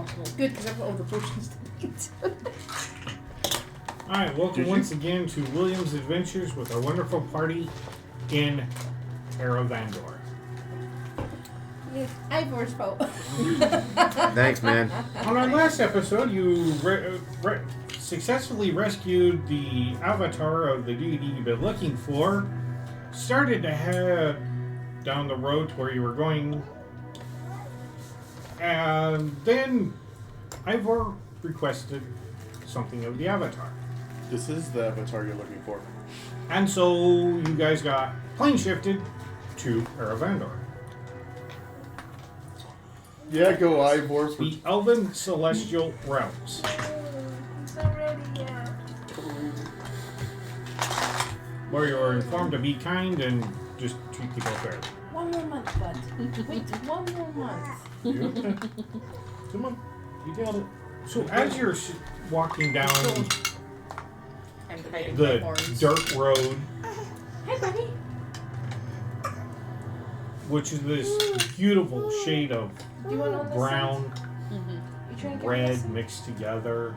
possible. Good, because I've got all the potions to eat. Alright, welcome once again to William's Adventures with our wonderful party in Vandor. It's Ivor's fault. Thanks, man. On our last episode, you successfully rescued the avatar of the deity you've been looking for, started to head down the road to where you were going, and then Ivor requested something of the avatar. This is the avatar you're looking for. And so you guys got plane shifted to Vandor. Yeah, go Ivor. The Elven Celestial Realms. I'm so ready yet. Where you are informed to be kind and just treat people fairly. One more month, bud. Wait, one more month. You okay? Come on. You got it. So as you're walking down I'm hiding my the horns. dirt road, Hi, buddy. which is this beautiful shade of Do you want all this? brown, You trying to get red this? mixed together.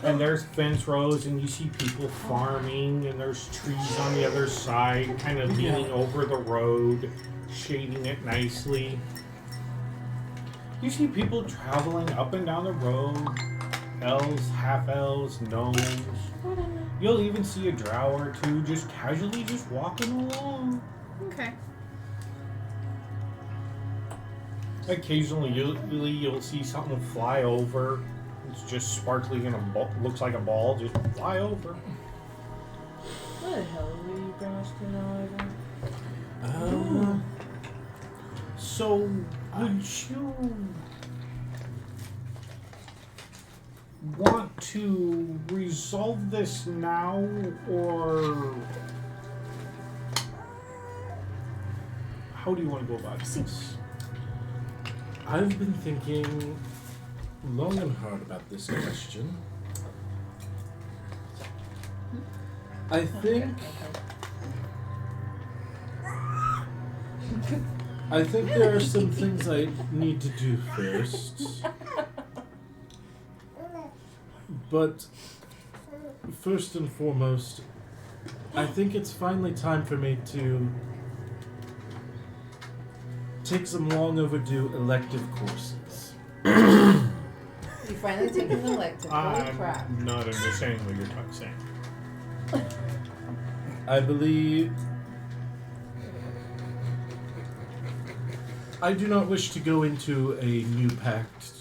And there's fence rows, and you see people farming, and there's trees on the other side, kind of leaning over the road, shading it nicely. You see people traveling up and down the road, elves, half-elves, gnomes. You'll even see a drow or two just casually just walking along. Okay. Occasionally, you'll see something fly over. It's just sparkling in a ball, looks like a ball, just fly over. What the hell are you asking now, So, would you want to resolve this now, or how do you want to go about this? I've been thinking long and hard about this question. I think there are some things I need to do first. But first and foremost, I think it's finally time for me to take some long overdue elective courses. You finally taken an elective. Holy crap. I'm not understanding what you're saying. I believe I do not wish to go into a new pact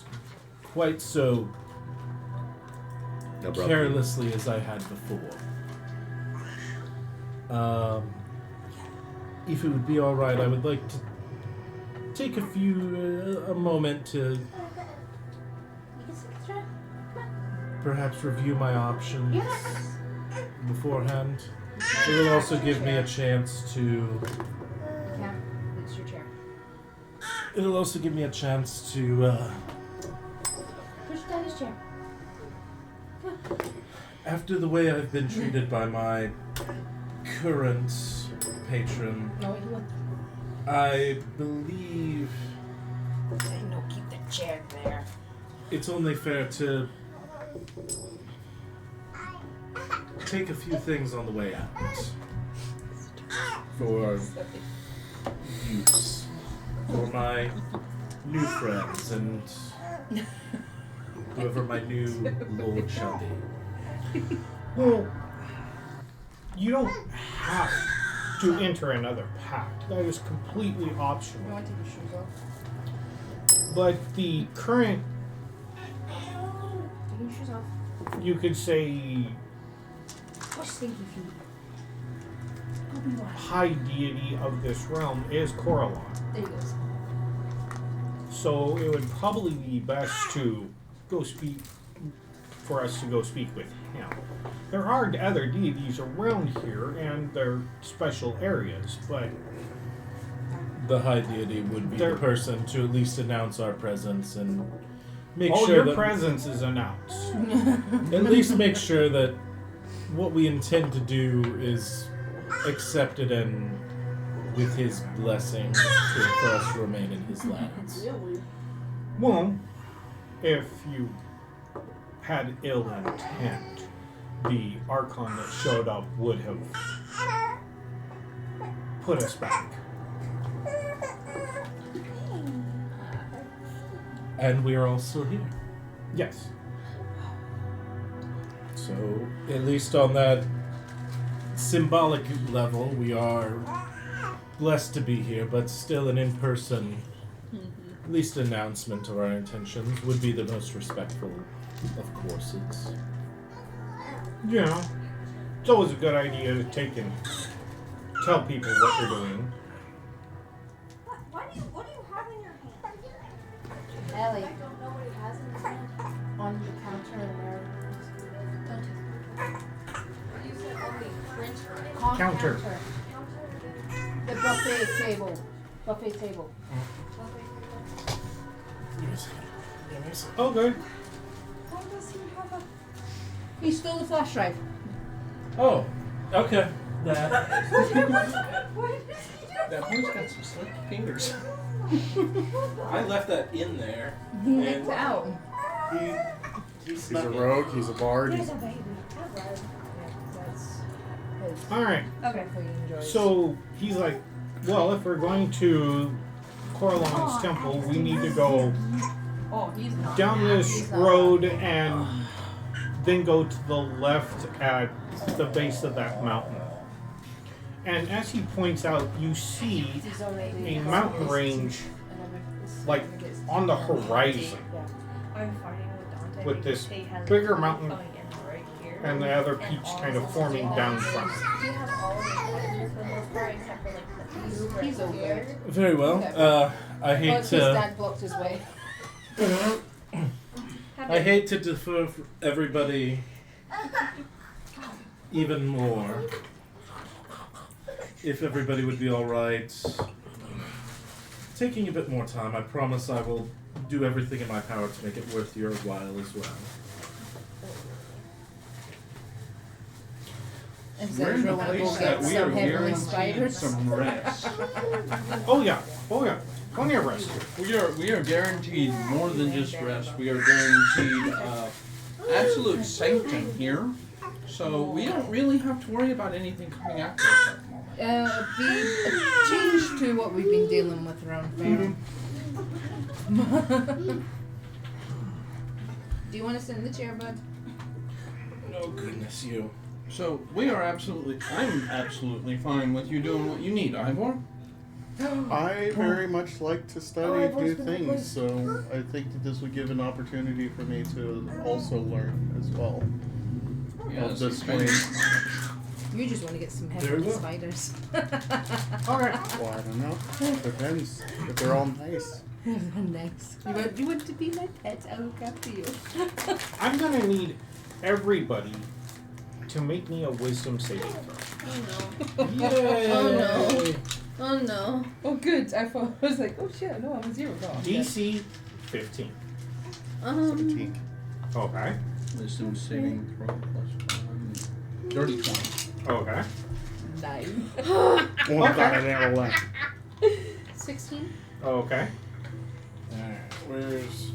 quite so carelessly as I had before. If it would be all right, I would like to take a moment to perhaps review my options beforehand. It will also give me a chance to. Yeah, it's your chair. It'll also give me a chance to. Push down his chair. After the way I've been treated by my current patron, No, you want. I believe No, keep the chair there. it's only fair to take a few things on the way out for use for my new friends and whoever my new lord shall be. Well, you don't have to enter another pact. That is completely You optional. want to take your shoes off? But the current, Take your shoes off. you could say, Push stinky feet. Go be washed. high deity of this realm is Coralon. There he goes. So it would probably be best to go speak, for us to go speak with him. There are other deities around here and their special areas, but The high deity would be the person to at least announce our presence and make sure your that presence is announced. at least make sure that what we intend to do is accepted and with his blessing for us to remain in his lands. Well, if you had ill intent, the Archon that showed up would have put us back. And we are all still here. Yes. So, at least on that symbolic level, we are blessed to be here, but still an in-person, at least announcement of our intentions would be the most respectful of courses. You know, it's always a good idea to take and tell people what you're doing. What do you have in your hand? Ellie, I don't know what he has in his hand. on the counter in there. You said only French fries. Counter. The buffet table. Buffet table. Oh, good. Why does he have a... He stole the flash drive. Oh, okay. That. That boy's got some slick fingers. I left that in there. He nicked out. He He's snuck a it. rogue, he's a bard. There's a baby. Yeah, that's his. All right. Okay. He enjoys. So he's like, well, if we're going to Coralon's temple, we need to go Oh, he's not. down mad. this He's not road mad. and then go to the left at the base of that mountain. And as he points out, you see He's already a mountain range like on the horizon, I'm fighting with Dante. with because this they have bigger it mountain coming in right here. and the other And peaks all kind of of forming them down have- from it. You have all of the characters for the most part except for like the few He's right over here. it. Very well. I Oh, hate his to. dad blocked his way. I hate to defer for everybody even more. If everybody would be alright taking a bit more time, I promise I will do everything in my power to make it worth your while as well. And We're in Zedra a wanna go place get that we are some heavenly guaranteed spiders. some rest. Oh yeah, plenty of rest. We are guaranteed more than just rest. We are guaranteed absolute sanctum here. So we don't really have to worry about anything coming after us at the moment. Be a change to what we've been dealing with around Pharaoh. Do you want to sit in the chair, bud? Oh goodness, you. So I'm absolutely fine with you doing what you need, Ivor. I very much like to study Ivor's new been things, replaced. so I think that this would give an opportunity for me to also learn as well. Yes, this it's been- You just want to get some There we heavenly go. spiders. Alright. Well, I don't know. Depends. If they're all nice. Nice. You want to be my pet? I'll look after you. I'm gonna need everybody to make me a wisdom saving throw. Yay! Oh, no. Oh no. Oh good. I was like, oh shit, no, I'm a 0 wrong. DC 15. 17. Okay. Wisdom saving throw plus 1. Dirty 20. Okay. 9. One die there left. 16. Okay. Alright, where's.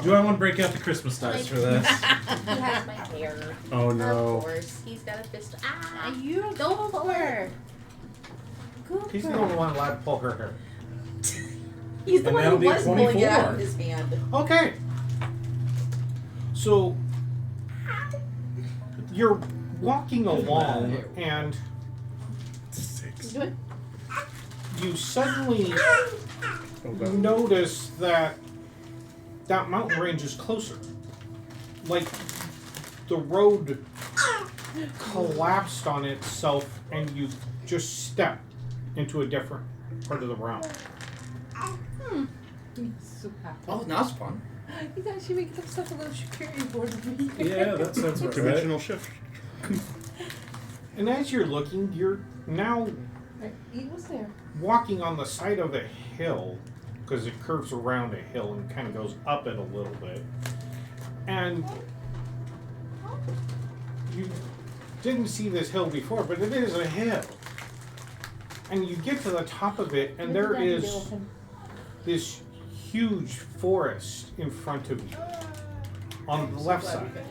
Do I want to break out the Christmas dice for this? He has my hair. Oh Of no. course. He's got a fist. Ah! You don't pull her. Good He's the girl. only one allowed to pull her hair. He's the And one that'll who be a was pulling it out 24. of his hand. Okay. So you're walking along and Do it. you suddenly Oh, God. notice that that mountain range is closer. Like the road collapsed on itself and you just stepped into a different part of the realm. He's so happy. Oh, now it's fun. He's actually making himself a little superior board of me. Yeah, that sounds right. Dimensional shift. And as you're looking, you're now He was there. walking on the side of a hill because it curves around a hill and kind of goes up it a little bit. And you didn't see this hill before, but it is a hill. And you get to the top of it, and there is this huge forest in front of you. On the left side, Yeah,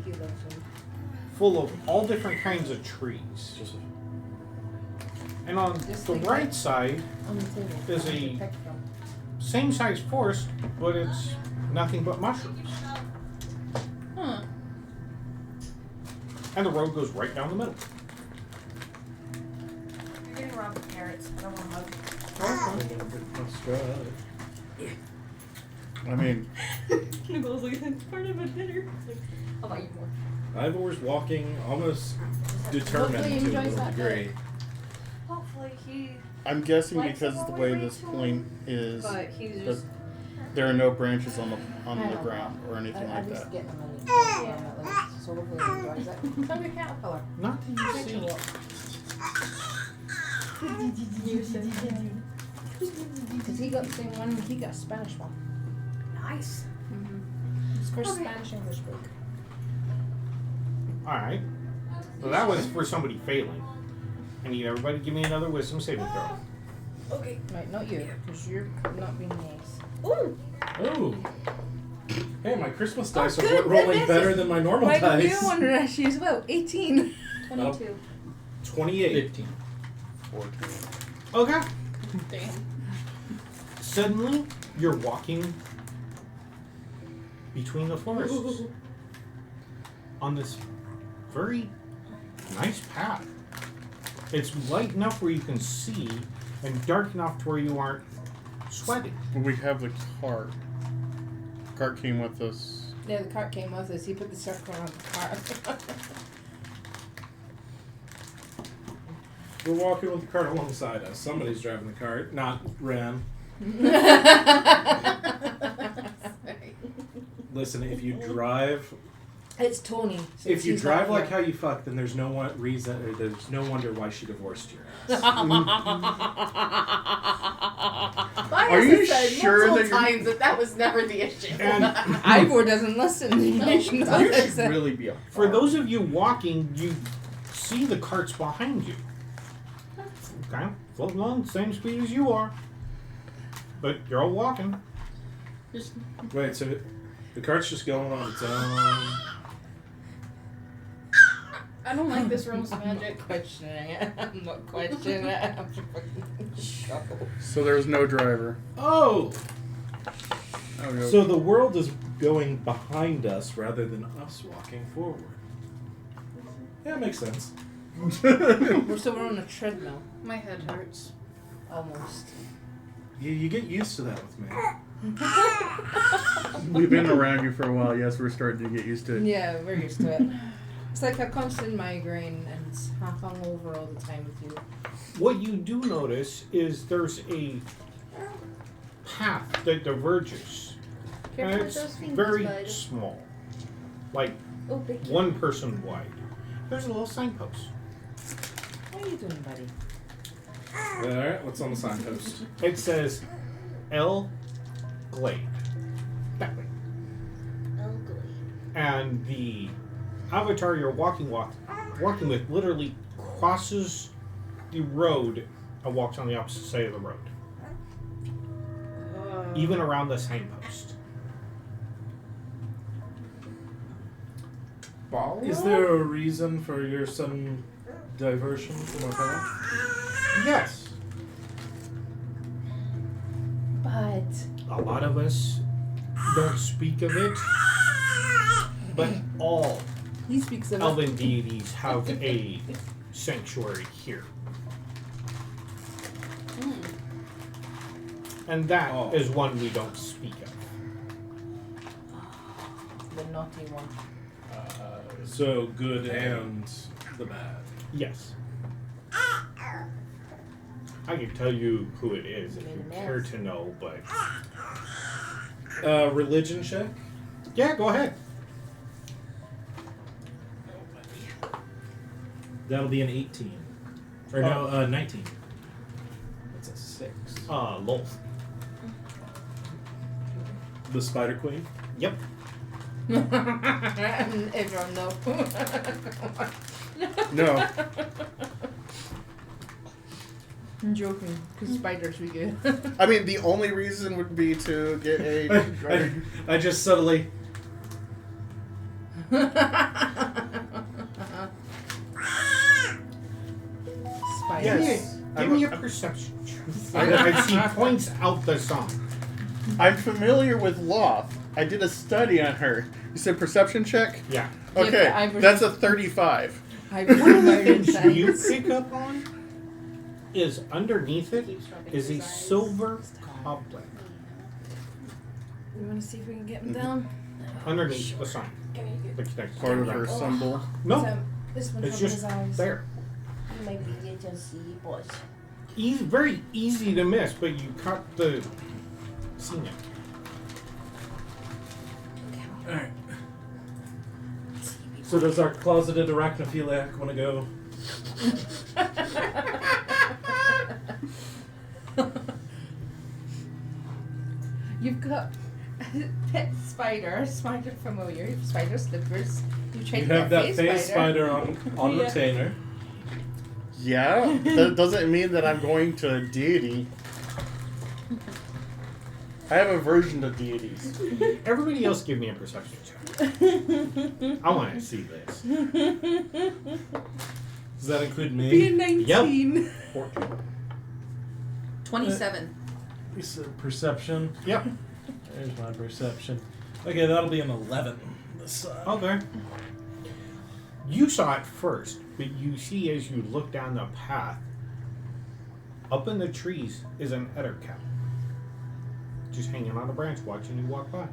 he loves him. full of all different kinds of trees. And on Just the like right that. side, On the table. There's Where a- he picked from. same size forest, but it's nothing but mushrooms. Huh. And the road goes right down the middle. You're getting robbed of carrots. I don't want to hug. I mean, Nicole's like, it's part of a dinner. Like, I'll buy you more. Ivor's walking almost determined Hopefully he to a enjoys little that degree. Hopefully he. I'm guessing Likes because it the when way we this read to point is, But he's that just. there are no branches on the I don't ground or anything I like just that. get them and at least. So hopefully he enjoys it. Tell me a caterpillar. Not that you see. Because he got the same one, he got a Spanish one. Nice. His first Okay. Spanish-English book. Alright. So that was for somebody failing. I need everybody to give me another wisdom saving throw. Okay. Right, not you, because you're not being nice. Ooh. Ooh. Hey, my Christmas Oh, dice are good, rolling that better matches. than my normal My dice. new one actually as well. 18. 22. 28. 15. 14. Okay. Damn. Suddenly, you're walking between the forests on this very nice path. It's light enough where you can see and dark enough to where you aren't sweating. We have the cart. Cart came with us. Yeah, the cart came with us. He put the circle around the cart. We're walking with the cart alongside us. Somebody's driving the cart, not Ram. Listen, if you drive, It's Tony. So if you he's drive not like here. how you fuck, then there's no one reason, or there's no wonder why she divorced your ass. I Are you said sure multiple that you're- times that was never the issue. And Ivor doesn't listen. No, You she know doesn't. You this. should really be a for farm. those of you walking, you see the carts behind you. Okay? Floating along, same speed as you are. But you're all walking. Wait, so the cart's just going on its own. I don't like this room's I'm magic. not questioning it. I'm not questioning it. I'm just fucking chuckle. So there's no driver. Oh! Oh, no. So the world is going behind us rather than us walking forward. Yeah, it makes sense. So we're on a treadmill. My head hurts. Almost. You get used to that with me. We've been around you for a while. Yes, we're starting to get used to it. Yeah, we're used to it. It's like a constant migraine and it's half hungover all the time with you. What you do notice is there's a path that diverges. And Careful with it's those fingers, very bud. small. Like Oh, big. one person wide. There's a little signpost. What are you doing, buddy? Alright, what's on the signpost? It says L Glade. That way. Ugly. And the avatar you're walking with literally crosses the road and walks on the opposite side of the road. Even around the signpost. Ball? Is there a reason for your sudden diversion from our path? Yes. But A lot of us don't speak of it, but all he speaks of it. elven deities have a sanctuary here. And that is one we don't speak of. The naughty one. So good and the bad. Yes. I can tell you who it is if you care to know, but Religion check? yeah, go ahead. That'll be an 18. Or no, 19. That's a 6. Lol. The Spider Queen? Yep. Everyone know. No. I'm joking, because spiders we good. I mean, the only reason would be to get a. I just suddenly. Spiders. Yes. Give me a perception. As she points out the sign. I'm familiar with Loth. I did a study on her. You said perception check? Yeah. Okay, Yeah, but that's a 35. I What you pick up on is underneath it is a silver cobweb. You want to see if we can get him down? Underneath the sign. The connect Part of her symbol. No, This one it's covers just his eyes. there. Maybe you can see, boys. Very easy to miss, but you caught the scene. Alright. So does our closeted arachnophiliac want to go? You've got pet spider familiar, spider slippers. You have that face spider on Yeah. retainer. Yeah, that doesn't mean that I'm going to a deity. I have aversion to deities. Everybody else give me a perception check. I want to see this. Does that include me? Be a 19. 14. 27. You said perception. Yep. There's my perception. Okay, that'll be an 11. This side. Okay. You saw it first, but you see as you look down the path, up in the trees is an otter cow. Just hanging on a branch watching you walk by.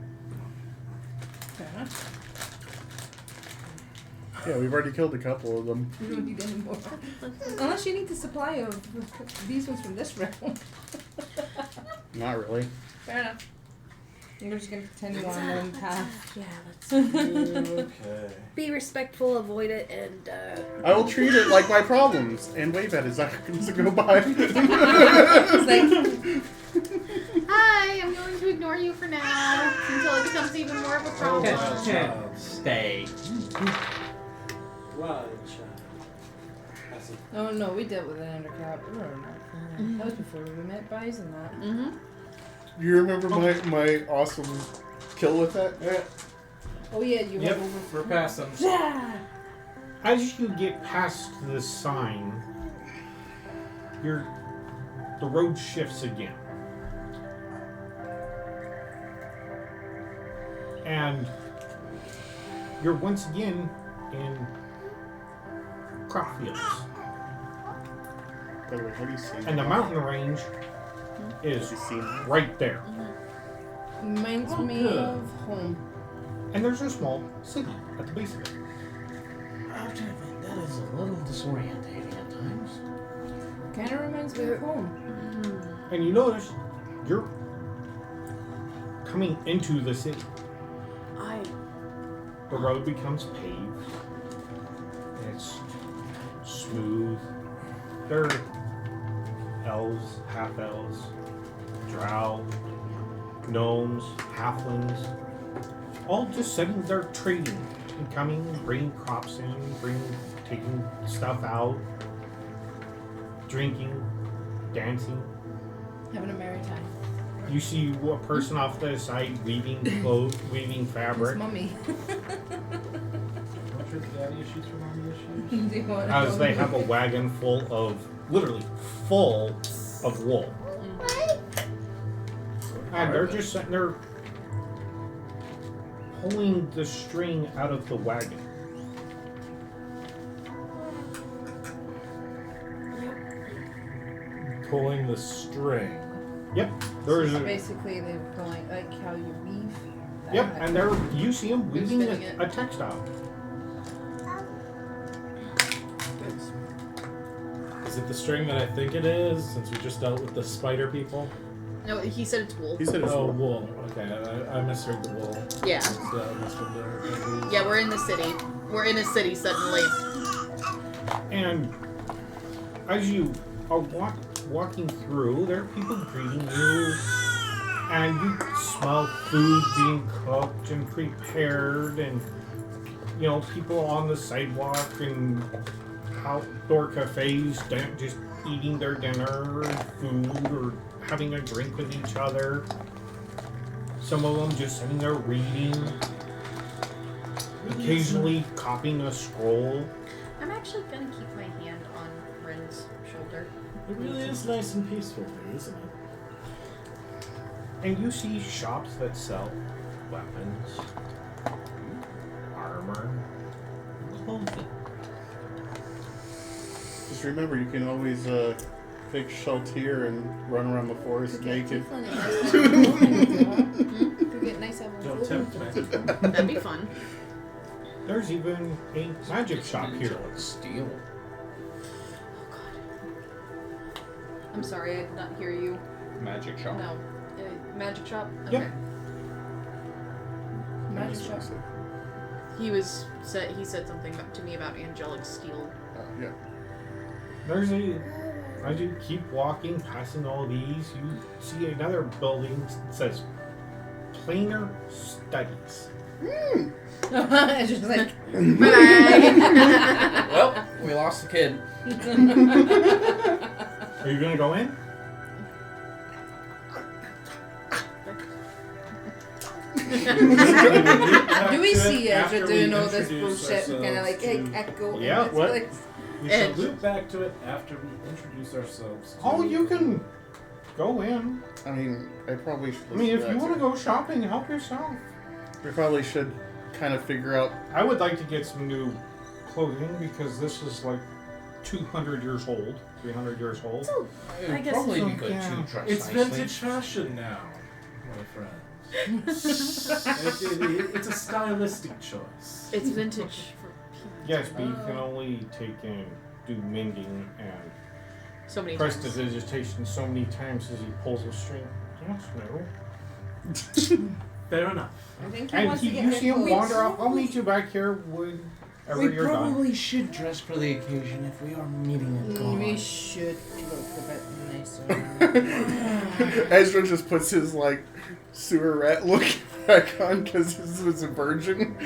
Yeah, we've already killed a couple of them. We don't need any more. Unless you need the supply of these ones from this round. Not really. Fair enough. You're just going to continue on the path. Yeah, let's Okay. be respectful, avoid it, and I will treat it like my problems and wave at it as I go by. It's like, Hi, I'm going to ignore you for now until it becomes even more of a problem. Oh, child. Stay. Wild child. oh no, we dealt with an undercap. That was before we met Bies and that. mm-hmm. You remember my awesome kill with that? Oh yeah, you Yep, went over. we're passing. As you get past the sign, the road shifts again. And you're once again in crop fields. By the way, how do you see? And the mountain range is right there. Reminds me good. of home. And there's a small city at the base of it. I have to admit, that is a little disorientating at times. Kind of reminds me of home. And you notice you're coming into the city. The road becomes paved. And it's smooth. There are elves, half-elves, drow, gnomes, halflings, all just sitting there trading and coming, bringing crops in, taking stuff out, drinking, dancing. Having a merry time. You see a person off to the side weaving clothes, weaving It's fabric. mummy. What's your daddy issues for mommy issues? Do you want to As they have a wagon literally full of wool. And they're just sitting there pulling the string out of the wagon. Pulling the string. Yep. There's basically they're pulling like how you weave. that Yep, kind and of- you see them Who's weaving spinning it? a textile. Is it the string that I think it is, since we just dealt with the spider people? No, he said it's wool. He said it's Oh, wool. Okay, I misheard the wool. Yeah. So I must have been Yeah, we're in the city. We're in a city suddenly. And as you are walking through, there are people greeting you, and you smell food being cooked and prepared, and people on the sidewalk and outdoor cafes just eating their dinner or food or having a drink with each other. Some of them just sitting there reading, occasionally copying a scroll. I'm actually gonna keep my hand on Ren's shoulder. It really is nice and peaceful here, isn't it? And you see shops that sell weapons, armor, clothing. Just remember, you can always fake Sheltier and run around the forest naked. Get nice Don't tempt me. That'd be fun. There's even a magic shop here. Steel. I'm sorry, I did not hear you. Magic shop. No. Magic shop? Yep. Okay. Magic shop. He said something to me about angelic steel. Yeah. There's as you keep walking, passing all these, you see another building that says Planar Studies. It's just like, Bye. Well, we lost the kid. Are you gonna go in? do we see Ezra After doing we all this introduce bullshit? Kind of ourselves like, hey, to- echo. Yeah, in this what? place? We And- shall loop back to it after we introduce ourselves. Oh, you can go in. I mean, I probably should. I mean, if listen you to want to that. go shopping, help yourself. We probably should kind of figure out. I would like to get some new clothing because this is like 200 years old, 300 years old. It would I guess probably be so, good yeah. to dress It's nicely. vintage fashion now, my friend. It's a stylistic choice. It's vintage for people. Yes, but you can only take in, do mending and So many press times. the vegetation so many times as he pulls a string. Yes, no. Fair enough. I think he And wants to get you his see him clothes. wander off. I'll meet you back here whenever We you're done. probably should dress for the occasion if we are meeting a god. We should look a bit nicer. Ezra just puts his like sewer rat look back on because he was a virgin.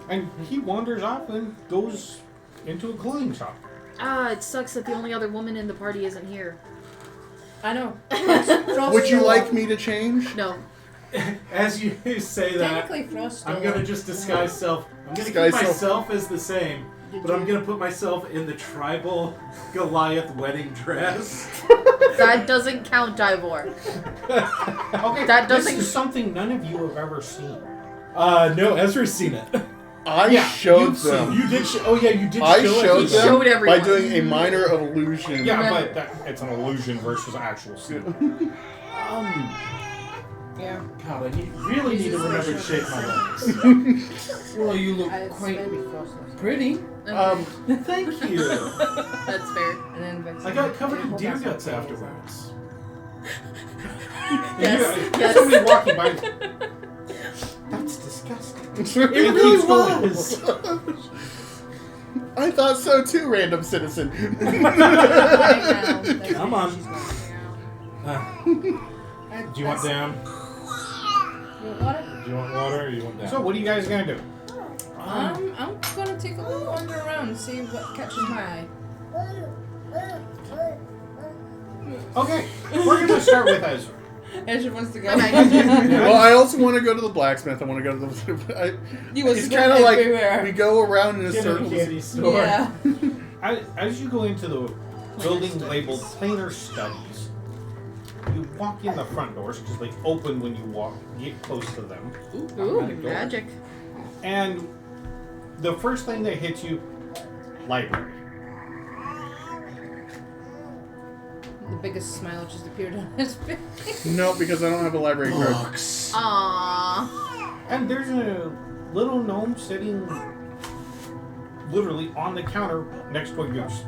And he wanders off and goes into a clothing shop. It sucks that the only other woman in the party isn't here. I know. Would you like me to change? No. As you say that, Technically, Frost. I'm gonna just disguise self. I'm gonna Disguise keep self. myself as the same, but I'm gonna put myself in the tribal Goliath wedding dress. That doesn't count, Ivor. Okay, That this doesn't- is something none of you have ever seen. No, Ezra's seen it. I Yeah, showed you've seen them. You did. Oh yeah, you did. I show showed it. them showed by everyone. doing a minor illusion. Yeah, Remember- but it's an illusion versus actual scene. Yeah. God, I really need to remember to shave my legs. Well, you look It's quite maybe Frost. pretty. Thank you. That's fair. And then Vixen. I got covered in Hold deer that guts up. afterwards. Yes, Yeah, yes. somebody walking by. That's disgusting. It really was. I thought so too, random citizen. Come on. Do you want down? You want water? Do you want water or you want down? So, what are you guys gonna do? I'm gonna take a little wander around and see what catches my eye. Okay, we're gonna start with Ezra. Ezra wants to go. Well, I also want to go to the blacksmith. I want to go to the. You was It's kind of like everywhere. we go around in a Get in circle. a candy store. Yeah. As you go into the building labeled Planar Studies, you walk in the front doors because they open when you get close to them. Ooh, magic. And the first thing that hits you, library. The biggest smile just appeared on his face. No, because I don't have a library card. Books. Aww. And there's a little gnome sitting literally on the counter next to a goose.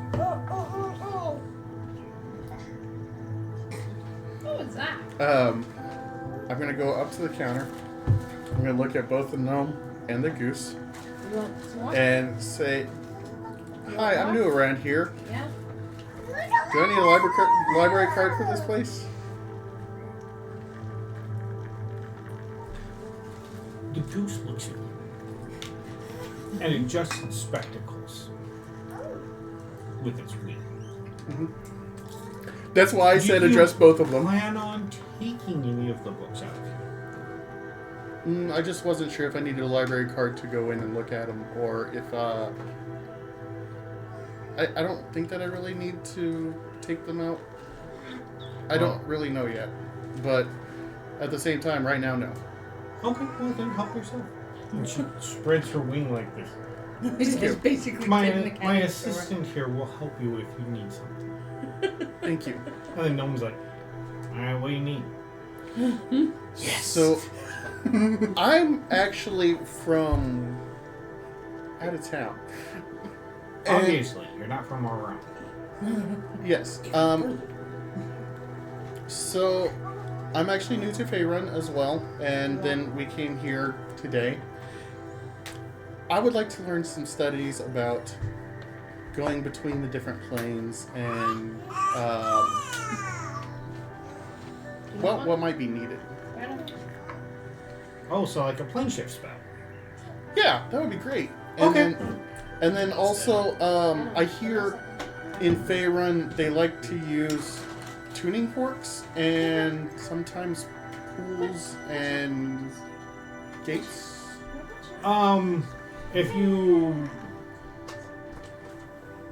What was that? I'm gonna go up to the counter. I'm gonna look at both the gnome and the goose You want some water? and say, "Hi, I'm new around here. Yeah. Do I need a library card for this place?" The goose looks at you and adjusts its spectacles. with its wing. That's why I said address both of them. Plan on taking any of the books out of here? I just wasn't sure if I needed a library card to go in and look at them, or if I don't think that I really need to take them out. I don't really know yet, but at the same time, right now, no. Okay, well then help yourself. And she spreads her wing like this. It's basically My taking the candy store. assistant here will help you if you need something. Thank you. And then Gnome's like, what do you need? Yes. So, I'm actually from out of town. And- Obviously, you're not from around. Yes. So, I'm actually new to Faerun as well, and then we came here today. I would like to learn some studies about going between the different planes and what might be needed. Oh, so like a plane shift spell. Yeah, that would be great. And Okay. then also, I hear in Faerun they like to use tuning forks and sometimes pools and gates. If you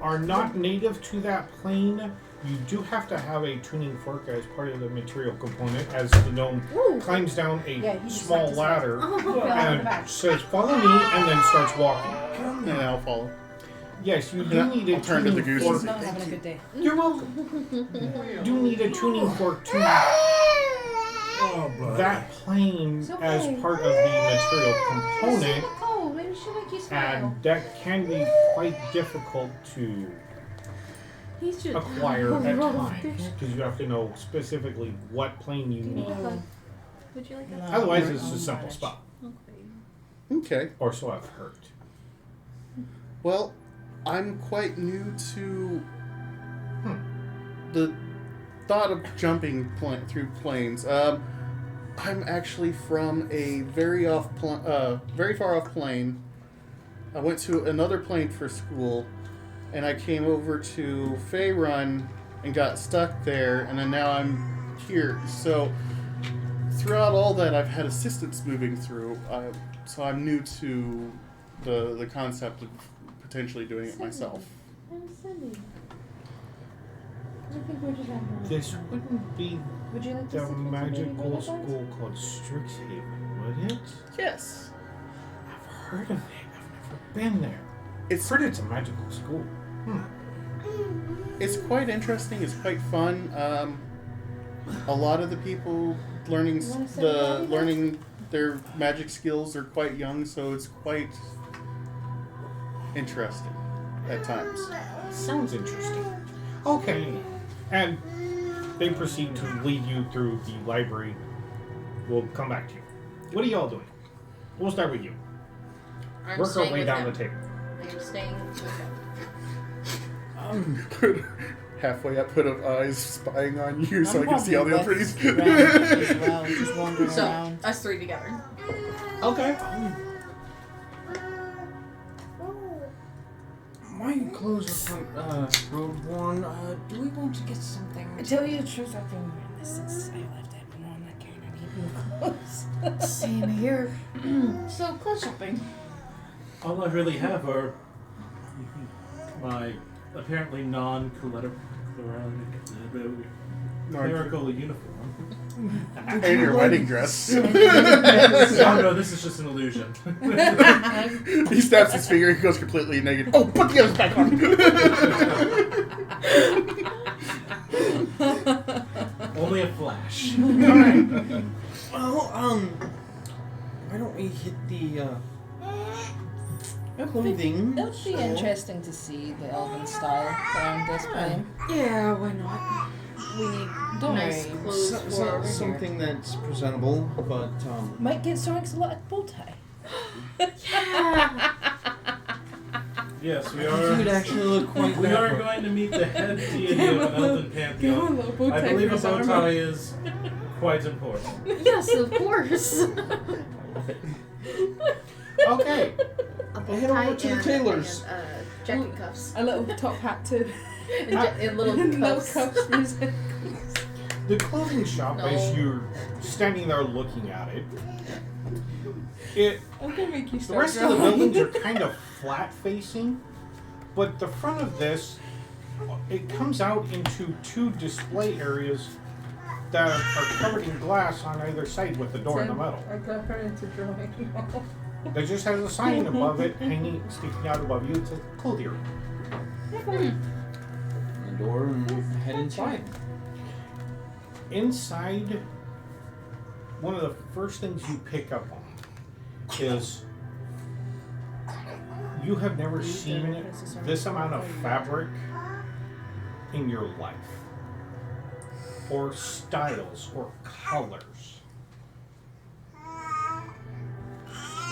are not native to that plane, you do have to have a tuning fork as part of the material component as the gnome climbs down a small ladder and says, follow me, and then starts walking. And I'll follow. Yes, you do need a I'll turn to the tuning goose. fork. He's not having a good day. You're welcome. You do need a tuning fork to that plane It's okay. as part of the material component, Oh, maybe she'll make you smile. and that can be quite difficult to He's just acquire at times because you have to know specifically what plane you need. Would you like a Otherwise, it's a simple spot, Okay. or so I've heard. Well, I'm quite new to the thought of jumping through planes. I'm actually from a very far off plane. I went to another plane for school, and I came over to Faerun and got stuck there, and then now I'm here. So throughout all that, I've had assistants moving through. So I'm new to the concept of potentially doing it myself. I'm Cindy. I think we're just having This wouldn't be Would you like to the sit with your baby magical brother? school called Strixhaven, would it? Yes. I've heard of it. I've never been there. It's I've heard it's a magical school. It's quite interesting. It's quite fun. A lot of the people learning their magic skills are quite young, so it's quite interesting at times. Sounds interesting. Okay. And they proceed to lead you through the library. We'll come back to you. What are y'all doing? We'll start with you. I'm Work our staying way with down him. the table. I'm staying with him. Halfway up, put of eyes spying on you, so I can see all the probably other with Ren as well, just wandering So, around. us three together. Okay. My clothes are quite road worn. Do we want to get something? I tell you the truth, I've been wearing this since I left it, but I'm not carrying any clothes. Same here. So, clothes shopping. All I really have are my apparently non-clerical uniform. and your wedding dress. Oh no, this is just an illusion. He snaps his finger and goes completely naked. Oh, put the others back on. Only a flash. Well, why don't we hit the clothing? It would be interesting to see the elven style around this plane. Yeah, why not? We need Don't nice worry. clothes for over here. Something that's presentable, but Might get so exotic bow tie. Yes, we you'd are. actually look quite We are dapper. going to meet the head deity of an elven pantheon. I believe a bow tie is quite important. Yes, of course. Okay. A bow Head over tie to the and- tailor's. and, Jacket cuffs. A little top hat too. And little No cuffs. cuffs music. The clothing shop, No. as you're standing there looking at it, I'm gonna make you the start rest of the drawing. buildings are kind of flat facing, but the front of this, it comes out into two display areas that are covered in glass on either side with the door in the middle. I got her into drawing. That just has a sign above it, hanging, sticking out above you. It says clothing. The door and head inside. Inside, one of the first things you pick up on is you have never seen this amount of fabric in your life, or styles, or colors.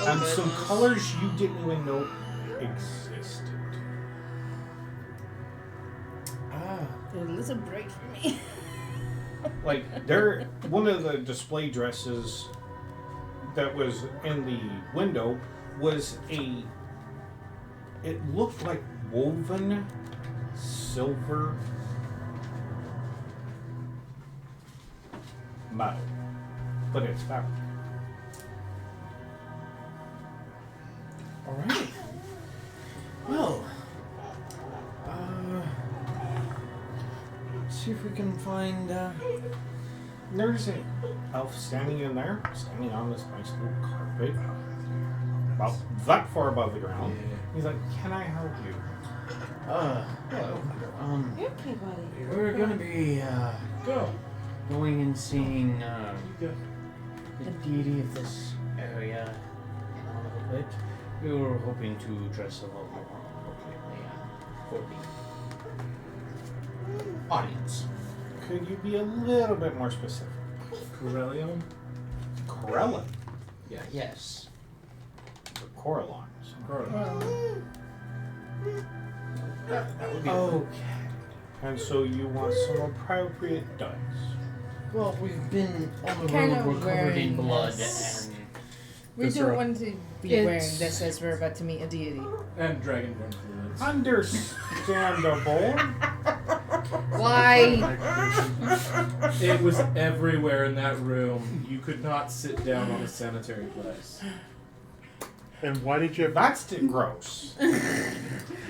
And some colors you didn't even know existed. A little break for me. Like, one of the display dresses that was in the window was it looked like woven silver metal, but it's fabric. All right. Well, let's see if we can find. There's an elf standing in there, standing on this nice little carpet, about that far above the ground. He's like, "Can I help you?" Hello. You're okay, buddy. We're gonna be going and seeing the deity of this area in a little bit. We were hoping to dress a little more appropriately for the audience. Could you be a little bit more specific? Corellium? Corellon Yeah. Yes. or Corellon? That would be. Okay. And so you want some appropriate dice. Well, we've been on the Kind road. of We're covered in wearing blood this. and. We Those don't are- want to be It's- wearing this as we're about to meet a deity. And dragonborn fluids. Understandable. Why? It was everywhere in that room. You could not sit down on a sanitary place. And why did you? That's gross. You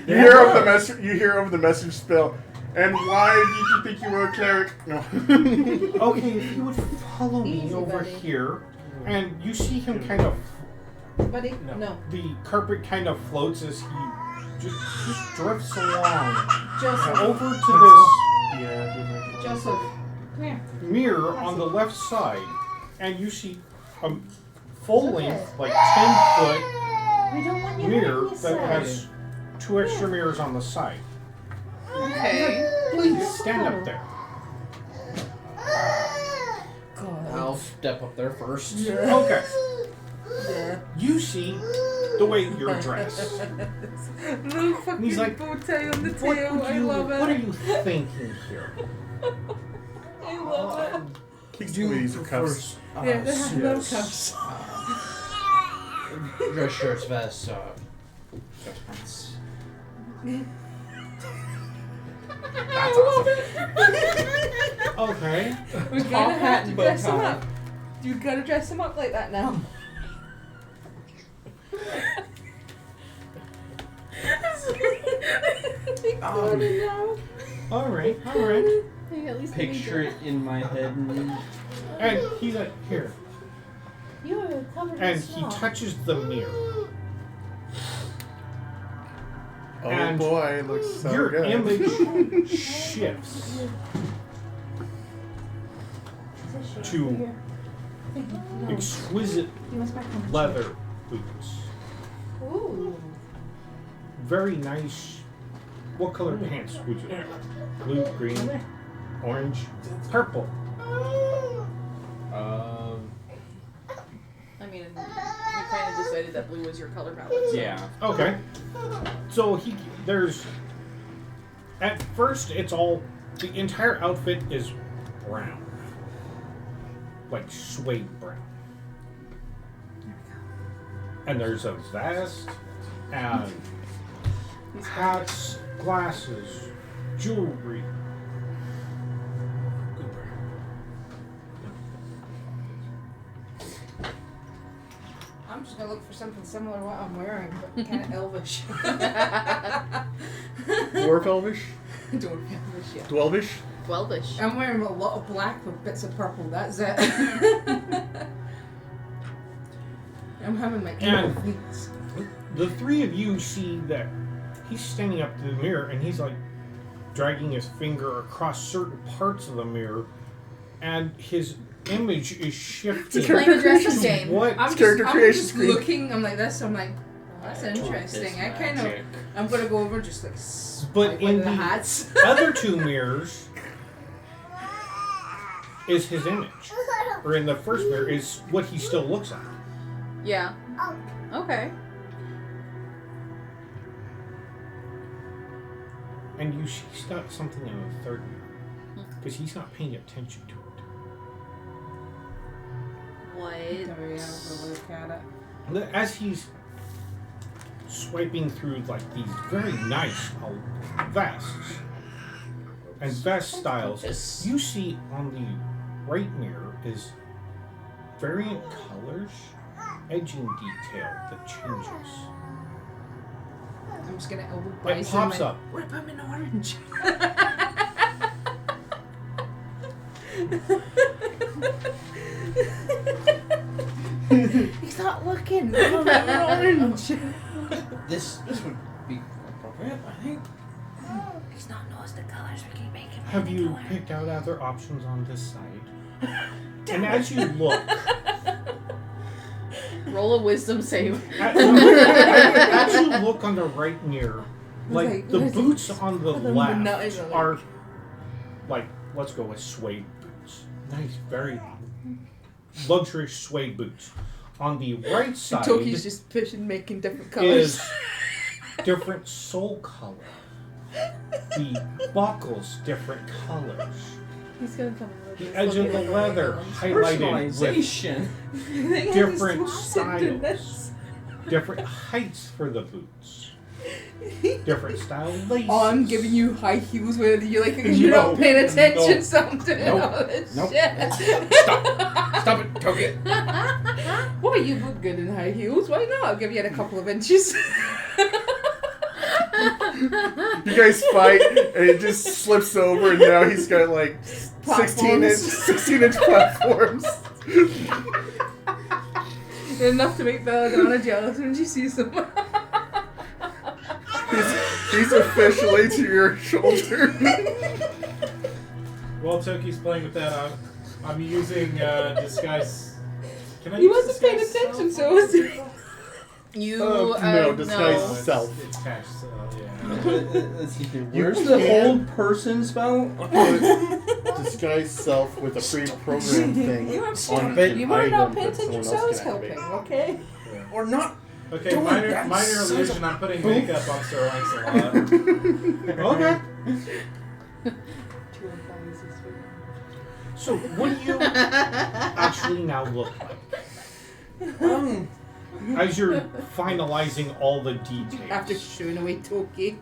hear over the message. You hear over the message spell. And why did you think you were a cleric? No. Okay, if you would follow me Easy, over buddy. here, and you see him kind of, Buddy? No. the carpet kind of floats as he just drifts along Joseph. over to this Yeah. Joseph. Come here. mirror on the left side, and you see a full length, like 10-foot We don't want you mirror hurting that yourself. has two extra mirrors on the side. Okay. Please stand up there. God. I'll step up there first. Okay. Yeah. You see the way you're dressed. Little fucking He's like, bow tie on the What tail. would I you? love it. What are you thinking here? I love it. These ladies are cuffs. Yeah, they have no yes. cuffs. Dress shirts, vests, dress pants. That's awesome. Okay. We're Top gonna hat have to and bow dress him tie. up. You gotta dress him up like that now. All right. All right. Hey, at least Picture it in my head. And he's like, here. You are covered in And he snow. touches the mirror. Oh And boy, it looks so Your good. image shifts to exquisite leather boots. Ooh. Very nice. What color pants would you like? Blue, green, orange, purple. I mean, we kind of decided that blue was your color palette. So. Yeah. Okay. So there's at first it's all the entire outfit is brown. Like suede brown. And there's a vest and hats, glasses, jewelry. I'm just gonna look for something similar to what I'm wearing, but kind of elvish. Dwarf elvish? Dwarf elvish, yeah. Dwelvish? 12ish. I'm wearing a lot of black with bits of purple. That's it. I'm having my evil feats. The three of you see that he's standing up to the mirror and he's like dragging his finger across certain parts of the mirror, and his image is shifting. It's like a dressing to game. What? I'm just looking. I'm like this. I'm like, oh, that's interesting. I'm gonna go over just like. But in the the hats. other two mirrors is his image, or in the first mirror is what he still looks like. Yeah. Okay. And he's got something in the third mirror because he's not paying attention to it. What? As he's swiping through like these very nice vests and vest styles, you see on the right mirror is variant colors, edging detail that changes. I'm just gonna elbow It Bryce pops and up. what if I'm in orange? He's not looking. I'm in orange. This would be appropriate, I think. He's not knows the colors. We can make him. Have you picked out other options on this side? And as you look, Roll a wisdom save. as you look on the right mirror, like the boots on the left are like, let's go with suede boots. Nice, very luxury suede boots. On the right side Toki's just pushing, making different colors. is different sole color. The buckles, different colors. He's gonna come out. The edge of the leather highlighted with Personalization. different styles, different heights for the boots, different style laces. Oh, I'm giving you high heels whether you like it because you're not paying attention. So I'm doing all this shit. Stop it, Toki. Why, you look good in high heels. Why not? I'll give you a couple of inches. You guys fight, and it just slips over, and now he's got like 16-inch platforms. Enough to make Belladonna jealous when she sees them. He's officially to your shoulder. While Toki's playing with that, I'm using disguise. Can I He use wasn't paying disguise attention, self? so was he? No, disguise No, self. It's cast, so yeah. Let's see here. Where's the whole person spell? Disguise self with a pre-programmed thing You on have an you might not item pay that attention, someone so I else was can activate. helping, okay? Or not? Okay, Don't minor that sons illusion. of I'm putting boom. makeup on Sir Lancelot. Okay. So, what do you actually now look like? As you're finalizing all the details. After shooing away Toki.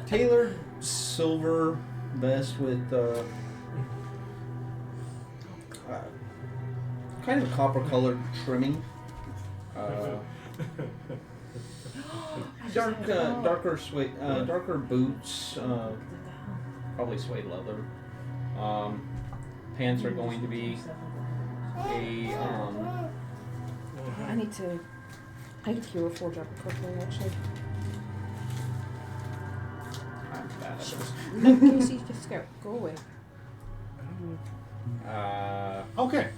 Tailored silver vest with kind of copper colored trimming. Darker suede, darker boots, probably suede leather. Pants are going to be a I need to cure a 4-drop quickly, actually. I'm bad at this. Can you see the scout? Go away. Okay.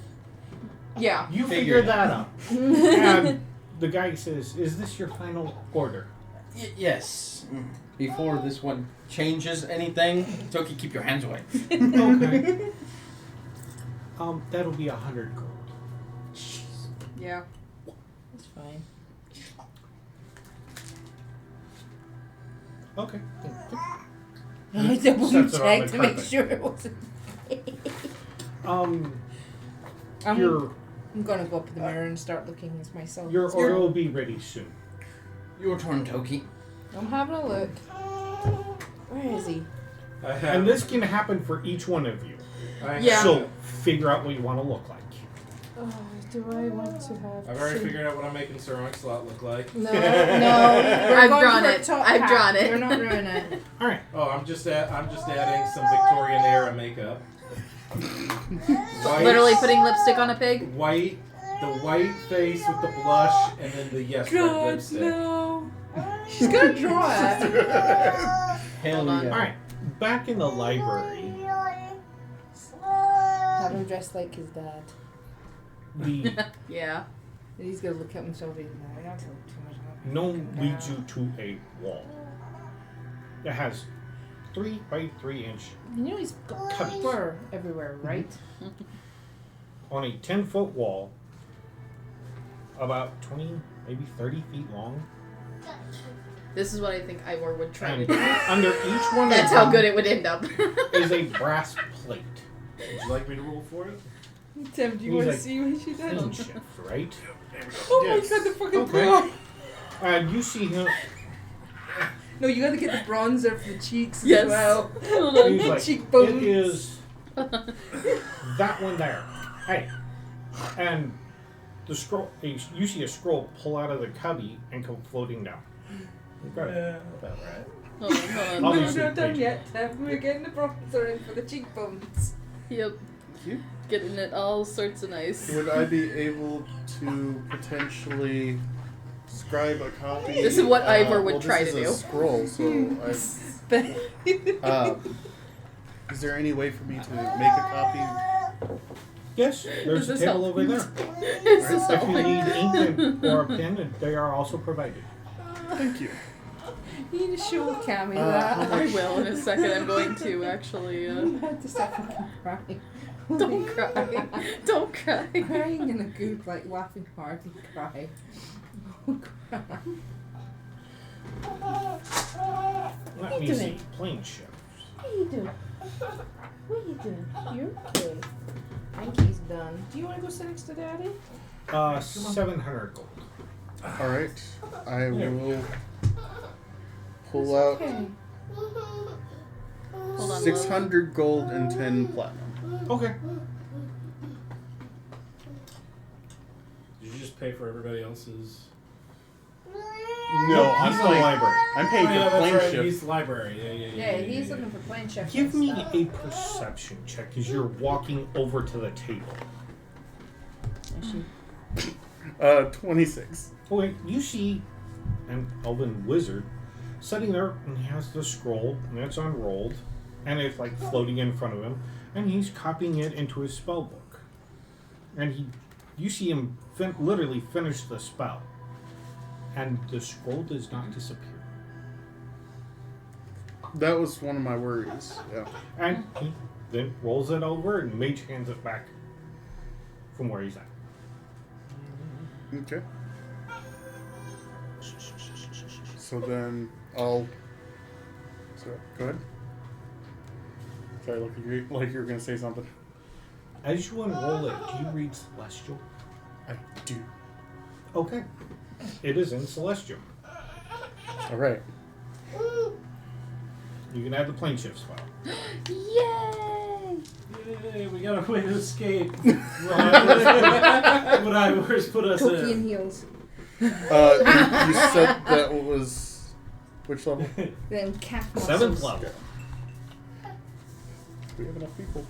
Yeah. You Figure figure it that out. And the guy says, "Is this your final order?" Yes. Before this one changes anything, Toki, keep your hands away. Okay. That'll be 100 gold. Yeah. That's fine. Okay. I double Sets it on checked the to make carpet. sure it wasn't. Your I'm gonna go up to the mirror and start looking as myself. order will be ready soon. Your turn, Toki. I'm having a look. Where is he? And this can happen for each one of you. Yeah. So figure out what you want to look like. Do I want to have? I've already figured out what I'm making Sir Lancelot look like. No, no. We're I've going drawn for it. top I've hat. drawn it. You're not ruining it. All right. Oh, I'm just adding some Victorian era makeup. White, Literally putting lipstick on a pig. white, the white face with the blush, and then the red lipstick. no. She's gonna draw it. Hell Hold on. yeah. All right. Back in the library, Have him dressed like his dad. the Yeah. And he's gonna look at himself and no, I don't look too much up. gnome leads you to a wall. It has 3 by 3 inch You know he's got Cubbies. fur everywhere, right? on a 10-foot wall, about 20, maybe 30 feet long. This is what I think Ivor would try to And do. under each one That's of how them good it would end up. is a brass plate. Would you like me to roll for it? Tim, do you He's want to like, see what she does? Clean shift, right? Oh Yes. my god, the fucking Okay. bronze. And you see him. No, you gotta get the bronzer for the cheeks Yes. as well. He's like, Cheekbones. it is that one there. Hey, and the scroll. You see a scroll pull out of the cubby and come floating down. Okay. About right. Hold on, hold on. No, we're Obviously, not done Paige. yet, Tim. We're getting the bronzer in for the cheekbones. Yep. You? Getting it all sorts of nice. Would I be able to potentially scribe a copy? This is what Ivor would well, try this to is do. a scroll, so is there any way for me to make a copy? Yes, there's Is a this table help? over there. Is this If you helping? need ink and, or a pen, they are also provided. Thank you. You need to show Cammy how that. I will in a second. I'm going to actually. I'm about to start fucking crying. Don't cry. Don't cry. Crying in a good, like, laughing hard and cry. Let me see. Plane shift. What are you doing? What are you doing? You're okay. I think he's done. Do you want to go sit next to Daddy? 700 gold. All right, I Yeah. will pull out Okay. Hold on. 600 gold and 10 platinum. Okay. Did you just pay for everybody else's? No, he's in the library. I'm paying Oh, yeah, for that's plane right. shift. He's library. Yeah. He's looking for plane shift. Give and me stuff. a perception check as you're walking over to the table. 26. Okay, you see an elven wizard sitting there, and he has the scroll, and it's unrolled, and it's like floating in front of him, and he's copying it into his spell book. And you see him literally finish the spell, and the scroll does not disappear. That was one of my worries. Yeah. And he then rolls it over and mage hands it back from where he's at. Okay. So then I'll. So go ahead. Sorry, like you were gonna say something. As you unroll it, do you read Celestial? I do. Okay. It is in Celestial. All right. You can add the plane shifts file. Yay! Yay, we got a way to escape. What Ivor's put us Toki in. and heels. You said that was which level? Then calf muscles. 7th level. We have enough people.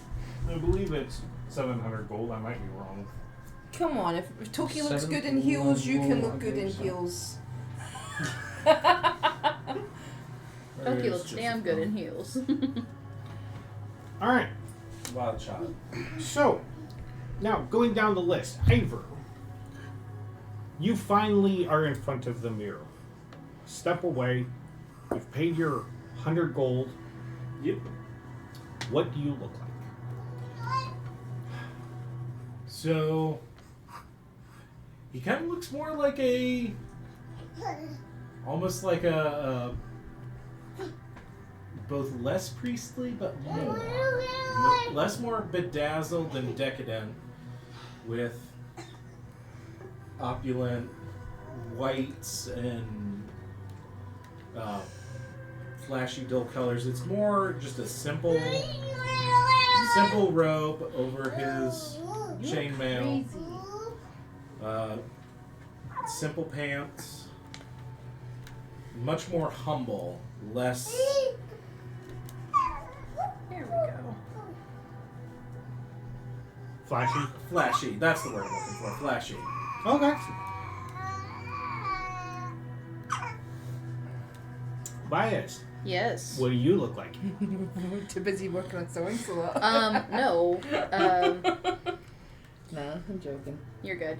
I believe it's 700 gold. I might be wrong. Come on, if Toki looks 7 good in heels, you can gold, look good in so. heels. Toki looks damn good in heels. All right. Wild shot. So, now going down the list, Ivor. You finally are in front of the mirror. Step away. You've paid your 100 gold. Yep. What do you look like? So he kind of looks more like almost like a both less priestly but more, more bedazzled than decadent, with opulent whites and flashy, dull colors. It's more just a simple robe over his chainmail. Simple pants. Much more humble, less. There we go. Flashy. Flashy. That's the word I'm looking for. Flashy. Okay. Bias. Yes. What do you look like? We're too busy working on sewing so lot. No. No, I'm joking. You're good.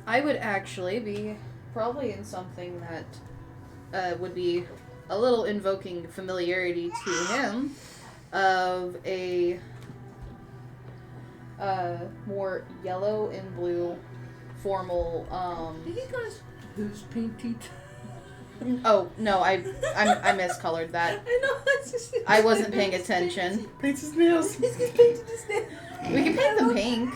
I would actually be probably in something that would be a little invoking familiarity to him of a more yellow and blue formal Did you guys who's painted? Oh no, I miscolored that. I know, it's just I wasn't paying attention. Paints his nails. He's just painted his nails. We can paint them pink.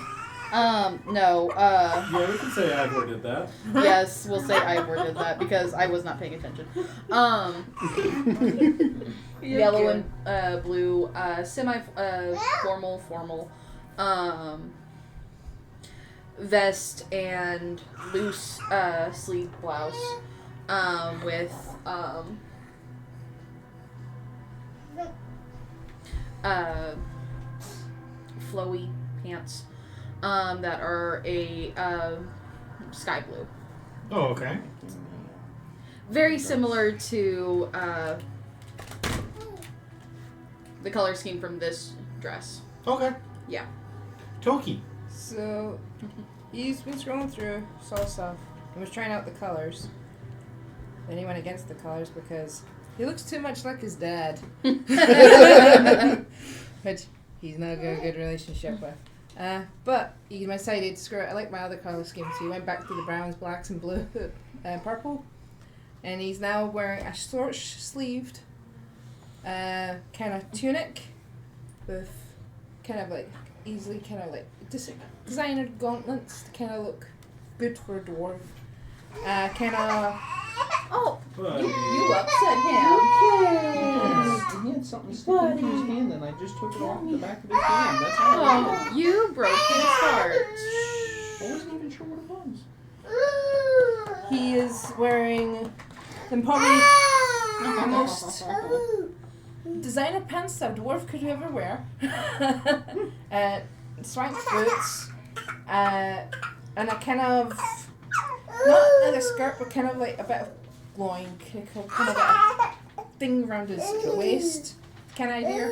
No, Yeah, we can say Ivor did that. yes, we'll say Ivor did that because I was not paying attention. Yellow and blue, semi formal, vest and loose sleeve blouse, with flowy pants. That are a sky blue. Oh, okay. Very similar to the color scheme from this dress. Okay. Yeah. Toki. So, he's been scrolling through, saw stuff, and was trying out the colors. Then he went against the colors because he looks too much like his dad. Which he's not got a good relationship with. But he decided, screw it, I like my other colour scheme, so he went back to the browns, blacks, and blue, purple. And he's now wearing a short-sleeved kind of tunic with kind of like easily kind of like designer gauntlets to kind of look good for a dwarf. Kind of. Oh, But you upset him. He had something sticking to his hand, and I just took it off the back of his hand. That's how I did Oh, you broke his heart. it. I wasn't even sure what it was. He is wearing the probably the most designer pants that a dwarf could ever wear. Striped boots, and a kind of not like a skirt, but kind of like a bit of glowing, kind of a thing around his waist, kind of idea,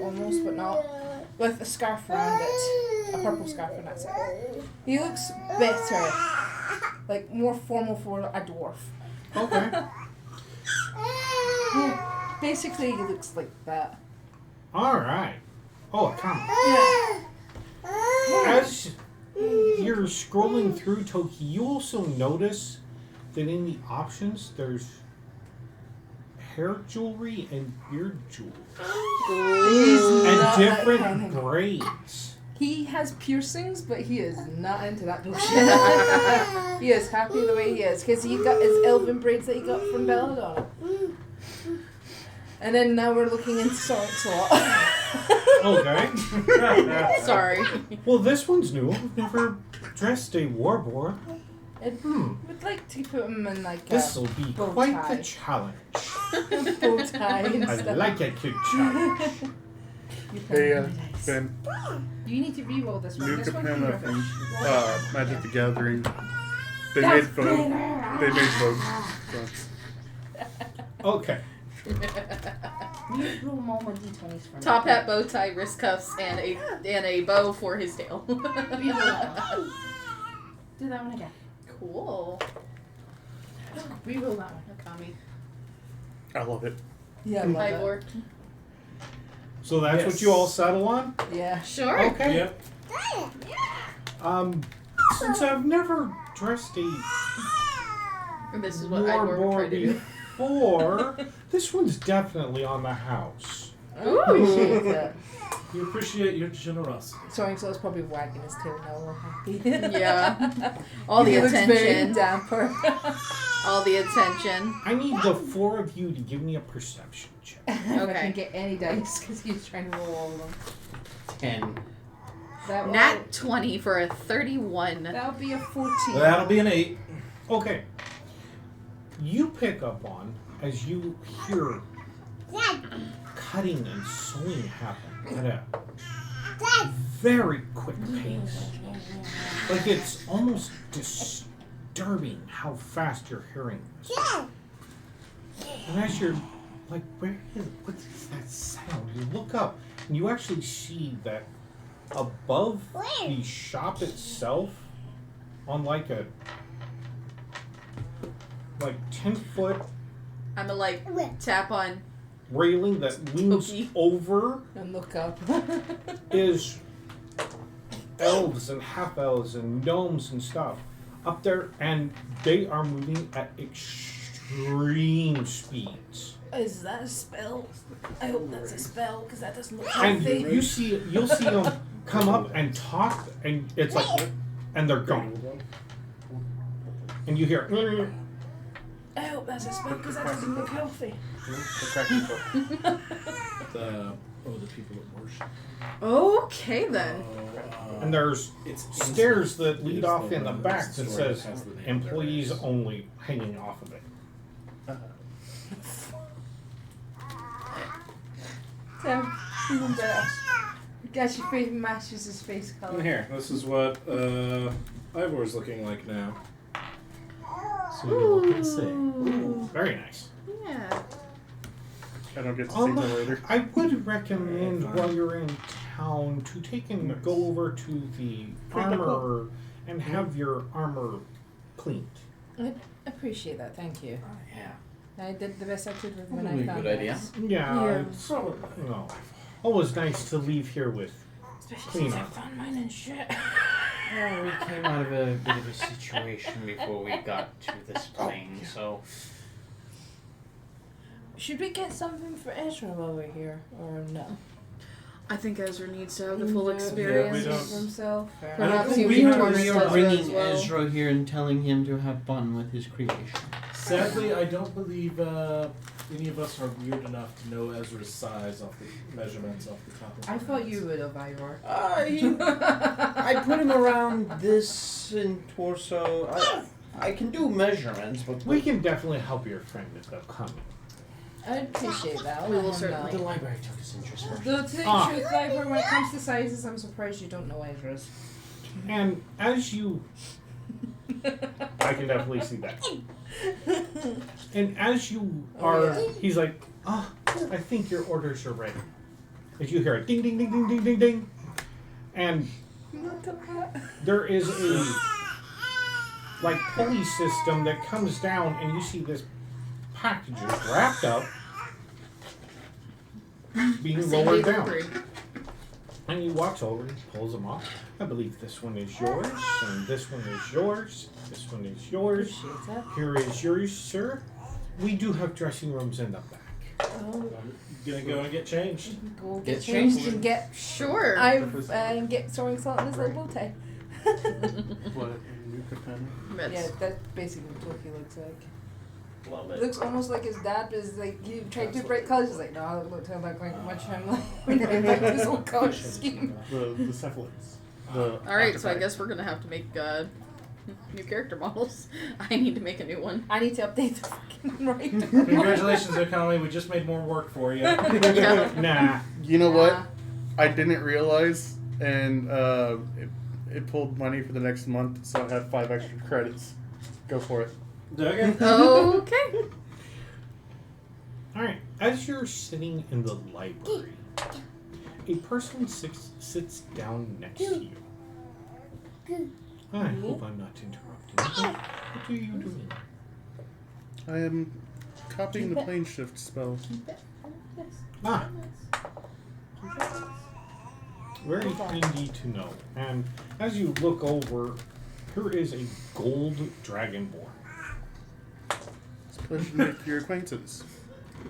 almost, but not, with a scarf around it, a purple scarf, and that's it. He looks better, like more formal for a dwarf. Okay. Basically, he looks like that. All right. Oh, a comment. Yeah. As you're scrolling through Toki, you also notice that in the options there's hair jewelry and beard jewelry and different grades. He has piercings, but he is not into that bullshit. He is happy the way he is, because he got his elven braids that he got from Belladonna. And then now we're looking into Sonic's a lot. Okay. Sorry. Well, this one's new. I've never dressed a warboard. Would like to put him in like This will be bow quite tie. the challenge. a bow tie and I stuff. like a good challenge. Hey, Ben, You need to re-roll this one. new This one's Capenna rubbish. from Magic the Gathering. They That's made fun. They made fun. Okay. Roll more d20s for me. Top hat, bow tie, wrist cuffs, and a bow for his tail. Re-roll that one. Do that one again. Cool. Re-roll that one. Okami. I love it. Yeah, I love Ivor. So that's what you all settle on? it. Yeah. Sure. Okay. Yep. Since I've never dressed a This is what Ivor would try warboard to do. before, this one's definitely on the house. I appreciate that. We appreciate your generosity. Soaring Salt's probably wagging his tail now, all happy. Yeah. All the He looks very attention. dapper. All the attention. I need the 4 of you to give me a perception check. If I Okay. can get any dice, because he's trying to roll all of them. 10. That will, Nat 20 for a 31. that'll be a 14. That'll be an 8. Okay. You pick up on, as you hear cutting and sewing happen at a very quick pace. Like it's almost disturbing how fast you're hearing this. And as you're like, what is that sound? You look up and you actually see that above the shop itself, on like 10-foot I'm gonna like tap on. railing that leans Okay. over, And look up. is elves and half elves and gnomes and stuff up there, and they are moving at extreme speeds. Is that a spell? I hope that's a spell, because that doesn't look And healthy. you'll see them come up and talk, and it's like, and they're gone. And you hear, I hope that's a spell, because that doesn't look healthy. The people that worship. Okay then. and there's It's stairs that lead off in the back that story says has the name employees there. only hanging off of it. Guess your face matches his face color. And here, this is what Ivor's looking like now. So you look and see. Ooh, very nice. Yeah. I don't get to see them later. I would recommend while you're in town to take and go over to the armorer and have your armor cleaned. I appreciate that, thank you. Yeah. I did the best I could with when Probably I a found good idea. this. Yeah, Yeah. it's always nice to leave here with Especially clean since I up. found mine and shit. Well, we came out of a bit of a situation before we got to this plane, so Should we get something for Ezra while we're here, or no? I think Ezra needs to have the full Yeah, experience. we don't- For himself. Or Perhaps see we what are- Torrance we does are as bringing well. Ezra here and telling him to have fun with his creation. Sadly, I don't believe any of us are weird enough to know Ezra's size off the measurements off the top of I our thought heads. you would have, Ivor. I put him around this in torso. I can do measurements, but We can definitely help your friend if they'll come. I appreciate that. We will I'll certainly. the library took his interest first. Though to tell Ah. you the truth, Ivor, when it comes to sizes, I'm surprised you don't know Ezra's. And as you, I can definitely see that. And as you are, yeah. he's like, I think your orders are ready. As you hear a ding, ding, ding, ding, ding, ding, ding, and there is a like pulley system that comes down, and you see this packages wrapped up, being lowered down. And he walks over and pulls them off. I believe this one is yours, and this one is yours, this one is yours. Appreciate that. Here is yours, sir. We do have dressing rooms in the back. Oh, Gonna go and get changed. go Get get changed changed. and get Sure. and get Soaring Salt in his little bow tie. What? You could kind That's- Yeah, that's basically what he looks like. Love He looks almost like his dad, but is like he tried to break colors. He's like, no, I don't tell back like much. I'm like, when back to his old color scheme. the cephalids. The Alright, so I octopi. guess we're gonna have to make new character models. I need to make a new one. I need to update the fucking writer. Congratulations, Economy. We just made more work for you. Yeah. Nah. You know what? Nah. I didn't realize, and it pulled money for the next month, so I have 5 extra credits. Go for it. Okay. Okay. Alright, as you're sitting in the library, a person sits down next to you. I hope I'm not interrupting. What are you doing? I am copying the plane shift spell. Ah. Very handy to know. And as you look over, here is a gold dragonborn. It's a pleasure to make your acquaintance.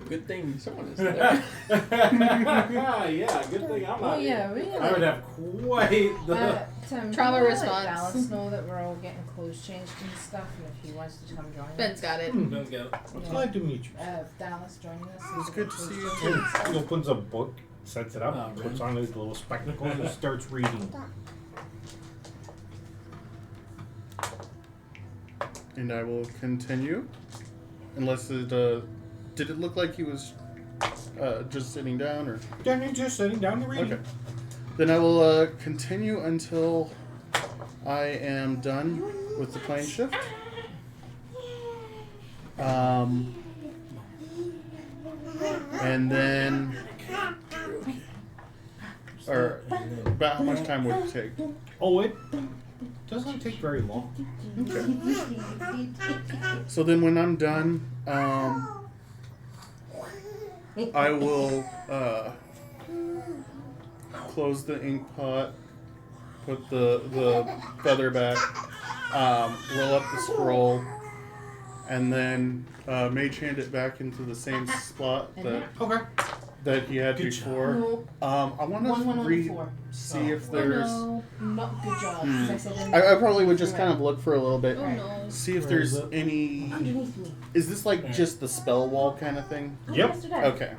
Good thing someone is there. Yeah, good thing I'm Oh not. yeah, we I would have quite the. Tim, Trauma can you response. Let Dallas know that we're all getting clothes changed and stuff, and if he wants to come join Ben's us. got it. Ben's got it. Yeah. Glad to meet you. Dallas joining us. It's good to see you. He opens a book, sets it up, Oh, puts really? on his little spectacles, and starts reading. And I will continue. Unless it, did it look like he was just sitting down or? Then you're just sitting down to read. Okay. Then I will continue until I am done with the plane shift. And then, or about how much time would it take? Oh, it doesn't take very long. Okay. So then when I'm done, I will close the ink pot, put the feather back, roll up the scroll, and then mage hand it back into the same spot Okay. that he had Good before. No, I want one to on the floor. see if Oh there's. no, not good job. 'cause I said I probably would just kind of look for a little bit, Oh no. see if Where there's is it? any. underneath me. Is this like just the spell wall kind of thing? Yep. Yesterday. Okay.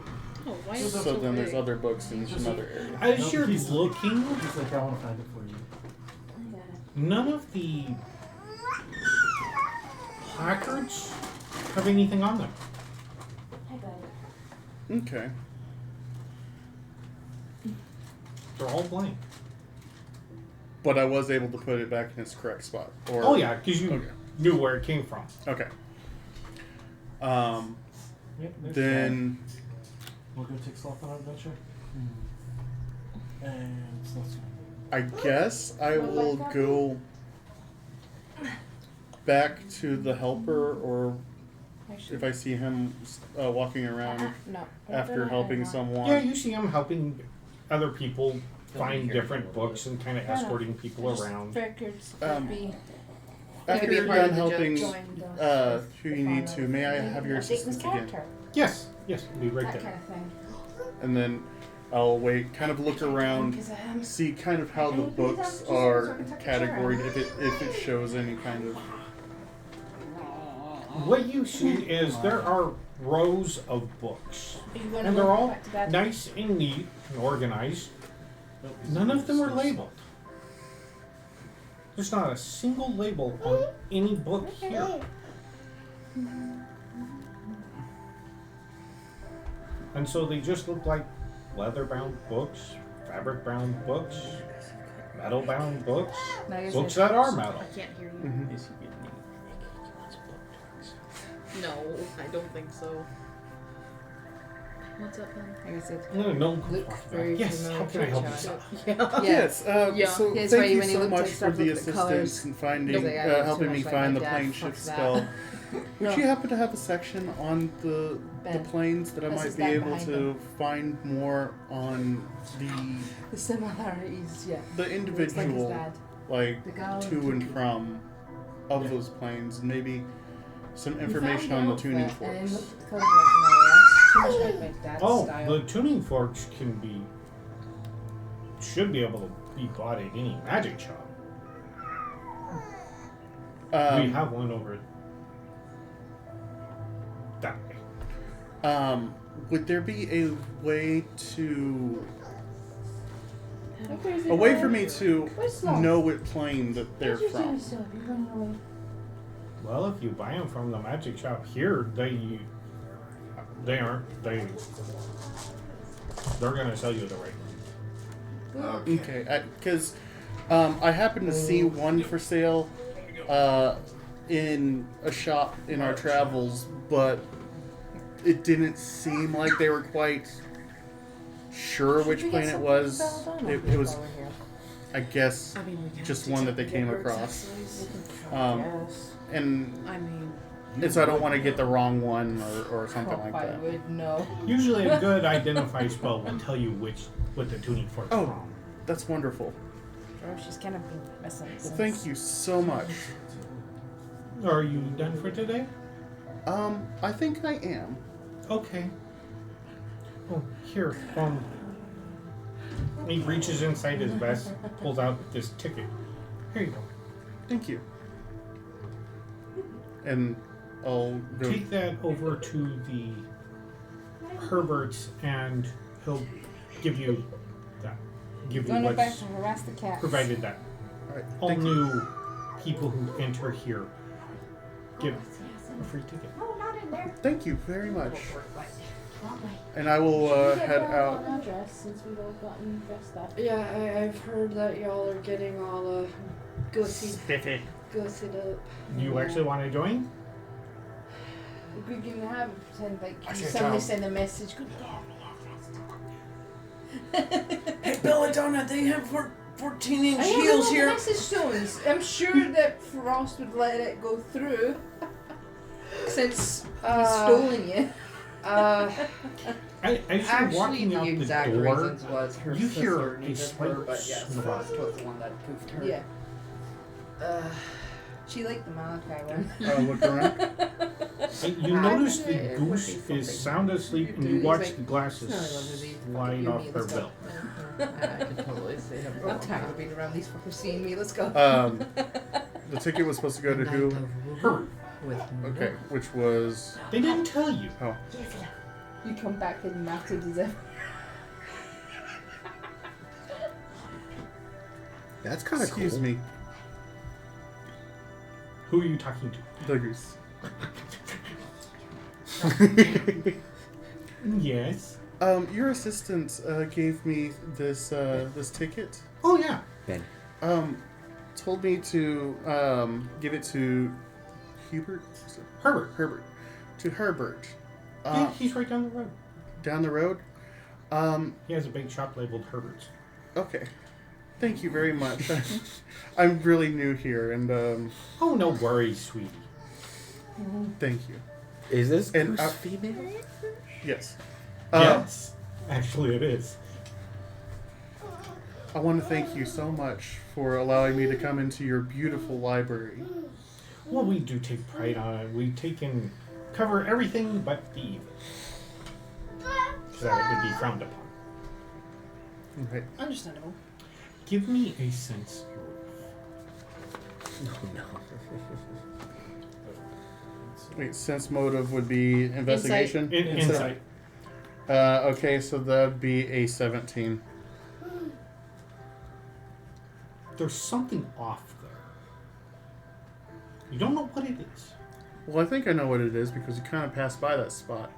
Oh, why is it So so then there's big? other books in some other area. As Nope, you're he's- looking, He's like, I want to find it for you. I got it. none of the placards have anything on them. I got it. Okay. They're all blank. But I was able to put it back in its correct spot. Or, Oh yeah, because you Okay. knew where it came from. Okay. Yep, there's Then We'll go take Sloth on an adventure. And Sloth's I guess I will go back to the helper, or Actually, if I see him walking around no. after helping someone. Yeah, you see him helping other people find different books and kind of escorting people around. Records Um, be You After could be a you're part done of the helping joined who you need to, may I have your assistance again? Yes, yes, be right That there. kind of thing. And then I'll wait, kind of look around, Because see kind of how the books are categorized, if it shows any kind of. What you see is there are rows of books, and they're all nice and neat and organized. None of them are labeled. There's not a single label on any book here. And so they just look like leather-bound books, fabric-bound books, metal-bound books, books that are metal. I can't hear you. Mhm. Is he getting me? No, I don't think so. What's up, Ben? Like I said, No, Luke, very yes, familiar how can I help you? creature. Yeah. Yes. Yeah. So Yes, thank right, you when you so looked much at for stuff, the looked at the colours. assistance and finding, Nope. I got helping too me much like find my the dad, plane fuck shift that. spell. Would No. you happen to have a section on the Ben. planes that I That's might his be dad able behind to him. find more on The similarities, yeah. the Looks like his individual, dad. like The guy to and from of those planes, and maybe some information We on found the tuning outfit, and then forks? looked at the colours like, no, that's too much like my dad's Oh, style. the tuning forks should be able to be bought at any magic shop. We have one over that way. Would there be a way to Okay, a way for me to Where's Sloth? know what plane that they're What did you do from? yourself? You're running away. Well, if you buy them from the magic shop here, they're gonna sell you the right one. Okay, because I happened to see one for sale in a shop in our travels, but it didn't seem like they were quite sure which plane it was. It was, I guess, I mean, we can just have one to that they take came the birds' across. axes. And I mean, so I don't want to get the wrong one or something like I that. would know. Usually, a good identify spell will tell you what the tuning fork is Oh. from. That's wonderful. Oh, she's kind of been messing. Well, thank you so much. Are you done for today? I think I am. Okay. Oh, here. He reaches inside his vest, pulls out this ticket. Here you go. Thank you. And I'll go. Take that over to the Herberts, and he'll give you that. Give you Going back what's to harass the cats. provided that. All right. All Thank you. new people who enter here get a free ticket. No, not in there. Thank you very much. And I will head out. Dress since we've all gotten dressed up. Yeah, I've heard that y'all are getting all gussied Spiffy. up. You actually want to join? We can have it pretend like I should somebody tell. send a message. Good Hey, Belladonna, they have 14-inch I heels have here. message stones. I'm sure that Frost would let it go through since he's stolen you. As you're Actually, walking out the the exact door, reasons was her you hear sister a needed slight her, but yes, snort. Frost was the one that poofed her. Yeah. She liked the Malachi one. Look around. You notice the it would goose be is something. sound asleep, and you He's watch like, the glasses "No, I love Lizzie. slide You and off me, her let's go." belt. I could totally see him. I'm tired of being around these fuckers seeing me. Let's go. The ticket was supposed to go to who? Her. Okay, which was. They didn't tell you. Oh. You come back and matted as ever. That's kind of cool. Excuse me, Who are you talking to? the goose. Yes. Your assistant gave me this this ticket. Oh yeah. Ben. Told me to give it to Hubert. Herbert. Herbert. To Herbert. Yeah, he's right down the road. Down the road. He has a big shop labeled Herbert's. Okay. Thank you very much. I'm really new here, and Oh, no worries, sweetie. thank you. Is this And, goose female? Yes. Yes. Actually, it is. I want to thank you so much for allowing me to come into your beautiful library. Well, we do take pride on it. We cover everything but the evil. Because that would be frowned upon. Okay. Understandable. Give me a sense No, no. Wait, sense motive would be investigation? insight. Okay, so that would be a 17. There's something off there. You don't know what it is. Well, I think I know what it is because you kind of passed by that spot.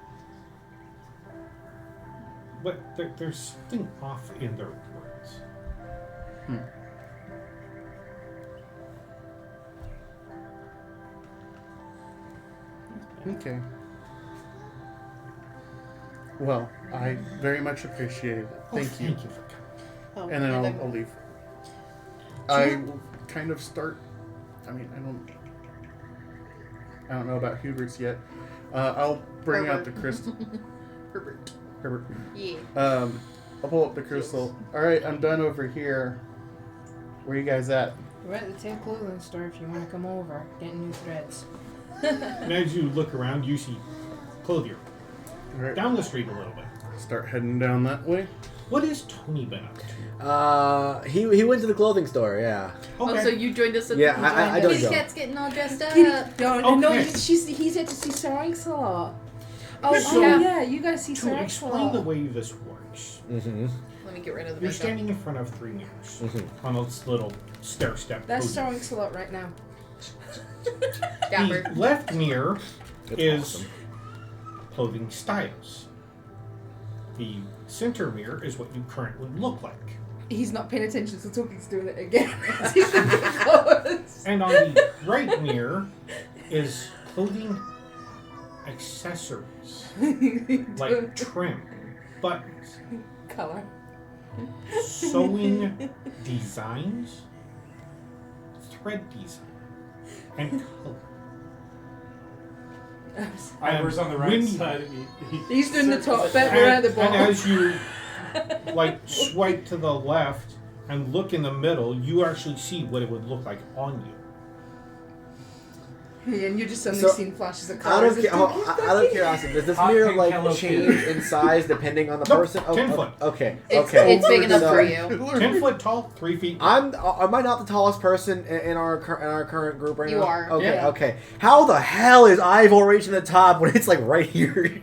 But there's something off in their words. Okay. Well, I very much appreciate it. Thank you. Thank you for coming. Oh, And then I'll leave. I will kind of start. I mean, I don't know about Hubert's yet. I'll bring out the crystal. Herbert. Herbert. Yeah. I'll pull up the crystal. All right, I'm done over here. Where you guys at? We're at the tail clothing store if you want to come over. Getting new threads. And as you look around, you see Clothier. All right, Down the street a little bit. start heading down that way. What has Tony been up to? He went to the clothing store. Yeah. Oh, so you joined us at Yeah, the I don't Kitty know. Cat's getting all dressed up. No, Okay. he's had to see Sir Lancelot. Oh, So- yeah, you guys see Sir To explain the Lancelot. way this works, Mm-hmm. Let me get rid of the you're makeup. standing in front of 3 mirrors Mm-hmm. on this little stair step. That's Sir podium. Lancelot right now. Dapper. The left mirror That's is awesome. clothing styles. The center mirror is what you currently look like. He's not paying attention, so Toki's doing it again. He's looking close. And on the right mirror is clothing accessories like trim, buttons, Color. sewing designs, thread design, and color. Ivor's on the right when- side of me. He's doing the top bit, we're at the And bottom. as you swipe to the left and look in the middle, you actually see what it would look like on you. Yeah, and you just suddenly So, seen flashes of Out colors. of curiosity, does this Hot mirror pink like Hello change Kitty. in size depending on the Nope, person? 10 foot. Okay. It's, okay. it's big enough So- for you. 10 foot tall, 3 feet. Am I not the tallest person in our current group right You now? are. Okay, Yeah. okay. How the hell is Ivor reaching the top when it's like right here?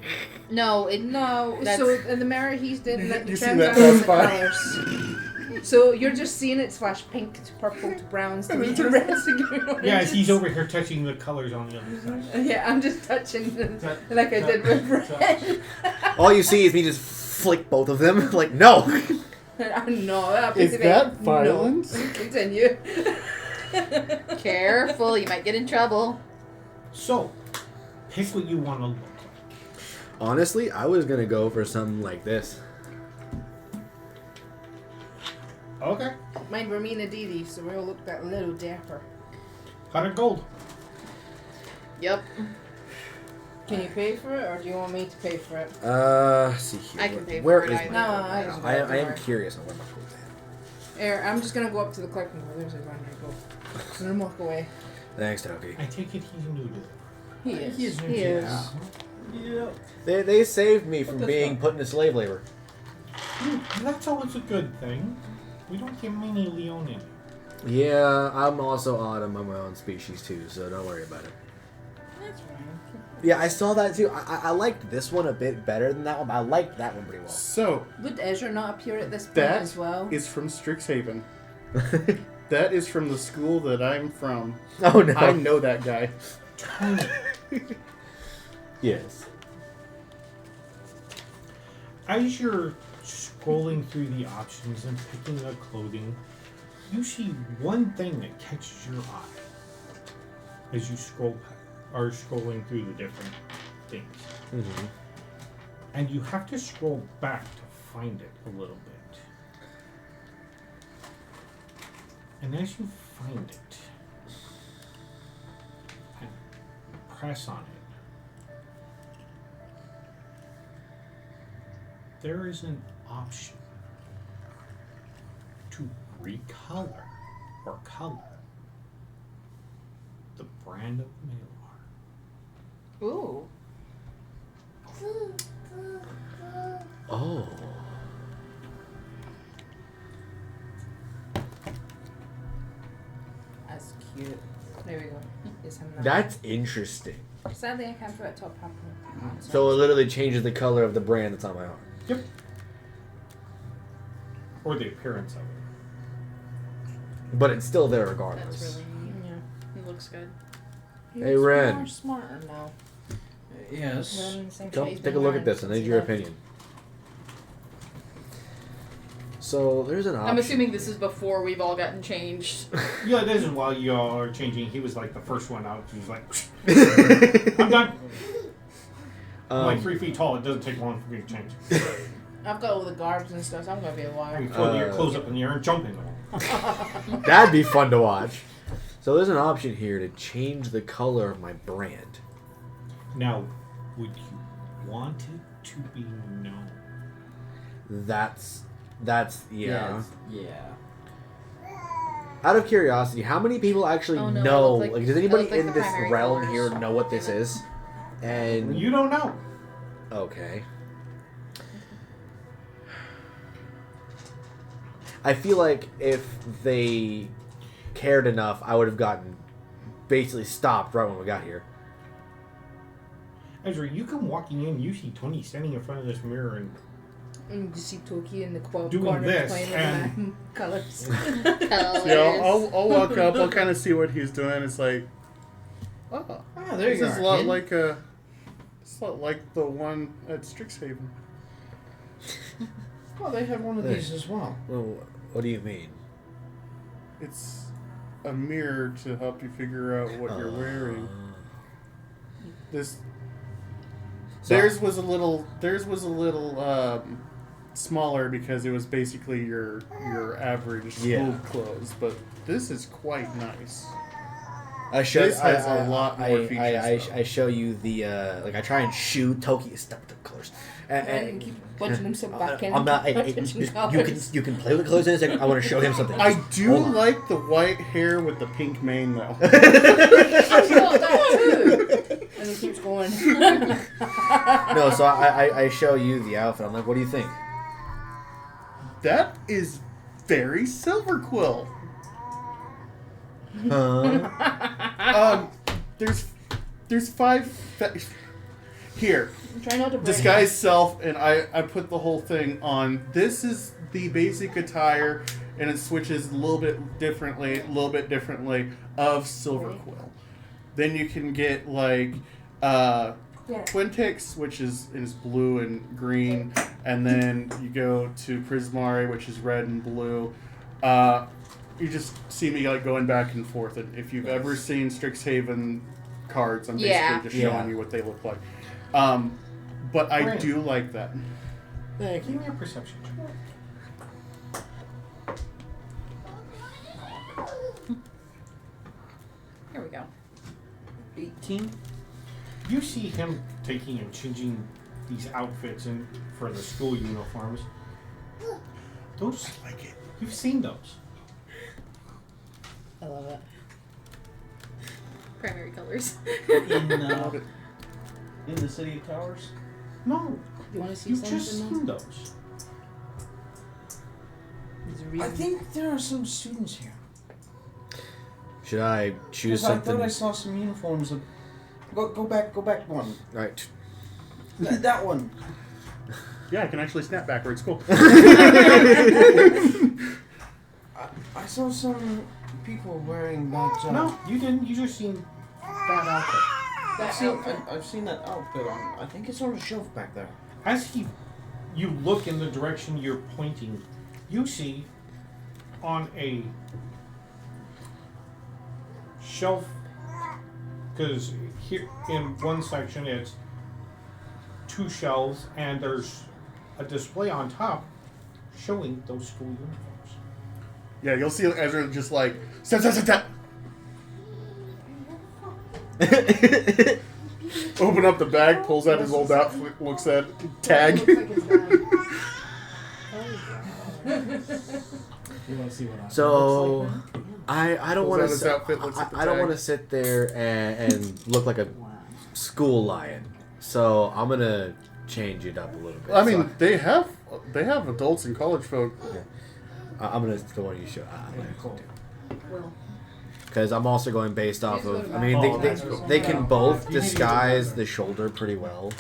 No, No, That's- so in the mirror he's did like the You trend see that on the pass by? colors. So you're just seeing it flash pink to purple to browns to medium reds to green oranges. Yeah, he's over here touching the colors on the other side. Yeah, I'm just touching them Touch, like I touch, did with red. All you see is me just flick both of them. Like, no. No, Is that violence? No. Continue. careful, you might get in trouble. So, pick what you want to look like. Honestly, I was gonna go for something like this. Okay. Mine were me and Aditi, so we all looked that little dapper. 100 gold. Yep. Can you pay for it, or do you want me to pay for it? See here. I can pay for Where it is either. my No, gold? I don't. I am curious on where my gold is. Here, I'm just gonna go up to the collecting door. There's a run here. Go. And then walk away. Thanks, Toki. I take it he's new to it. He is. He is new He to is. this. Yeah. They saved me from that's being not- put into slave labor. That's always a good thing. We don't get many Leonin. Yeah, I'm also odd on my own species too, so don't worry about it. That's fine. Yeah, I saw that too. I liked this one a bit better than that one, but I liked that one pretty well. So, Would Ezra not appear at this point that as well? is from Strixhaven. That is from the school that I'm from. Oh no. I know that guy. Yes. As you're scrolling through the options and picking a clothing, you see one thing that catches your eye as you are scrolling through the different things. Mm-hmm. And you have to scroll back to find it a little bit. And as you find it, and press on it, there is an option to recolor or color the brand of Malar. Ooh. Oh. That's cute. There we go. It's him now. That's interesting. Sadly, I can't put a top hat on. So it literally changes the color of the brand that's on my arm. Yep. Or the appearance of it. But it's still there That's regardless. really neat. Yeah. It looks good. Hey, Ren. More smarter now. Yes. We're in the same Come shade he's take a been look at wearing this. I since need he your left. opinion. So there's an option. I'm assuming this is before we've all gotten changed. Yeah, this is while you all are changing. He was like the first one out. He was like, I'm done. I'm like 3 feet tall. It doesn't take long for me to change. I've got all the garbs and stuff, so I'm gonna be a while. You throw your clothes up in the air and jump in them. That'd be fun to watch. So there's an option here to change the color of my brand. Now, would you want it to be known? That's yeah. Yeah. Out of curiosity, how many people actually Oh, no, I know? look like- Like, does anybody I look like in the this primary realm colors. here know what this is? And You don't know. okay. I feel like if they cared enough, I would have gotten basically stopped right when we got here. Ezra, you come walking in, you see Tony standing in front of this mirror and And you see Toki in the Doing corner this, playing with and- the colors. Colors. Yeah, I'll walk up. I'll kind of see what he's doing. It's like, oh, Ah, there this you is are. a lot kid. like it's a lot like the one at Strixhaven. Oh, they had one of There. these as well. Well, what do you mean? It's a mirror to help you figure out what you're wearing. This So- theirs was a little smaller because it was basically your average school Yeah. clothes, but this is quite nice. This has a lot more features, though. I show you the like I try and shoot Toki. Stop with the colors. And keep punching himself back in. I'm not. You can play with the colors in a second. I want to show him something. I Just do hold on. like the white hair with the pink mane, though. I got that too. And it keeps going. No, so I show you the outfit. I'm like, what do you think? That is very Silver Quill. Huh? There's 5 here. Try not to break. Disguise self, and I put the whole thing on. This is the basic attire, and it switches a little bit differently of Silver Quill. Then you can get like Twin Ticks, which is blue and green, and then you go to Prismari, which is red and blue. You just see me like going back and forth. And if you've ever seen Strixhaven cards, I'm basically just showing you what they look like. But I do like that. Yeah, give me a perception check. Here we go. 18. You see him taking and changing these outfits in for the school uniforms. Those, I like it. you've seen those. I love it. Primary colors. In the City of Towers? No, You want to see you've something? just seen those. There's a I reason. think there are some students here. Should I choose Because I something? thought I saw some uniforms. Go back one. Right. That one. Yeah, I can actually snap backwards. Cool. I saw some people wearing that. No, you didn't. You just seen that outfit. I've seen that outfit on. I think it's on a shelf back there. As you look in the direction you're pointing, you see on a shelf, because here in one section it's 2 shelves and there's a display on top showing those school uniforms. Yeah, you'll see Ezra just like step. Open up the bag, pulls out his old outfit, looks at it, tag. Looks like his dad. You want to see what I So I don't Pulls want out to his outfit, looks at the I don't tag. want to sit there and look like a school lion. So I'm gonna change it up a little bit. I mean, they have adults and college folk. I'm gonna the one you show. Well, Because I'm also going based off of. I mean, Oh, they that's cool. they can both disguise the shoulder pretty well.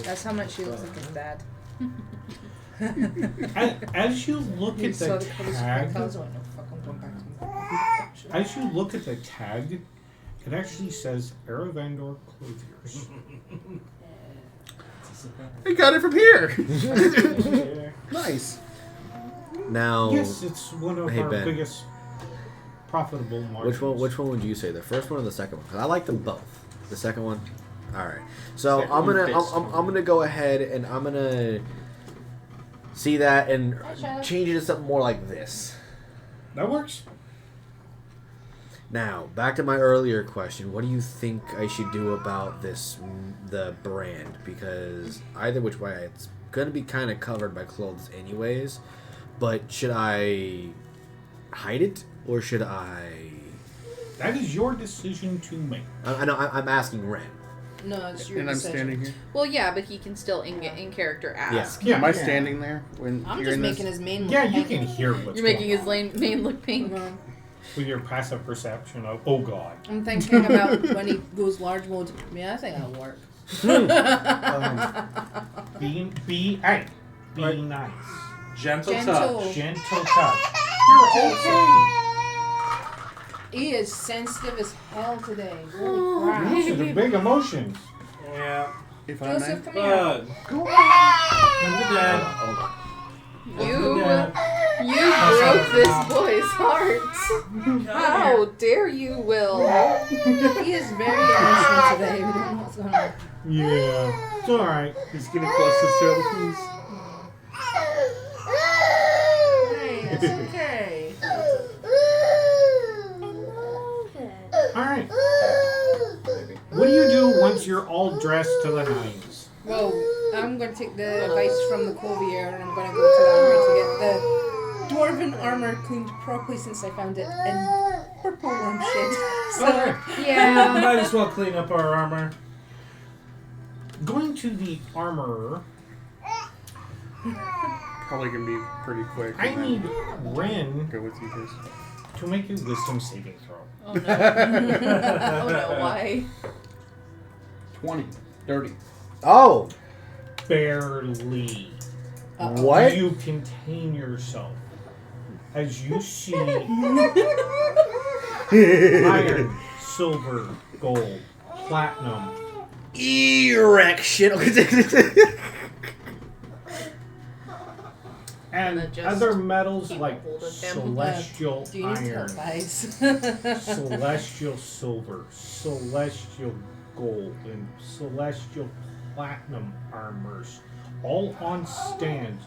That's how much she looks like his dad. As you look You at saw the the colors of my tag, clothes. Oh, no, fuck, I'm going back to my as you look at the tag, it actually says Eravandor Clothiers. They got it from here. Yeah. Nice. Now, Yes, it's one of Hey, our Ben. biggest profitable markets. which one would you say, the first one or the second one? 'Cause I like them both. The second one. All right. So Second I'm one gonna fits I'm gonna go ahead and I'm gonna see that and change it to something more like this. That works. Now, back to my earlier question. What do you think I should do about this, the brand? Because either which way, it's going to be kind of covered by clothes anyways. But should I hide it or should I... That is your decision to make. I know, I'm asking Ren. No, it's your And I'm decision. standing here. Well, yeah, but he can still in character ask. Yeah. Am I standing there when I'm you're just in making this? his main look Yeah, you pink. can hear what's You're making going his main look pink. with your passive perception of, oh god. I'm thinking about when he goes large mode. Yeah, I think that'll work. Be nice. Gentle Gentle. touch. Gentle touch. You're okay. He is sensitive as hell today. Holy crap. Those are the big emotions. Yeah. If I may. Joseph, come here. Bud. Go Come to dad. You broke this boy's heart. How dare you, Will? He is very emotional today. We don't know what's going on. Yeah. It's alright. He's getting closest to the keys. Hey, it's okay. Alright. means you're all dressed to the nines. Well, I'm going to take the advice from the Colvier and I'm going to go to the armory to get the dwarven armor cleaned properly since I found it in purple worm shit. So, Yeah. Might as well clean up our armor. Going to the armorer, Probably gonna be pretty quick. I and then need Ren go with you guys. to make a wisdom saving throw. Oh no. Oh no, why? 20. Dirty. Oh, Barely. what? You contain yourself as you see iron, silver, gold, platinum. Erection. And And just other metals like hold of him. celestial do you need iron, help, guys? celestial silver, celestial gold, and celestial platinum armors, all on stands,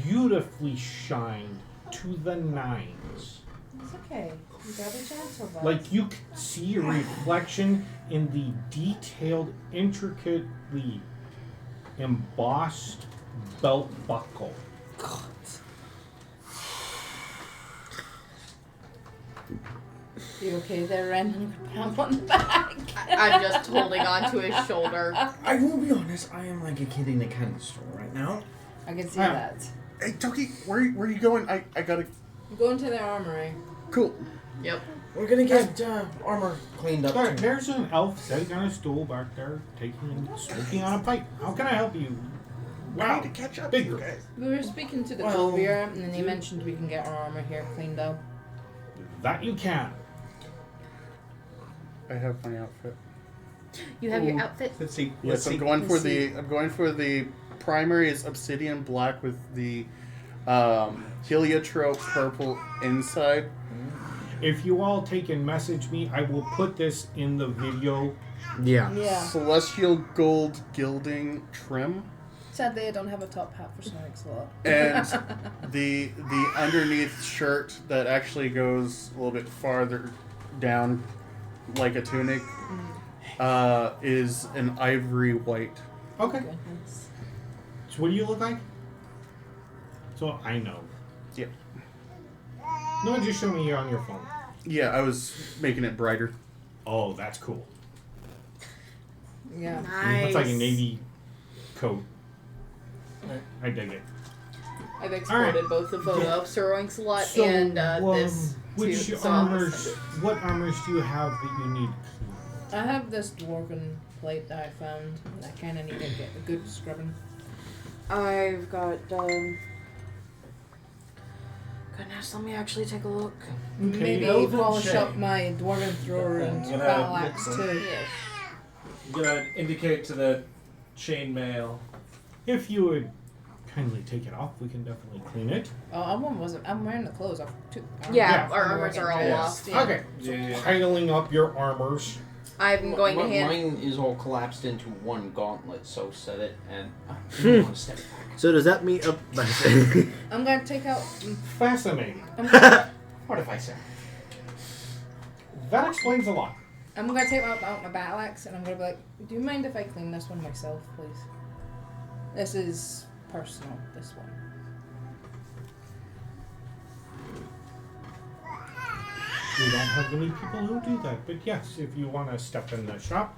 beautifully shined to the nines. It's okay. You gotta be gentle, bud. Like you can see a reflection in the detailed, intricately embossed belt buckle. You okay there, Ren? I'm on the back. I'm just holding on to his shoulder. I will be honest, I am like a kid in a candy store right now. I can see Ah. that. Hey, Toki, where are you going? I gotta. I'm going to the armory. Cool. Yep. We're gonna get armor cleaned up. There's an elf sitting on a stool back there, smoking on a pipe. How can I help you? I need to catch up, Big you guys. We were speaking to the Well, Colvier, and then he mentioned we can get our armor here cleaned up. That you can. I have my outfit. You have your outfit. Let's see. Yes, I'm going for the primary is obsidian black with the heliotrope purple inside. If you all take and message me, I will put this in the video. Yeah. Yeah. Celestial gold gilding trim. Sadly, I don't have a top hat for Sonic Slot. And the underneath shirt that actually goes a little bit farther down, like a tunic, is an ivory white. Okay. Goodness. So what do you look like? So I know. Yeah. No, just show me on your phone. Yeah, I was making it brighter. Oh, that's cool. Yeah. Nice. It's like a navy coat. I dig it. I've exported both the photo of Sir Oinkslut and this which to so I'll armors? send it. What armors do you have that you need? I have this dwarven plate that I found, and I kind of need to get a good scrubbing. I've got, goodness, let me actually take a look. Maybe Elven polish shape. up my dwarven thrower and I'm gonna battle look axe for- too. Yes. I'm gonna indicate to the chainmail. If you would kindly take it off, we can definitely clean it. Oh, I'm wearing the clothes. I took. Yeah, Yeah. our armors are all off. Yeah. Okay. So Yeah. piling up your armors. I'm going to hand. Mine is all collapsed into one gauntlet, so set it and you want to step back. So does that mean? I'm gonna take out. Fascinating. What if I say? That explains a lot. I'm gonna take out my battle axe, and I'm gonna be like, "Do you mind if I clean this one myself, please? This is personal. This one." We don't have many people who do that, but yes, if you want to step in the shop,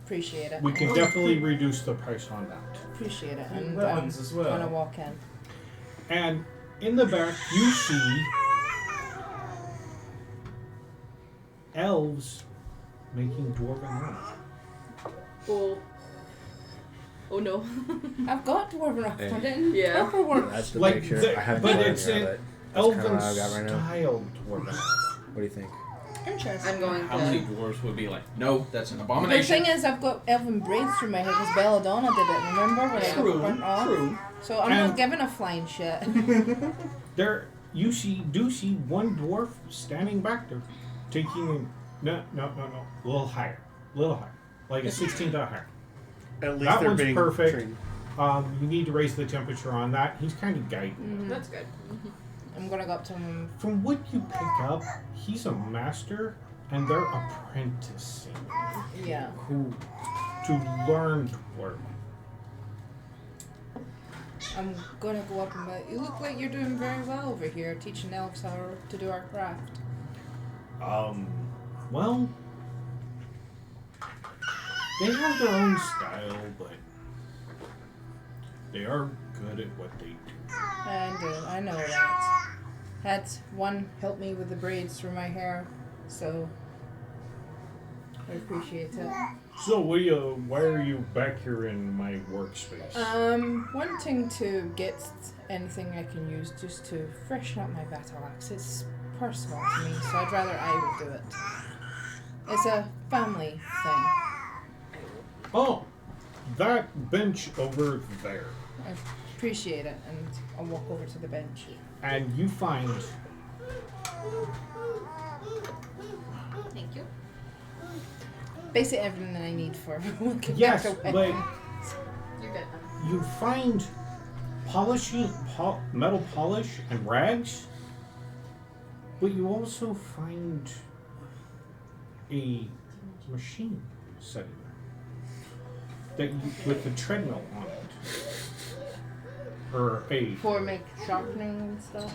Appreciate it. we can definitely reduce the price on that. Appreciate it. And Weapons as well. Gonna walk in. And in the back, you see elves making dwarven armor. Oh. Oh no. I've got dwarven armor. Hey. I didn't. Yeah. Proper work. That's the Like picture. the- I have but no it's idea, in but Elven kinda what I've got right now. style dwarven armor. what do you think? Interesting. I'm going How many to. dwarves would be like, no, that's an The abomination? thing is, I've got elven braids through my hair because Belladonna did it. Remember when I got burnt off? True. So I'm And- not giving a flying shit. There, you do see one dwarf standing back there, taking no, a little higher, like a 16th higher. At least That they're one's being perfect. trained. You need to raise the temperature on that. He's kind of guiding. Mhm. That's good. I'm gonna go up to him. From what you pick up, he's a master, and they're apprenticing. Yeah. Who to learn to work. I'm gonna go up and you look like you're doing very well over here, teaching elves how to do our craft. Well, they have their own style, but they are good at what they do. I know that. Had one help me with the braids for my hair, so I appreciate it. So, why are you back here in my workspace? Wanting to get anything I can use just to freshen up my battle axe. It's personal to me, so I'd rather I would do it. It's a family thing. Oh, that bench over there. I appreciate it, and I'll walk over to the bench. And you find Thank you. Basically everything that I need for looking yes, back away. but You're good. you find metal polish and rags, but you also find a machine setting that with a treadmill on it, or For make sharpening and stuff.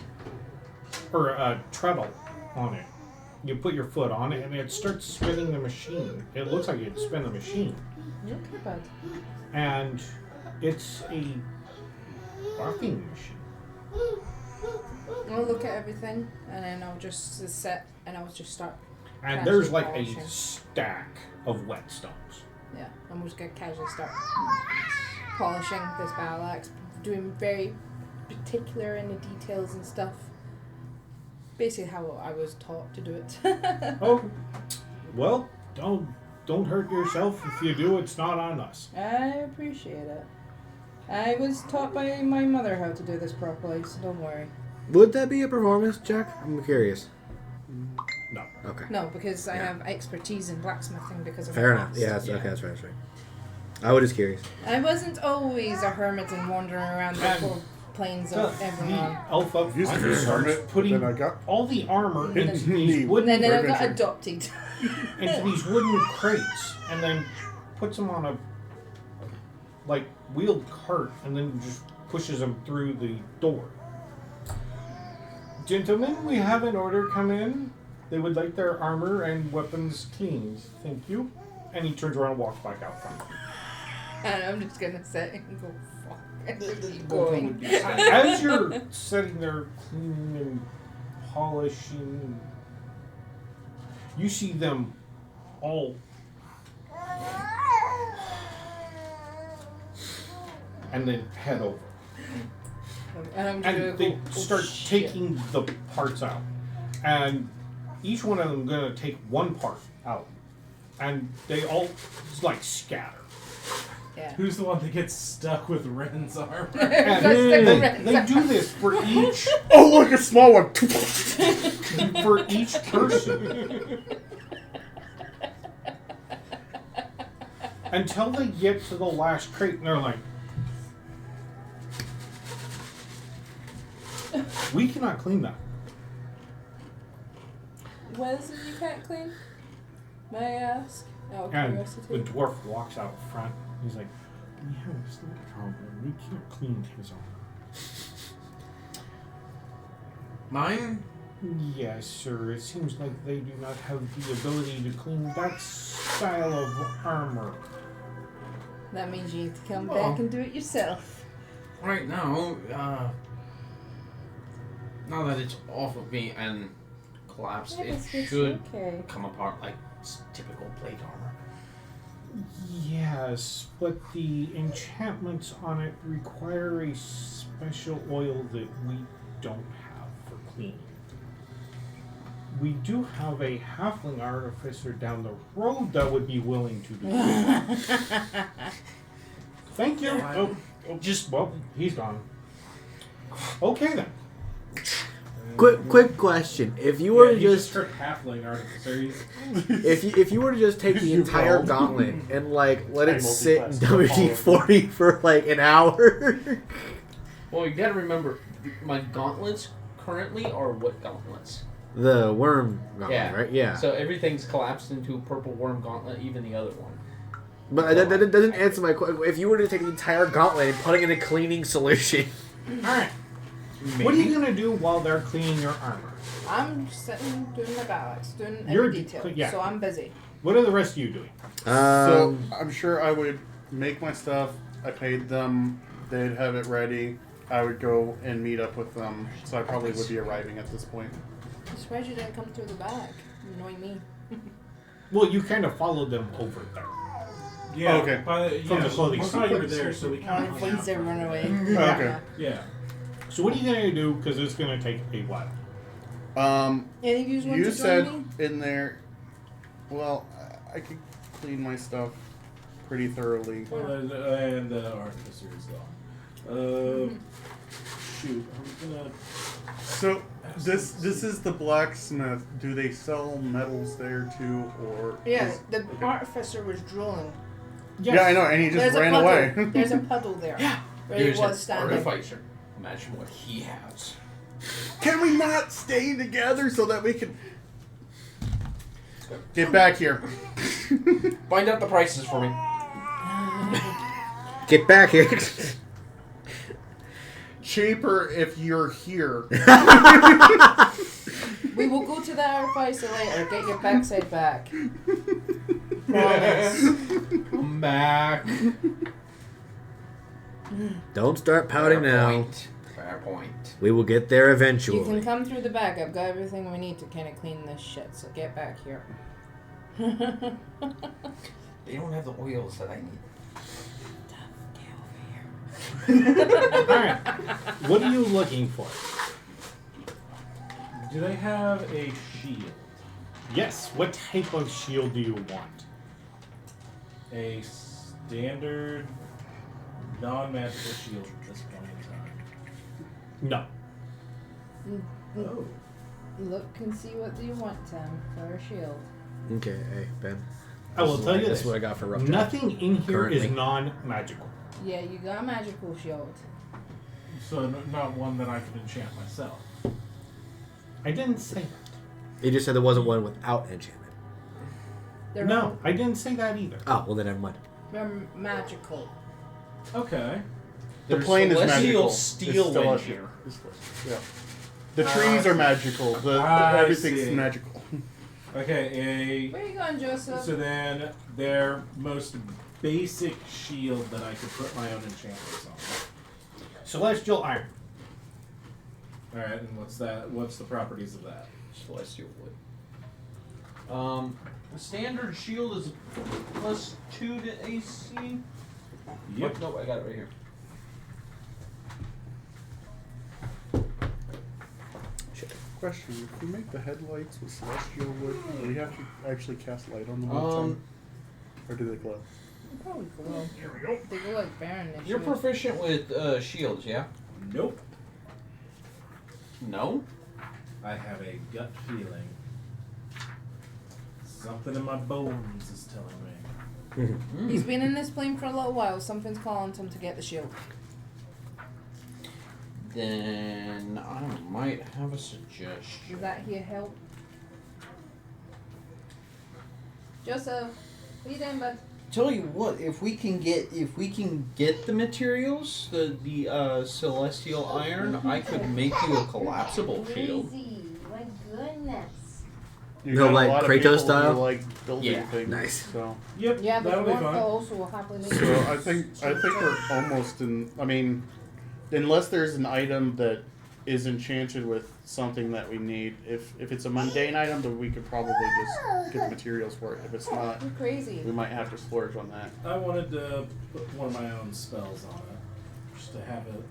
or a treadle on it. You put your foot on it, and it starts spinning the machine. It looks like it'd spin the machine, Not too bad. and it's a rocking machine. I'll look at everything, and then I'll just set, and I'll just start. And casually there's like polishing. a stack of whetstones. Yeah, I'm just gonna casually start polishing this battle axe, doing very particular in the details and stuff. Basically, how I was taught to do it. Oh, well, don't hurt yourself. If you do, it's not on us. I appreciate it. I was taught by my mother how to do this properly, so don't worry. Would that be a performance check? I'm curious. No. Okay. No, because I have expertise in blacksmithing because of Fair my enough. past. Yeah, that's, okay, that's right, that's right. I was just curious. I wasn't always a hermit and wandering around the four plains of The everyone. elf up Used to be a starts hermit, putting then I got all the armor into hit these knee. And wooden then I got Adventure. adopted. into these wooden crates, and then puts them on a wheeled cart, and then just pushes them through the door. Gentlemen, we have an order come in. They would like their armor and weapons cleaned. Thank you. And he turns around and walks back out front. And I'm just gonna sit and go, fuck. And just keep Both of them going. would be sad. As you're sitting there cleaning and polishing, you see them all, and then head over. And I'm just And gonna they go, oh, start shit. taking the parts out. And each one of them going to take one part out. And they all, scatter. Yeah. Who's the one that gets stuck with Ren's armor? And they do this for each Oh, look, a small one. for each person. Until they get to the last crate, and they're like, we cannot clean that. What is it you can't clean? May I ask? Out of And curiosity. the dwarf walks out front. He's like, we have a slight problem. We can't clean his armor. Mine? Yes, sir. It seems like they do not have the ability to clean that style of armor. That means you need to come Well, back and do it yourself. Right now, now that it's off of me and collapsed, it should okay. come apart like typical plate armor. Yes, but the enchantments on it require a special oil that we don't have for cleaning. We do have a halfling artificer down the road that would be willing to do it. Thank you. Well, he's gone. Okay then. Quick question: if you were to just halfling artificer. if you were to just take the You entire rolled. gauntlet and let I it sit in multiclassed WD-40 for an hour. Well, you gotta remember, my gauntlets currently are what gauntlets? The worm gauntlet, Yeah. right? Yeah. So everything's collapsed into a purple worm gauntlet, even the other one. But that doesn't answer my question. If you were to take the entire gauntlet and put it in a cleaning solution. Alright. What are you going to do while they're cleaning your armor? I'm sitting doing my balance, doing every You're detail. yeah. So I'm busy. What are the rest of you doing? So I'm sure I would make my stuff. I paid them. They'd have it ready. I would go and meet up with them. So I probably would be arriving at this point. I'm surprised you didn't come through the back. Annoying me. Well, you kind of followed them over there. Yeah. Oh, okay. From the clothing we saw you were there, so we Oh, kind of please don't run away. Okay. Yeah. So what are you going to do? Because it's going to take a while. Any of you want You to said join me? in there. Well, I could clean my stuff pretty thoroughly. Well, and the artificer is gone. Shoot, I'm gonna. So this is the blacksmith. Do they sell metals there too, or? Yeah, is- the artificer was drilling. Yeah, I know, and he just There's ran a puddle. away. There's a puddle there. Yeah. Where he There's was an standing. artificer. Imagine what he has. Can we not stay together so that we can get back here? Find out the prices for me. Get back here. Cheaper if you're here. We will go to the artificer later. Get your backside back. Promise. Come back. Don't start pouting now. Fair point. We will get there You eventually. can come through the back. I've got everything we need to kind of clean this shit. So get back here. They don't have the oils that I need. Alright. What are you looking for? Do they have a shield? Yes. What type of shield do you want? A standard, non-magical shield at this point in time. No. Oh. Look and see what you want, Tim, for a shield. Okay, hey, Ben. I will tell you This this. is what I got for rough draft. Nothing in here is Currently. non-magical. Yeah, you got a magical shield. So not one that I could enchant myself. I didn't say that. You just said there wasn't one without enchantment. They're No, I didn't say that either. Oh, well then never mind. They're magical. Okay. The There's plane is celestial magical. steel It's in celestial. here. Yeah. The trees are magical. I Everything's see. magical. Okay, Where you going, Joseph? so then their most basic shield that I could put my own enchantments on. Celestial iron. Alright, and what's that? What's the properties of that? Celestial wood. The standard shield is +2 to AC. Yep. Nope, I got it right here. Question: if we make the headlights with celestial wood, do we have to actually cast light on them all the time? Or do they glow? They probably glow. They go like Baron. You're proficient with shields, yeah? Nope. No? I have a gut feeling. Something in my bones is telling me. He's been in this plane for a little while. Something's calling to him to get the shield. Then I might have a suggestion. Does that here help? Joseph, what are you doing, bud? Tell you what, if we can get the materials, the celestial iron, I could make you a collapsible shield. Crazy. My goodness. You No, got a like lot of Kratos people style? Who like building Yeah. things. Nice. So, Yep, Yeah, but that'll be Dwarf fine. also will happily make so I think we're almost in. I mean, unless there's an item that is enchanted with something that we need. If it's a mundane item, then we could probably just get the materials for it. If it's not, You're crazy. we might have to splurge on that. I wanted to put one of my own spells on it, just to have it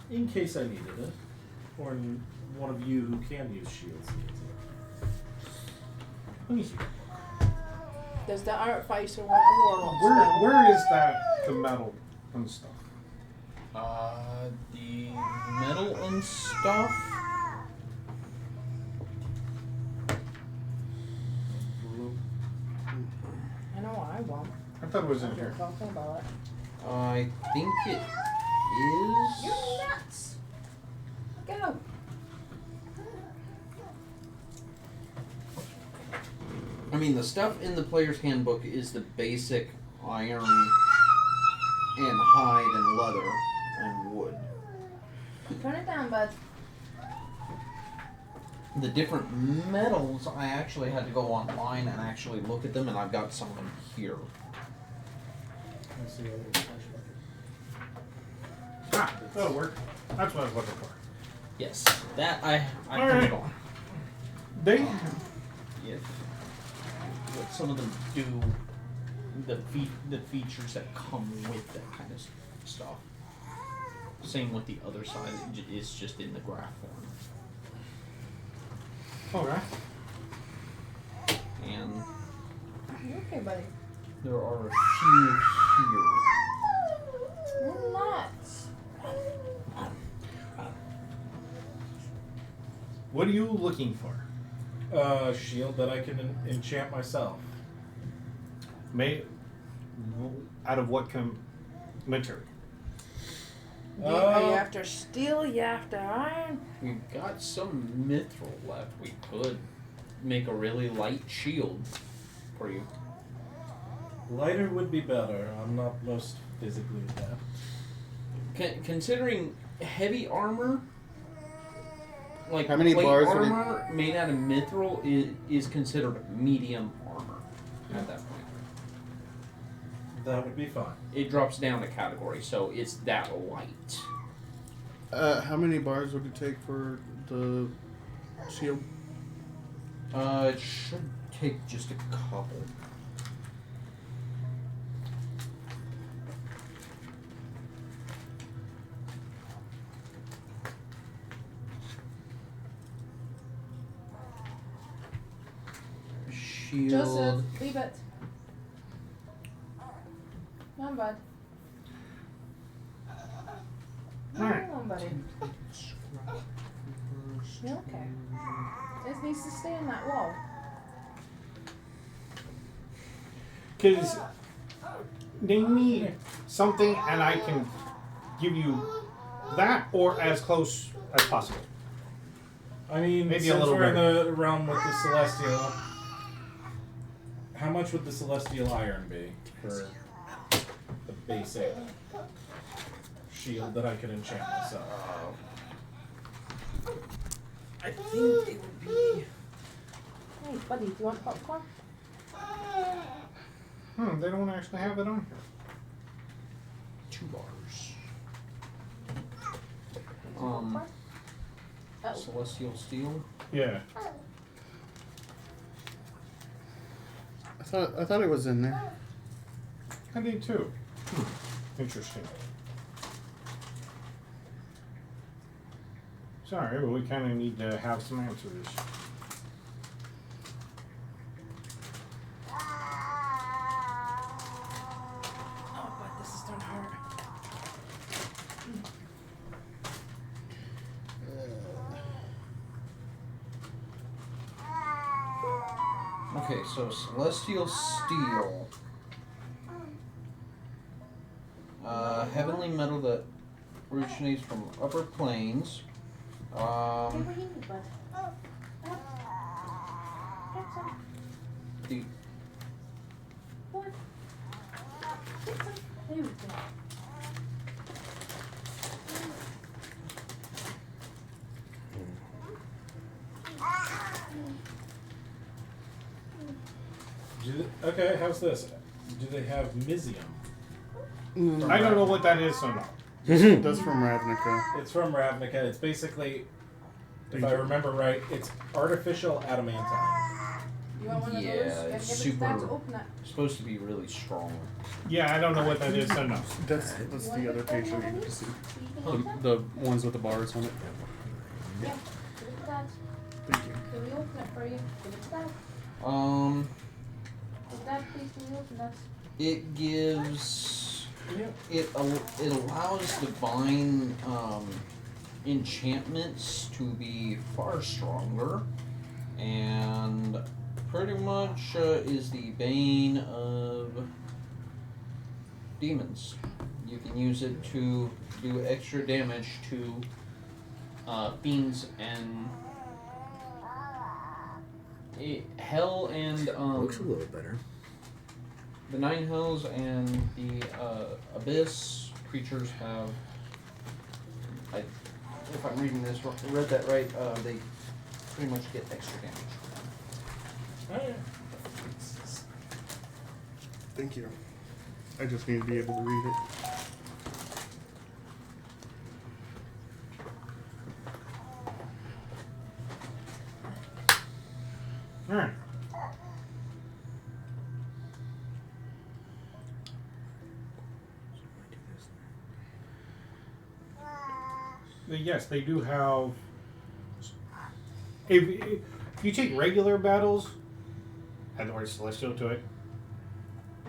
in case I needed it, or in one of you who can use shields needs it. Let me see. Does the artificer want a warlock spell? Where is that the metal and stuff? The metal and stuff. I know what I want. I thought it was in We're here. talking about it. I think it is. You're nuts. Go. I mean, the stuff in the player's handbook is the basic iron and hide and leather and wood. Turn it down, bud. The different metals, I actually had to go online and actually look at them, and I've got some of them here. Ah, that'll work. That's what I was looking for. Yes, that I All put right. it on. They If what some of them do, the features that come with that kind of stuff. Same with the other side; it's just in the graph form. okay. And You okay, buddy? there are a few here. Lots. What are you looking for? Shield that I can enchant myself. Out of what material? Are you after steel? You after iron? We've got some mithril left. We could make a really light shield for you. Lighter would be better. I'm not most physically adept. Considering heavy armor, like How many plate bars would it- armor made out of mithril is considered medium armor at that point. That would be fine. It drops down a category, so it's that light. How many bars would it take for the shield? It should take just a couple. Shield. Joseph, leave it. Come on, bud. Alright. Come on, buddy. You okay? This needs to stay in that wall. Because name me something and I can give you that or as close as possible. I mean, Maybe a since little we're in better. the realm with the Celestial, how much would the Celestial Iron be for the basic shield that I can enchant myself? I think it would be. Hey, buddy, do you want popcorn? They don't actually have it on here. 2 bars. Oh. Celestial steel. Yeah. I thought it was in there. I did too. Interesting. Sorry, but we kind of need to have some answers. Oh, but this is starting to hurt. Okay, so celestial steel. Heavenly metal that originates from upper planes. Hey, what do you need, bud? Get some. The What? Get some. There we go. Okay, how's this? Do they have Mizium? I don't know what that is, so no. That's from Ravnica. It's from Ravnica. It's basically, if I remember right, it's artificial adamantine. You want one of Yeah, those? it's Give it to super- Dad to open it. supposed to be really strong. Yeah, I don't know what that is, so no. That's the other page I needed to see. The ones with the bars on it. Yeah. Give it to Dad. Thank you. Can we open it for you? Give it to Dad. Dad, please, can you open this? It gives. It allows divine enchantments to be far stronger, and pretty much is the bane of demons. You can use it to do extra damage to fiends and Hell and Looks a little better. the 9 hells and the abyss creatures have. If I'm reading this, read that right, they pretty much get extra damage. Alright. Thank you. I just need to be able to read it. Alright. Yes, they do have. If you take regular battles, add the word celestial to it,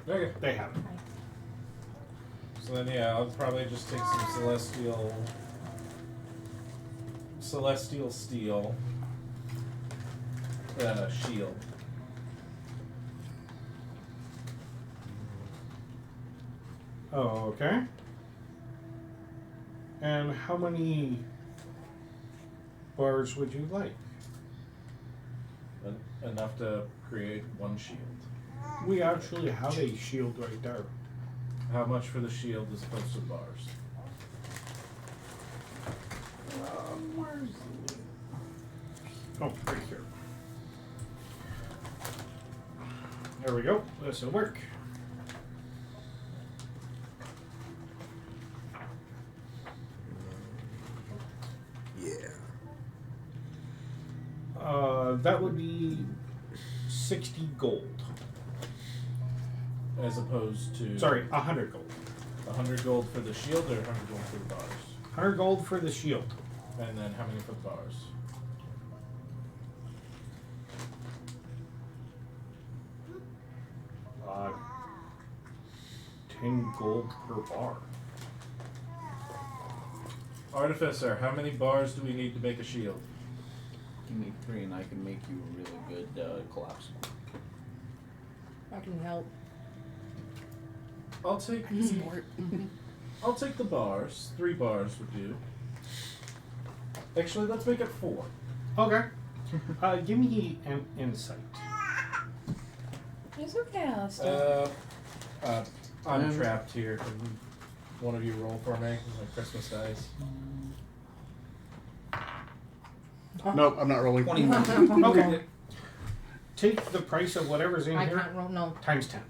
Okay. they have it. So then, yeah, I'll probably just take some celestial steel, shield. Oh, okay. And how many bars would you like? Enough to create one shield. We actually have a shield right there. How much for the shield as opposed to bars? Where's the... Oh, right here. There we go. This will work. Yeah. That would be 60 gold. As opposed to... Sorry, 100 gold. 100 gold for the shield or 100 gold for the bars? 100 gold for the shield. And then how many for the bars? Uh, 10 gold per bar. Artificer, how many bars do we need to make a shield? Give me 3 and I can make you a really good collapse. I can help. I'll take I'll take the bars. 3 bars would do. Actually, let's make it 4. Okay. Give me an insight. It's okay, Alistair. I'm trapped here. Can one of you roll for me? My Christmas dice. Nope, I'm not rolling. 21. Okay. Take the price of whatever's in I here can't roll. No, times 10.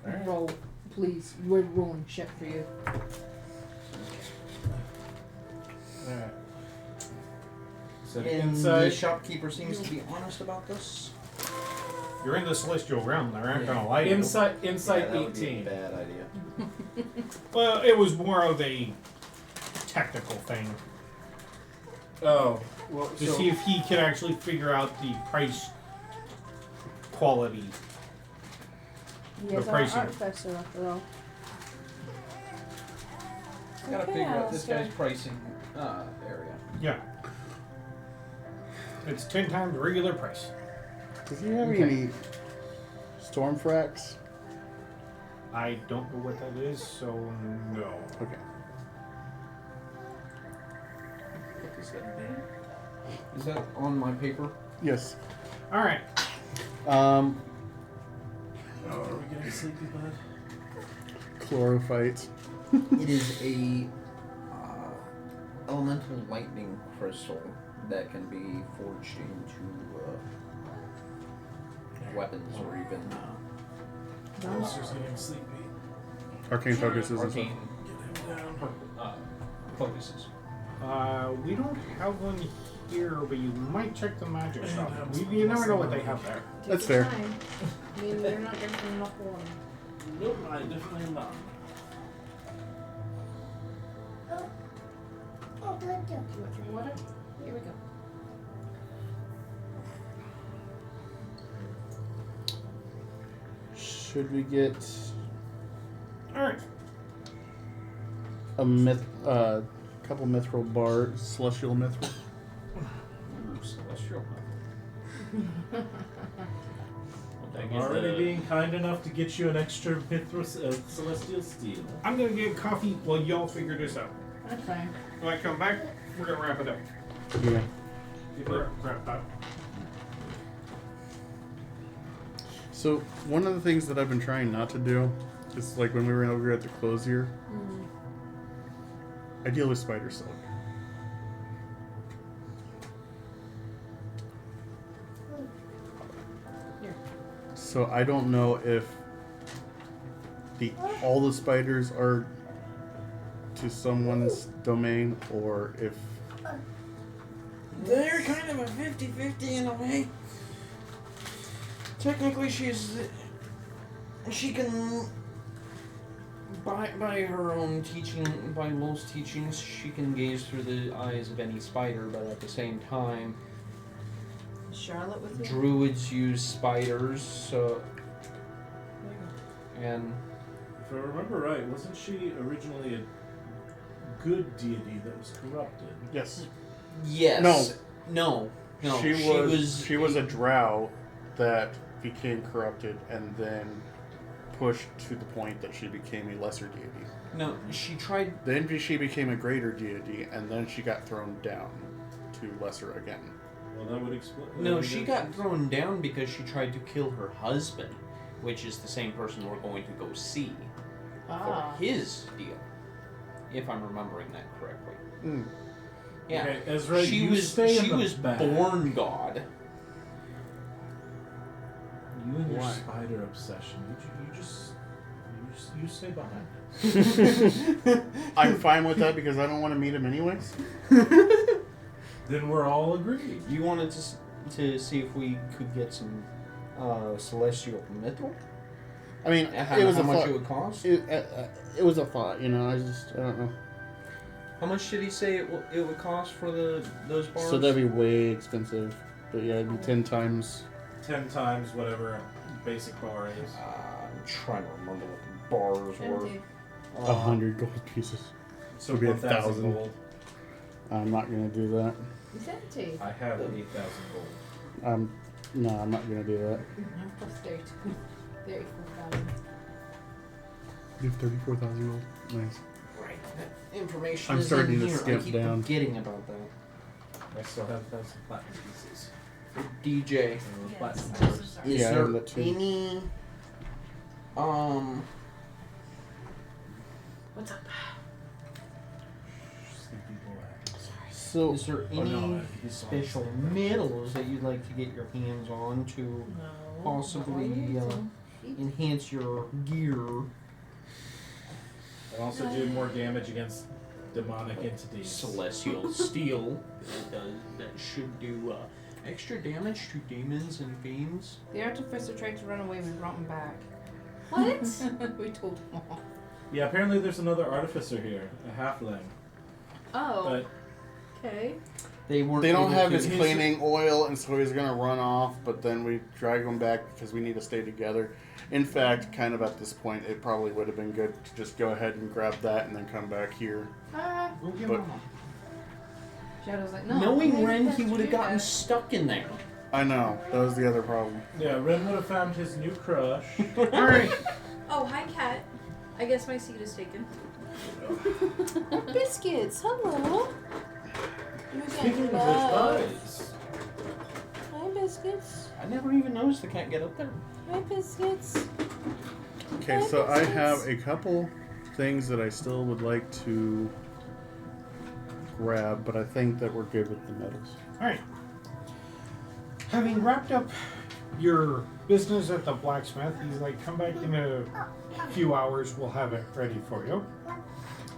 Alright. roll, please. We're rolling shit for you. Alright. So And the inside. shopkeeper seems to be honest about this. You're in the celestial realm. They aren't going to lie to you. Insight That would be a 18. bad idea. Well, it was more of a technical thing Oh, well, to so see if he could actually figure out the price quality. He The is our pricing. artificer after all. Gotta Okay, figure out this Alistair. guy's pricing area. Yeah. It's 10 times the regular price. Does he have any storm fracks? I don't know what that is, so no. Okay. Is that on my paper? Yes. Alright. Um, Oh, are we getting sleepy, bud? chlorophyte. It is a elemental lightning crystal that can be forged into weapons or even Monster's getting sleepy. Arcane focuses and stuff. arcane focuses. We don't have one here, but you might check the magic shop. You never know what they have there. That's Take your fair. time. I mean, you're not getting enough water. Nope, I definitely am not. You want your water? Here we go. Should we get Alright. a couple mithril bars, celestial mithril? Celestial. I'm already being kind enough to get you an extra celestial steel. I'm gonna get coffee while y'all figure this out. That's fine. When I come back, we're gonna wrap it up. Yeah. Wrap up. So one of the things that I've been trying not to do is like when we were over at the closier, I deal with spider silk. So I don't know if all the spiders are to someone's domain or if They're kind of a 50-50 in a way. Technically, she can, by her own teaching, by most teachings, she can gaze through the eyes of any spider, but at the same time, Charlotte with you? druids use spiders, so, and If I remember right, wasn't she originally a good deity that was corrupted? yes. yes, no, She was a drow that became corrupted and then pushed to the point that she became a lesser deity. No, she tried. Then she became a greater deity, and then she got thrown down to lesser again. Well, that would explain. No, she got thrown down because she tried to kill her husband, which is the same person we're going to go see for his deal, if I'm remembering that correctly. Yeah, Okay, Ezra, she you was stay in the born back. god. You and your Why? spider obsession. You stay behind. I'm fine with that because I don't want to meet him anyways. Then we're all agreed. You wanted to see if we could get some celestial metal? I mean, How, it was how a much thought. it would cost? It was a thought, you know. I don't know. How much did he say it would cost for those bars? So that'd be way expensive. But yeah, it'd be 10 times. 10 times whatever a basic bar is. I'm trying to remember what the bars were. 100 gold pieces. So would be 1,000 1,000. gold. I'm not gonna do that. It's empty. I have 8,000 gold. No, I'm not gonna do that. Plus 34,000. You have 34,000 gold. Nice. Right. That information I'm is starting in to here. skip I keep down. forgetting about that. I still have 1,000 platinum pieces. For DJ. Platinum Yes. bars. Sorry. Is Yeah, I there have that too. any What's up? Sleepy boy. So is there Oh, any no, special metals that you'd like to get your hands on to possibly enhance your gear? And also do more damage against demonic entities. Celestial steel that should do extra damage to demons and fiends. The artificer tried to run away with brought him back. What? We told him off. Yeah, apparently there's another artificer here, a halfling. Oh. But Okay. They weren't. they don't able have to- his cleaning oil, and so he's gonna run off. But then we drag him back because we need to stay together. In fact, kind of at this point, it probably would have been good to just go ahead and grab that and then come back here. We'll get But- him off. Shadow's like, no. Knowing I'm Ren, the he best would have to do gotten that. stuck in there. I know that was the other problem. yeah, Ren would have found his new crush. Alright. Oh, hi, cat. I guess my seat is taken. Biscuits, hello. Speaking of which, guys, Hi, biscuits. I never even noticed the cat get up there. Hi, biscuits. Okay, so I have a couple things that I still would like to grab, but I think that we're good with the metals. Alright. Having wrapped up your business at the blacksmith, he's like, come back in a few hours, we'll have it ready for you.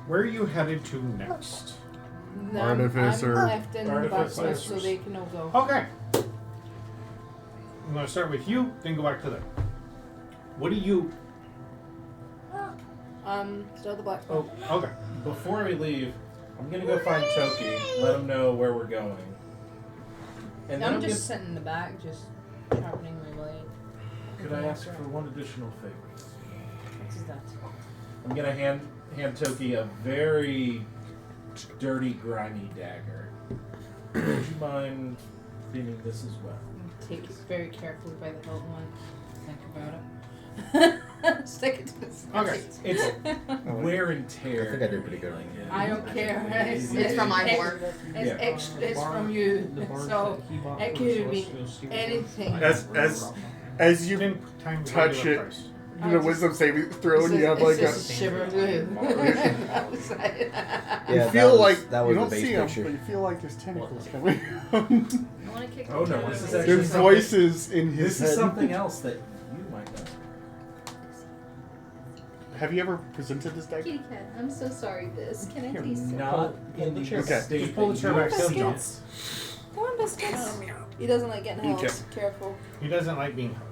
Where are you headed to next? Artificer. I'm left in the Artificer. blacksmith so they can all go. Okay. I'm going to start with you, then go back to them. What do you... Still the blacksmith. Oh, okay. before we leave, I'm gonna go find Toki, let him know where we're going. And then I'm I'm just sitting in the back, just sharpening my blade. could I ask for one additional favor? What's that? I'm gonna hand Toki a very dirty, grimy dagger. Would you mind cleaning this as well? Take it very carefully by the hilt one. Think about it. Stick it to the side. Okay. It's wear and tear. I think I did pretty good. I don't care. It's from Ivor. It's extra. It's from you. So it could be anything. As As you Didn't time the touch regular it, price. do the wisdom saving throw, and you have like it's a. just a shiver of good. Yeah, You that feel was- like that was you the don't base see them, picture. but you feel like there's tentacles coming. I want to kick Oh, the no, cat this is out. actually There's something- voices in his This is head. something else that you might know. Have you ever presented this deck? Kitty cat, I'm so sorry, Biz. Can I You're please sit? not in the Okay. state Just pull the that chair you back, see John. us. Come on, biscuits. He doesn't like getting held. Okay. Careful. He doesn't like being held.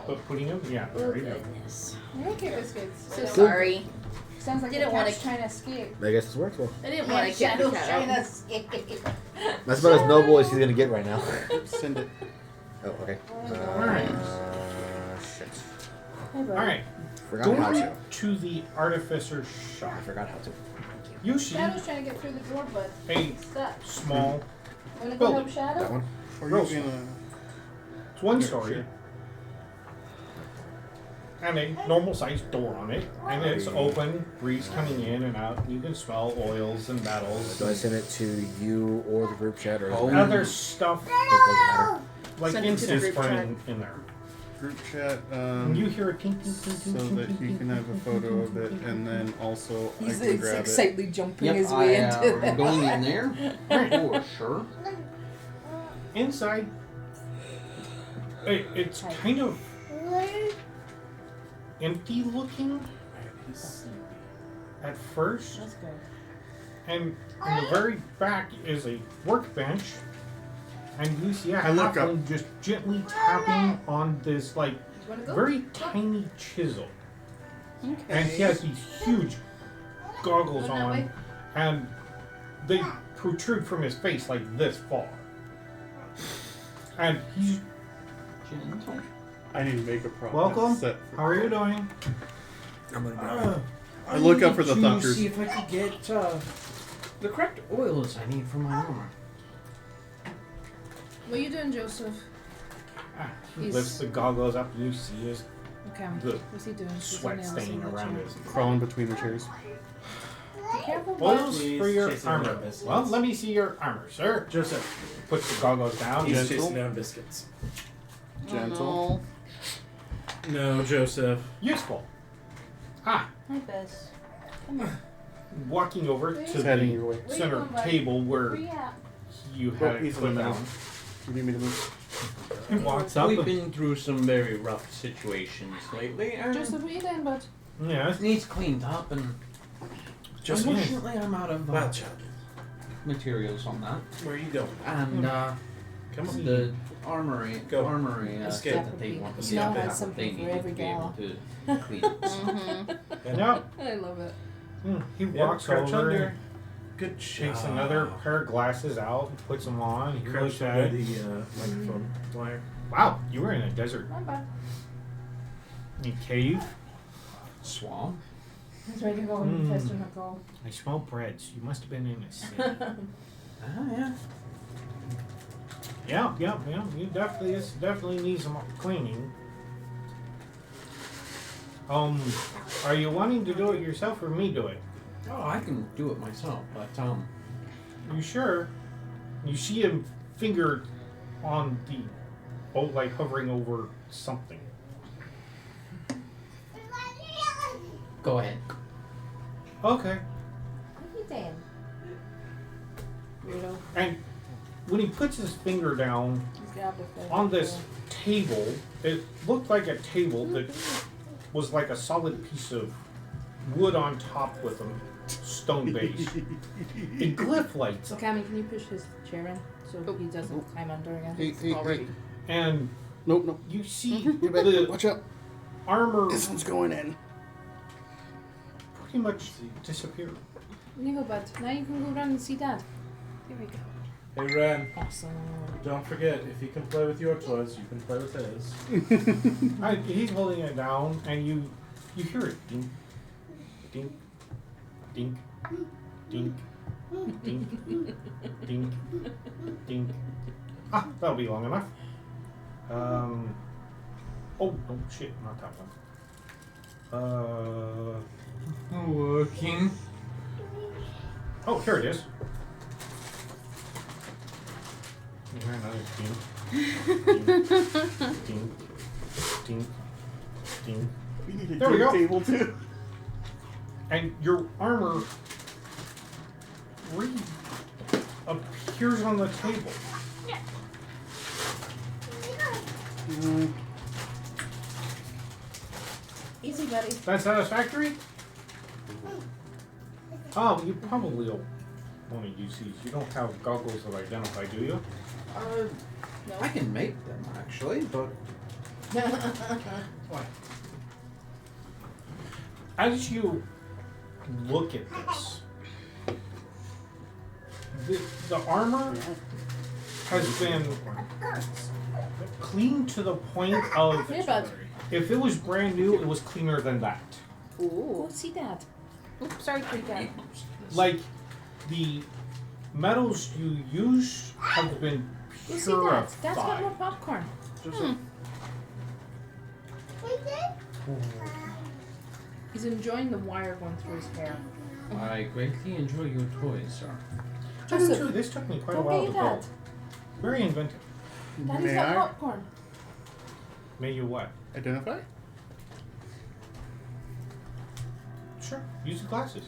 But putting him, yeah, there you go. Goodness. Okay, biscuits. So sorry. Sounds like Didn't the wanna- cat's trying to escape. I guess this works well. I didn't want to kick the cat trying to out. escape. That's about as noble as he's gonna get right now. Send it. Oh, okay. Alright. Shit. Alright, Forgot how going to. to the artificer's shop. I forgot how to. You see Shadow's trying to get through the door, but a stuck. small, Wanna go building. help Shadow? That one? Or Real you gonna? it's one Yeah, story, sure. and a normal sized door on it, and it's open, breeze coming in and out. You can smell oils and metals. Do I send it to you or the group chat or? Other stuff It doesn't matter. like Send it to the incense group burning in there. Group chat. And you hear a tink, tink, tink, So tink, that tink, you tink, can have a tink, photo tink, of it, tink, and then also He's I can grab it. excitedly jumping Yep, his way into I'm it. going in there for sure. Inside, it's kind of empty looking at first, That's good. and in the very back is a workbench, and you see a I look up. halfling just gently tapping on this like You wanna go? very tiny chisel, Okay. and he has these huge goggles Going that on, way? and they protrude from his face like this far, and he's Gentle. I need to make a problem. welcome. Set How are you doing? I'm gonna I look up for the to thumpers. see if I could get the correct oils I need for my armor. What are you doing, Joseph? He He's- lifts the goggles up, and you see his Okay. the What's he doing? He's sweat on the stain outside around of his Crawling between the chairs. the chair. Careful, oils Please, for your chasing armor. down biscuits. Well, let me see your armor, sir. Joseph, Puts the goggles down. he's Gentle. chasing down biscuits. Gentle. No, Joseph. Useful. Ah, Hi, Bess. Come on. walking over to It's heading your the way. Where you center going, bud? table where Where you at? you Oh, had it he's in put the middle. down. You need me to move? He walks up. We've and- been through some very rough situations lately, and Joseph, what you doing, bud? Yes. it needs cleaned up. And Joseph, unfortunately, I'm out of well, child, materials on that. where are you going? And Come on. the armory, Go. said that they That want would to be- see Snow if has something they for needed every to be able gal. to clean it. Mm-hmm. No. I love it. He Yeah, walks crouch over under. and Good takes job. another pair of glasses out, puts them on. He Crouch looks at under it. the microphone wire. Wow, you were in a desert. Hi, bud. In a cave. Swamp. He's ready to go and test him at goal. I smell breads. You must have been in a city. Yeah. Yeah. You definitely need some cleaning. Are you wanting to do it yourself or me do it? Oh, I can do it myself, but You sure? You see him finger on the boat, like hovering over something. go ahead. Okay. What are you doing? Weirdo. And when he puts his finger down He's grabbed a fish. on this table, it looked like a table that was like a solid piece of wood on top with a stone base. The glyph lights So, up. Cammy, can you push his chair in so he doesn't climb under again? Hey, Already. And Nope. you see You better the watch out. armor This one's going in. pretty much disappear. There you go, bud. Now you can go around and see Dad. Here we go. Hey, Ren, Awesome. don't forget, if you can play with your toys, you can play with his. He's holding it down, and you hear it dink, dink, dink, dink, dink, dink, dink. Ah, that'll be long enough. Oh shit, not that one. Working. Oh, here it is. You hear another tune. Ding, ding, ding. We need a There we game go. table too. And your armor appears on the table. Mm, Easy, buddy. That satisfactory? Oh, you probably will want to use these. You don't have goggles that identify, do you? I can make them actually, but What? As you look at this, the armor has been clean to the point of Here, bud. if it was brand new, it was cleaner than that. Ooh. See that. Oops, sorry, Kitty Cat. Like the metals you use have been You see that? That's got purified. more popcorn. He's enjoying the wire going through his hair. I greatly enjoy your toys, sir. This took me quite a Don't while get to you build. that. Very inventive. Daddy's May got I popcorn. May you what? identify? Sure. Use the glasses.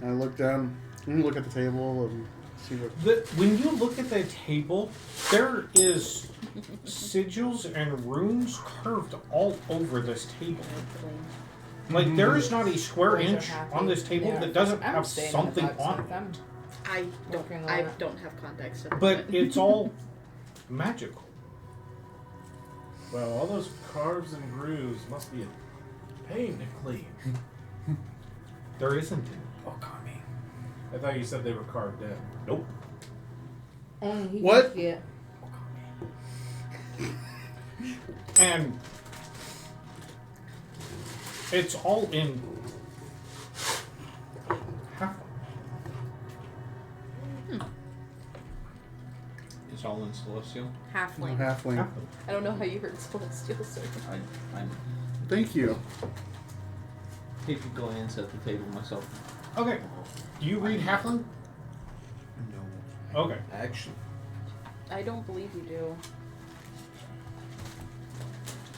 I look down. Let me look at the table and see what. When you look at the table, there is sigils and runes carved all over this table. Like there is not a square Boys are inch happy. on this table Yeah. that doesn't I'm have staying in something the box on with it. them. I Working on I it. don't have context. At the But moment. it's all magical. Well, all those carves and grooves must be a pain to clean. There isn't any. Oh, Kami. I thought you said they were carved in. Nope. Only he What? can get. And it's all in half. It's all in Celestial. Halfling. Halfling. I don't know how you heard celestial, sir. I Thank you. take a glance at the table myself. Okay. Do you read Halfling? No. Okay. Actually, I don't believe you do.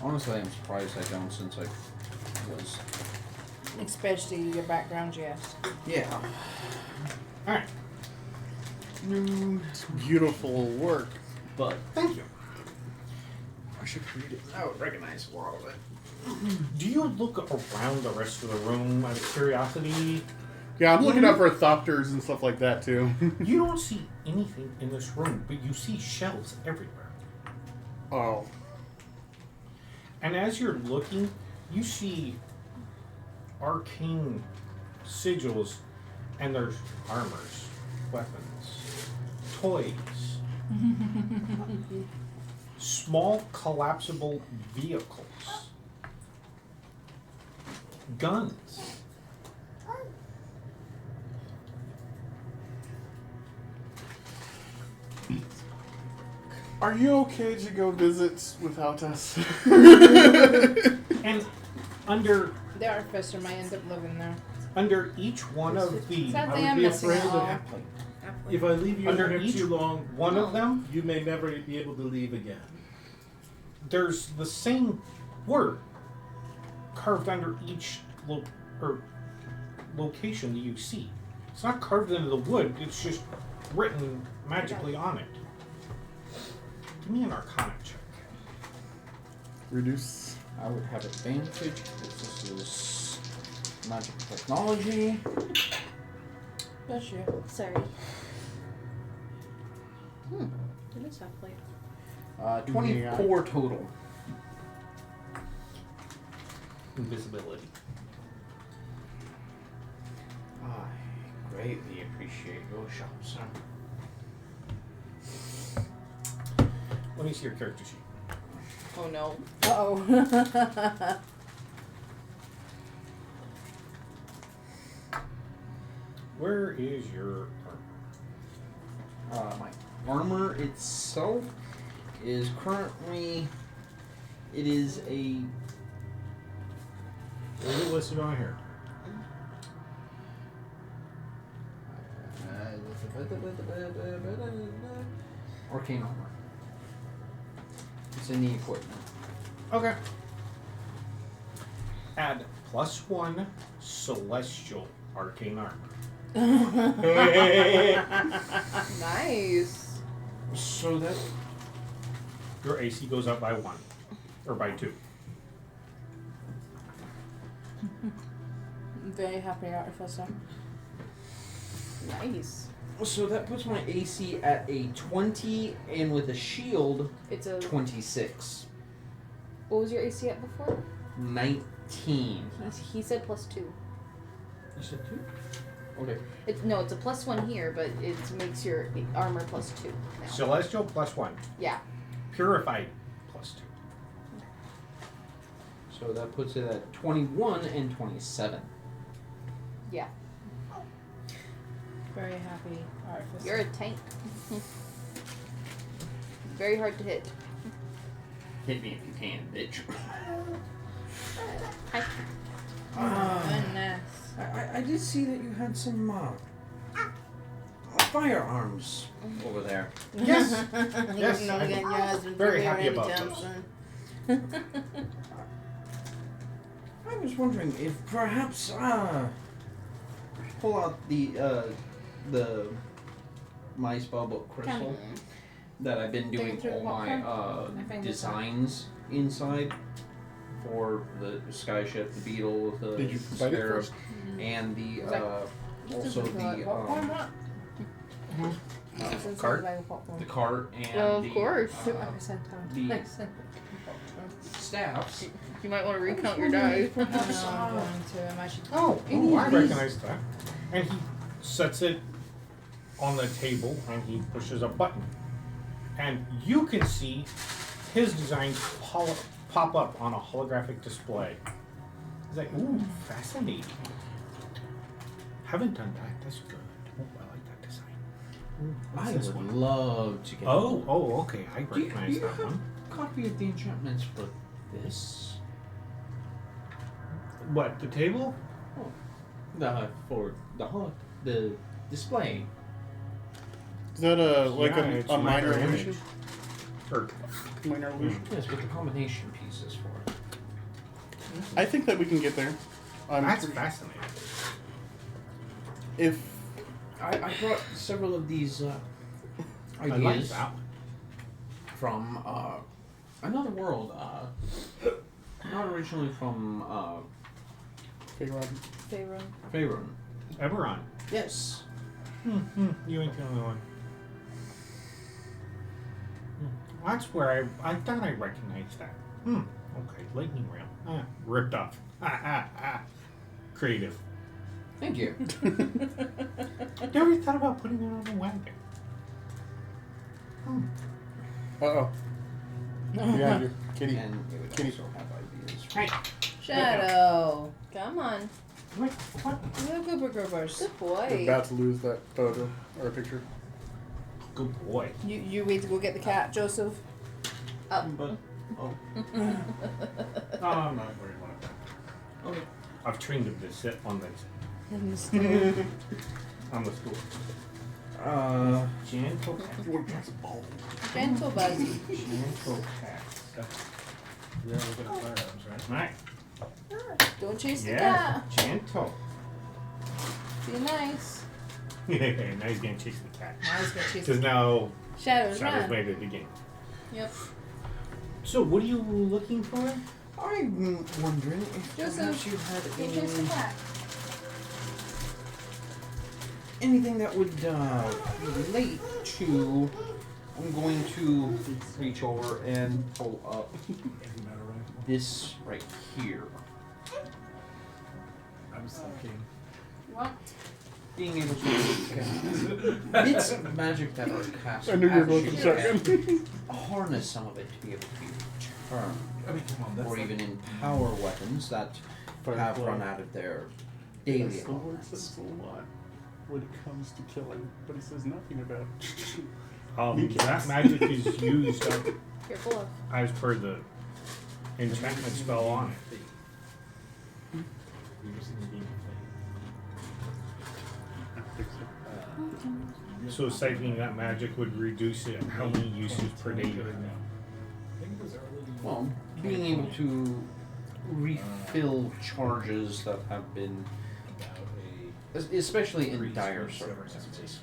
Honestly, I'm surprised I don't since I was. Especially your background, yes. Yeah. Alright. It's beautiful work. but Thank you. I should read it. I would recognize a lot of it. Do you look around the rest of the room out of curiosity? Yeah, I'm looking out for thopters and stuff like that too. You don't see anything in this room, but you see shells everywhere. Oh. And as you're looking, you see arcane sigils, and there's armors, weapons, toys, small collapsible vehicles, guns. Are you okay to go visit without us? And under The artificer might end up living there. each one of the Sadly, I would I'm be missing afraid it all. that if I leave you Under here each too long, one of them, you may never be able to leave again. there's the same word carved under each location that you see. It's not carved into the wood, it's just written magically on it. Give me an Arcana check. Reduce. I would have advantage because this is magic technology. Bless you. Sorry. It is halfway. 24 total. Invisibility. I greatly appreciate your shop, sir. Let me see your character sheet. Oh no. Uh-oh. Where is your armor? My armor itself is currently. It is a. What is it listed on here? Arcane armor. It's in the equipment. Okay. Add +1 celestial arcane armor. Nice. So that Your AC goes up by 1. Or by 2. I'm very happy, Artificer. Nice. puts my AC at a 20, and with a shield, It's a. 26. What was your AC at before? 19. He said +2. You said 2? Okay. It's a +1 here, but it makes your armor +2 now. Celestial +1. Yeah. Purified +2. So that puts it at 21 and 27. Yeah. Very happy, Artificer. You're a tank. Very hard to hit. Hit me if you can, bitch. Hi. Goodness. I did see that you had some firearms over there. Yes. Yes, I'm not getting your husband very from happy here about anytime those. soon. I was wondering if perhaps pull out the mice bubble crystal that I've been doing through all the my popcorn? I think designs inside for the sky ship, the beetle, the Did you bite it scarab, first? and the Is that- also popcorn, what? It's inside cart? the bag of popcorn. the cart and Of the course. I sent out. the- I sent staffs. You might want to recount your dice. No, I'm going to. I'm actually. Oh, Any I of these- recognize that. And he sets it on the table and he pushes a button. And you can see his designs pop up on a holographic display. He's like, ooh, fascinating. Haven't done that. That's good. Oh, I like that design. Ooh, what's I this would one? love to get Oh, okay. I Do you recognize that have one. a copy of the enchantments for this? What, the table? For the display. Is that Yeah, it's a minor minor illusion? image. Or, Minor illusion. Yes, with the combination pieces for it. I think that we can get there. that's fascinating. If I brought several of these I like ideas that one. from another world. Not originally from figure out Faerun. Eberron. Yes. You ain't the only one. That's where I thought I recognized that. Okay, lightning rail. Ripped off. Creative. Thank you. Never thought about putting it on a wagon. oh. Yeah, your kitty. And it would Kitty. also have ideas. Hey, Shadow. Come on. what? No goober groovers. Good You're boy. about to lose that photo or picture. Good boy. You wait to go get the cat, Joseph. But I'm not worried about that. okay. I've trained him to sit on the stool. Gentle cat. Gentle Buzzy. Gentle cat. We are looking at firearms, right? Right. Don't chase the Yeah. cat. Gentle. Be nice. Now he's gonna chase the cat. Now he's gonna chase Because the now Shadow's Shadow's run. made it again. Yep. So what are you looking for? I'm wondering if Joseph, perhaps you had Don't chase the cat. anything that would relate to. I'm going to reach over and pull up this right here. I was thinking. What? Being able to bits of magic that are cast. I knew you were going to actually second. harness some of it to be able to be returned, I mean, come on, that's or like- even in power weapons that have run out of their daily Yes, the word allotments. says a lot when it comes to killing, but he says nothing about That magic is used Careful of. as per the enchantment spell on it. So siphoning that magic would reduce it how many uses per day? Well, being able to refill charges that have been, especially in dire circumstances.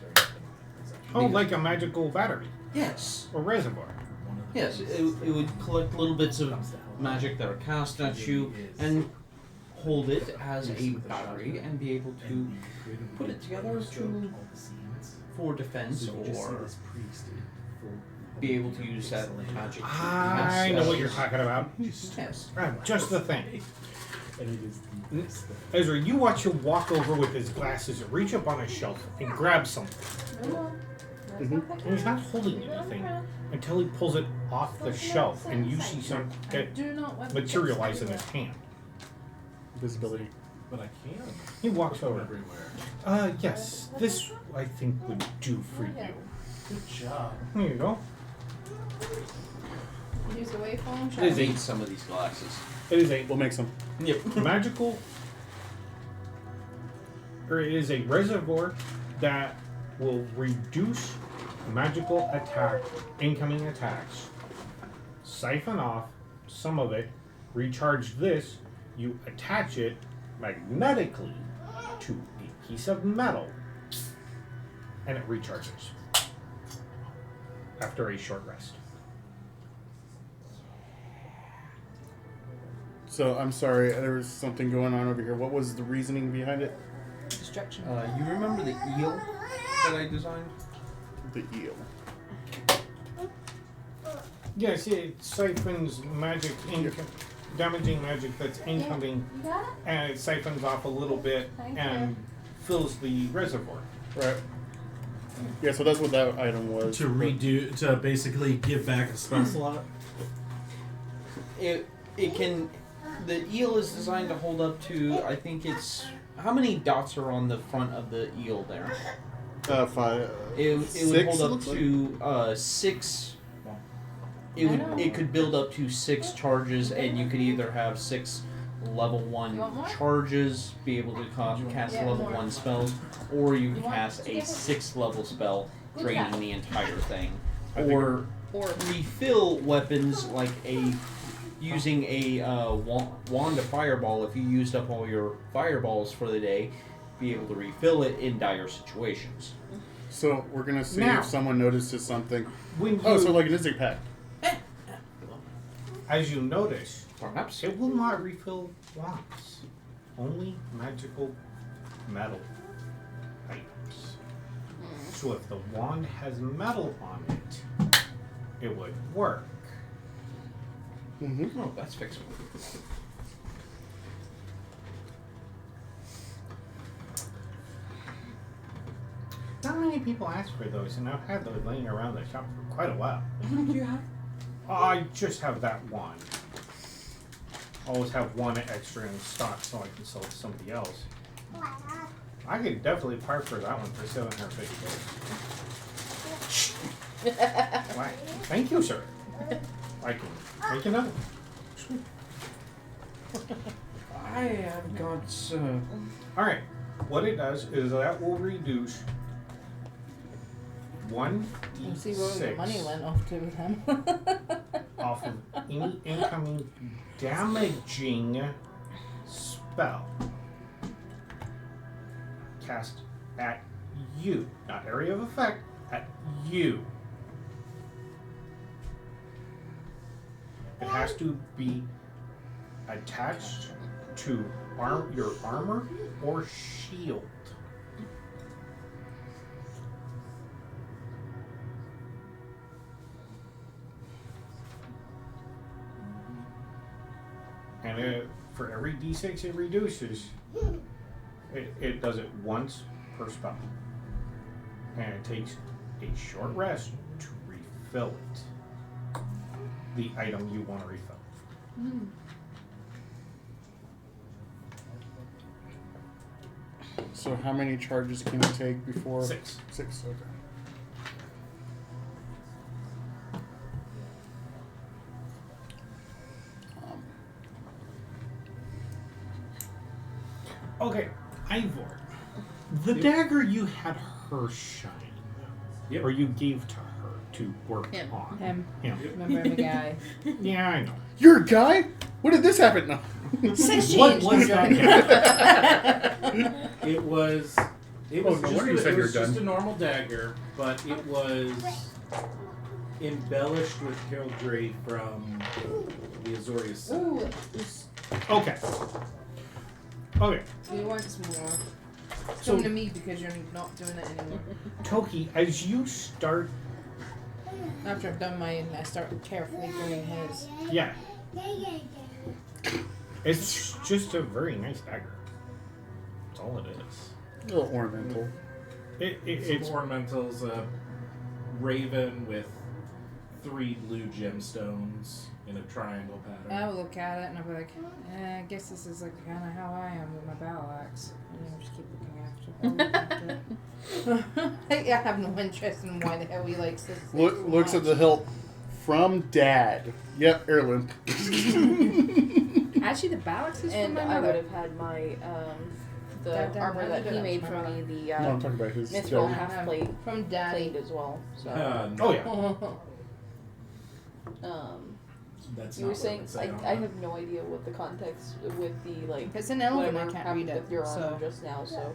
Oh, like a magical battery Yes. or reservoir. Yes, it would collect little bits of magic that are cast at you and hold it as a battery and be able to put it together for defense or be able to use that magic. I know what you're talking about. Yes. Just the thing. Ezra, you watch him walk over with his glasses and reach up on a shelf and grab something. And he's not holding anything until he pulls it off the shelf and you see some materialize in his hand. Visibility. But I can. He walks over. Everywhere. Yes, this I think would do for you. Good job. Here you go. Use the waveform. It is I a need some of these glasses. It is a We'll make some. Yep. magical, or it is a reservoir that will reduce magical attack, incoming attacks, siphon off some of it, recharge this, you attach it magnetically to a piece of metal, and it recharges after a short rest. So I'm sorry, there was something going on over here. What was the reasoning behind it? Destruction. You remember the eel that I designed? The eel. Yes, it siphons magic, damaging magic that's incoming, You got it? and it siphons off a little bit Thank and fills the reservoir. Right. Yeah, so that's what that item was. To redo, to basically give back a spell slot. It can. The eel is designed to hold up to. I think it's. How many dots are on the front of the eel there? 5. It would Six, hold up looks like. to 6. It could build up to 6 charges, and you could either have 6 level 1 You want more? charges, be able to cast Yeah, level more. 1 spells, or you You can want cast a together? 6th level spell, Good draining job. the entire thing, I think- or Or refill weapons like using a wand of fireball. If you used up all your fireballs for the day, be able to refill it in dire situations. So we're gonna see Now. if someone notices something. When you, Oh, so like an insect pack. as you notice, Perhaps. it will not refill wands, only magical metal items. So if the wand has metal on it, it would work. Mm-hmm. Oh, that's fixable. Not many people ask for those, and I've had those laying around the shop for quite a while. Do you have? I just have that one. Always have one extra in stock so I can sell to somebody else. I could definitely part for that one for $750. Why? Thank you, sir. I can make another one. I have got. All right. What it does is that will reduce You see where the money 1d6 went off to with him. off of any incoming damaging spell cast at you, not area of effect, at you. It has to be attached to your armor or shield. And for every d6 it reduces, it does it once per spell. And it takes a short rest to refill it. The item you want to refill. So how many charges can it take before? 6. 6. Okay. Okay, Ivor. The dagger you had her shine. Yep. Or you gave to her to work Him. on? Him. Him. Remember the guy. Yeah, I know. You're a guy? When did this happen? No. Sex What change. was that? It was. It was no just, wonder you said it you were was just done. a normal dagger, but it was embellished with heraldry from the Azorius side. Ooh. Okay. Okay. We want some more. It's So- coming to me because you're not doing it anymore. Toki, as you start, After I've done mine, I start carefully doing his. yeah, it's just a very nice dagger. That's all it is. A little ornamental. It's Some ornamentals, a raven with 3 blue gemstones in a triangle pattern. I will look at it and I'll be like, I guess this is like kind of how I am with my battle axe. And then just keep looking after it. I have no interest in why the hell he likes this. Looks at the hilt from Dad. Yep, heirloom. Actually, the battle axe is from And my I mother. would have had my the That armor that he made for from me, the No, I'm talking about his. mithril dagger. half plate From Daddy. plate as well. So oh yeah. That's you not were saying what it said on I it. have no idea what the context with the like If it's an element, I whatever can't happened read it. with your armor So just now. So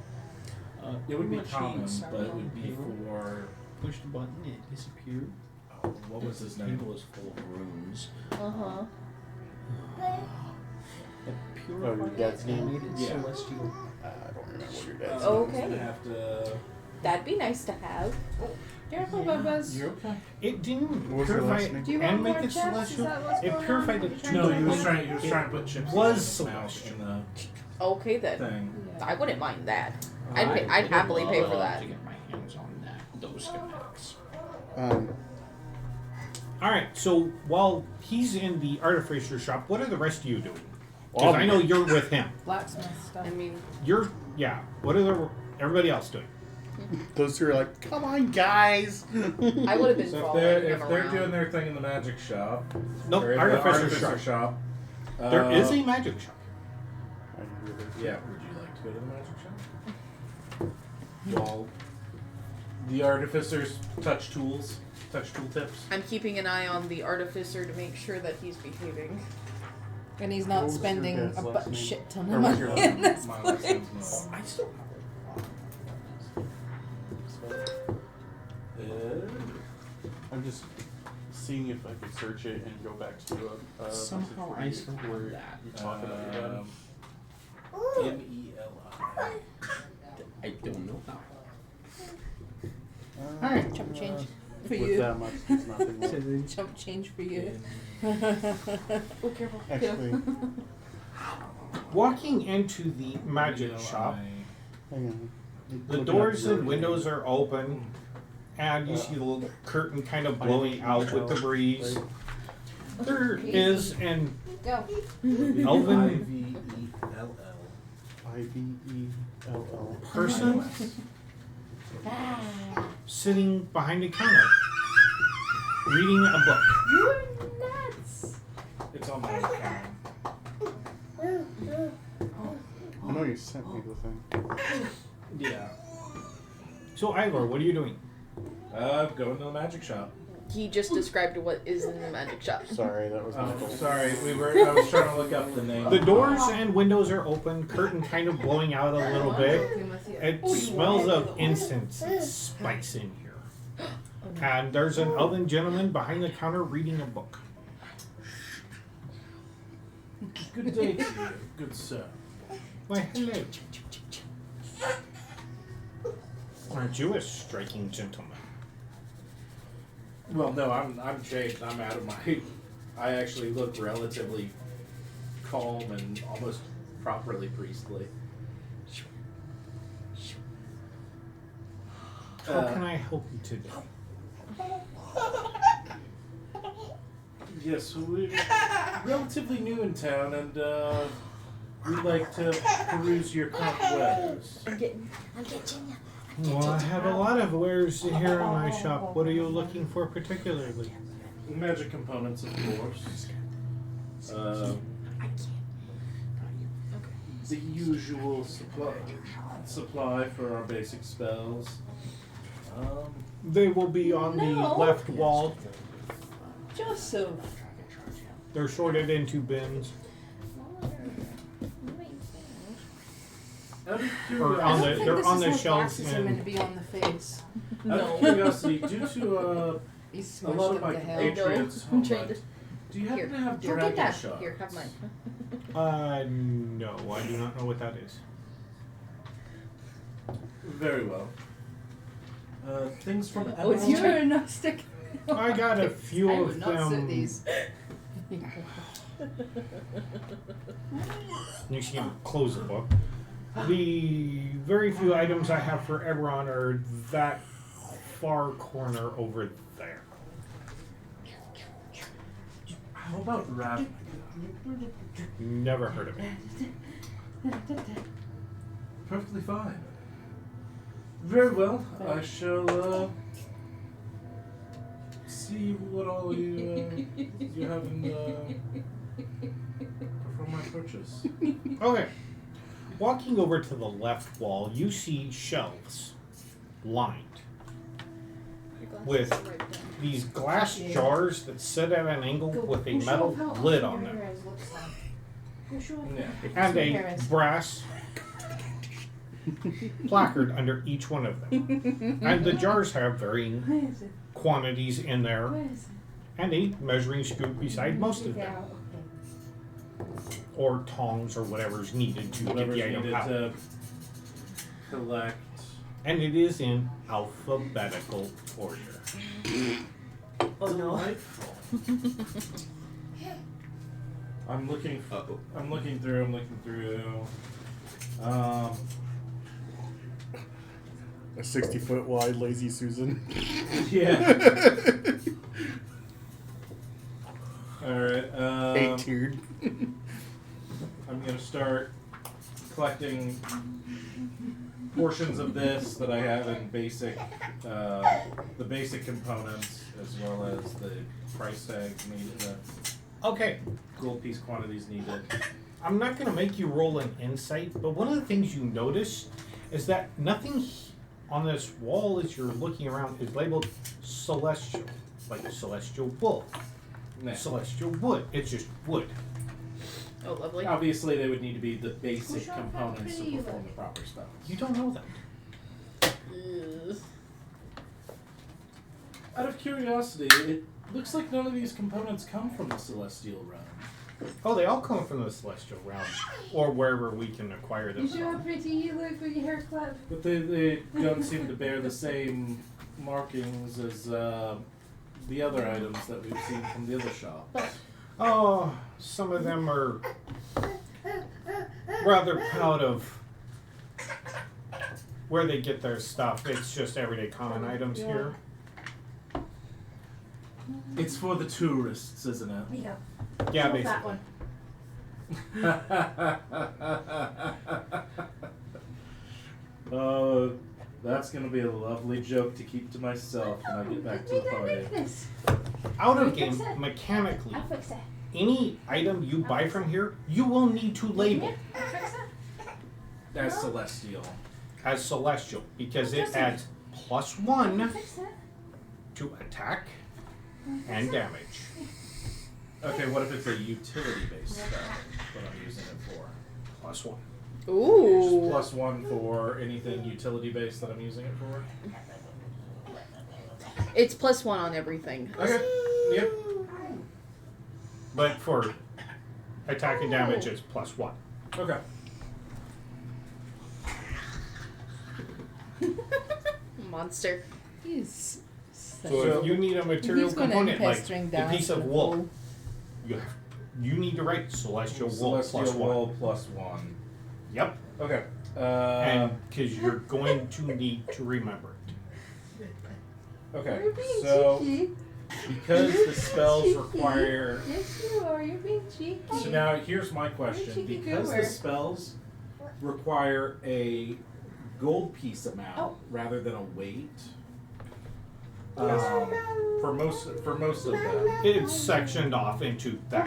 It would be Much common, needs. but it would be for. Push the button, it disappeared. Oh, what was his The name? table is full of runes. The your purified dad's name? animated Yeah. celestial. I don't remember what your dad's Oh, Okay. I'm gonna have to. that'd be nice to have. Careful, Bubba's. You're okay. It didn't What was her purify last name? Do you and want make more it chests? Is celestial. that what's It going purified on? it You're to trying No, to he was win? trying. He was It trying to put chips. was in the mouth celestial. in the Okay then, thing. I wouldn't mind that. I I'd would happily pay for love that. To get my hands on that. Those schematics. All right. So while he's in the artificer shop, what are the rest of you doing? Well, Because I know you're with him. Blacksmith stuff. I mean, Yeah. What are everybody else doing? Those two are like, come on, guys. I would have been So following if him they're around. doing their thing in the magic shop, Nope. or in the Artificer shop. There is a magic shop. Yeah. Would you like to go to the magic shop? Well, the artificers touch tool tips. I'm keeping an eye on the artificer to make sure that he's behaving. And he's What not was your spending dad's a last name? shit ton Or of what's money your in this My last name's place. Noel. I still I'm just seeing if I could search it and go back to a Somehow I message still where have that. you talk about your dad. MELI. I don't know how. Alright, chump change for With you. that much, it's nothing. more. Chump change for you. Oh, careful. Actually, Walking into the magic shop, hang on. the Looking doors up your and windows are open, and you see the little curtain kind of blowing out with the breeze. There is an Go. elven IVELL. person sitting behind a counter, reading a book. You're nuts. It's on my account. I know you sent me the thing. Yeah. So Ivor, what are you doing? Going to the magic shop. He just described what is in the magic shop. Sorry, that was my Oh, fault. sorry. I was trying to look up the name. The doors and windows are open, curtain kind of blowing out a little bit. It smells of incense and spice in here. And there's an elven gentleman behind the counter reading a book. Good day to you, good sir. Why, hello. Aren't you a striking gentleman? Well, no, I'm changed. I'm out of my. I actually look relatively calm and almost properly priestly. How can I help you today? Yes, we're relatively new in town, and we'd like to peruse your current wares. Well, I have a lot of wares here in my shop. What are you looking for particularly? Magic components, of course. The usual supply for our basic spells. They will be on the No. left wall. Joseph. They're sorted into bins. Out of Or I on don't the, think they're this on is the how shelves glasses are meant to in. be on the face. Out of curiosity, due to He's a smushed lot of up my to hell. compatriots' I'm trying homeland, do you Here. happen to have Here, dragon get that. shards? Here, have mine. No, I do not know what that is. Very well. Things from Oh, it's Emerald. your enough stick. I got a few I of would not sit them. these. You see him close the book. The very few items I have for Eberron are that far corner over there. How about Rav? Never heard of it. Perfectly fine. Very well. I shall see what all you have in for my purchase. Okay. Walking over to the left wall, you see shelves lined with these glass jars that sit at an angle with a metal lid on them Yeah. and a brass placard under each one of them. And the jars have varying quantities in there and a measuring scoop beside most of them. Or tongs or whatever's needed to Whatever's get the item needed out. to collect. And it is in alphabetical order. Oh no. Delightful. I'm looking through. A 60-foot wide lazy Susan. Yeah. Alright, 8-tiered. I'm gonna start collecting portions of this that I have in basic, the basic components, as well as the price tags needed, the Okay, gold piece quantities needed. I'm not going to make you roll an insight, but one of the things you notice is that nothing on this wall as you're looking around is labeled celestial, like celestial wool, Nah. celestial wood. It's just wood. Oh, lovely. Obviously, they would need to be the basic components to perform the proper spells. You don't know that. Ugh. Out of curiosity, it looks like none of these components come from the Celestial Realm. Oh, they all come from the celestial realm, or wherever we can acquire them You see how from. pretty you look with your hair clipped? But they don't seem to bear the same markings as the other items that we've seen from the other shops. Oh, some of them are rather proud of where they get their stuff. It's just everyday common items here. It's for the tourists, isn't it? Yeah. Yeah, Show that basically. Oh, that's gonna be a lovely joke to keep to myself when I get back to the party. Out of game, mechanically, I'll fix it. any item you buy from here, you will need to label I'll fix it. That's Celestial. as celestial because it adds I'll +1 fix it. to attack and damage. Okay, what if it's a utility-based spell that I'm using it for? +1. Ooh. Just +1 for anything utility-based that I'm using it for? It's +1 on everything. Okay. Yep. But for attack and damage, it's +1. Okay. Monster. He's So if you need a material He's gonna component like pestering a down piece to of the wool, pool. you need to write celestial wool Celestial +1. wool +1. Yep. Okay. And because you're going to need to remember it. Okay. You're being So cheeky. because You're the being spells cheeky. require. Yes, you are. You're being cheeky. So now here's my question: cheeky because the goober. spells require a gold piece amount Oh. rather than a weight. For most of them. It's sectioned off into that.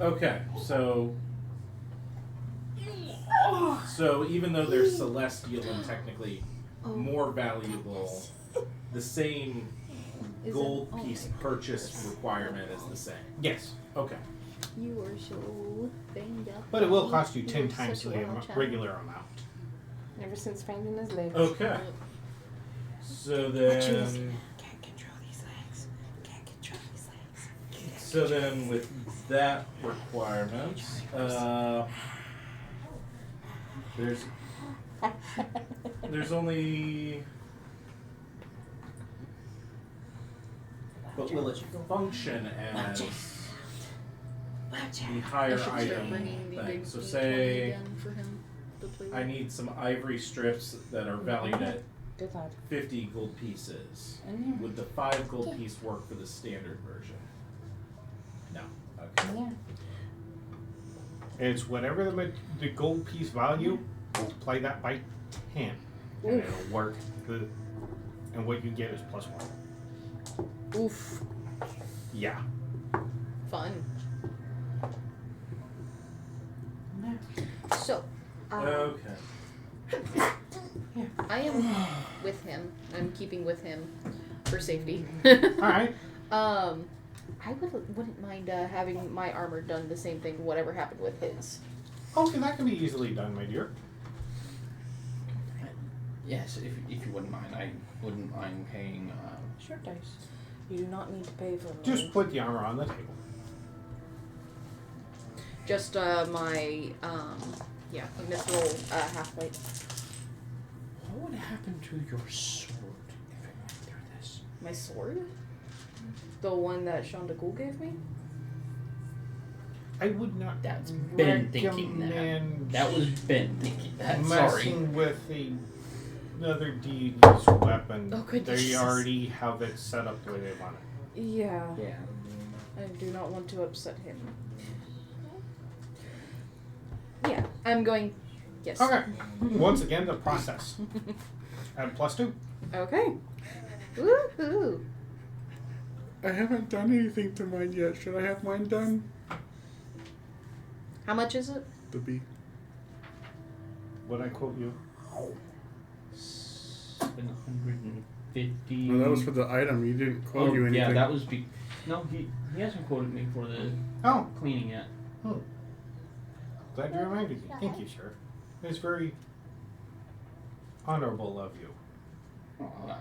Okay, so even though they're celestial and technically more valuable. The same Is gold it? piece purchase requirement is the same. Yes, Okay. You are so banged up. but it will cost you You 10 are times such the a wild child. regular amount. Ever since finding his legs. Okay. So then. Can't control these legs. Can't control these legs. So then, with that requirement, there's only. But will it function as the higher I should start item bringing the thing? big So D20 say again for him to play with. I need some ivory strips that are valued at Good thought. 50 gold pieces. Mhm. Would the 5 gold piece work for the standard version? No. Okay. Yeah. It's whatever the gold piece value, multiply that by 10. And it'll work. And what you get is +1. Oof. Yeah. Fun. So, Okay. I am with him. I'm keeping with him for safety. Alright. I wouldn't mind having my armor done the same thing, whatever happened with his. Okay, that can be easily done, my dear. Yes, if you wouldn't mind, I wouldn't mind paying. Sure, dice. You do not need to pay for them. Just put the armor on the table. Just my mithril half plate. What would happen to your sword if it went through this? My sword? The one that Shonda Ghoul gave me? I would not That's Ben thinking that. recommend That was Ben thinking that. Sorry. messing with another deity's weapon. Oh, good They Jesus. already have it set up the way they want it. Yeah. Yeah. I do not want to upset him. Yeah, I'm going. Yes. Okay. Once again, the process. Add +2. Okay. Woohoo! I haven't done anything to mine yet. Should I have mine done? How much is it? The bee. Would I quote you? 750. No, that was for the item. You didn't quote you anything. Yeah, that was. No, he hasn't quoted me for the Oh, cleaning yet. glad you reminded me. Thank you, sir. It's very honorable of you.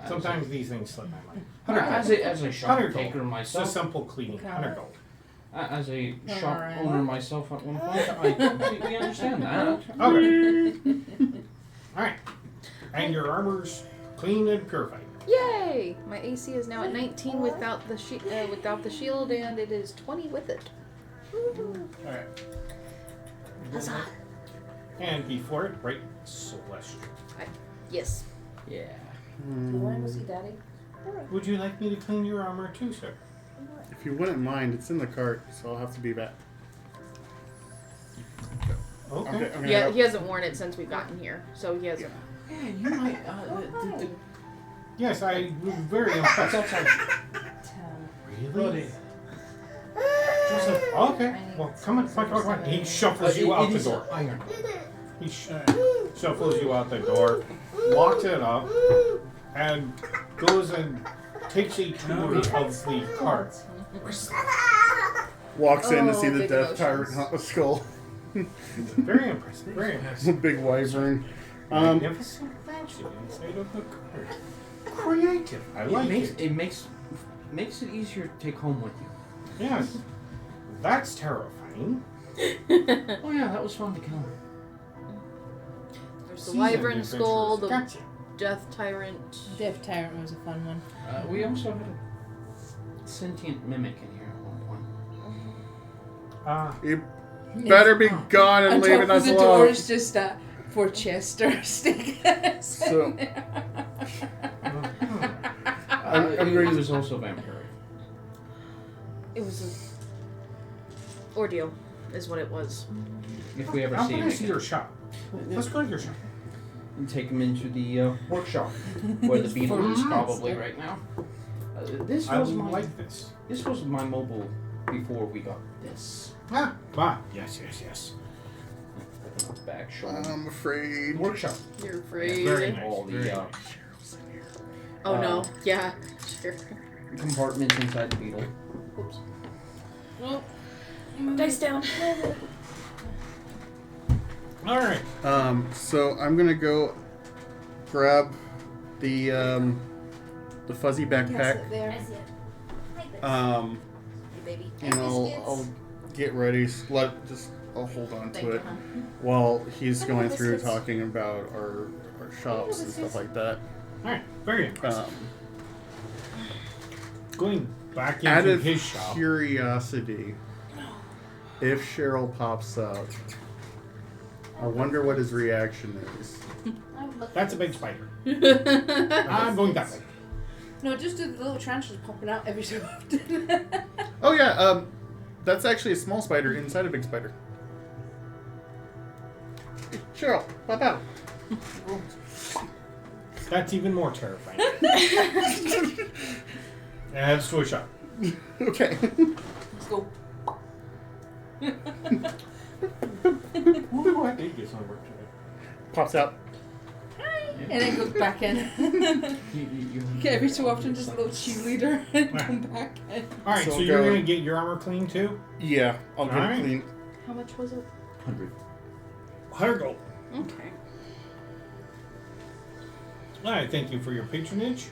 Sometimes these things slip my mind. As a shop 100 gold. taker It's a myself, simple cleaning. 100 gold. as a shop Alright. owner myself at one point, I completely understand that. Okay. Alright. And your armor's clean and purified. Yay! My AC is now at 19 without the shield, and it is 20 with it. Alright. Huzzah! And before it, right, Celestial. Yes. Yeah. You want to go see Daddy? Would you like me to clean your armor too, sir? If you wouldn't mind, it's in the cart, so I'll have to be back. Okay. I'm gonna Yeah, help. he hasn't worn it since we've gotten here, so he hasn't. Yeah, you might. Yes, I was very impressed. Ten. Really? Joseph, okay. Well, come on, come on. He shuffles you out the door. Iron. He shuffles you out the door, locks it up, and goes and takes a tour of the cart. Walks in to see Oh, the big death emotions. tyrant hunt the skull. Very impressive. Very impressive. Big wyvern. Magnificent mansion inside of the cart. Creative. I like it. It makes it easier to take home with you. Yes. That's terrifying. Oh yeah, that was fun to kill. There's the Seasoned wyvern skull, the adventurers. Gotcha. death tyrant. Death Tyrant was a fun one. We also had a sentient mimic in here at one point. You better be gone and On leaving top of us the door alone. is just a Forchester stick. So, I'm It going to- was also vampiric. It was an ordeal, is what it was. If we ever I'm see going him to see again. your shop. Let's go to your shop. And take him into the workshop where the beetle is probably right now. This I was my like this. this was my mobile before we got this. Ah, yes. back showing I'm afraid. Workshop. You're afraid. Very nice. all very the nice. Oh no. Yeah. Sure. compartments inside the beetle. Oops. Well, Dice down. All right. So I'm gonna go grab the fuzzy backpack. I see it. Like this. Um, Hey, baby. and I'll get ready. I'll hold on Thank to you, it hon. while he's I going know through biscuits. talking about our shops and stuff like that. All right. Very impressive. Going back Out into of his shop. curiosity, if Cheryl pops up, I wonder what his reaction is. I would look That's a at big this. spider. I'm going that way. No, just do the little tarantulas popping out every so often. Oh yeah, that's actually a small spider inside a big spider. Hey, Cheryl, pop out. That's even more terrifying. And heads to a shop. Okay. Let's go. Wonder why they get some work today. Pops out. And then goes back in. Okay, every so often, just a little cheerleader and come back in. All right, So so we'll you're go- gonna get your armor clean too. Yeah, I'll get Alright. it clean. How much was it? 100 gold. Okay. All right, thank you for your patronage.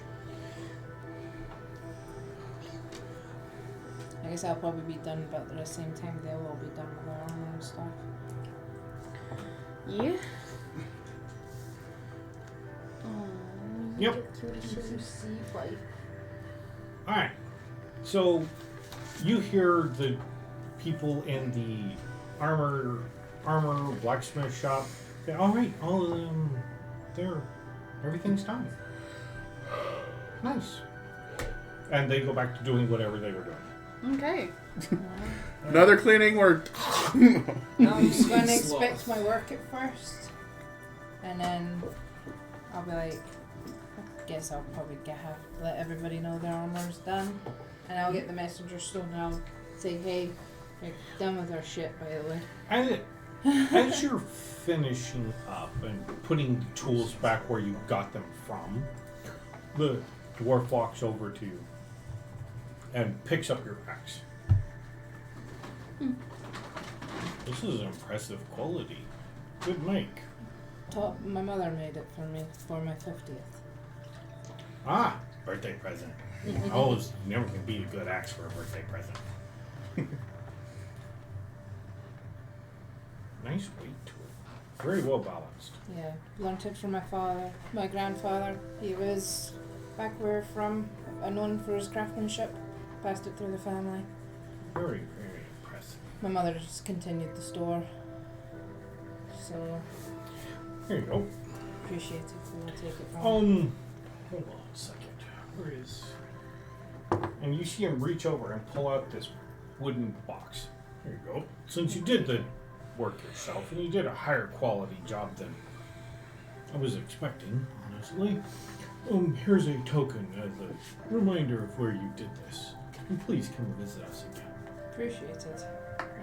I guess I'll probably be done about the same time they'll all be done with their armor and stuff. Yeah. Yep. All right. So you hear the people in the armor blacksmith shop say, "All right, all of them, everything's done. Nice." And they go back to doing whatever they were doing. Okay. Another cleaning or I'm going to inspect my work at first, and then I'll be like, I guess I'll probably let everybody know their armor's done, and I'll get the messenger stone and I'll say, hey, we're done with our shit, by the way. And as you're finishing up and putting the tools back where you got them from, the dwarf walks over to you and picks up your axe. This is impressive quality. Good make. My mother made it for me for my 50th. Ah, birthday present. Always, you never can beat a good axe for a birthday present. Nice weight to it. Very well balanced. Yeah, learned it from my father, my grandfather. He was back where we're from, known for his craftsmanship. Passed it through the family. Very, very impressive. My mother just continued the store. So, Here you go. appreciate it if you will take it from Hold on a second. Where is... And you see him reach over and pull out this wooden box. Here you go. Since you did the work yourself, and you did a higher quality job than I was expecting, honestly, here's a token as a reminder of where you did this. And please come visit us again. Appreciate it.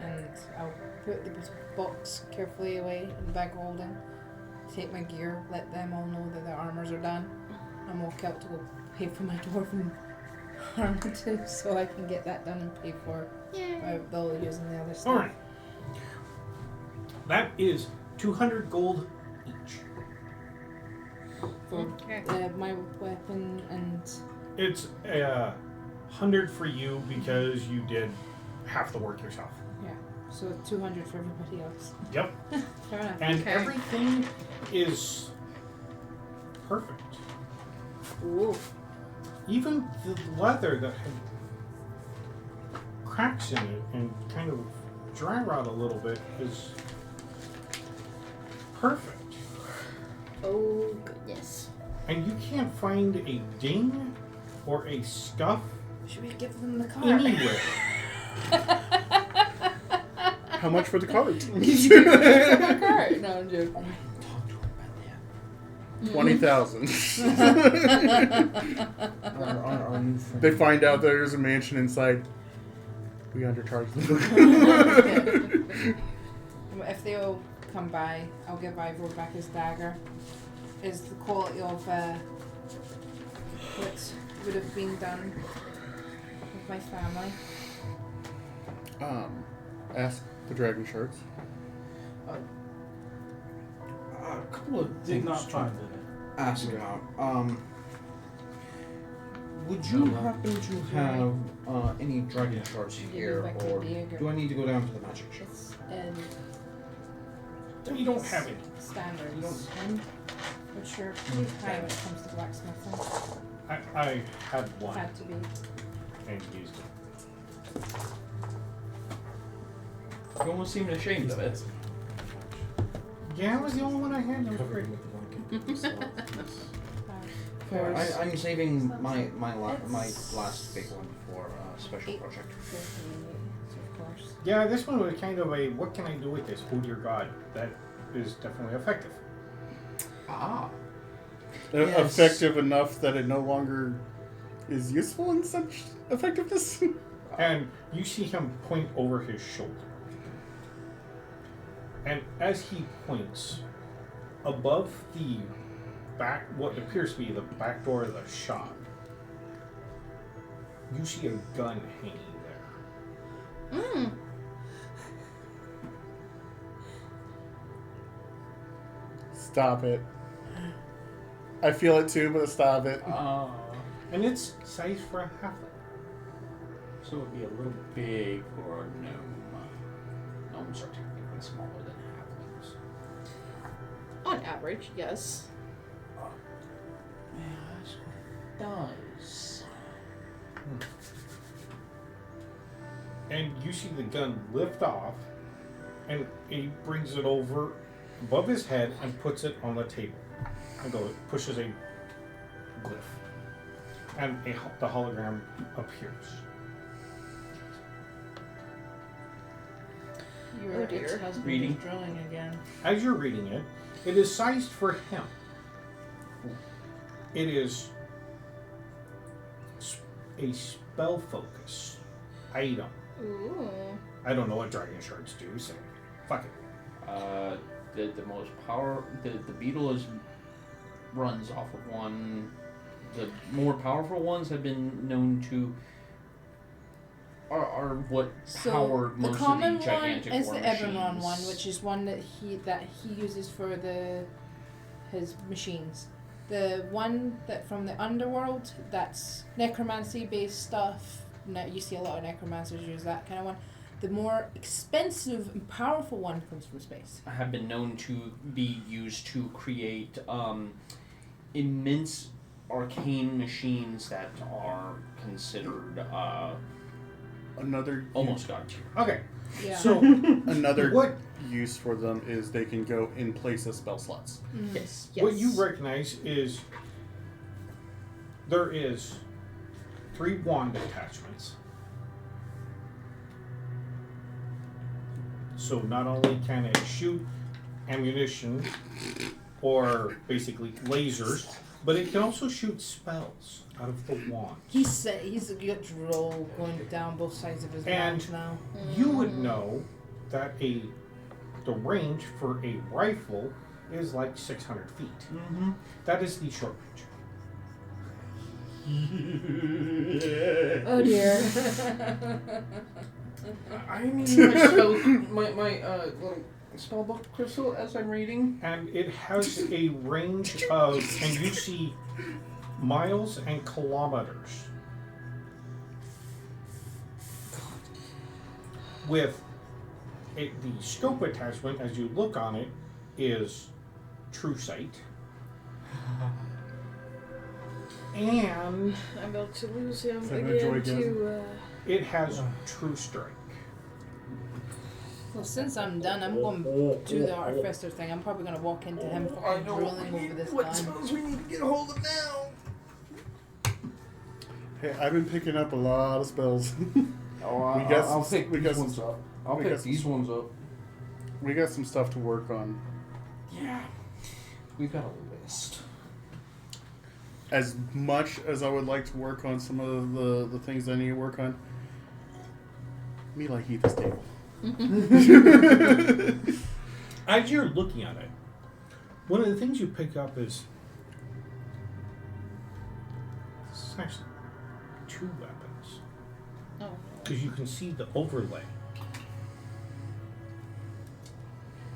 And I'll put the box carefully away in the bag holding. Take my gear, let them all know that their armors are done, and walk out to go pay for my dwarven armor too, so I can get that done and pay for they'll using the other stuff. Alright. That is 200 gold each. For my weapon and It's 100 for you because you did half the work yourself. so 200 for everybody else. Yep. Fair enough. And Okay. everything is perfect. Ooh. Even the leather that had cracks in it and kind of dry rot a little bit is perfect. Oh, goodness. And you can't find a ding or a scuff Should we give them the card? anywhere. how much for the cards? my card. No, I'm joking. Talk to her about that. 20,000. Our new friend. They find out there's a mansion inside. We undercharge them. If they all come by, I'll give Ivor back his dagger. Is the quality of what would have been done with my family. Ask the dragon sharks. A couple of Did things not to find it. ask about. Would you happen to have any dragon shards here, or do I need to go down to the magic shop? It's You don't have it. standards. You don't- Which are pretty high when it comes to blacksmithing. I had one Had to be. and used it. You almost seemed ashamed of it. Yeah, it was the only one I had. That was Covered great. with the blanket. I'm saving my It's- last big one for a special project. Of course. Yeah, this one was kind of a, what can I do with this? Oh dear God, that is definitely effective. Ah. Yes. Effective enough that it no longer is useful in such effectiveness. And you see him point over his shoulder. And as he points, above the back, what appears to be the back door of the shop, you see a gun hanging there. Stop it. I feel it too, but stop it. And it's sized for a halfling. So it would be a little big for a gnome. Gnomes are technically smaller than halflings. On average, yes. Yes, it does. And you see the gun lift off, and he brings it over above his head and puts it on the table. And pushes a glyph. And the hologram appears. Your Oh, dear. ex-husband Reading. is drilling again. As you're reading it, it is sized for him. It is a spell focus item. Ooh. I don't know what dragon shards do, so fuck it. The most power the beetle runs off of one. The more powerful ones have been known to are what powered the most common of the gigantic one is war the machines. Eberron one, which is one that he uses for his machines. The one that from the underworld, that's necromancy based stuff. You see a lot of necromancers use that kind of one. The more expensive and powerful one comes from space. have been known to be used to create immense arcane machines that are considered Another almost god tier. Okay, Yeah. so another what use for them is they can go in place of spell slots. Yes. what you recognize is there is 3 wand attachments. So not only can it shoot ammunition or basically lasers, but it can also shoot spells out of the wand. He's got drill going down both sides of his And mouth now. you would know that the range for a rifle is like 600 feet. Mm-hmm. That is the short range. Oh dear. I mean, my spell, my little spellbook crystal as I'm reading. And it has a range of, and you see miles and kilometers. With the scope attachment, as you look on it, is true sight. And I'm about to lose him Is that a joy again to. it has true strike. Well, since I'm done, I'm going to do the artificer thing. I'm probably going to walk into him fucking drilling over this gun. we need to get a hold of now? Hey, I've been picking up a lot of spells. Oh, We got I'll some- pick we these got some- ones up. I'll we pick got some- these ones up. We got some stuff to work on. Yeah. We've got a list. As much as I would like to work on some of the things I need to work on, me like eat this table. As you're looking at it, one of the things you pick up is this is actually 2 weapons. Oh. Because you can see the overlay.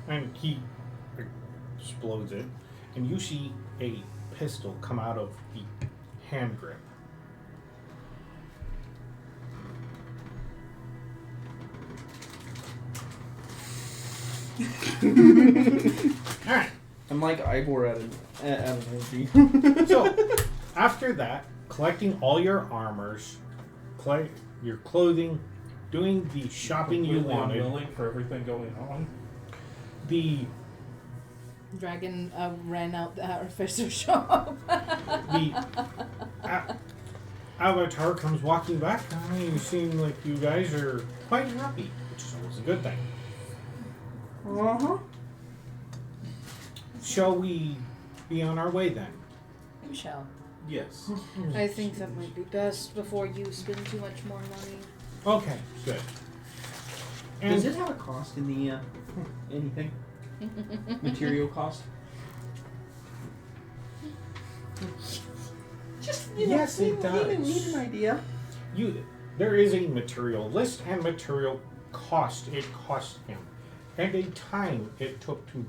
And he explodes it, and you see a pistol come out of the hand grip. Alright. I'm like Ivor at an energy. So, after that, collecting all your armors, your clothing, doing the shopping you Completely wanted, unwilling for everything going on. the Dragon ran out the artificer shop. Avatar comes walking back. You seem like you guys are quite happy, which is always a good thing. Uh-huh. Shall we be on our way then? You shall. Yes. I think that might be best before you spend too much more money. Okay, good. And Does it have a cost in the anything? Material cost? Just Yes, it does. Need an idea. There is a material list and material cost it cost him, and a time it took to.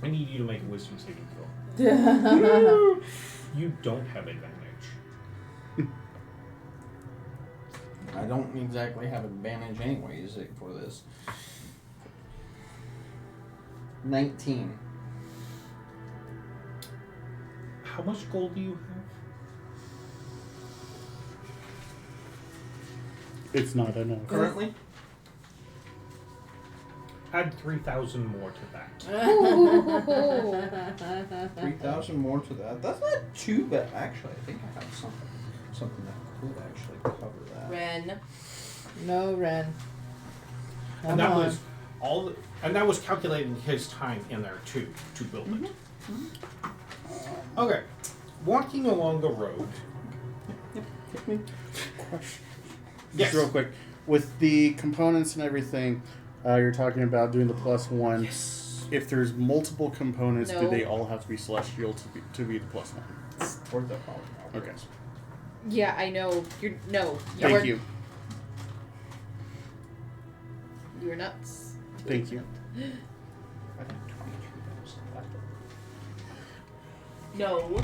I need you to make a wisdom saving throw. You don't have advantage. I don't exactly have advantage anyways for this. 19. How much gold do you have? It's not enough. Currently? Add 3,000 more to that. 3,000 more to that. That's not too bad. Actually, I think I have something that could actually cover that. Ren. No, Ren. And that was and that was calculating his time in there too to build it. Okay, walking along the road. Just real quick, with the components and everything, you're talking about doing the +1. Yes. If there's multiple components, do No. they all have to be celestial to be the +1? Or the power. Okay. Yeah, I know. Thank you. You're nuts. Thank you. I think 22,000. No.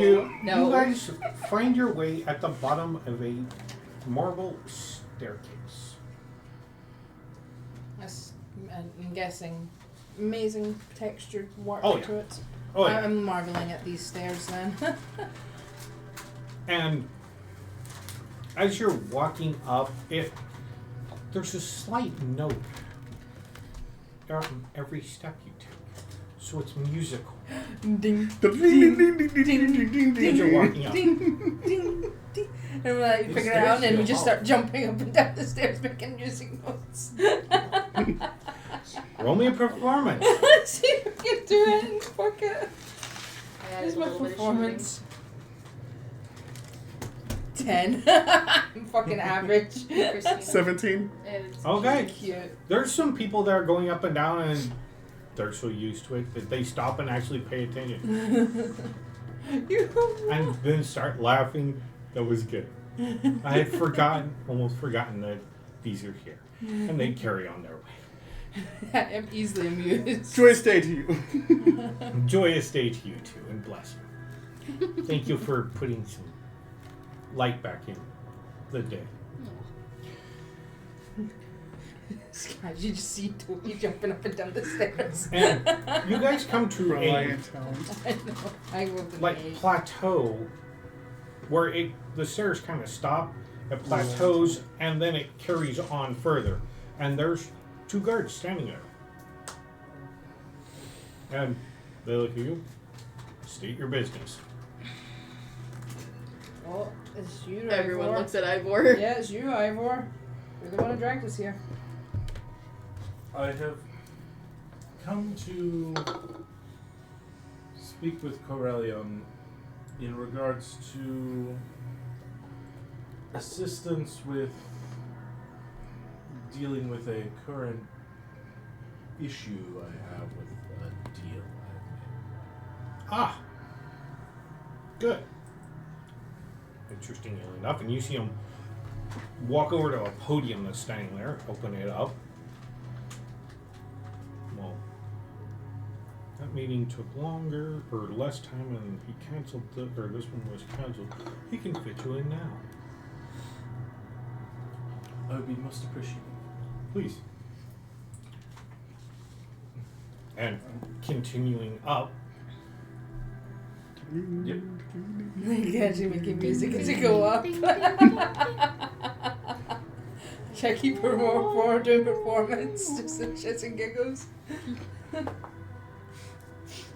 You guys find your way at the bottom of a marble staircase. I'm guessing amazing textured work Oh, yeah. to it. Oh, yeah. I'm marveling at these stairs then. And as you're walking up, there's a slight note on every step you take. So it's musical. Ding. As you're walking up. Ding, ding, ding. And we're like These figuring it stairs out, and we feel just hollow. start jumping up and down the stairs making music notes. Roll me a performance. See if we can do it. Fuck it. Here's my performance. 10. I'm fucking average. 17. Okay. Cute. There's some people that are going up and down and they're so used to it that they stop and actually pay attention. And then start laughing. That was good. I had almost forgotten that these are here. And they carry on their way. I'm easily amused. Joyous day to you. Joyous day to you too, and bless you. Thank you for putting some light back in the day. God, you just see Toby jumping up and down the stairs. And you guys come to a Reliant Town. I know. I will be like plateau where the stairs kind of stop. It plateaus and then it carries on further. And there's 2 guards standing there. And they look at you. State your business. Well, it's you, Everyone Ivor. looks at Ivor. Yeah, it's you, Ivor. You're the one who dragged us here. I have come to speak with Corellion in regards to assistance with dealing with a current issue I have with a deal I've Ah. Good. Interestingly enough, and you see him walk over to a podium that's standing there, open it up. Well, that meeting took longer or less time, and he canceled or this one was canceled. He can fit you in now. made. I would be most appreciative. Please. And continuing up. Yep. You actually making music as you go up. Should I keep her more doing performance? Just some shits and giggles.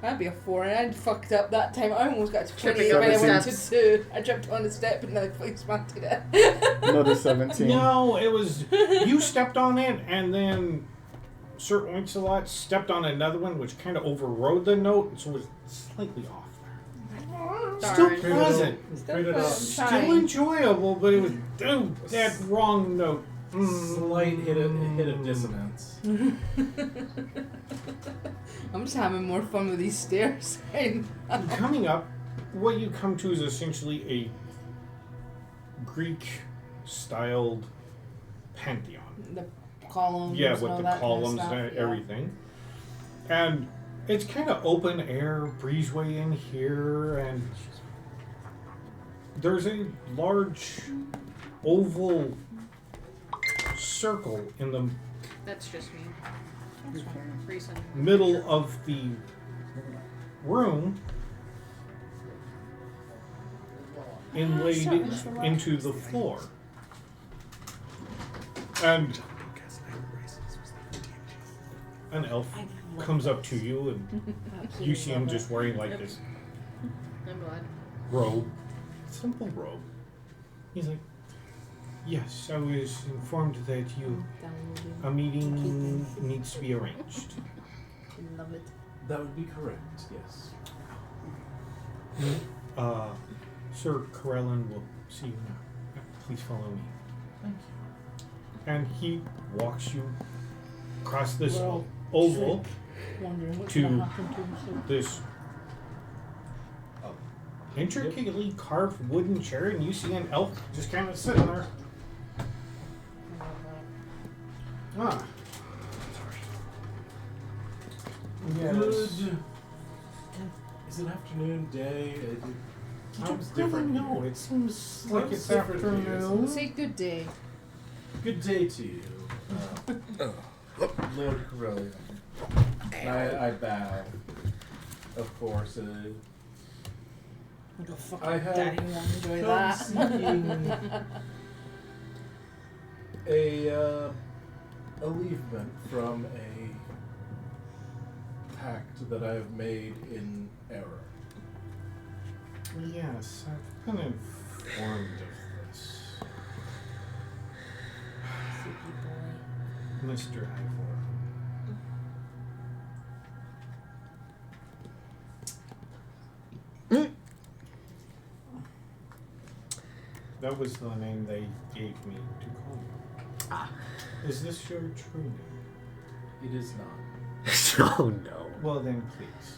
That'd be a 4, and I'd fucked up that time. I almost got to 20 Tripping when I over went to steps. 2. I jumped on the step and I fully smacked it. Another 17. No, it was you stepped on it, and then Sir Oincelot stepped on another one, which kind of overrode the note, so it was slightly off there. Still Darn. pleasant, Still still enjoyable, but it was that wrong note. Slight hit of dissonance. I'm just having more fun with these stairs. Coming up, what you come to is essentially a Greek-styled pantheon. The columns. Yeah, and with all the that columns kind of and stuff, everything. And it's kind of open air, breezeway in here, and there's a large oval circle in the That's just me. Recent. middle of the room, inlaid into the floor. And an elf comes up to you, and you see him just wearing like this I'm glad. robe, simple robe. He's like, yes, I was informed that a meeting needs to be arranged. Love it. That would be correct, yes. Sir Corellin will see you now. Please follow me. Thank you. And he walks you across this oval Wondering what's to gonna happen to him. So. this intricately carved wooden chair, and you see an elf just kind of sitting there. Ah. Yes. Good. Is it afternoon, day? Time's different. No, it seems like it's different here. afternoon. Say good day. Good day to you, Lord Corellian. I bow, of course. Go fuck I have daddy won't enjoy come that. seeking a alleviation from a pact that I have made in error. Yes, I've been informed of this. Mr. Ivor. That was the name they gave me to call you. Is this your true name? It is not. Oh no. Well then, please.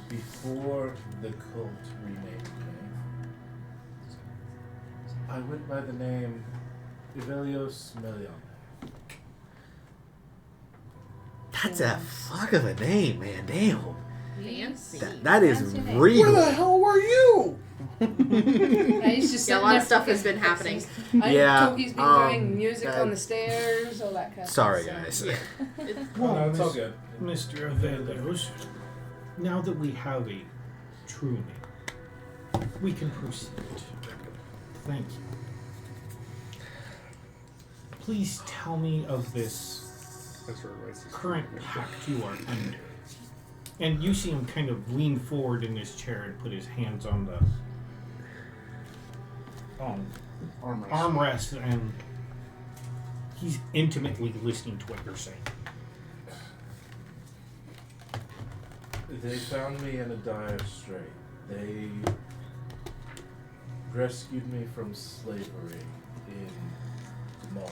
Before the cult renamed me, I went by the name Ivelios Melion. That's a fuck of a name, man. Damn. Fancy. That is Fancy name. real. Where the hell were you? He's just Yeah, a sitting lot there of stuff has fucking been happening. fixing- I Yeah, Toki's been doing music that- on the stairs, all that kind of Sorry, stuff. guys. Well, no, it's all good. Mr. Avelios, now that we have a true name, we can proceed. Thank you. Please tell me of this current pact you are under. And you see him kind of lean forward in his chair and put his hands on the armrest, and he's intimately listening to what you're saying. They found me in a dire strait. They rescued me from slavery in Tomorrow.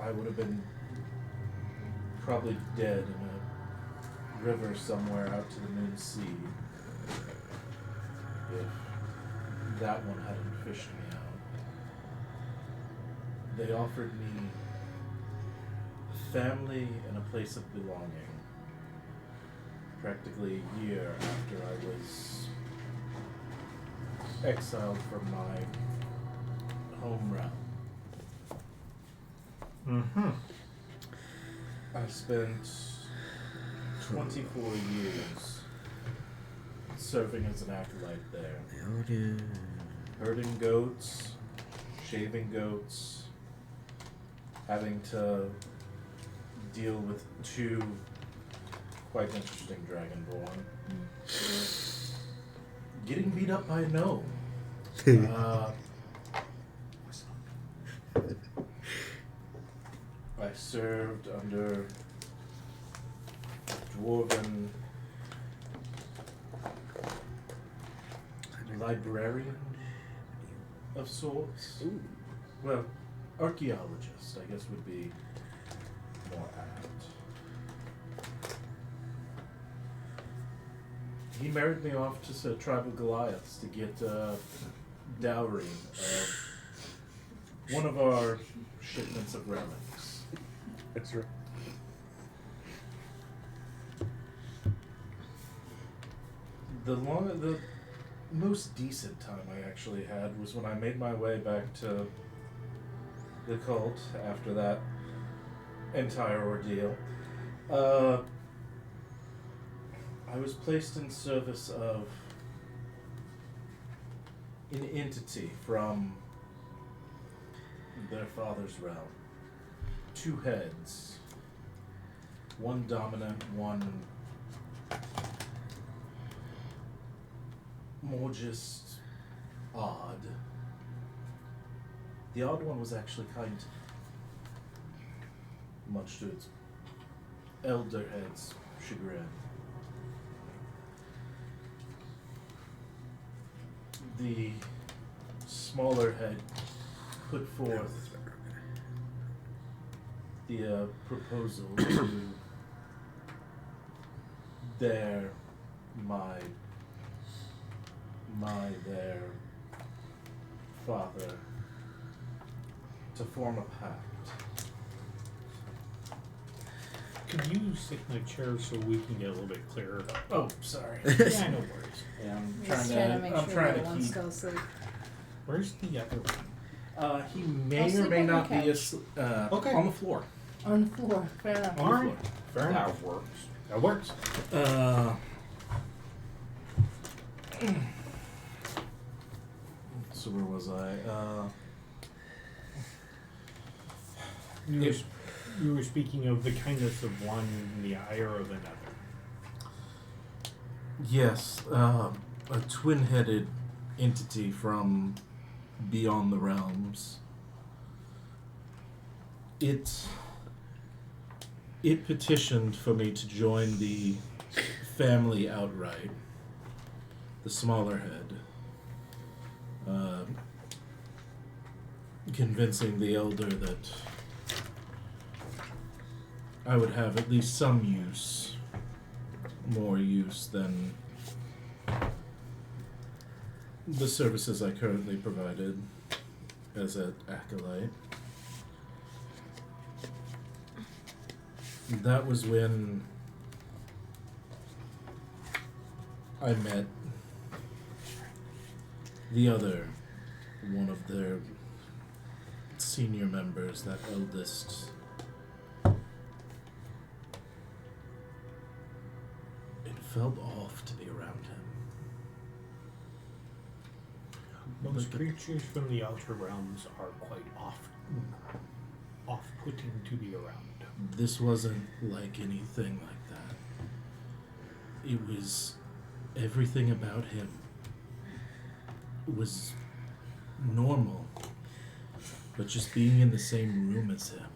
I would have been probably dead in a river somewhere out to the Moon Sea if that one hadn't fished me out. They offered me family and a place of belonging practically a year after I was exiled from my home realm. Mm-hmm. I spent 24 years serving as an acolyte there. Herding goats, shaving goats, having to deal with 2 quite interesting dragonborn. Getting beat up by a gnome. I served under dwarven librarian of sorts. Ooh. Well, archaeologist, I guess, would be more apt. He married me off to tribal Goliaths to get dowry of one of our shipments of relics. That's right. The most decent time I actually had was when I made my way back to the cult after that entire ordeal. I was placed in service of an entity from their father's realm. 2 heads. One dominant, one more just odd. The odd one was actually kind, much to its elder head's chagrin. The smaller head put forth the proposal to their father to form a pact. Could you sit in a chair so we can get a little bit clearer? Oh, sorry. Yeah, no worries. Yeah, I'm Just trying to. make I'm sure trying that to one's keep. still asleep. Where's the other one? He may I'll or sleep may on the not be couch. Okay. on the floor. On the floor. Fair enough. All right. Fair enough. That works. That works. So where was I? You were speaking of the kindness of one and the ire of another. Yes, a twin-headed entity from beyond the realms. It petitioned for me to join the family outright, the smaller head, convincing the elder that I would have at least some use, more use than the services I currently provided as an acolyte. That was when I met the other one of their senior members, that eldest. It felt off to be around him. Most creatures from the outer realms are quite off-putting to be around. This wasn't like anything like that. It was everything about him was normal, but just being in the same room as him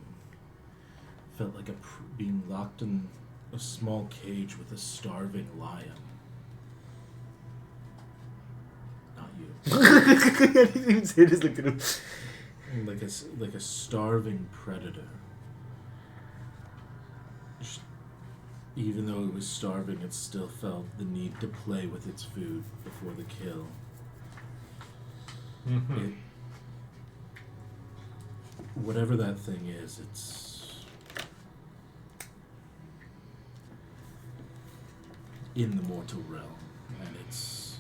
felt like being locked in a small cage with a starving lion. Not you. I didn't even say this. Look at him. Like a starving predator. Even though it was starving, it still felt the need to play with its food before the kill. Mm-hmm. Whatever that thing is, it's in the mortal realm, and it's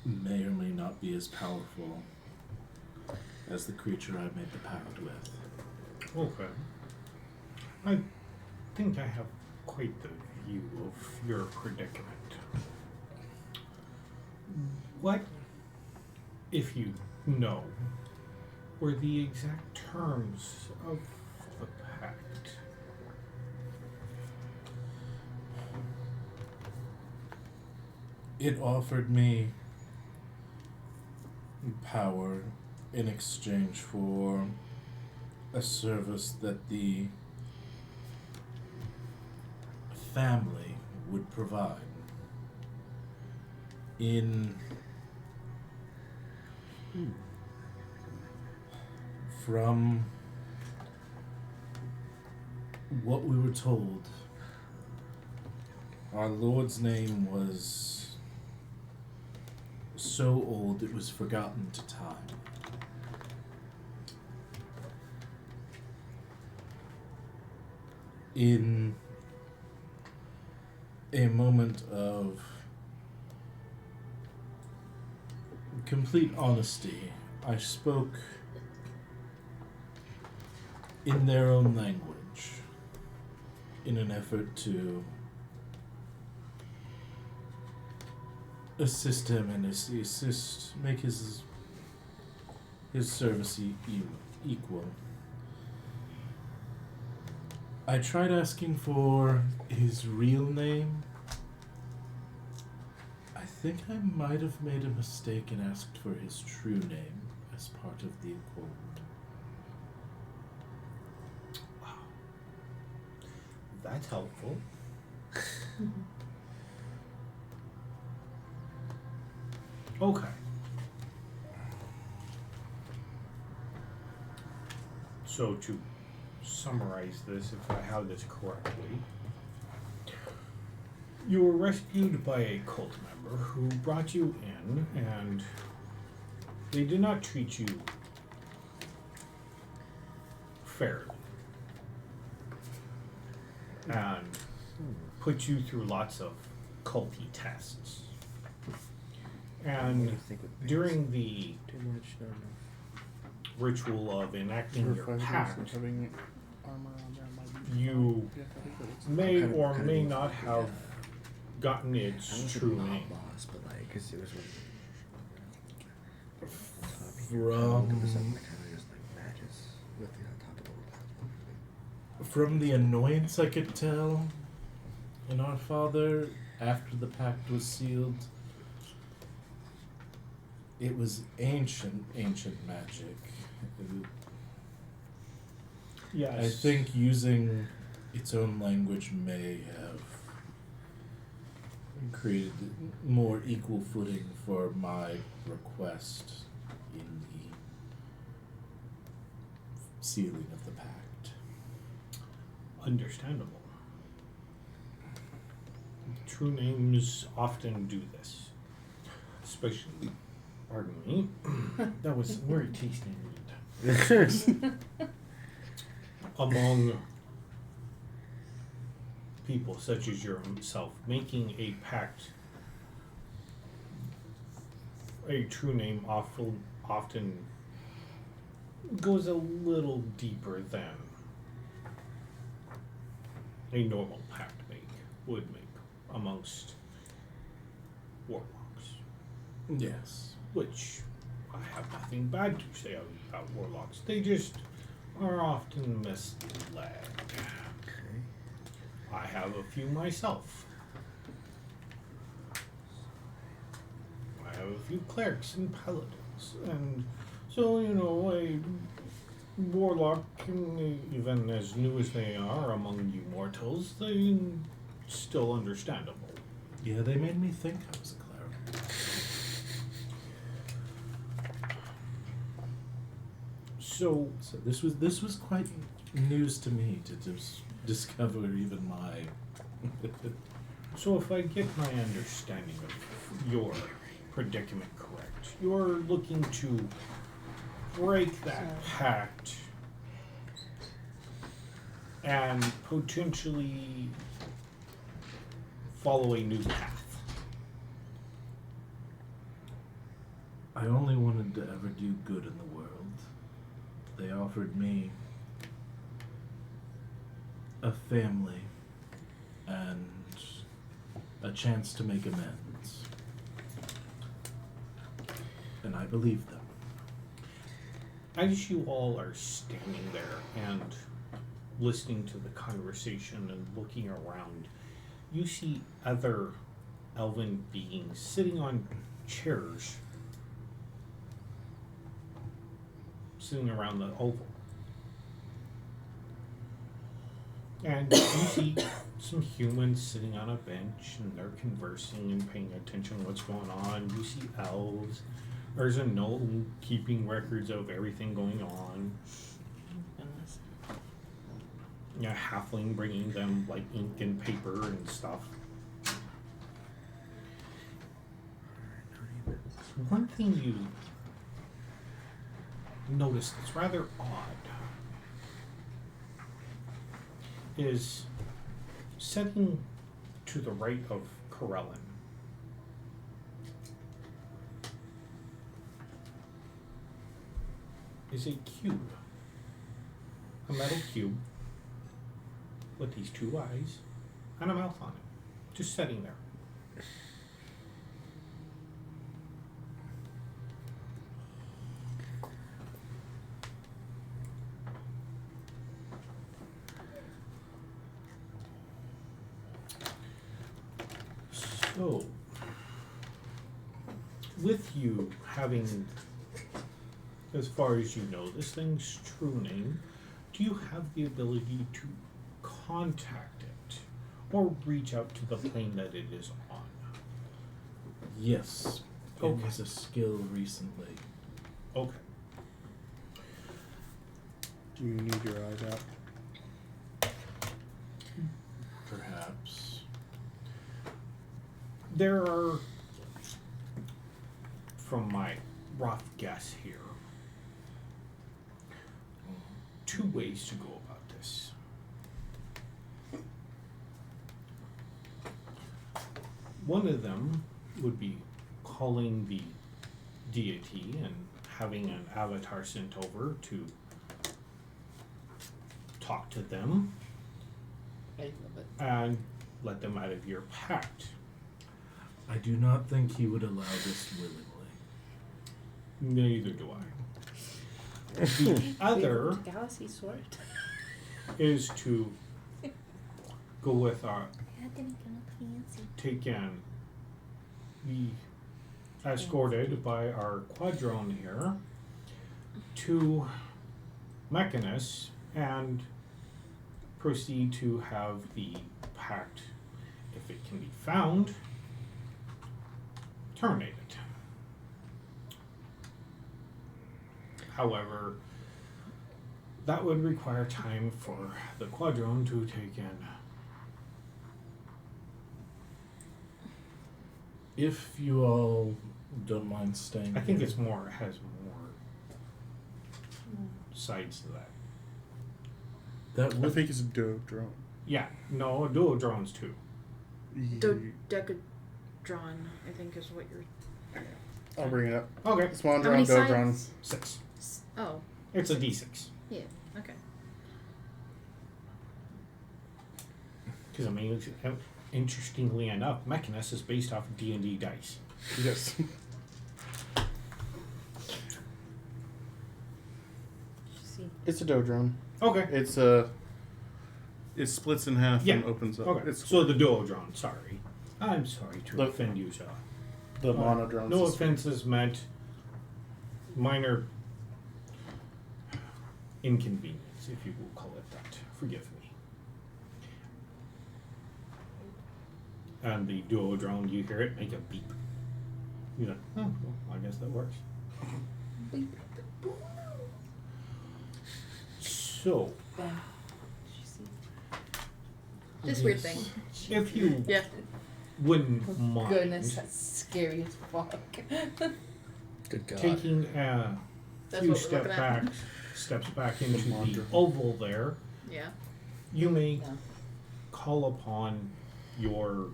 may or may not be as powerful as the creature I made the pact with. Okay. I think I have quite the view of your predicament. What, if you know, were the exact terms of the pact? It offered me power in exchange for a service that the family would provide. From what we were told, our Lord's name was so old it was forgotten to time. In a moment of complete honesty, I spoke in their own language in an effort to assist him and make his service equal. I tried asking for his real name. I think I might have made a mistake and asked for his true name as part of the accord. That's helpful. Okay. So to summarize this, if I have this correctly, you were rescued by a cult member who brought you in, and they did not treat you fairly, and put you through lots of culty tests. And during the ritual of enacting your pact, you may or may not have gotten its true name. From the annoyance I could tell in our father after the pact was sealed, it was ancient magic. Yes. I think using its own language may have created more equal footing for my request in the sealing of the pact. Understandable. True names often do this. Especially, pardon me, that was very tasty indeed. Among people such as yourself, making a pact, a true name often goes a little deeper than a normal pact would make amongst warlocks. Yes. Which I have nothing bad to say about warlocks. They just are often misled. I have a few myself. I have a few clerics and paladins, and so a warlock, even as new as they are among you mortals, they still understandable. Yeah, they made me think I was a cleric. So this was quite news to me to discover even my. So if I get my understanding of your predicament correct, you're looking to break that pact and potentially follow a new path. I only wanted to ever do good in the world. They offered me a family and a chance to make amends. And I believe them. As you all are standing there and listening to the conversation and looking around, you see other elven beings sitting on chairs, sitting around the oval. And you see some humans sitting on a bench and they're conversing and paying attention to what's going on. You see elves. There's a gnome keeping records of everything going on. Yeah, halfling bringing them like ink and paper and stuff. One thing you notice that's rather odd is sitting to the right of Corellin is a cube. A metal cube with these two eyes and a mouth on it. Just sitting there. So, with you having, as far as you know, this thing's true name, do you have the ability to contact it or reach out to the plane that it is on? Yes. Okay. It was a skill recently. Okay. Do you need your eyes out? Perhaps. There are, from my rough guess here, two ways to go about this. One of them would be calling the deity and having an avatar sent over to talk to them I love it. and let them out of your pact. I do not think he would allow this willingly. Neither do I. The other Galaxy sword. is to go with our take in, be escorted by our quadrone here to Mechanus and proceed to have the pact, if it can be found, terminated. However, that would require time for the quadrone to take in. If you all don't mind staying I think here. it's more, has more sides to that. That I would think it's a duo drone. Yeah, no, dual drones too. Dodecadron, I think, is what you're. I'll bring it up. Okay, Swan How many drone, duo drone. sides? 6. Oh, It's a D6. yeah. Okay. Because I mean, interestingly enough, Mechanus is based off of D&D dice. Yes. It's a duo drone. Okay. It's it splits in half Yeah. and opens up. Okay. It's So the dual drone. Sorry, I'm sorry to The- offend you, sir. the mono drone. No offenses meant. Minor inconvenience, if you will call it that. Forgive me. And the duo drone, you hear it make a beep. You're like, oh, well, I guess that works. So, Ben. This weird thing. If you Yeah. wouldn't mind Goodness, that's scary as fuck. Good God. taking a That's few what we're looking at. steps back into the Mantra. oval there, Yeah. you may No. call upon your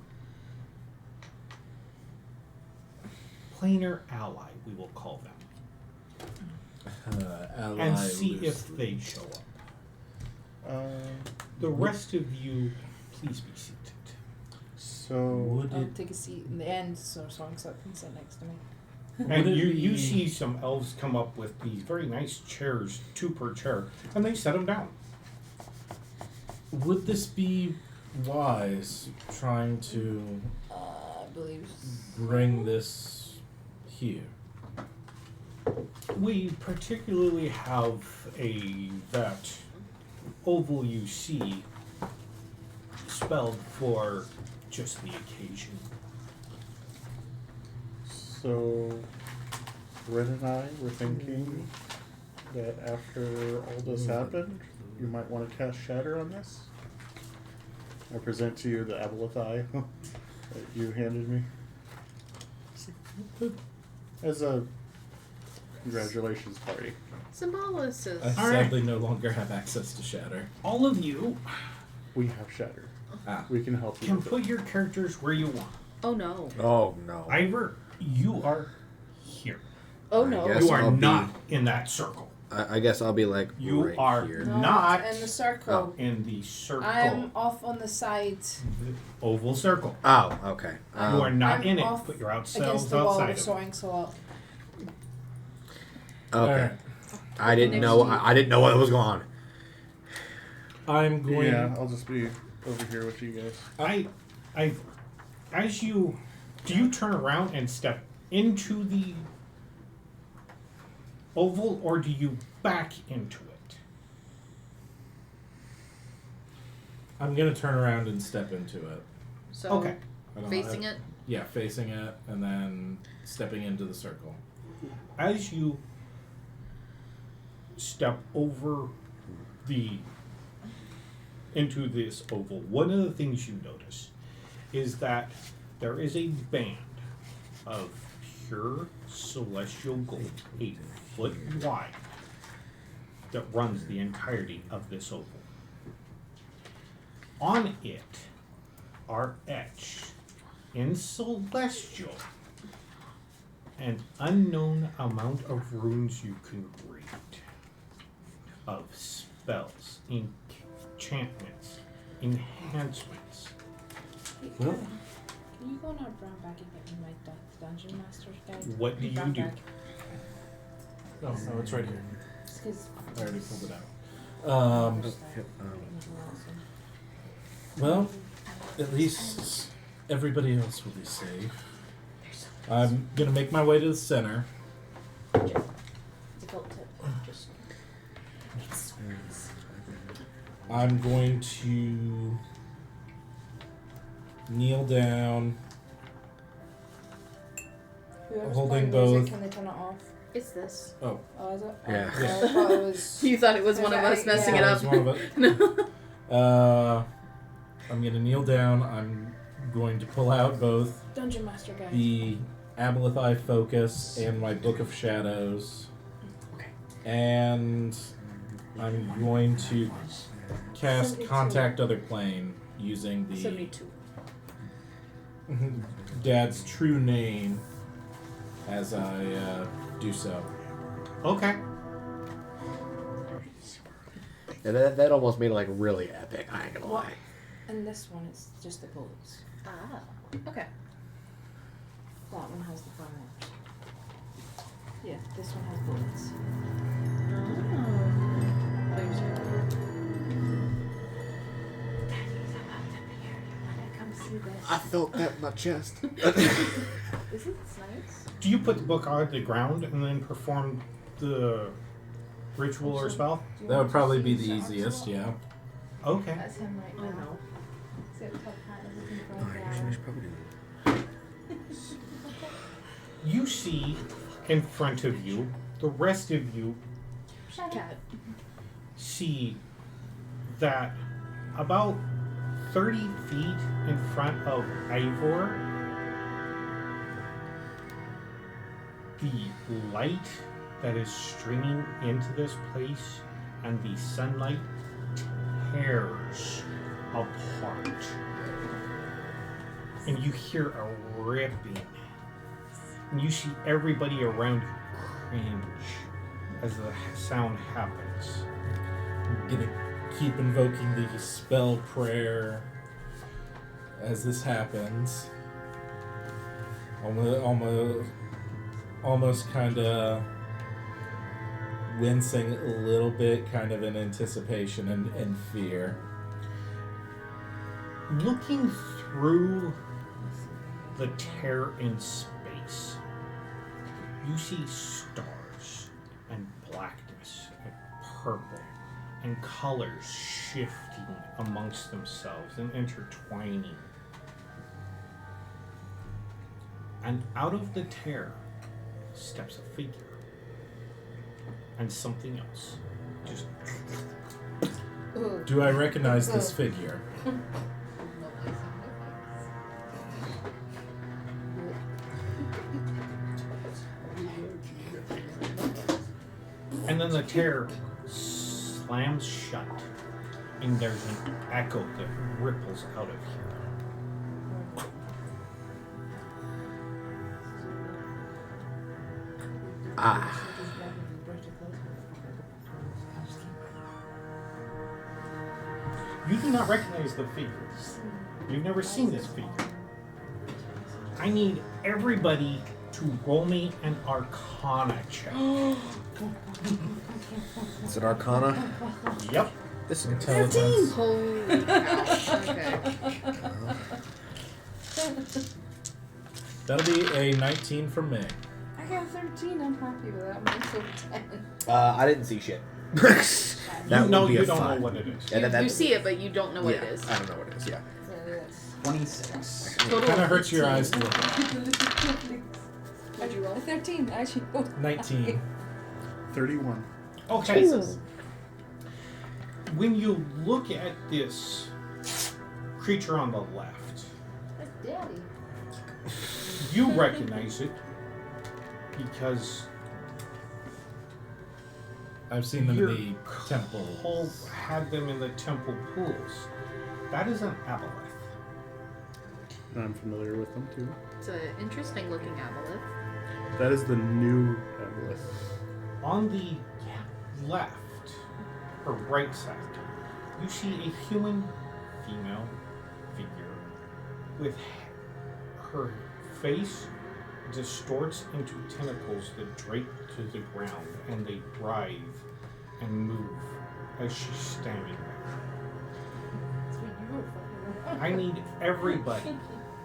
planar ally, we will call them, Ally and see loose. if they show up. The Would- rest of you, please be seated. So Would I'll it take a seat in the end so Songsuck can sit next to me. And it you be- see some elves come up with these very nice chairs, 2 per chair, and they set them down. would this be wise trying to I believe. bring this here? We particularly have that oval you see spelled for just the occasion. So, Red and I were thinking that after all this happened, you might want to cast Shatter on this. I present to you the Aboleth Eye that you handed me. As a congratulations party. Symbolicism. I All sadly no longer have access to Shatter. All of you We have Shatter. Ah. We can help you can with put it. your characters where you want. Oh no. Oh no. Ivor, you are here. Oh I no. guess You are I'll be- not in that circle. I guess I'll be like You right are here. not in the circle. in the circle. I'm off on the side The oval circle. Oh, okay. You are not I'm in it, off but you're against outside the wall outside with of it. sawing saw. Okay. Alright. I didn't Next know. to you. I didn't know what was going on. I'm going. Yeah, I'll just be over here with you guys. As you, do you turn around and step into the oval, or do you back into it? I'm gonna turn around and step into it. So Okay. I don't facing know. it. Yeah, facing it, and then stepping into the circle. As you step over into this oval, one of the things you notice is that there is a band of pure celestial gold, 8 foot wide, that runs the entirety of this oval. On it are etched in celestial an unknown amount of runes you can read, of spells, enchantments, enhancements. Well, Can you go on our brown bag and get me my dungeon master's guide? What do you Brown do? bag. no, it's right here. Just 'cause I already pulled it out. Well, at least everybody else will be safe. I'm gonna make my way to the center. difficult to just I'm going to kneel down. Whoever's Holding playing music, both. can they turn it off? It's this. Oh, Oh, is it? Yeah. Oh, I thought it was. You thought it was Is one of that- us messing yeah. it that up. was one of it. No. I'm gonna kneel down. I'm going to pull out both Dungeon master guide. the Aboleth Eye Focus and my Book of Shadows. Okay. And I'm going to cast 72. Contact Other Plane using the 72. Dad's true name as I do so. Okay. Yeah, that almost made it like really epic. I ain't gonna What? lie. And this one is just the bullets. Ah. Okay. That one has the firearms. Yeah, this one has bullets. Oh, you're Come see this. I felt that in my chest. Isn't this nice? Do you put the book on the ground and then perform the ritual or spell? Do you That want would to probably see be the the shot easiest, sword? yeah. Okay. That's him right Oh now. no. Zip top hat and looking for a Alright, I flower. should probably do You see in front of you, the rest of you Cat. see that about 30 feet in front of Ivor, the light that is streaming into this place and the sunlight tears apart. And you hear a ripping. And you see everybody around you cringe as the sound happens. I'm gonna keep invoking the spell prayer as this happens. Almost kind of wincing a little bit, kind of in anticipation and fear. Looking through the tear in space, you see stars and blackness and purple and colors shifting amongst themselves and intertwining. And out of the tear steps a figure and something else. Just Do I recognize this figure? and then the tear slams shut, and there's an echo that ripples out of here. Ah. You do not recognize the figure. You've never seen this figure. I need everybody to roll me an Arcana check. Is it Arcana? Yep. This is Intelligence. Holy cow. Okay. That'll be a 19 from me. I got 13. I'm happy with that. I'm also 10. I didn't see shit. That You know would be you a don't 5. know what it is. Yeah, You see it, but you don't know what yeah, it is. I don't know what it is. Yeah. 26. Total Kind of of hurts your 15. eyes to look at. What'd you roll? 13. I actually rolled 19. 31. Okay. Jesus. When you look at this creature on the left, That's Daddy. you recognize it because I've seen them your in the temple. whole had them in the temple pools. That is an aboleth. I'm familiar with them too. It's an interesting looking aboleth. That is the new Aboleth. On the left, or right side, you see a human female figure with her face distorts into tentacles that drape to the ground and they writhe and move as she's standing there. That's what you were fucking I need everybody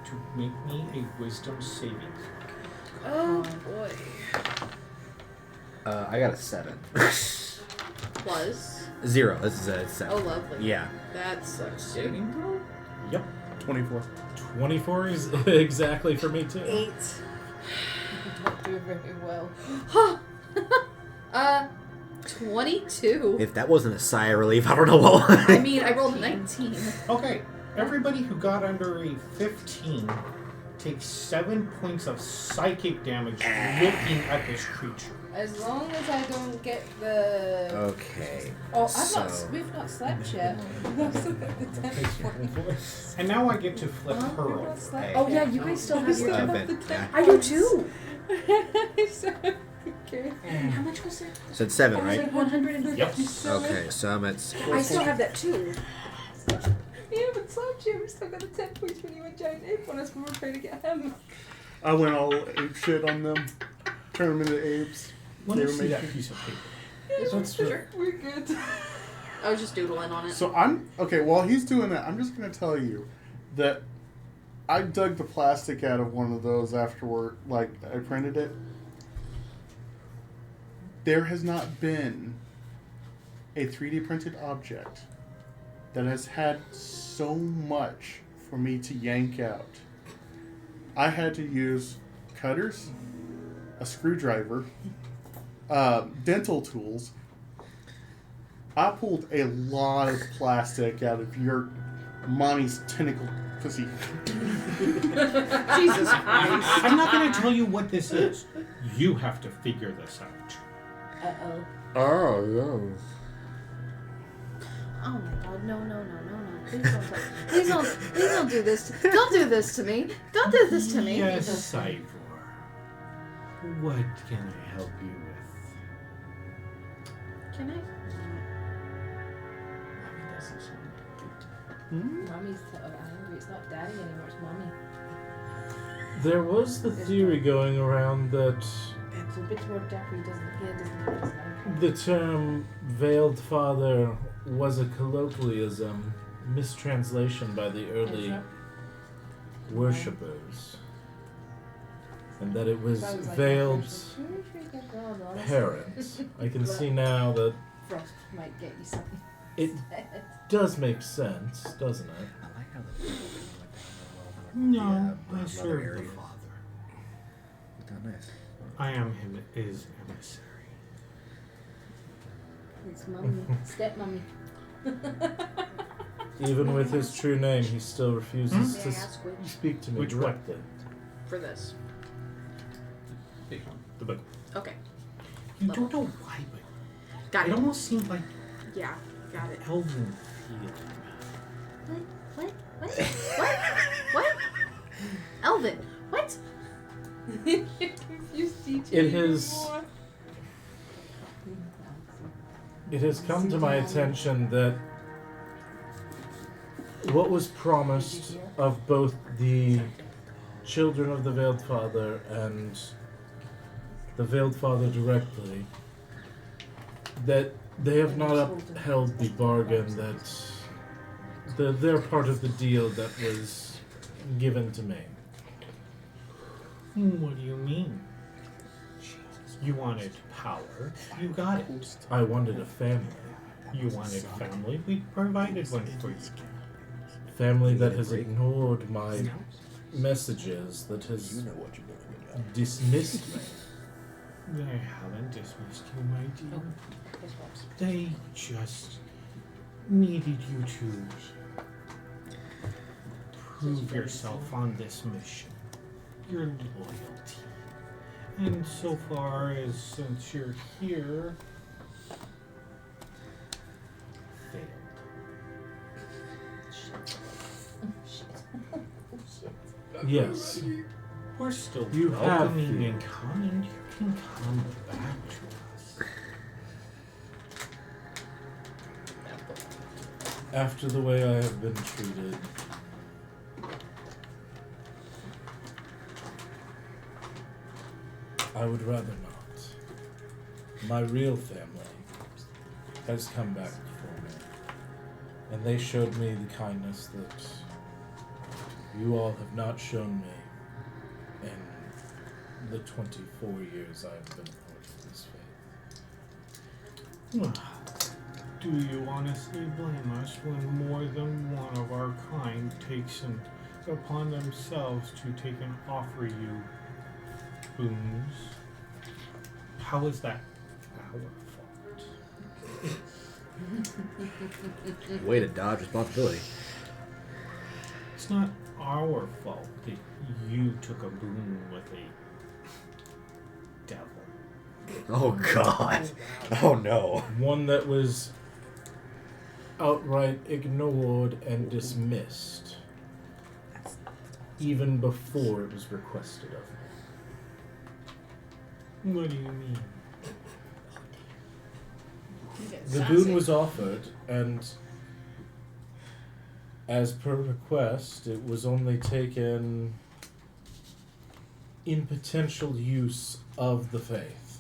to make me a wisdom saving throw. Oh boy. I got a 7. Plus. 0. This is a 7. Oh, lovely. Yeah. That sucks. Saving throw? Yep. 24. 24 is exactly for me too. 8. You don't do very well. 22. If that wasn't a sigh of relief, I don't know what was. I mean, I rolled 19. Okay, everybody who got under a 15 takes 7 points of psychic damage looking at this creature. As long as I don't get the. Okay. Oh, so- we've not slept yet. I've still got the 10 points. And now I get to flip Oh, her we've over. not slept Oh, yeah, yet. you guys still have your. I've have been- the 10 I do too. So, okay. How much was it? So it's 7, It was right? like 150. Yep. Okay, so I'm at. I still have that too. You haven't slept yet. We've still got the 10 points when you went giant ape on us when we were trying to get him. I went all ape shit on them. Turn them into apes. Let They me were see that making- piece of paper. That's Sure. We're good. I was just doodling on it. So okay, while he's doing that, I'm just going to tell you that I dug the plastic out of one of those afterward, like I printed it. There has not been a 3D printed object that has had so much for me to yank out. I had to use cutters, a screwdriver, dental tools. I pulled a lot of plastic out of your mommy's tentacle pussy. Jesus Christ. I'm not going to tell you what this is. You have to figure this out. Uh-oh. Oh, no. Oh my god, no. Please don't do this. Don't do this to me. Don't do this to me. Yes, Ivor. What can I help you with? Can I? Mommy doesn't sound cute. Mommy's angry. It's not daddy anymore, it's mommy. There was the theory going around that It's a bit more daddy, doesn't like the term veiled father was a colloquialism, mistranslation by the early worshippers, and that it was veiled parents. I can see now that Frost might get you something. it does make sense, doesn't it? I like how the No, I another serve the area. father. Oh, nice. I am his emissary. It's mommy. Step mommy. Even with his true name, he still refuses May to I ask which? speak to me Which one? directly. For this. Big one. The book. Okay. You Level. don't know why, but Got it it. almost seemed like Yeah, got it. elven feeling. What? What? Elvin. What? Confused DJ It has- anymore. It has come to my attention that what was promised of both the children of the Veiled Father and the Veiled Father directly, that they have not upheld the bargain that they're part of the deal that was given to me. What do you mean? You wanted power. You got it. I wanted a family. You wanted family. We provided one for you. Family that has ignored my messages, that has dismissed me. They haven't dismissed you, my dear. They just needed you to prove yourself on this mission. Your loyalty. And so far as since you're here, failed. Yes. We're still You have welcoming failed. and kind. You can come back to us. After the way I have been treated, I would rather not. My real family has come back for me, and they showed me the kindness that you all have not shown me in the 24 years I have been a part of this faith. Well, do you honestly blame us when more than one of our kind takes it upon themselves to take and offer you boons? How is that our fault? Way to dodge responsibility. It's not our fault that you took a boon with a devil. Oh God. Oh no. One that was outright ignored and dismissed, even before it was requested of me. What do you mean? The boon was offered, and as per request, it was only taken in potential use of the faith.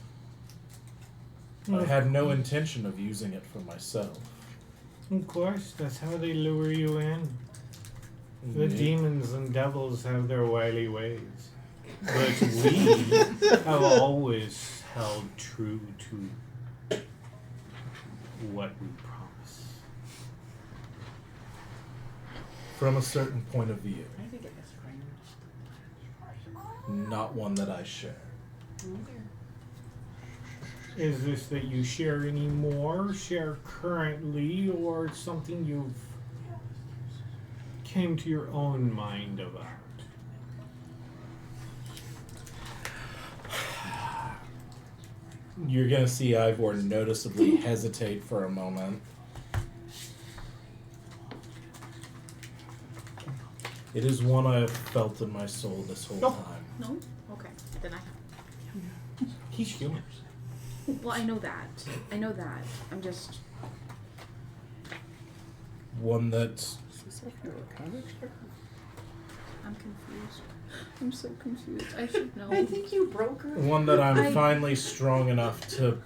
I had no intention of using it for myself. Of course, that's how they lure you in. The demons and devils have their wily ways. But we have always held true to what we promise. From a certain point of view, not one that I share. Is this that you share anymore, share currently, or something you've came to your own mind about? You're gonna see Ivor noticeably hesitate for a moment. It is one I have felt in my soul this whole time. No? Okay. Then I have. He's human. Well, I know that. I'm just. One that I'm confused. I'm so confused. I should know. I think you broke her. One that I'm I- finally strong enough to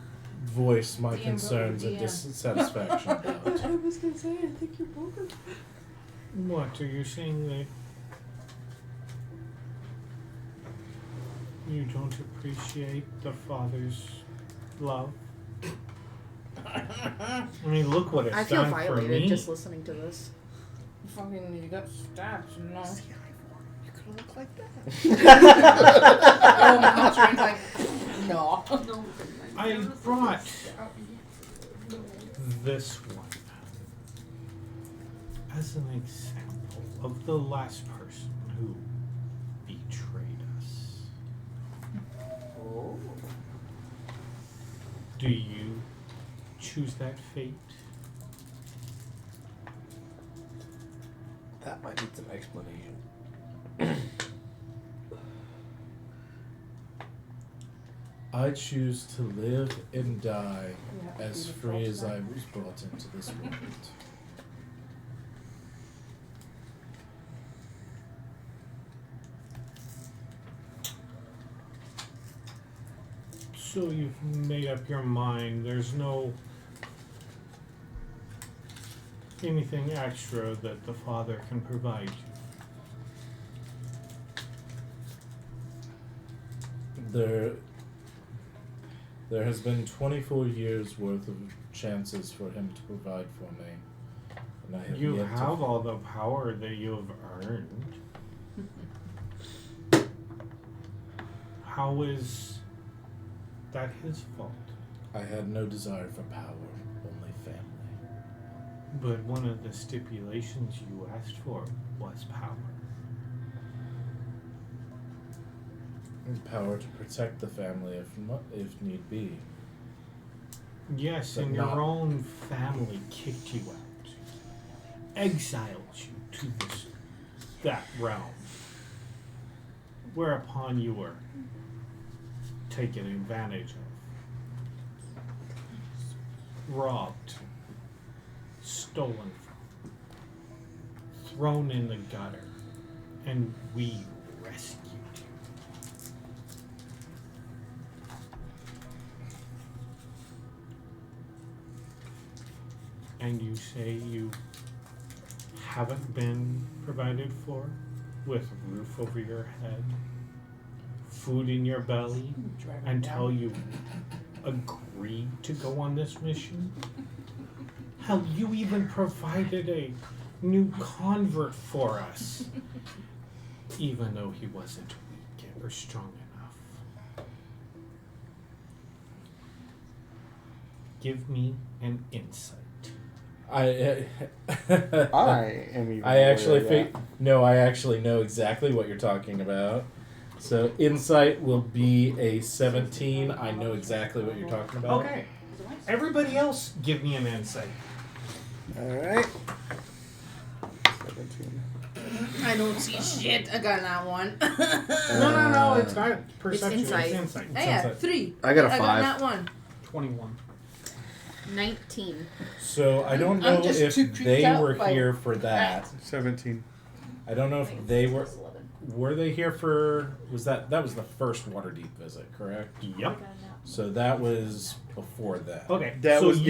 voice my DM, concerns and DM. dissatisfaction about. I was gonna say, I think you broke her. What are you saying that you don't appreciate the father's love? I mean, look what it's I feel done for violated me. just listening to this. Fucking, you got stabbed, no. You could look like that. Oh, my husband's like, no. I brought this one as an example of the last person who betrayed us. Oh. Do you choose that fate? That might need some explanation. I choose to live and die as free as I was brought into this world. So you've made up your mind. There's no anything extra that the father can provide you. There has been 24 years worth of chances for him to provide for me. And I have You yet have to... all the power that you have earned. How is that his fault? I had no desire for power, only family. But one of the stipulations you asked for was power. And power to protect the family if need be. Yes, But and not- your own family kicked you out, exiled you to that realm, whereupon you were taken advantage of, robbed, stolen from, thrown in the gutter, and we rescued you. And you say you haven't been provided for with roof over your head, food in your belly, until you agreed to go on this mission? Hell, you even provided a new convert for us, even though he wasn't weak or strong enough. Give me an insight. I I am even I actually aware of that. I actually know exactly what you're talking about. So insight will be a 17. I know exactly what you're talking about. Okay. Everybody else, give me an insight. Alright. 17. I don't see shit. I got that one. No, it's not perception. insight. It's insight. Oh, yeah, Sounds 3. I got a I 5. got that one. 21. 19. So I don't I'm know just if too creeped they out were by here for that. 17. I don't know if they were. Were they here for? That was the first Waterdeep visit, correct? Yep. So that was before that. Okay. That so was you,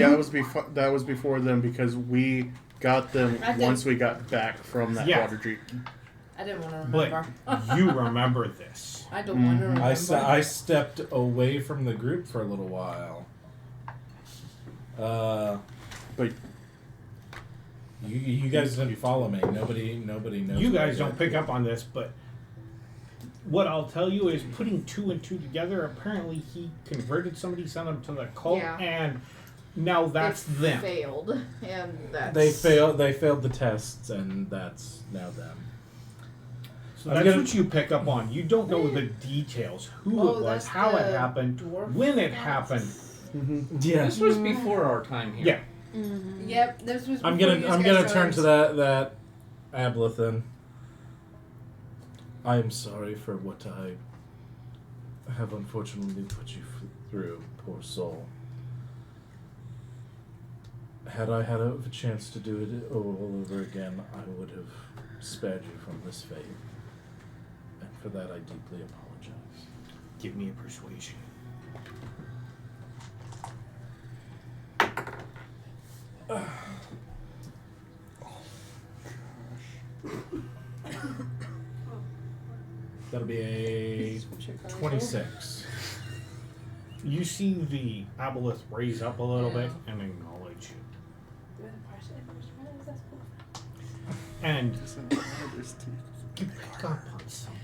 that was before them because we got them I did. once we got back from that Yeah. Waterdeep. I didn't want to but remember. you remember this. I don't want to remember. I stepped away from the group for a little while. But you guys don't follow me. Nobody knows. You what I guys don't did. pick up on this, but what I'll tell you is putting 2 and 2 together, apparently he converted somebody, sent them to the cult, Yeah. and now that's It them. failed, and that's They failed the tests, and that's now them. So I'm that's gonna- what you pick up on. You don't know the details, who Oh, it was, that's how it the happened, dwarf when it house. happened. Yeah. This was before our time here. Yeah. Yep, this was. I'm before gonna you guys turn to joined. that Ablethan. I am sorry for what I have unfortunately put you through, poor soul. Had I had a chance to do it all over again, I would have spared you from this fate. And for that, I deeply apologize. Give me a persuasion. That'll be a 26. You see the aboleth raise up a little bit and acknowledge. And you pick up on something.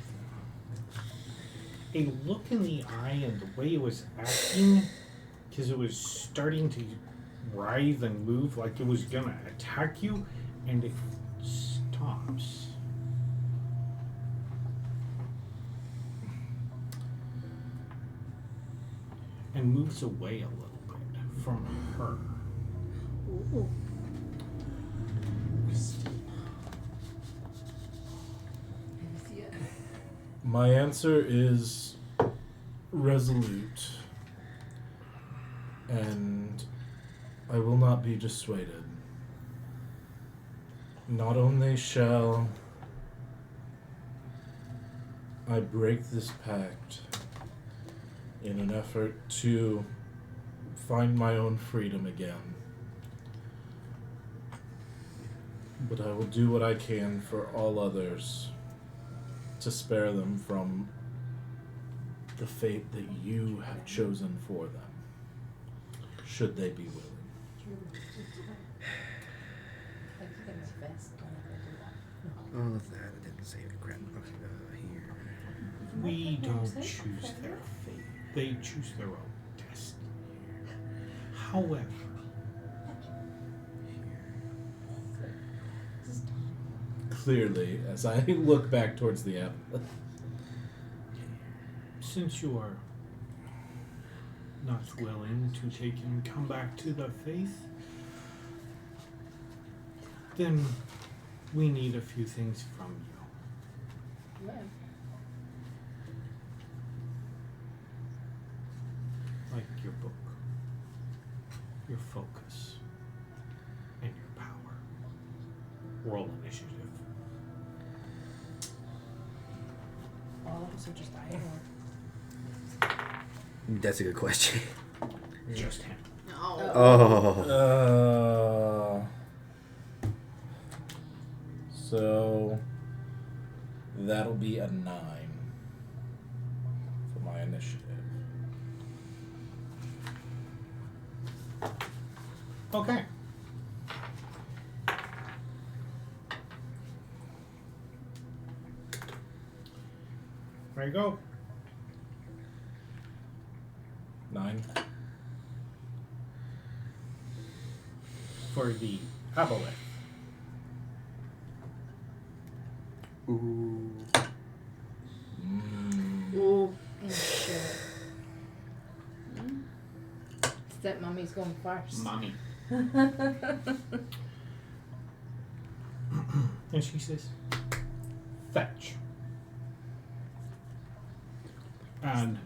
A look in the eye and the way it was acting, because it was starting to writhe and move like it was gonna attack you, and it stops. And moves away a little bit from her. Ooh. My answer is resolute, and I will not be dissuaded. Not only shall I break this pact in an effort to find my own freedom again, but I will do what I can for all others to spare them from the fate that you have chosen for them, should they be willing. Oh, that didn't save it. Crap. Okay, here. We don't choose their fate. They choose their own destiny. However, Clearly, as I look back towards the apple. since you are not willing to take and come back to the faith, then we need a few things from you. Like your book, your focus, and your power. Roll initiative. All of us are just dying. That's a good question. Just him. No. Oh. So that'll be a 9 for my initiative. Okay. There you go. 9. For the aboleth. Ooh. Ooh. Shit. Stepmommy's going first. Mommy. And she says, fetch. And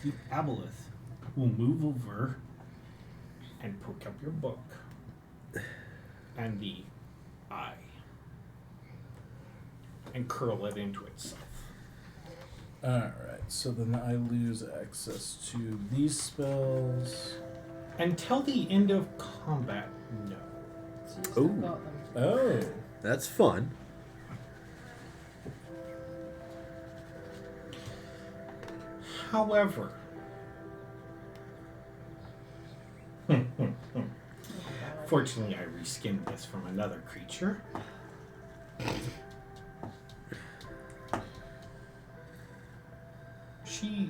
the aboleth will move over and pick up your book and the eye and curl it into itself. Alright, so then I lose access to these spells. Until the end of combat, no. So you still Ooh. got them. Oh. That's fun. However, fortunately I reskinned this from another creature.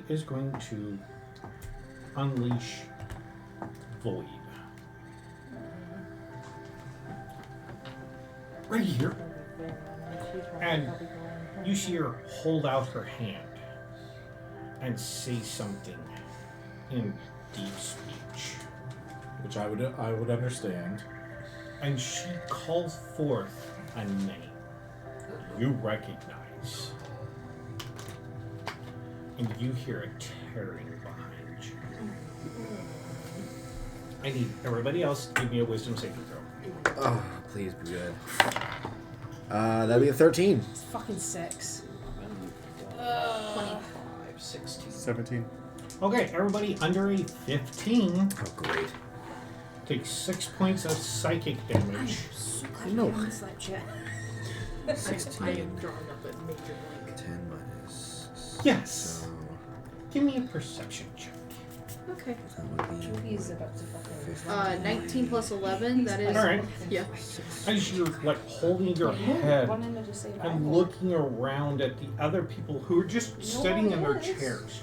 is going to unleash Void. Right here. And you see her hold out her hand and say something in deep speech. Which I would understand. And she calls forth a name you recognize. And you hear a tearing behind you. I need everybody else to give me a wisdom saving throw. Oh, please be good. That'd be a 13. It's fucking 6. 25, 16. 17. Okay, everybody under a 15 Oh, great. takes 6 points of psychic damage. No. Snapchat. I am 16. drawing up a major blank. 10 minus. Yes. So Give me a perception check. Okay. that would be. He's about to fucking. 19 plus 11. That is. All right. Yeah. As you're like holding your head and looking around at the other people who are just sitting in their chairs,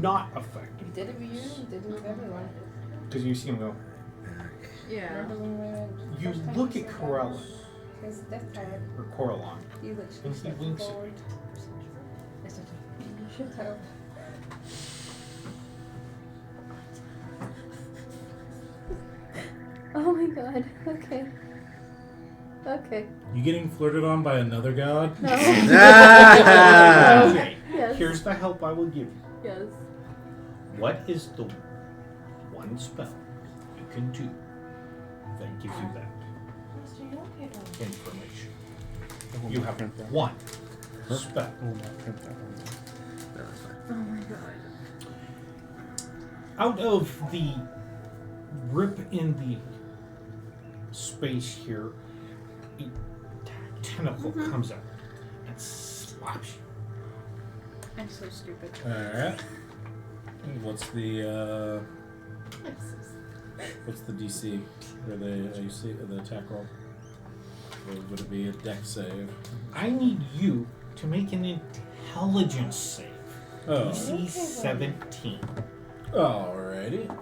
not affected. He did it with you, he did it with everyone. Because you see him go. Yeah. Remember when we went You first time look we at saw Corella, his death card? or Coralon, He like and he stepped winks at forward. It's like, you should have. Oh my god. Okay. Okay. You getting flirted on by another god? No. Okay, Yes. here's the help I will give you. Yes. What is the one spell you can do that gives you that information? You have one spell. I will not print that one. No, that's fine. Oh my god. Out of the rip in the space here, a tentacle comes out and slaps you. I'm so stupid. Alright. What's the DC or the AC the attack roll? Or would it be a dex save? I need you to make an intelligence save. Oh. DC 17. Alrighty.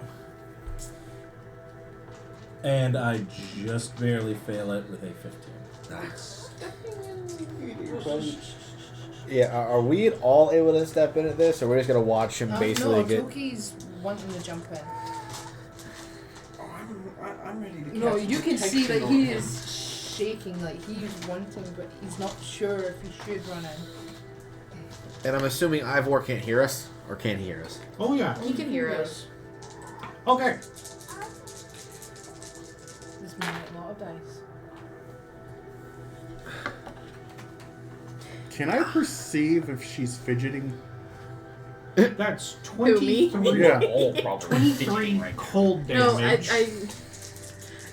And I just barely fail it with a 15. Yeah, are we at all able to step in at this, or we're just gonna watch him basically no, get? Toki's wanting to jump in. Oh, I'm ready to No, cast you can see that protection he on him. is shaking, like he's wanting, but he's not sure if he should run in. And I'm assuming Ivor can't hear us, or can he hear us? Oh yeah. He can hear us. Okay. This man a lot of dice. Can I perceive if she's fidgeting? That's Who, me? 23. Yeah. All probably 23 cold No, damage.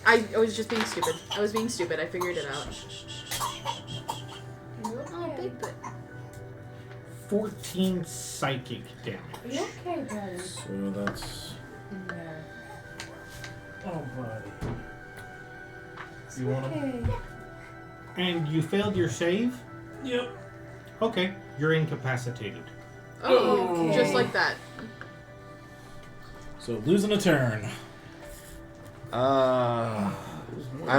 I was just being stupid. I was being stupid. I figured it out. Oh, big bit. 14 psychic damage. Are you okay, buddy? So that's Yeah. oh buddy. It's You wanna- okay. And you failed your save? Yep. Okay, you're incapacitated. Oh, Okay. just like that. So losing a turn. I'm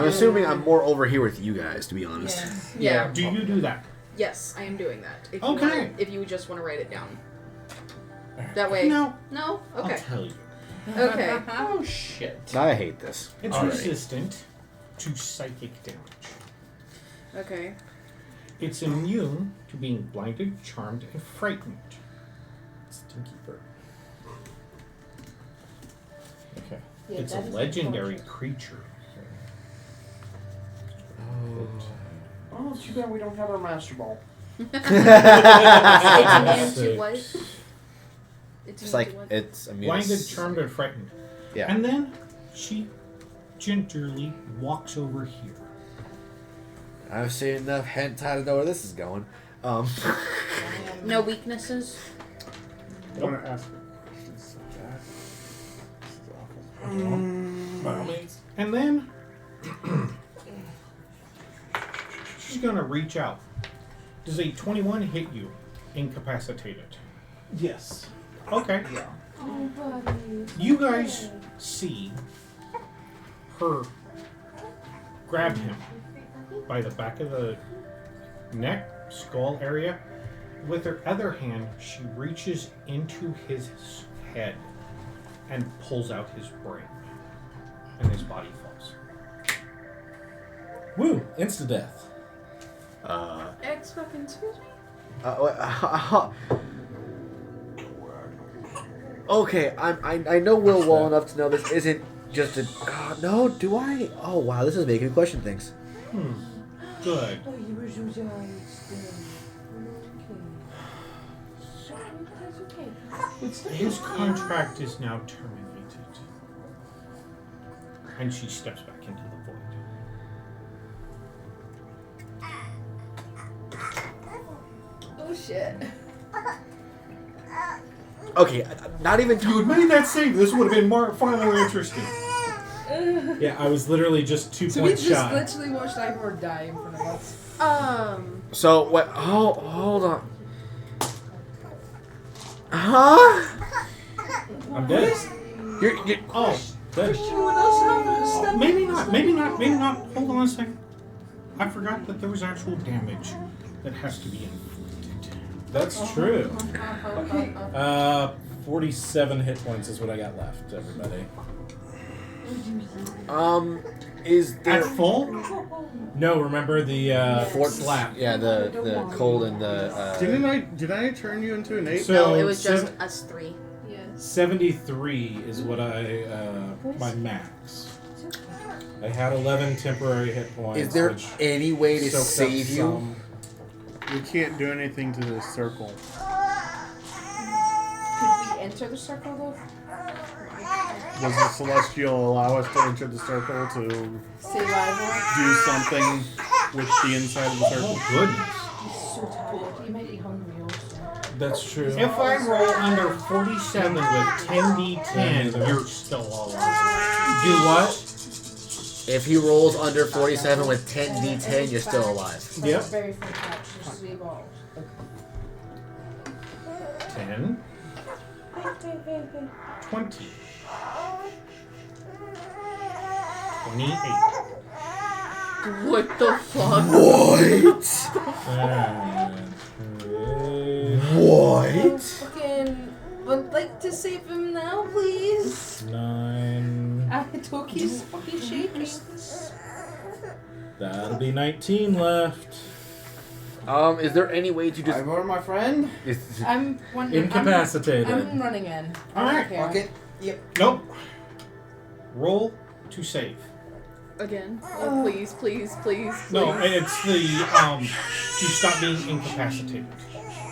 assuming I'm more over here with you guys, to be honest. Yeah. Yeah. Do you do that? Yes, I am doing that. If Okay. You wanna, if you just want to write it down. That way. No. No? I'll Okay. tell you. Okay. Oh shit. I hate this. It's Alright. resistant to psychic damage. Okay. It's immune to being blinded, charmed, and frightened. Stinky bird. Okay. Yeah, It's a that is legendary unfortunate. creature. Oh, too bad we don't have our master ball. It's immune to Six. what? It's It's immune like to what? it's immune. Blinded, charmed, and frightened. Yeah. And then she gingerly walks over here. I've seen enough hentai to know where this is going. No weaknesses? I want to ask her questions like that. This is awful. By all means. And then she's gonna reach out. Does a 21 hit you incapacitated? Yes. Okay. Yeah. Oh, buddy. You guys see her grab him by the back of the neck, skull area. With her other hand, she reaches into his head and pulls out his brain. And his body falls. Woo! Insta-death. X fucking excuse me? Okay, I know Will well enough to know this isn't just a. No, do I? Oh wow, this is making me question things. Good. Oh, you were so okay. That's okay. His contract is now terminated. And she steps back into the void. Oh shit. Okay, not even. You had made that save. This would have been far more interesting. Yeah, I was literally just 2 So we points just shy. literally watched Ivor die in front of us. So what? Oh, hold on. Huh? I'm dead. You're Oh, Dead. maybe not. Hold on a second. I forgot that there was actual damage that has to be inflicted. That's true. 47 hit points is what I got left, everybody. is there At full? No, remember the Fort slap? Yeah, the cold and the. Did I turn you into an 8? So No, it was just us three. 73 is what my max. I had 11 temporary hit points. Is there which any way to soaked up save you? some. We can't do anything to this circle. Could we enter the circle though? Does the Celestial allow us to enter the circle to Save Ivor? do something with the inside of the circle? Oh, goodness. He's so tired. He might be hungry also. That's true. If I roll under 47 with 10d10, you're still alive. Do what? If he rolls under 47 with 10d10, you're still alive. Yep. Very few touch, just 3 balls. 10, 20, 28. What the fuck? What? Fucking would like to save him now, please. 9. Toki's fucking shaking. That'll be 19 left. Is there any way to just? Ivor, my friend. I'm wondering. Incapacitated. I'm running in. Alright, Okay. Okay. Yep. Nope. Roll to save. Again? Oh, please, please, please, please. No, it's the to stop being incapacitated.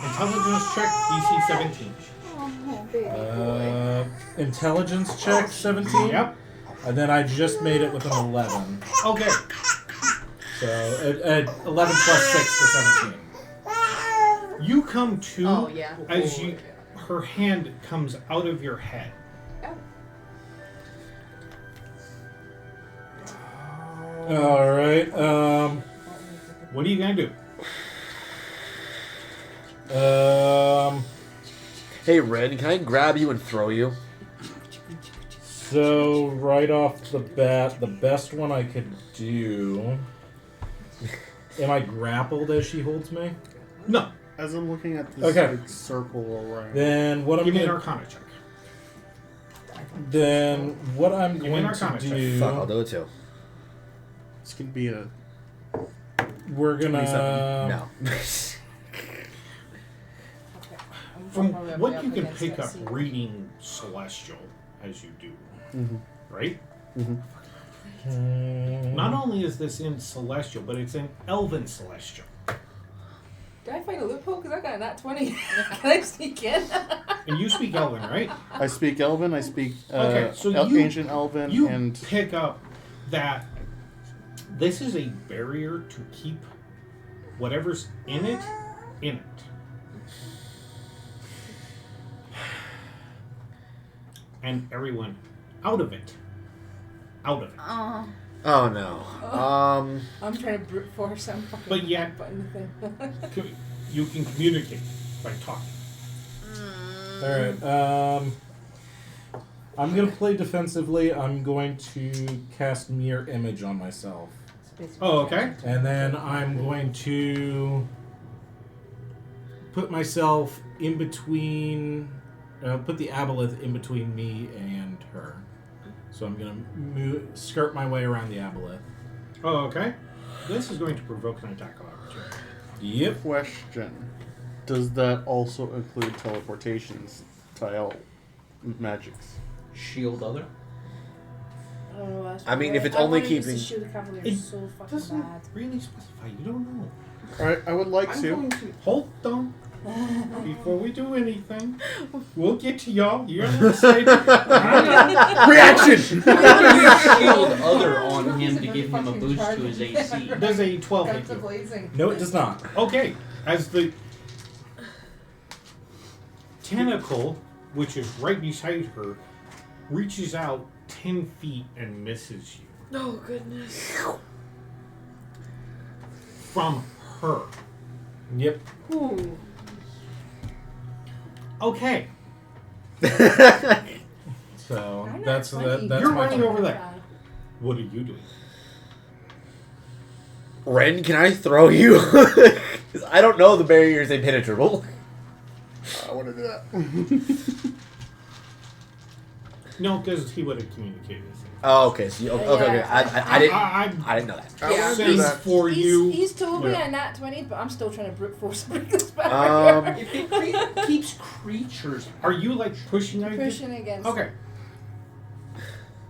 Intelligence check DC 17. Oh, baby boy. Intelligence check 17. Yep. And then I just made it with an 11. Okay. So 11 plus 6 for 17. You come to Oh, yeah. as her hand comes out of your head. All right. What are you gonna do? Hey, Ren, can I grab you and throw you? So right off the bat, the best one I could do. Am I grappled as she holds me? No. As I'm looking at this Okay. like, circle around. Then what I'm Give me an gonna Arcana check. then what I'm Give me going an to Arcana check. do. Fuck, I'll do it too. This could be a. We're gonna. 27. No. From what you can pick up reading Celestial as you do, right? Not only is this in Celestial, but it's in Elven Celestial. Did I find a loophole? Because I got a nat 20. Can I sneak in? And you speak Elven, right? I speak Elven. I speak Okay, so Ancient Elven, You and pick up that this is a barrier to keep whatever's in it. And everyone out of it. Oh. Oh no. I'm trying to brute force him. But yet, Button the thing. you can communicate by talking. Alright, I'm gonna play defensively. I'm going to cast Mirror Image on myself. Oh, okay. And then I'm going to put myself in between, put the aboleth in between me and her. So I'm going to skirt my way around the aboleth. Oh, okay. This is going to provoke an attack of opportunity. Yep. Question. Does that also include teleportations, tile magics? Shield other? I don't know. I mean, if it's only keeping- To shoot the Cavaliers It so fucking doesn't bad. really specify. You don't know. Alright, I would like I'm to. going to hold on before we do anything. We'll get to y'all. You're excited. Reaction! Shield other on him to give him a boost to his AC. Does a 12 hit Guns you? blazing. No, it does not. Okay. As the tentacle, which is right beside her, reaches out 10 feet and misses you. Oh, goodness. From her. Yep. Ooh. Okay. So I'm not that's funny. that's You're my running turn. over there. What are you doing? Ren, can I throw you? 'Cause I don't know the barrier is impenetrable. I want to do that. No, because he would have communicated with you. Oh, okay. So okay. I didn't. I I didn't know that. I want to do since that. for you. He's told me Yeah. a nat 20, but I'm still trying to brute force break this barrier. If it keeps creatures Are you like pushing on it? Pushing against. Okay.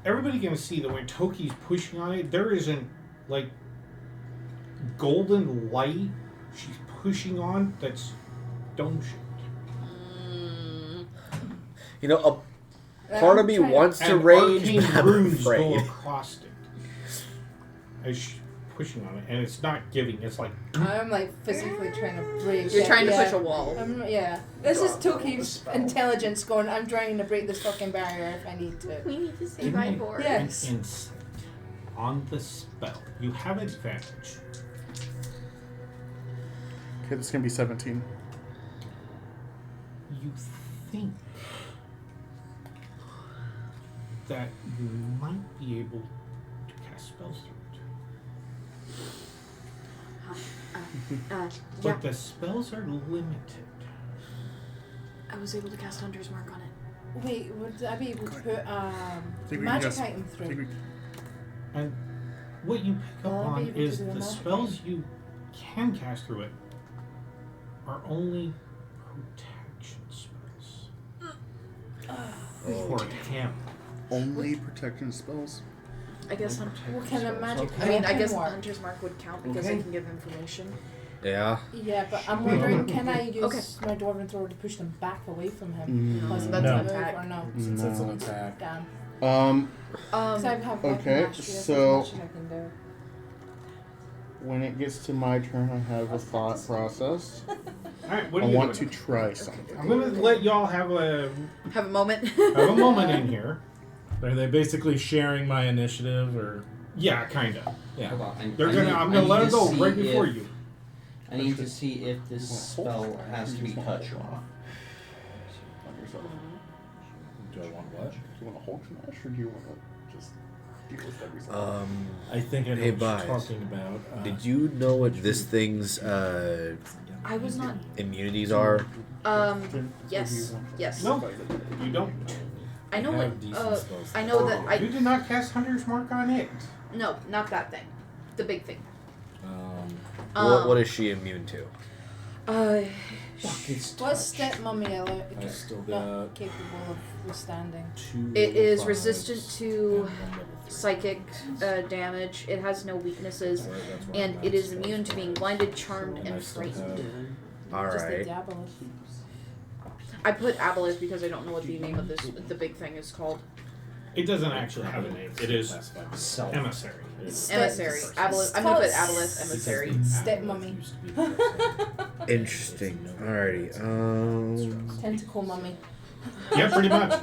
Everybody can see that when Toki's pushing on it, there isn't like golden light she's pushing on that's dome shaped. You know, a part of me wants to rage, arcane but I'm runes go afraid. across it as she's pushing on it, and it's not giving. It's like I'm like physically trying to break. You're it, trying to yeah. push a wall. Yeah. This is Toki's intelligence going, I'm trying to break this fucking barrier if I need to. We need to save Give me Ivor. Yeah. an Yes. insight on the spell. You have advantage. Okay, this is going to be 17. You think that you might be able to cast spells through it. But Yeah. the spells are limited. I was able to cast Hunter's Mark on it. Wait, would I be able to put think we can magic just- item I think through? And what you pick up Well, I'll be on able to is do a the magic spells you can cast through it are only protection spells. For him. Only protection spells? I guess What kind of magic I mean, I item guess work? Hunter's Mark would count because Okay. I can give information. Yeah. Yeah, but I'm wondering, can I use Okay. my dwarven thrower to push them back away from him? No. Plus That's No. an attack. Or no? Since it's an No. attack. Damn. Because I have weapon okay, mastery, that's so- as much as I can do. When it gets to my turn, I have a thought process. Alright, what I do you want do? to try something. I'm gonna let y'all have a Have a moment. moment in here. Are they basically sharing my initiative, or Yeah, kinda. yeah? Hold on. They're I gonna. need- I'm I gonna need let to them go see right before if- you. I need to see if this spell has to be touch off. Do I want what? Do you want a Hulk smash or do you want to just deal with everything? I think I know Hey, what Bias. you're talking about. Did you know what this thing's I was not. immunities are? Yes. Yes. No, you don't. I know have what. decent spells. I know that. You did not cast Hunter's Mark on it. No, not that thing. The big thing. What is she immune to? What's step mummy I still got not capable of withstanding? 2 It is level resistant 5s to and 1 level 3. psychic damage. It has no weaknesses, Alright, that's why and I'm it not is supposed immune to being blinded, charmed, And I and still frightened. have- Just the Alright. diabolus. I put aboleth because I don't know what the name of the big thing is called. It doesn't actually have a name. It is Self. emissary. Emissary. Aboleth. I'm gonna put aboleth emissary. Step mummy. Interesting. Alrighty. Tentacle mummy. Yeah, pretty much.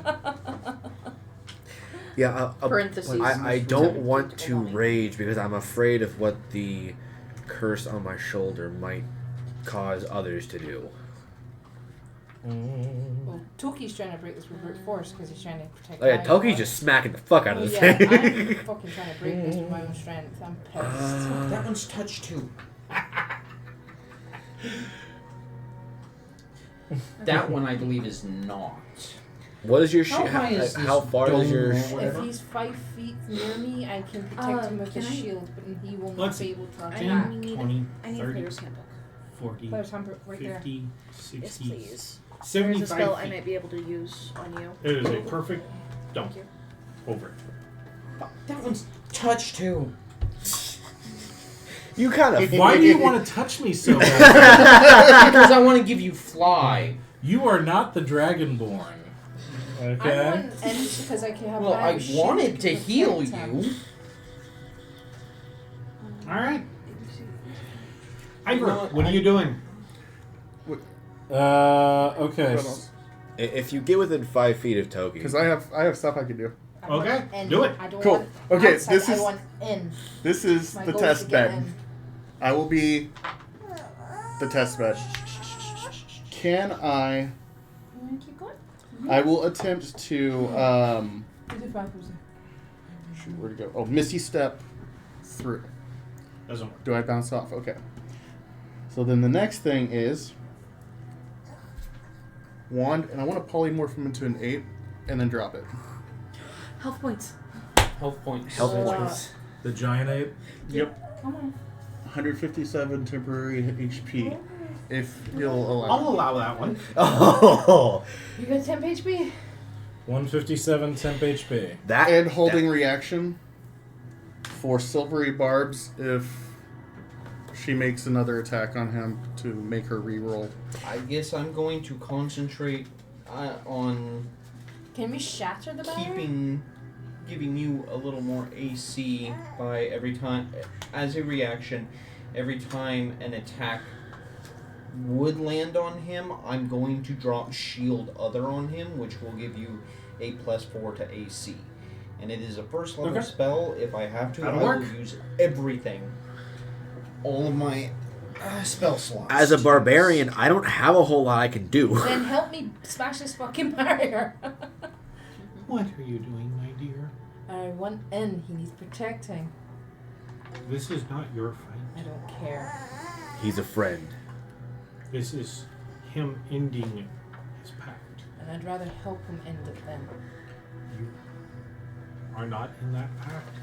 Yeah. Parentheses. I don't want to rage because I'm afraid of what the curse on my shoulder might cause others to do. Well, Toki's trying to break this with brute force because he's trying to protect. Oh yeah, my Toki's life. just smacking the fuck out of this Yeah, thing. I'm fucking trying to break this with my own strength. I'm pissed. That one's touch too. That one I believe is not. What is your How high is how this far is your? dome? If he's 5 feet near me, I can protect him with can a I- shield, but he will not Let's be able to I attack. need 20, I need a 30, player's handbook. 40, Player's handbook right there. 50, Yes, 60, please. There's a 75 spell I feet. might be able to use on you. It is a perfect dump. Thank Over it. That one's touch too. You kind of. Why do you want to touch me so bad? Because I want to give you fly. You are not the Dragonborn. I Okay? want ends because I can have. Well, I shield wanted to protect heal him. you. Alright. You Ivor, know what, what are you doing? Okay. If you get within 5 feet of Toki, Because I have stuff I can do. I want Okay, in. do it. I don't Cool. want Okay, outside, this is- I want in. This is My the goal is to test get bed. in. I will be the test bed. Can I? You want to keep going? I will attempt to. Is it 5%? Shoot, where'd it go? Oh, Misty Step through. Doesn't work. Do I bounce off? Okay. So then the next thing is wand, and I want to polymorph him into an 8, and then drop it. Health points. Health points. health points. The giant ape. Yep. Come on. 157 temporary HP, if you'll allow. I'll allow that one. Oh, You got 10 HP? 157 temp HP. that And holding reaction for silvery barbs if she makes another attack on him to make her reroll. I guess I'm going to concentrate on Can we shatter the barrier? giving you a little more AC by every time, as a reaction, every time an attack would land on him, I'm going to drop shield other on him, which will give you a +4 to AC. And it is a first level Okay. spell. If I have to, That'll I work. will use everything. All of my spell slots. as a barbarian, I don't have a whole lot I can do. Then help me smash this fucking barrier. What are you doing, my dear? I want in. He needs protecting. This is not your I fight. don't care. He's a friend. This is him ending his pact. And I'd rather help him end it then. You are not in that pact.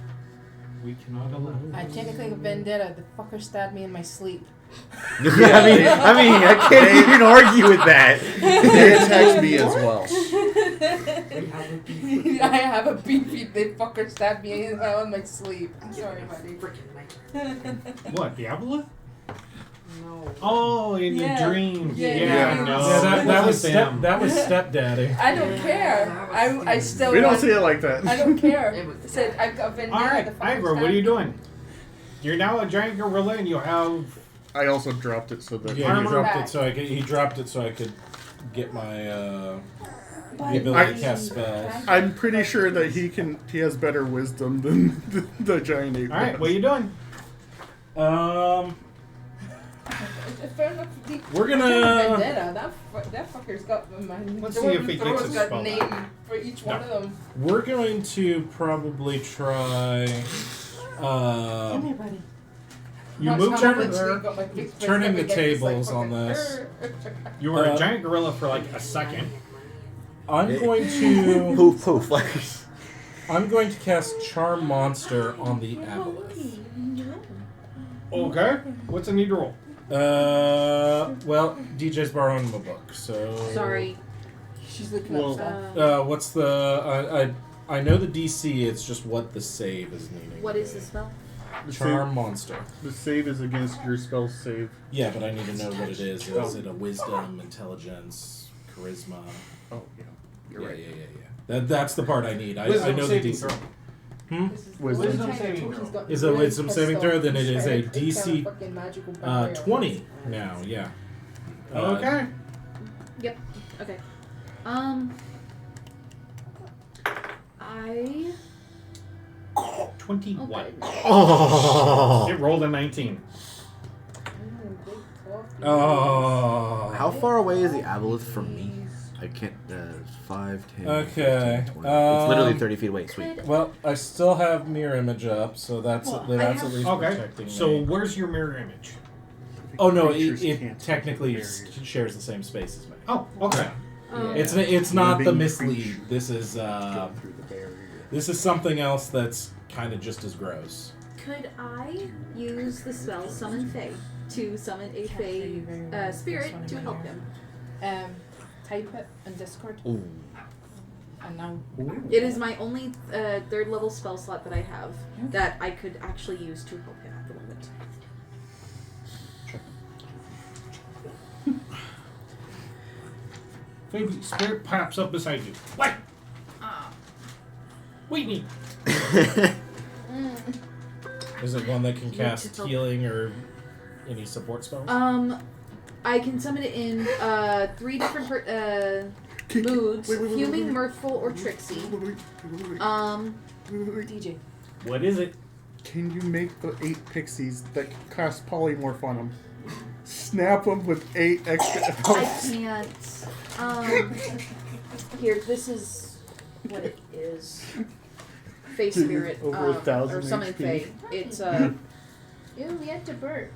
We cannot allow I technically have vendetta. The fucker stabbed me in my sleep. I can't even argue with that. They attacked me as well. I have a beefy. The fucker stabbed me in my sleep. I'm sorry, buddy. What, Diablo? No. Oh, in Yeah. the dream. Yeah, Yeah, yeah. no. Yeah, that was wasn't them. that was stepdaddy. I don't care. I still. We don't want- see it like that. I don't care. I said I've got vendetta. Alright, The fucker Ivor, what stabbed are you me. doing? You're now a giant gorilla and you have... I also dropped it so that. Yeah, he Armor dropped back. it so he dropped it so I could get my the But ability to I- cast spells. I'm pretty sure that he has better wisdom than the giant ape. Alright, does. what are you doing? Fair enough. We're gonna. Vendetta. That fucker's got my. Let's see if he gets his got spell name back. for each one of them. We're going to probably try. Come here, buddy. You Watch moved how over much there. you got my big fist turning up the against this, like, tables on fucking- this. You were a Uh, giant gorilla for like a second. I'm going to. Poof poof. Like I'm going to cast Charm Monster on the aboleth. Okay. What's a need roll? Well, DJ's borrowing him a book, so. Sorry. She's looking Well, up stuff. What's the? I know the DC. It's just what the save is needing. What is the spell? The Charm save, Monster. the save is against your spell save. Yeah, but I need to know what it is. Is it a wisdom, intelligence, charisma? Oh yeah, you're Yeah, right. yeah. That's the part I need. I Wisdom know the saving DC. throw. This is Wisdom the one saving time throw. he's got Is a really wisdom pissed saving off. throw? Then it He's is trying a to take down DC, fucking magical barrier. 20 now. Yeah. Okay. Okay. I. 21. Okay. oh. It rolled a 19. Oh. How far away is the aboleth from me? I can't. 5, 10, Okay, 15, 20. It's literally um, 30 feet away. Sweet. Well, I still have mirror image up, so that's Well, that's I at least Okay. protecting So me. where's your mirror image? Oh no, Creatures it can't technically be buried. shares the same space as me. Oh, okay. It's not the Living mislead. creature. This is Go through the barrier. this is something else that's kind of just as gross. Could I use the spell Summon Fae to summon a Fae spirit to help him? Type it in Discord. Ooh. And now. It is my only 3rd level spell slot that I have that I could actually use to help him at the moment. Baby spirit pops up beside you. What? Wait. Is it one that can cast help. healing or any support spells? I can summon it in 3 different moods: fuming, mirthful, or tricksy. DJ. What is it? Can you make the 8 pixies that cast polymorph on them? Snap them with 8 extra. I can't. Here, this is what it is. Fae spirit, Over 1,000 or summon HP. Fae. It's You get the bird.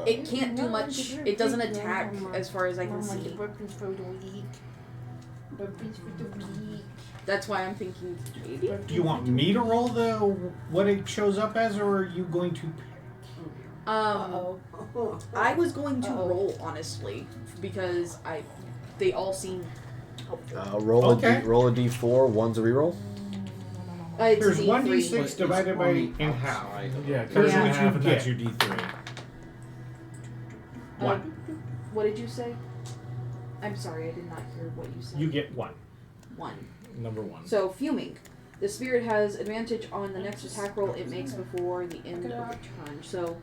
it can't do much. It doesn't attack, as far as I can see. That's why I'm thinking maybe. Do you want me to roll the what it shows up as, or are you going to? I was going to roll honestly because they all seem helpful. Roll Okay. roll a d4. One's a reroll. It's There's D3. 1d6 divided by in half. Yeah, Here's cut it in what half, you and that's get. your D3. One. What did you say? I'm sorry, I did not hear what you said. You get 1. 1. Number 1. So, fuming. The spirit has advantage on the next attack roll it makes before the end of the turn. So,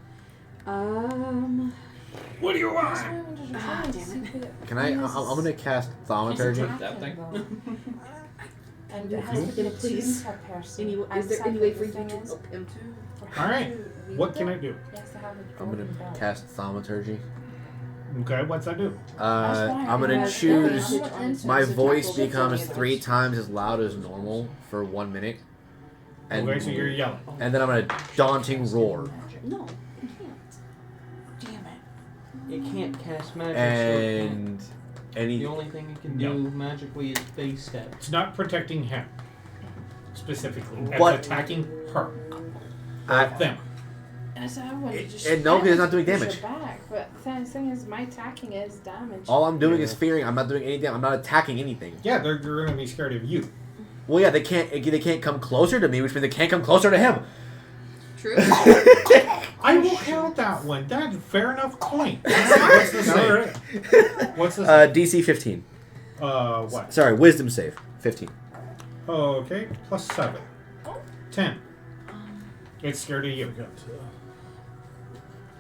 What do you want? damn it. Can I? I'm gonna cast thaumaturgy. That thing. And it has to be a Please. person. Is there any way for you to help him? All right. What can I do? I'm gonna cast thaumaturgy. Okay. What's that do? I'm gonna Has choose. advantage on My next voice attack roll becomes before 3 times as loud as normal for 1 minute. And, Okay, so you're yelling. and then I'm gonna daunting roar. No, you can't. It can't cast magic. And so any the only thing it can do magically is face step. It's not protecting him specifically. It's What? attacking her. I- Them. And I said, I wanted to just. and no, 'cause it's not doing push damage. her Back, but the thing is, my attacking is damage. all I'm doing is fearing. I'm not doing anything. I'm not attacking anything. Yeah, they're going to be scared of you. Well, yeah, they can't come closer to me, which means they can't come closer to him. True. I will count that one. That's a fair enough point. What's the save? What's the save? DC 15. What? Sorry, wisdom save 15. Okay, plus 7. 10. It's scared of you.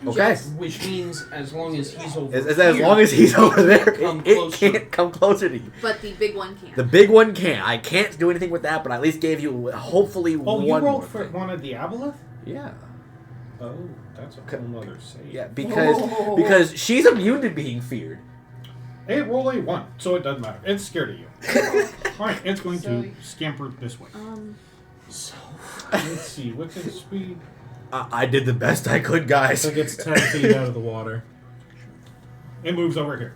Okay. Which means as long as he's over As long as he's over there, Come it closer. can't come closer to you. But the big one can. The big one can't. I can't do anything with that, but I at least gave you hopefully Oh, one you more rolled for thing. one of the aboleth? Yeah. Oh, that's a whole other save. Yeah, because she's immune to being feared. Hey, roll a 1, so it doesn't matter. It's scared of you. Alright, it's going to scamper this way. So, let's see, what's its speed? I did the best I could, guys. I think it's 10 feet out of the water. It moves over here.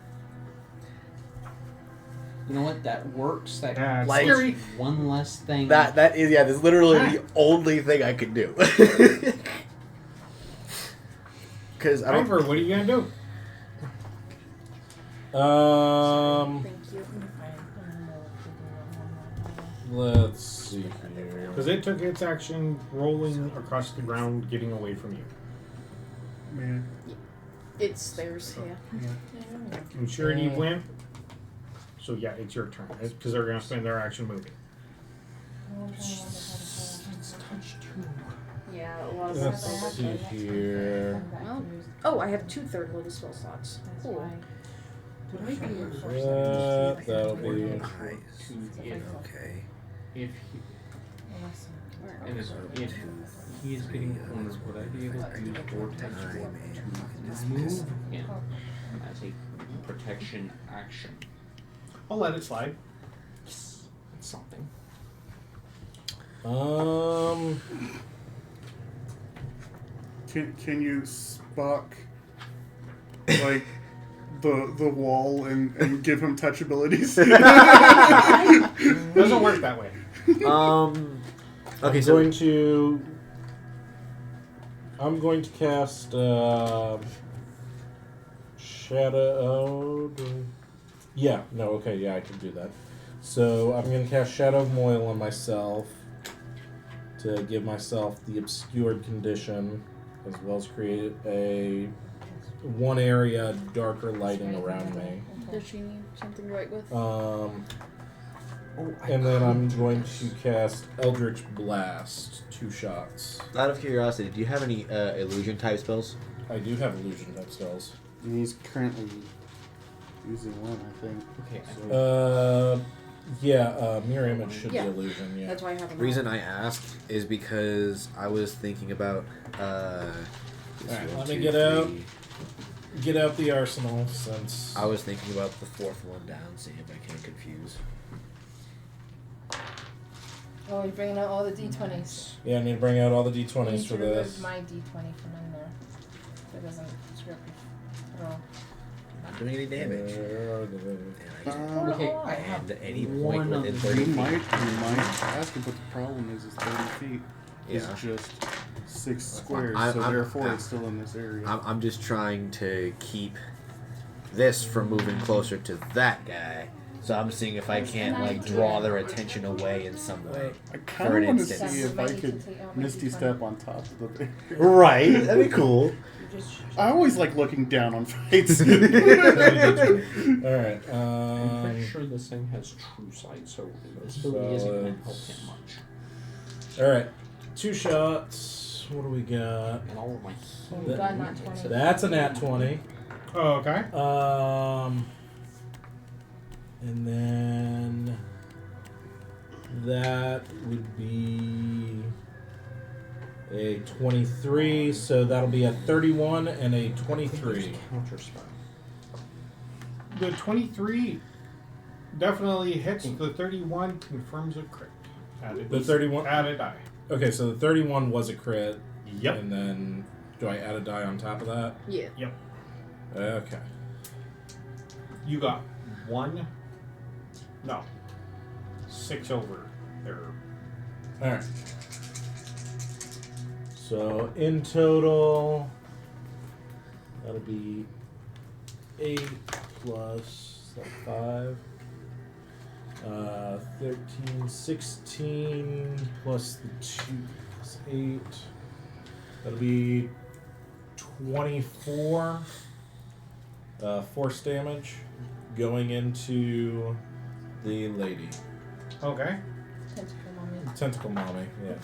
You know what? That works. That That's Like- scary. one less thing. That is that's literally the only thing I could do. Because I don't. Ivor, what are you going to do? Thank you. Let's see here. Because it took its action rolling across the ground, getting away from you. Man. It's theirs, yeah. And Charity went. So yeah, it's your turn. Because they're going to spend their action moving. It's touch 2. Yeah, a lot of Let's stuff. see here. Well, oh, I have 2 third level spell slots. Cool. Nice. Yeah. Okay. If he, And if he is getting cornered, would I be able to use Vortex Warp to move him as a protection action? I'll let it slide. It's something. Can you Spock like the wall and give him touch abilities? Doesn't work that way. Okay, I'm going to cast Shadow. Yeah, no, okay, yeah, I can do that. So I'm going to cast Shadow of Moil on myself to give myself the obscured condition, as well as create a one area darker lighting around me. Does she need something to write with? And then I'm going to cast Eldritch Blast, 2 shots. Out of curiosity, do you have any illusion type spells? I do have illusion type spells. He's currently using one, I think. Okay. Mirror image should Yeah. be illusion. Yeah. That's why I have them. Reason I asked is because I was thinking about. Alright, let me get out the arsenal since I was thinking about the 4th one down, see if I can't confuse. Oh, you're bringing out all the d20s. Yeah, I need to bring out all the I need d20s to for remove this. my d20 from in there. That doesn't screw up at all. Not doing any damage. Okay, I have At any one point of within the- 30 We feet. might ask him, but the problem is 30 feet is Yeah. just 6 squares, I'm- so I'm- therefore it's still in this area. I'm just trying to keep this from moving closer to that guy. So I'm seeing if I can't like draw their attention away in some way. I for kind an of want to instance. see if I Might need to could take out my Misty d20. Step on top of the bear. Right, that'd be cool. You just I always like looking down on fights. Alright, I'm pretty sure this thing has true sight, so this really isn't going to help him much. Alright. 2 shots. What do we got? And all of my We've got nat 20. That's a nat 20. Oh, okay. And then that would be a 23, so that'll be a 31 and a 23. Counter spell. The 23 definitely hits. The 31 confirms a crit. The 31? Add a die. Okay, so the 31 was a crit. Yep. And then do I add a die on top of that? Yeah. Yep. Okay. You got 1. No. 6 over there. Alright. So in total, that'll be 8 plus 5. 13, 16 plus the 2 plus 8. That'll be 24 force damage going into the lady. Okay. Tentacle mommy. Tentacle mommy, yeah.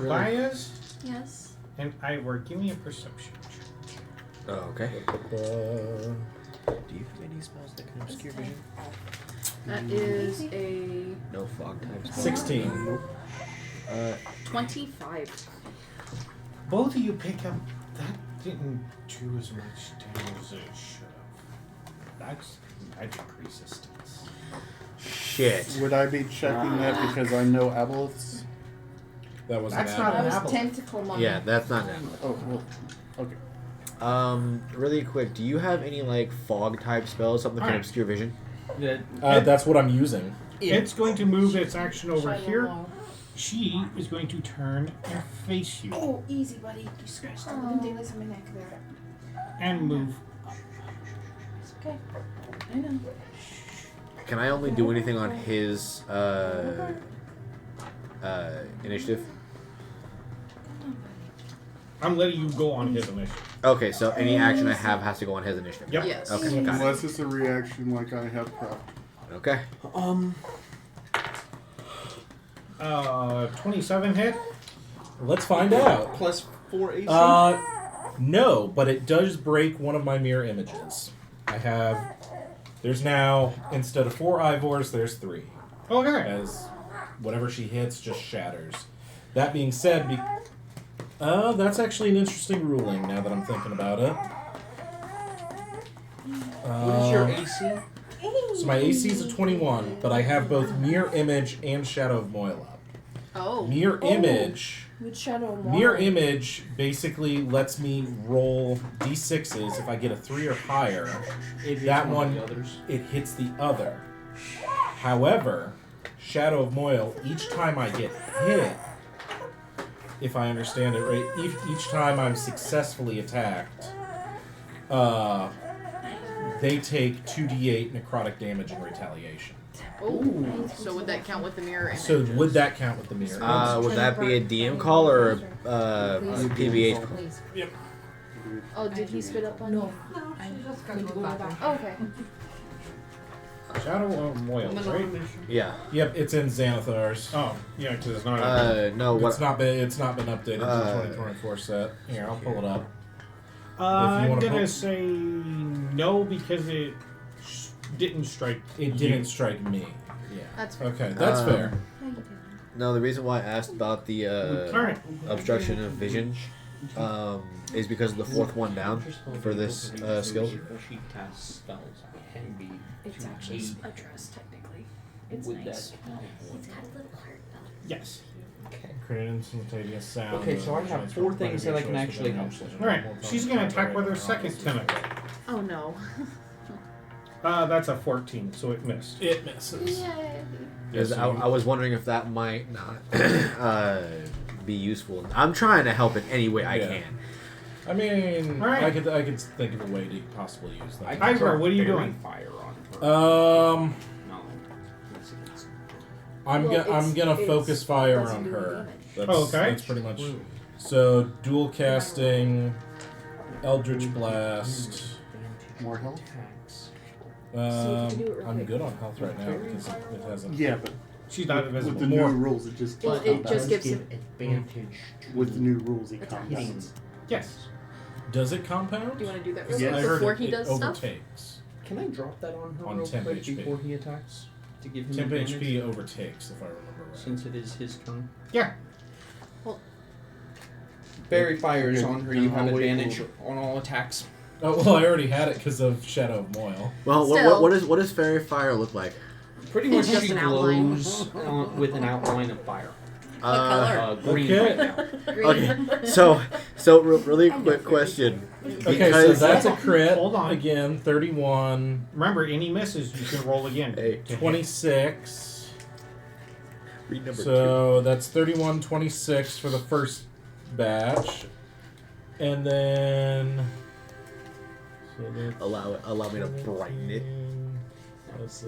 Bias Yes. and Ivor, give me a perception. Oh, okay. Uh, Do you have any spells that can obscure vision? That is a No fog type spells? 16. 25. Both of you pick up. That didn't do as much damage as it should have. That's magic resistance. Shit. Would I be checking that because I know aboleths? That was That's an not apple. an That was apple. tentacle mommy. Yeah, that's not that. Oh, well, okay. Really quick, do you have any like fog type spells, something that can Alright. obscure vision? That's what I'm using. It's going to move its action over Shine here. wall. She is going to turn and face you Oh, easy, buddy. You scratched the living daylights on my neck there. and move. It's okay. I know. Can I only do anything on his initiative? I'm letting you go on his initiative. Okay, so any action I have has to go on his initiative. Yep. Yes. Okay, got it. Unless it's a reaction like I have propped. Okay. 27 hit. Let's find out. Plus 4 AC. No, but it does break one of my mirror images. There's now, instead of 4 Ivors, there's 3. Okay. As whatever she hits just shatters. That being said, that's actually an interesting ruling now that I'm thinking about it. What is your AC? So my AC is a 21, but I have both Mirror Image and Shadow of Moil up. Oh. Mirror Image. With Shadow of Mirror Image basically lets me roll d6s. If I get a 3 or higher, that one, it hits the other. However, Shadow of Moil, each time I get hit, if I understand it right, each time I'm successfully attacked, they take 2d8 necrotic damage in retaliation. Oh. So would that count with the mirror image? So would that count with the mirror image? Would that be a DM call or a PBH call? Please. Yep. Oh, did he spit up on you? No. I just gotta go back. Oh, okay. Shadow of Moil, right? Yeah. Yep, it's in Xanathar's. Oh, yeah, because it's not. No. What? It's not been updated to the 2024 set. Here, I'll pull it up. I'm wanna gonna pull- say no because it didn't strike. It didn't strike me. Yeah. That's fair. Okay, that's fair. No, the reason why I asked about the All right. obstruction of vision is because of the fourth one down for this skill. Before she casts spells, can be. It's actually a dress, technically. It's Would nice. that? It's got a little heart. Yes. Create an instantaneous sound. Okay, so I have 4 things that I can actually help with. All right. She's gonna attack with her second tentacle. Oh no. That's a 14, so it missed. It misses. Yay. Because I was wondering if that might not be useful. I'm trying to help in any way I Yeah. can. I mean, Alright. I could think of a way to possibly use that. Ivor, what are you Fairy doing? Fire on her. Um, No. It's against- I'm gonna focus fire doesn't on do her. any damage. That's, Oh, okay. That's pretty much. So dual casting, Eldritch Blast. More health? Attacks. See if you can do it real I'm quick. good on health right now because it hasn't. Yeah, but She's not with invisible. the new rules, it just It, it just gives him. advantage. with the new rules, it Attacks. compounds. Yes. Does it compound? Do you want to do that real Yes. I quick heard before it, he does it stuff? overtakes. Can I drop that on her On real 10 quick HP. before he attacks to give him 10 advantage? HP overtakes, if I remember right. Since it is his turn. Yeah. Fairy Fire is on her. You have I'll wait advantage till- on all attacks. Oh well, I already had it because of Shadow of Moil. Well, Still. what does fairy fire look like? Pretty much Just she an outline. glows with an outline of fire. color? Green Okay. right now. Green. Okay, so really quick question. Okay, so Because that's a crit. Hold on. Again, 31, Remember, any misses, you can roll again. Hey. to hit. 26. read number So that's 31, 26 for the first batch. And then. So that's 2. Allow me to brighten it. That's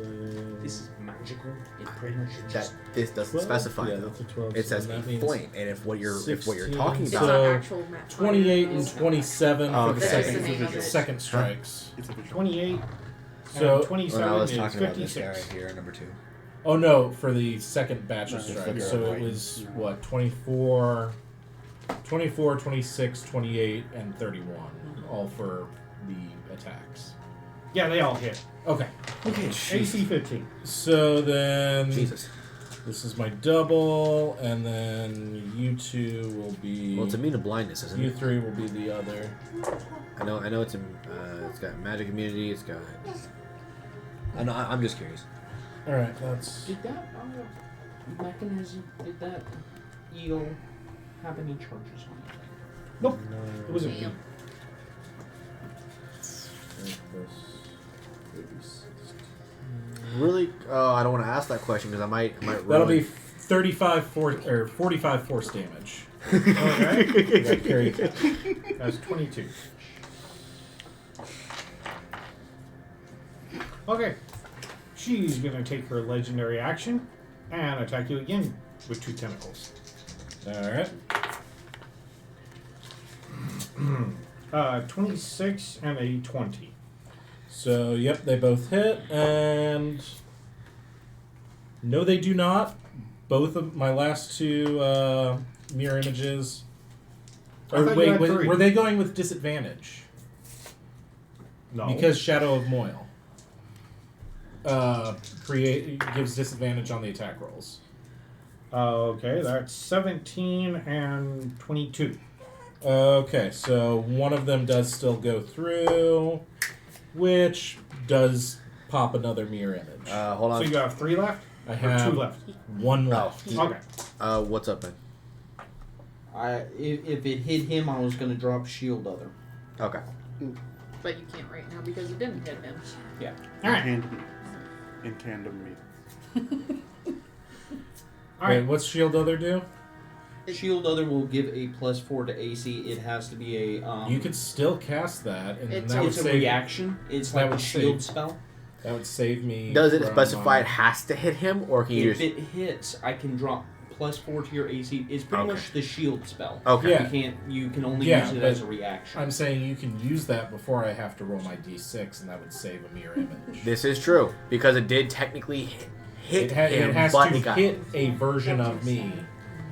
This is magical. It pretty much That just this doesn't 12? specify Yeah, though. that's a 12. It so says that a means flame, and if what you're 16, talking It's about, So, not actual map. 28 and 27 Oh, for the okay. That's the name of it. second strikes. It's a visual. 28 So- and 27 well, I was is talking about this 56. guy right here, number 2. Oh no, for the second batch of Just strikes. figure So out it right. was what 24, 26, 28, and 31, all for the attacks. Yeah, they all hit. Okay, Okay, AC 15. so then Jesus. this is my double, and then you two will be. Well, it's immune to blindness, isn't you it? three will be the other. I know it's got magic immunity. It's got. I'm just curious. All right, that's. Did that mechanism? Did that eel have any charges on it? Nope. It was a Damn. beat. Really, I don't want to ask that question because I might That'll be ruin. 35 force or 45 force damage. Okay. Yeah, carry. That's 22. Okay. She's going to take her legendary action and attack you again with 2 tentacles. All right. 26 and a 20. So, yep, they both hit, and no, they do not. Both of my last 2 mirror images. I Or thought you wait, had 3. were they going with disadvantage? No. Because Shadow of Moil. gives disadvantage on the attack rolls. Okay, that's 17 and 22. Okay, so one of them does still go through, which does pop another mirror image. Hold on. So you have 3 left? I Or have 2 left? one left. Okay. What's up, man? If it hit him, I was gonna drop shield other. Okay. But you can't right now because it didn't hit him. Yeah. Alright. In tandem me. Wait, what's shield other do? Shield other will give a +4 to AC. It has to be a. You could still cast that, and then that would It's a save. reaction. It's that like a would shield save- spell. That would save me. Does it from, specify it has to hit him, or can you If just? it hits, I can drop +4 to your AC. It's pretty much the shield spell. Okay. Yeah. You can only Yeah, use it but as a reaction. I'm saying you can use that before I have to roll my d6, and that would save a mirror image. This is true because it did technically hit him, it has but to it got. hit a version of me,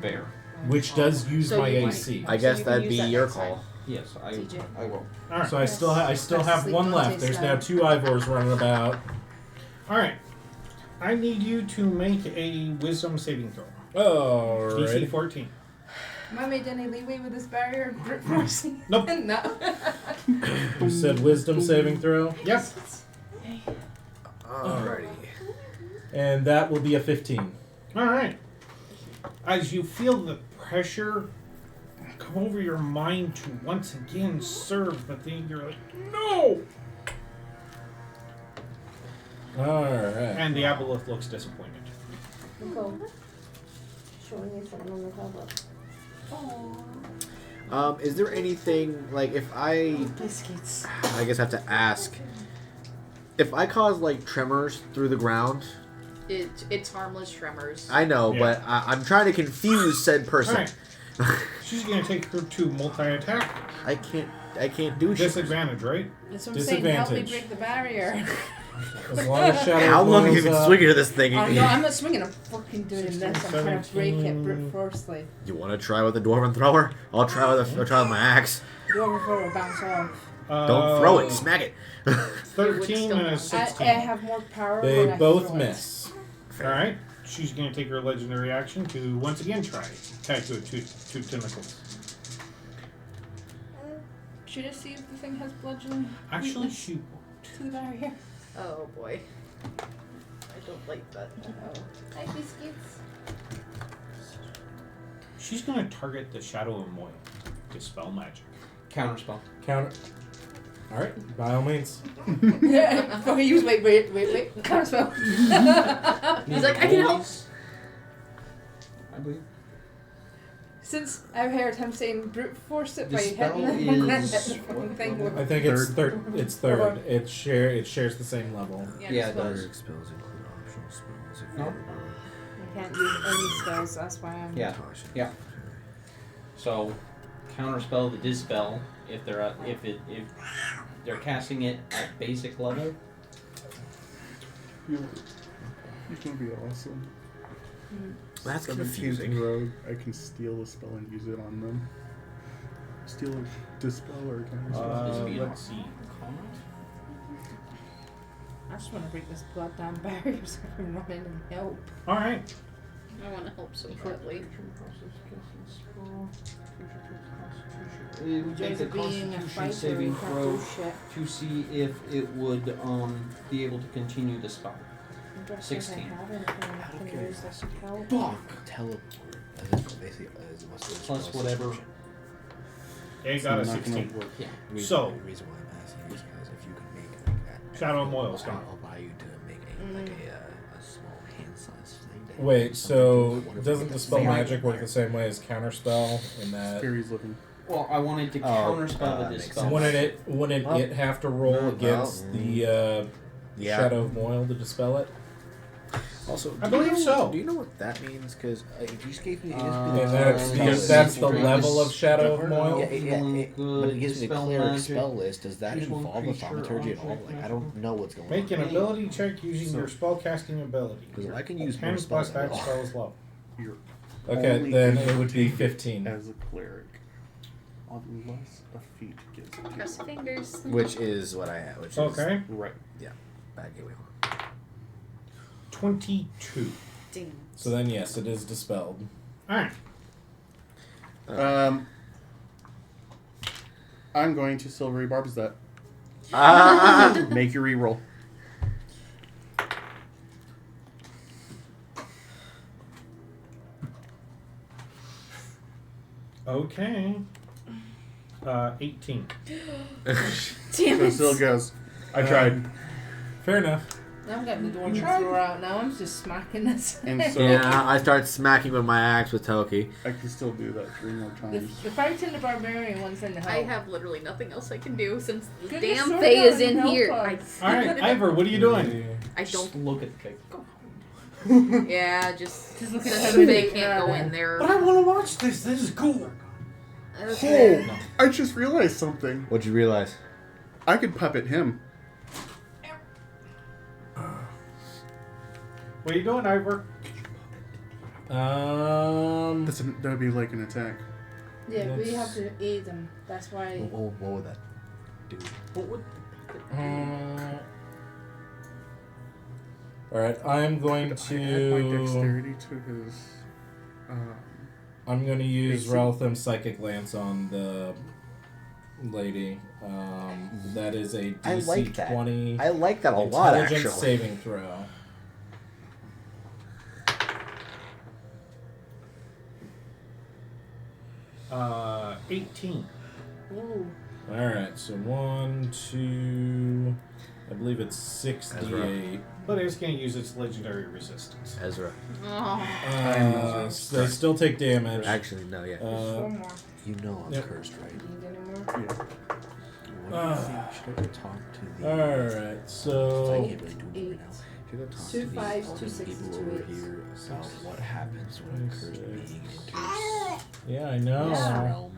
Fair. which does use So my you AC. I guess you can that'd use be that your next call. Yes, I will. Alright. So I still have Sleep one on left. taste There's now. now 2 Ivors running about. Alright. I need you to make a wisdom saving throw. Oh, DC 14. Am I made any leeway with this barrier? Brute force? Nope. No. You said wisdom saving throw, Yep. Alrighty. and that will be a 15. Alright. As you feel the pressure come over your mind to once again serve, but then you're like, no! All right. And the aboleth looks disappointed. Showing you something on the tablet. Is there anything like if I Biscuits. I guess I have to ask if I cause like tremors through the ground? It's harmless tremors. I know, Yeah. but I'm trying to confuse said person. Alright. She's gonna take her to multi-attack. I can't do shit. Disadvantage, right? That's what I'm saying. Help me Disadvantage. break the barrier. As long as Shadow How long have you blows been up- swinging to this thing? Oh, no, I'm not swinging. I'm fucking doing 16, this. I'm trying to break it 17. brute forcefully. You want to try with the dwarven thrower? I'll try with my axe. Go over for a bounce off. Don't throw it, smack it. 13 and a I 16. have more power. They when I both throw it. miss. Alright. She's gonna take her legendary action to once again try. Attack with two tentacles. Should I see if the thing has bludgeoning? Actually, she won't. To the barrier. Oh boy. I don't like that. Hi, biscuits. She's gonna target the Shadow of Moil. Dispel magic. Counterspell. Counter. All right, by all means. Oh, he was wait. Counterspell. He's like, I can help. I believe. Since I've heard him saying brute force it by Dispel hitting the is fucking thing with I think it's Third. third. It's third. It shares the same level. Yeah, it does. Spells include optional spells. If No. I can't use any spells, that's why I'm. Yeah. Yeah. So, counterspell the dispel if they're casting it at basic level. It's gonna be awesome. That's 17th confusing. rogue, I can steal a spell and use it on them. Steal a dispel or a counterspell. This would be Let's see. I just want to break this goddamn barrier so I can run in and help. Alright. I want to help so badly. Make Joys a of being a Constitution fighter, saving you can't throw do shit. to see if it would be able to continue the spell. I don't 16. think I have anything I can use that should help. Fuck. Teleport. Plus whatever. It got a Not gonna 16. work. Yeah. So, the reason why I'm asking is because if you can make like that, Shadow of Moil's gone. I'll buy you to make a small hand-sized thing. to Wait, make so something wonderful doesn't with dispel fairy magic work fire. the same way as counterspell in that? Fairy's living. Well, I wanted to counterspell the makes dispel. sense. Wouldn't Well, it have to roll well, against the Yeah. Shadow of Moil to dispel it? Also, I believe so. Do you know what that means? Because if you just gave me, And that's that's the level of Shadow of Moil? but it gives me the Dispel cleric magic. spell list. Does that Use one involve a creature, thaumaturgy at all? object, Like, I don't know what's going Make on. an ability check using your spellcasting ability. Because I can use 10 more plus spells than that that. spell is low. You're Okay, only then able it would to be take it 15. as a cleric, unless a feat gives it to Cross you. fingers. Which is what I have. Which is Okay. Right. back gateway. 22. Ding. So then, yes, it is dispelled. Alright. I'm going to silvery barbs that. Ah! Make your reroll. Okay. 18. Damn So it. still goes. I tried. Fair enough. I've got the door to throw out now. I'm just smacking this. And so Yeah, I start smacking with my axe with Toki. I can still do that 3 more The times. fighting the barbarian one's in the help. I have literally nothing else I can do since the Get damn your sword Fae out is and in help here. us. Alright, Ivor, what are you doing? I Just don't. look at the Fae. Go. Yeah, just Just look at because how they many- can't go in there. But I want to watch this. This is cool. Okay. Oh, I just realized something. What'd you realize? I could puppet him. What are you doing, Ivor? That would be like an attack. Yeah, we Let's- have to aid them. That's why. What would that do? What would Alright, I'm going I add my to... dexterity to his. I'm going to use AC. Reltham Psychic Lance on the lady. That is a I DC like that. 20 I like that a lot, intelligence actually. saving throw. Uh, 18. Ooh. Alright, so 1, 2... I believe it's 6d8. But it's going to use its legendary resistance. Ezra. Oh. They still take damage. Actually, no, yeah. One more. You know I'm Yep. cursed, right? Need any more? What do you think? Should I go talk to the... Alright, I so... can't really do it right now. Should I go talk 2 to 5s, the 2 6s, people 2 over 8s. here about what happens when a cursed being enters Yeah, I know. this Yeah. realm?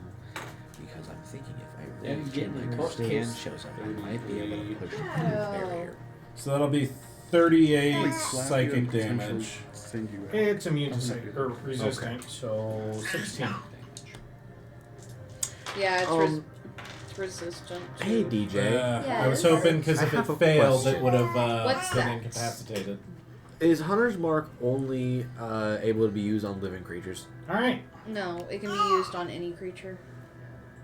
Because I'm thinking if I really And kill getting my the cursed court hand case. shows up, I might be able to push him through the barrier. So that'll be 38 Like, slap you psychic and potentially damage. Send you out. It's immune to or resistant, so 16. Yeah, it's, Um, it's resistant. To... Hey, DJ. I was hoping because I if have it a failed, question. it would have What's been that? incapacitated. Is Hunter's Mark only able to be used on living creatures? Alright. No, it can be used on any creature.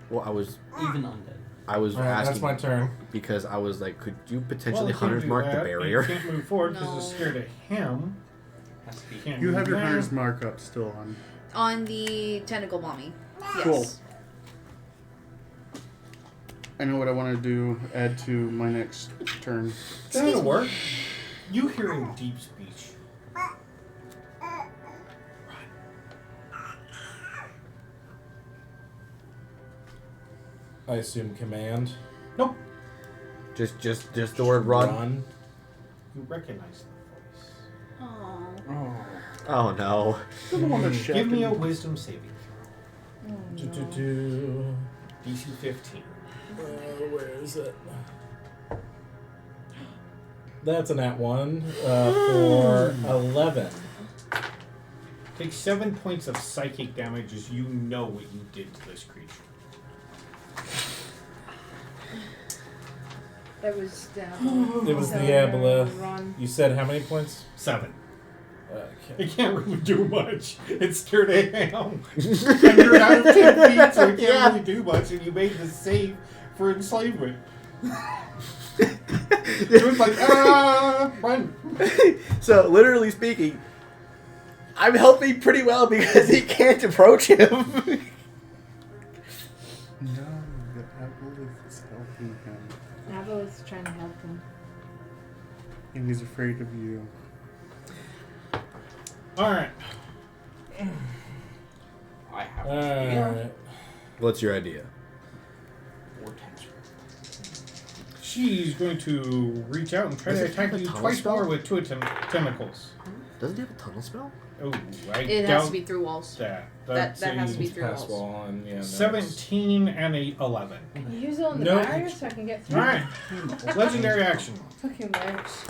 Well, I was even undead? Alright, that's asking my turn. because I was like, could you Well, potentially it can't Hunter's do Mark the that. barrier? It can't move forward because it's No. scared of him. Has to be. Can't You move have your there. hunter's mark up still on. On the tentacle mommy. Yes. Cool. I know what I want to do. Add to my next turn. That'll work. You hear in deep speech. I assume command. Nope. Just the word run. You recognize the voice. Aww. Oh no. The one that's Give me a shafted. wisdom saving Do. throw. DC 15. Where is it? That's an at 1 for 11. Take 7 points of psychic damage as you know what you did to this creature. That was down. It was So, Diablo. Run. You said how many points? 7. Okay. It can't really do much. It's scared of him. And you're out of 10 feet, so it can't really do much, and you made the save for enslavement. It was like, run. So literally speaking, I'm helping pretty well because he can't approach him. No, the apple is helping him. Ava was trying to help him. And he's afraid of you. Alright. I have Alright. What's your idea? 4 times. She's going to reach out and try Does to it attack have a you tunnel twice spell? more with 2 tentacles. Doesn't he have a tunnel spell? Oh, I It doubt has to be through walls. that. That That's has to be a through Pass walls. wall and yeah. no, 17 and a 11. Can you use it on the No. barrier so I can get through? Alright. Legendary action. Fucking works.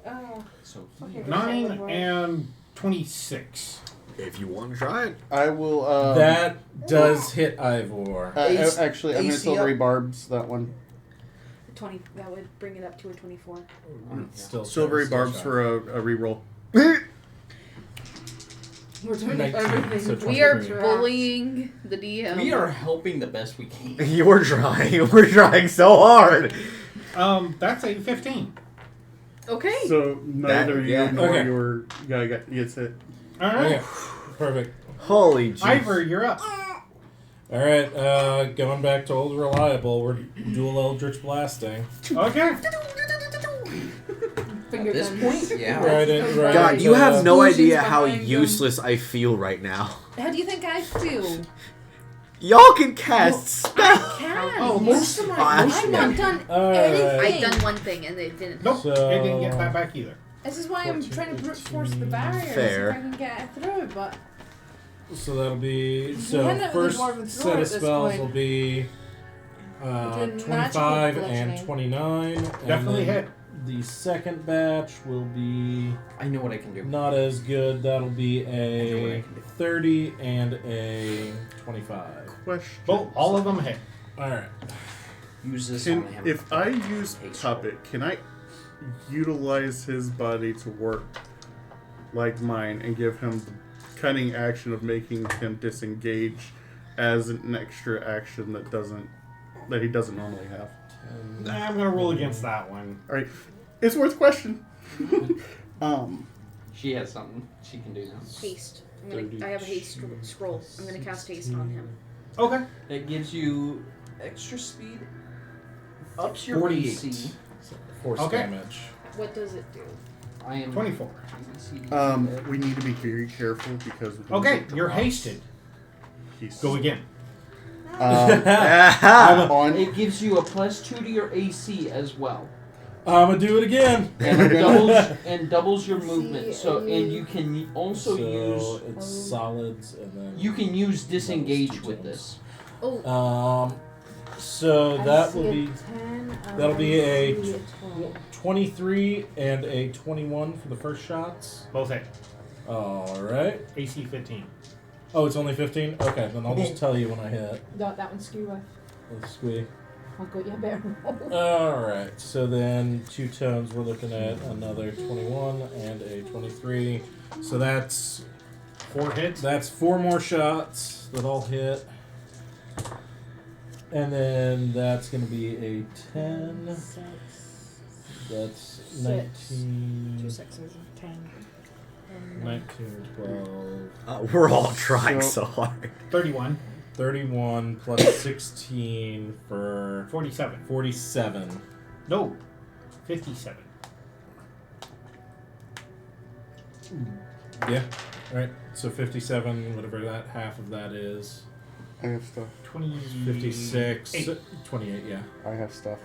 Oh, So fucking 9 works. and 26. If you want to try it. I will. That does hit Ivor. Actually, I'm going to AC silvery up. barbs that one. 20. That would bring it up to a 24. Still Silvery still barbs shot. for a reroll. We're doing 19, everything. so We are 23. bullying the DM. We are helping the best we can. You're trying. We're trying so hard. That's a 15. Okay. So neither That- you yeah. nor Okay. your guy gets hit. All right. Okay. Perfect. Holy jeez. Ivor, you're up. All right. Going back to old reliable. We're dual eldritch blasting. Okay. Finger At this guns. point, yeah. Right in. Right God, into you have no Explosions idea how behind them. useless I feel right now. How do you think I feel? Y'all can cast spells. Can. Oh, most of my. most- I've not done Alright. anything. I've done one thing and it didn't. Nope. So- It didn't get that back either. This is why I'm 14, trying to brute force the barrier. Fair. See if I can get it through, but So that'll be You so end up with first a dwarven sword set at of this spells point. will be Doing 25 magical and bludgeoning. 29. Definitely and then hit. The second batch will be I know what I can do. not as good. That'll be I know what I a can do. 30 and a 25. Question. Well, all of them hit. All right. Use this Can, on him. if I use Hey, Puppet, can I utilize his body to work like mine and give him the cunning action of making him disengage as an extra action that he doesn't normally have? Nah, I'm gonna roll against that one. All right, it's worth a question. She has something she can do now. Haste. I have a haste scroll. I'm gonna cast haste on him. Okay. It gives you extra speed, ups your 48. AC. Force Okay. damage. What does it do? I am 24. We need to be very careful because Okay, you're hasted. He's, Go again. on It gives you a +2 to your AC as well, I'm gonna do it again. and doubles your movement. So and you can also so use it's solids and then you can use disengage with this. Oh, so that will be that'll be a 23 and a 21 for the first shots. Both hit. All right. AC 15. Oh, it's only 15. Okay, then I'll just tell you when I hit. that one's skew with. Let's squeak. I'll go. You better roll. All right. So then two tones. We're looking at another 21 and a 23. So that's 4 hits. that's 4 more shots that all hit. And then that's going to be a 10. That's 19. 2 6s, 10. 19, 12. We're all trying so hard. 31. 31 plus 16 for 47. 47. No. 57. Yeah. Alright. So 57, whatever that half of that is. I have stuff. 20. 56. 8. 28, yeah. I have stuff.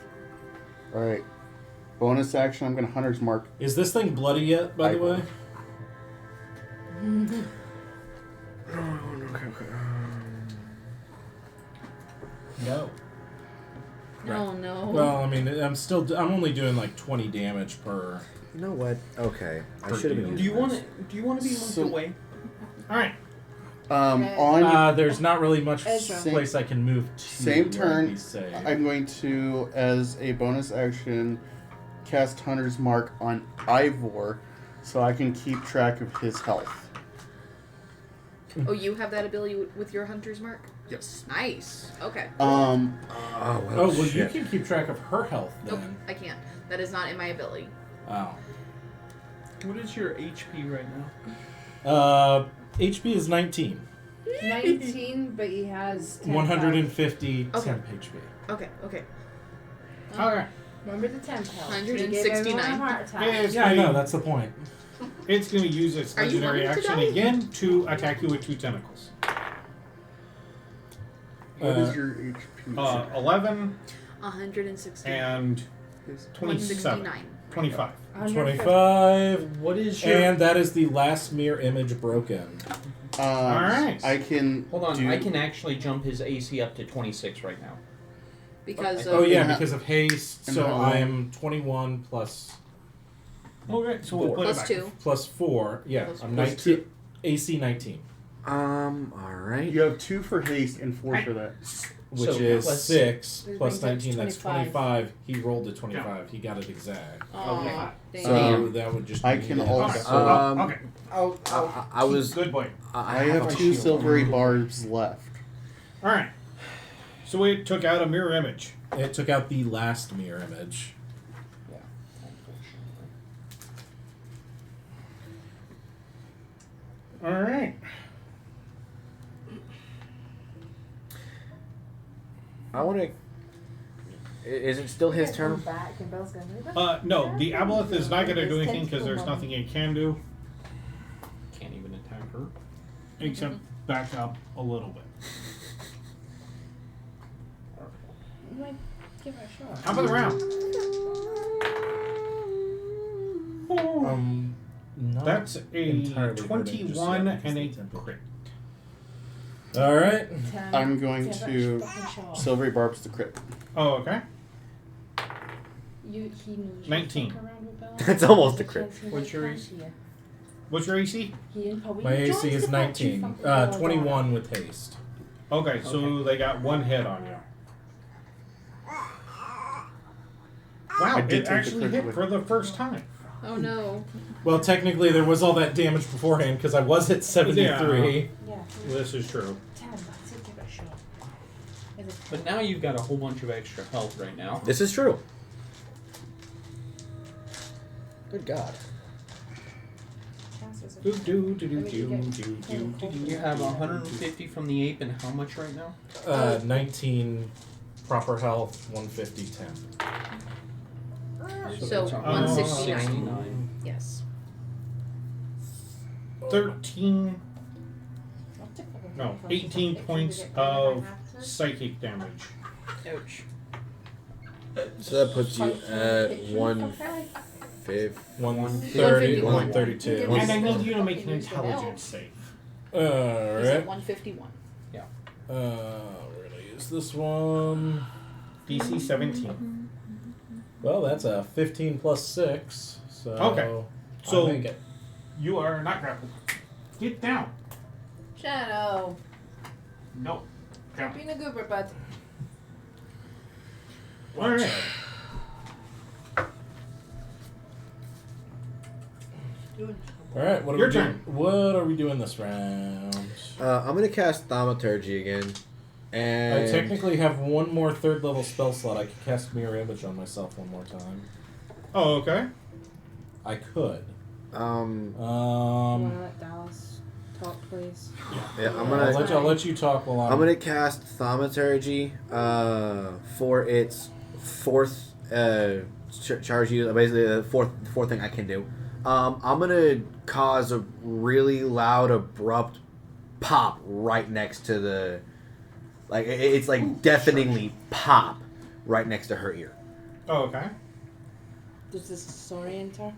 All right. Bonus action. I'm gonna Hunter's Mark. Is this thing bloody yet, by the Ivor. way? No. no, no. Well, I mean, I'm only doing like 20 damage per. You know what? Okay. I Per should have deal. been Do you using want this. to? Do you want to be moved So- away? Alright. On There's not really much Ezra. place I can move to. Same where I'd turn, be safe. I'm going to, as a bonus action, cast Hunter's Mark on Ivor, so I can keep track of his health. Oh, you have that ability with your hunter's mark? Yes. Nice. Okay. Oh, Oh, well, you shit. can keep track of her health Nope, then. I can't. That is not in my ability. Oh. What is your HP right now? HP is 19. 19, but he has 10 150 Okay. temp HP. Okay, okay. Okay. Remember the 10 health. 169. Heart attack. It's Yeah, I gonna- know, that's the point. It's going to use its Are you legendary wanting to action die? again to attack you with 2 tentacles. What Uh, is your HP? 11 160. and 27. 169. 25. 25. What is your? And that is the last mirror image broken. Alright. I can. Hold on, do- I can actually jump his AC up to 26 right now. Because Oh, yeah, and because of haste. and So how I long? am 21 plus Okay, so we'll put it plus back. 2. plus 4. Yeah, Plus I'm plus 19. AC 19. Alright. You have 2 for haste and 4 for that. which So is plus 6 Which plus brings us 19. That's 25. 25. He rolled a 25. He got it exact. Aw, So, damn. that would just I be can that. also- Okay. I was. Good boy. I have a 2 shield. silvery barbs left. All right. So it took out a mirror image. It took out the last mirror image. Yeah, unfortunately. All right. I want to. Is it still his turn? Back and Belle's gonna move it. No, the aboleth is not going to do anything because there's nothing it can do Can't even attack her. except back up a little bit. Like, give it a shot. How about the round? Not That's a entirely hurting, just 21 yeah, and a just the crit. All right. I'm going to silvery barbs the crit. Oh, okay. He knew 19. It's almost a crit. What's your AC? What's your AC? My AC is 19. 21 with haste. Okay, so they got one hit on you. Wow, I did it take the actually crit hit away. for the first time. Oh no. Well, technically, there was all that damage beforehand because I was at 73. Yeah. This is true. 10, but I said give it a shot. But now you've got a whole bunch of extra health right now. This is true. Good God. Do, do, do, do, do, do, do, You have 150 from the ape, and how much right now? 19 proper health, 150, 10. So that's 169. 169. Yes. 13, no, 18 points of psychic damage. Ouch. So that puts you at 150. 130, 132. And I need you to make an intelligence save. He's at Alright. 151. We're gonna use this one. DC 17. Well, that's a 15 plus 6. So Okay. So- I make it. You are not grappled. Get down. Shadow. No. Down. Being a goober, bud. Alright. Alright, what are Your we turn. doing? What are we doing this round? I'm gonna cast Thaumaturgy again, and I technically have one more third level spell slot. I could cast Mirror Image on myself one more time. Oh, okay. I could. Wanna let Dallas talk, please? Yeah, I'm I'll gonna let you talk while I'm gonna cast Thaumaturgy for its fourth charge use. Basically, the fourth thing I can do. I'm gonna cause a really loud, abrupt pop right next to the, like it's like deafeningly pop right next to her ear. Oh, okay. Does this disorient her?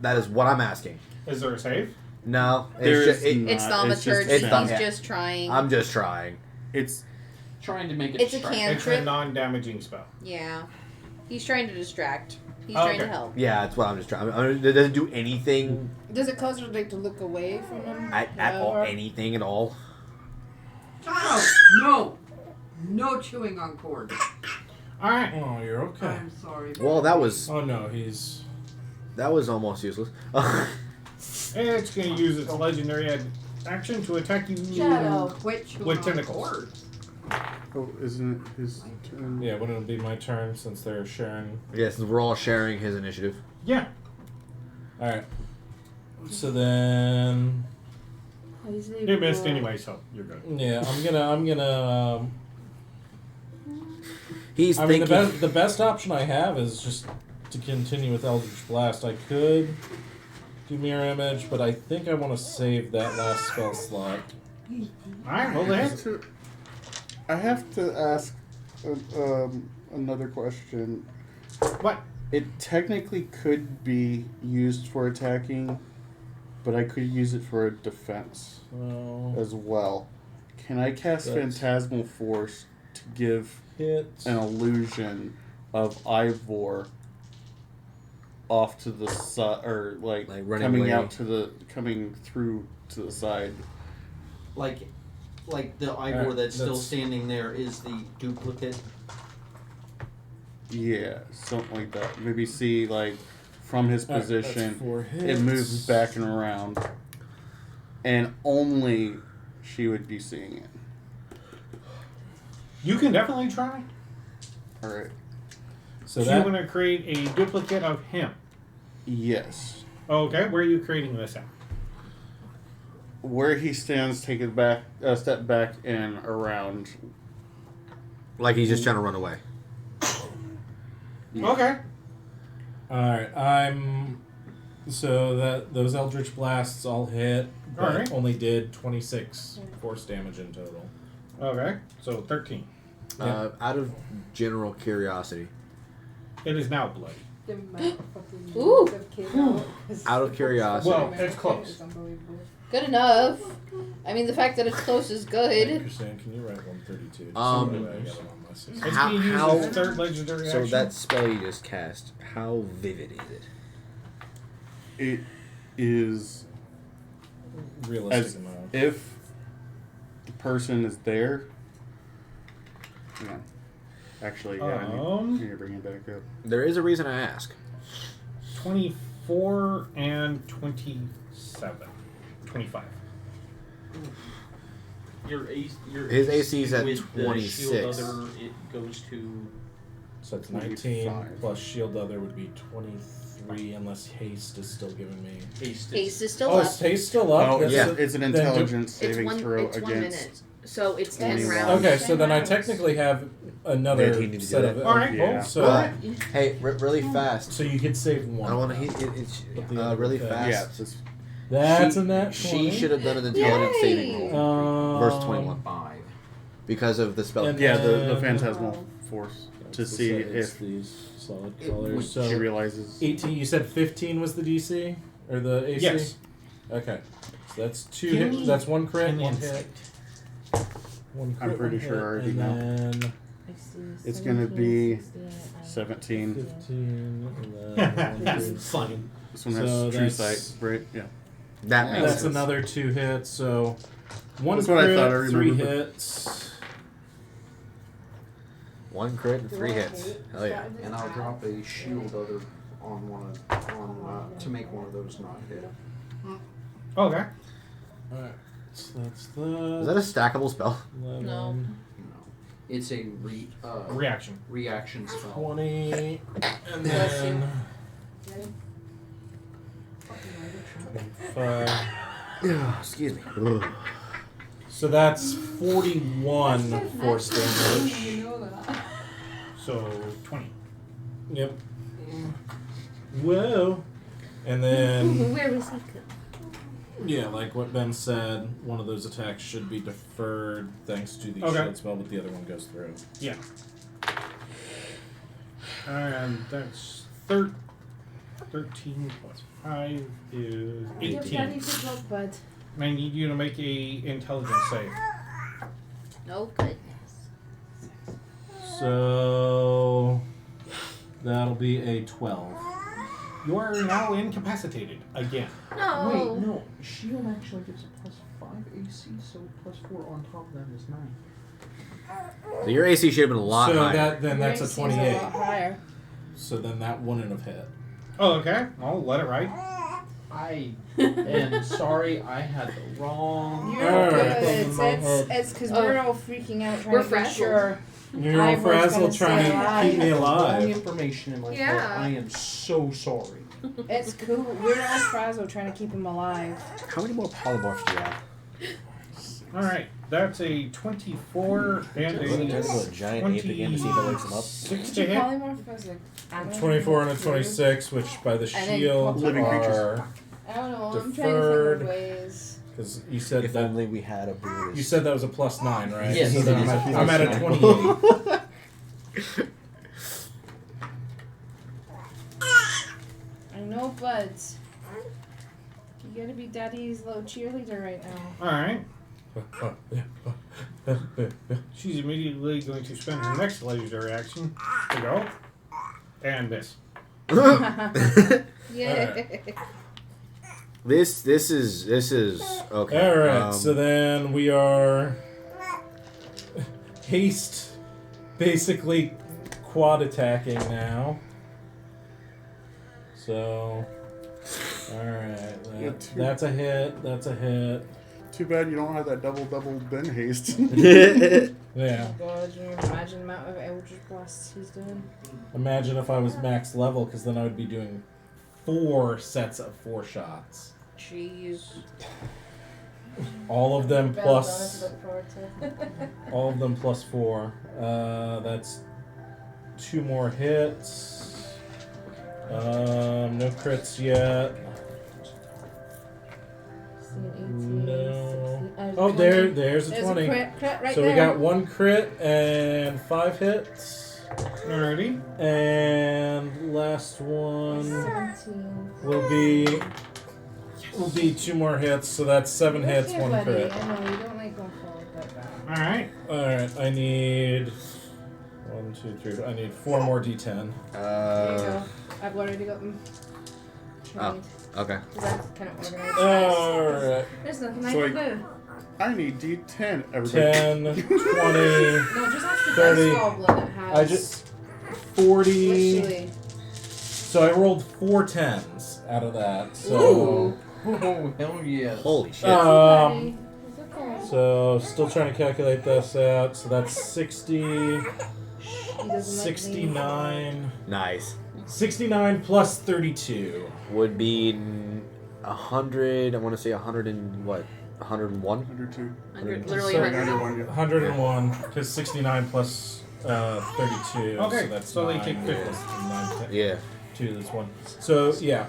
That is what I'm asking. Is there a save? No, There it's just, is it, It's It's thaumaturgy. just He's thaumaturgy. just trying. I'm just trying. It's Trying to make it It's a distract. It's a cantrip. non-damaging spell. Yeah. He's trying to distract. He's Oh, trying to okay. help. Yeah, that's what I'm just trying. It doesn't do anything Does it cause her like to look away from him? at all, Or- anything at all. No! No chewing on cord. Alright. Oh, you're okay. I'm sorry. Well, that was Oh no, he's. almost useless. It's going to use its legendary action to attack you Shadow. Quit chewing with on tentacles. cord. oh, isn't it his turn? Yeah, wouldn't it be my turn since they're sharing? Yes, we're all sharing his initiative. Yeah. All right. So then, You missed anyway, so you're good. yeah, I'm gonna. He's I mean, thinking. the best option I have is just to continue with Eldritch Blast. I could do Mirror Image, but I think I want to save that last spell slot. Alright, roll the hit. I have to ask another question. What? It technically could be used for attacking, but I could use it for a defense So as well. Can I cast That's- Phantasmal Force to give hit. an illusion of Ivor off to the side, or Like running coming away. coming through to the side? Like, like the Ivor Alright, that's still that's- standing there is the duplicate. Yeah, something like that. Maybe see like from his Alright, that's position, 4 it hits. moves back and around, and only she would be seeing it. You can definitely try. All right. So So that you're going to create a duplicate of him. Yes. Okay, where are you creating this at? Where he stands, take it back, step back and around. Like he's just trying to run away. Yeah. Okay. Alright, so that those Eldritch Blasts all hit, but Alright. only did 26 force damage in total. Okay, so 13. Out of general curiosity, It is now bloody. Ooh. out of curiosity, Well, it's close. Good enough. I mean, the fact that it's close is good. Christine, can you write 132? Um, I got it on my system. It's How- being used how- as a third legendary so action. that spell you just cast, how vivid is it? It is Realistic as amount. if the person is there. Hang on. Actually, yeah, I need to bring it back up. There is a reason I ask. 24 and 27. 25. His AC is at with the 26. shield other, it goes to So that's 19 25. plus shield other would be 23 unless haste is still giving me. Haste is still Oh, up. is haste still up? Oh, That's yeah, a- it's an then do- intelligence saving it's throw one against. minute. So it's 10 anyone. rounds. Okay, so then I technically have another Yeah, he needed to set do of that. Alright, Yeah. cool. So, Alright. Hey, really fast. so you could save one. I don't want to hit it. But the other Really one fast. Yeah, it's just, That's she, a net She 20. should have done an intelligence saving roll versus 21 5. because of the spell. And yeah, the then- phantasmal force to So see it's if these solid It colors. would- she So realizes. 18. You said 15 was the DC or the AC. Yes. Okay, so that's two Give hits. me That's one crit, an one instinct. hit. One I'm crit, pretty one sure I hit, already and know. then It's gonna be 17. 15. And then That's 1, fun. This one has So true that's- sight, right? Yeah. That makes That's sense. another 2 hits. So one That's what I crit, thought I 3 remembered. hits. 1 crit and 3 hits. Hell yeah. And I'll drop a shield other on one of to make one of those not hit. Okay. Alright, so that's Is the that a stackable spell? 11, No. No, it's a Reaction. reaction spell. 20, and Bless you. then 5. Excuse me. So that's 41 force damage. So 20. Yep. Whoa. And then, Where was he? yeah, like what Ben said, one of those attacks should be deferred thanks to the Okay. shield spell, but the other one goes through. Yeah. And that's 13 plus 5 is 18. But And I need you to make a intelligence save. No goodness. So that'll be a 12. You are now incapacitated again. no. Wait, no. Shield actually gives a +5 AC, so +4 on top of that is 9. So your AC should have been a lot So higher. then that's a Grace seems 28. lot higher. So then that wouldn't have hit. Oh, okay. I'll let it ride. I am sorry, I had the wrong. You're Alright. good. It's because we're all freaking out trying We're to make frazzled. sure. You're all Ivor's frazzled gonna trying stay to alive. keep me Wrong alive. information in my Yeah. head. I am so sorry. It's cool. We're all frazzled trying to keep him alive. How many more polymorphs do you have? Alright. That's a 24 and a giant ape again to see if it wakes him up. 6 Did to you hit. polymorph as a 24 and a 26, which by the And then shield living creatures. are... I don't know. I'm trying to Deferred. think of ways. Because you said If that only we had a Brutus. you said that was a +9, right? Yes, So it then is. I'm at a 28. I know, but you gotta be Daddy's little cheerleader right now. Alright. She's immediately going to spend her next legendary action to go. And this. Yeah. This is okay. All right, so then we are haste, basically quad attacking now. So, alright. That's a hit. That's a hit. Too bad you don't have that double Ben haste. Yeah. Oh god, can you imagine the amount of Eldritch Blasts he's doing? Imagine if I was max level, because then I would be doing 4 sets of 4 shots. Jeez. All of them Bell plus. does look forward to. All of them plus 4. That's 2 more hits. No crits yet. No. Oh, there's a 20. Crit right So there. we got 1 crit and 5 hits. Alrighty. And last one 17. will be 2 more hits, so that's 7 hits, Okay, 1 buddy. crit. I know you don't like going forward like that. Alright. Alright, I need 1, 2, 3. I need 4 more D10. There you go. I've already got them. Oh, okay. That's kind of organized. Alright. There's nothing I So can do. I need D10. Everybody. 10, 20, No, just ask the 30. dice goblin that has. I just 40. Literally. So I rolled 4 10s out of that. So Oh, hell yes. Holy shit. Buddy, it's okay. so still trying to calculate this out. So that's 60, He doesn't like me. 69, Nice. 69 plus 32. Would be 100. I want to say 100 and what? 101. 102. Literally Sorry, 100. 101 because 69 plus 32. Okay, So that's so they 9, take 50. 9, 10, Yeah. 2. That's 1. So yeah.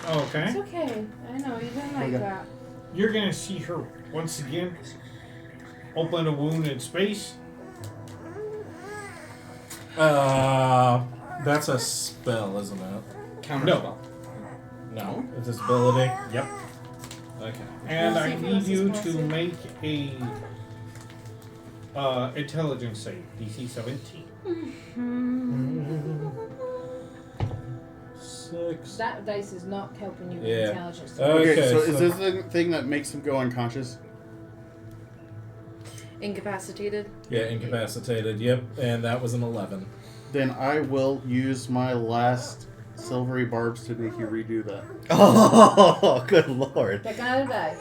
Okay. It's okay. I know you didn't like Okay. that. You're gonna see her once again open a wound in space. That's a spell, isn't it? Counterspell. No, it's his ability. Yep. Okay. And I Let's see if need this you is to possible. make a intelligence save, DC 17. 6. That dice is not helping you with Yeah. intelligence. Okay, Okay, so so- is this the thing that makes him go unconscious? Incapacitated. Yeah, incapacitated. Yep, and that was an 11. Then I will use my last silvery barbs to make you redo that. Oh, good lord. Pick another die.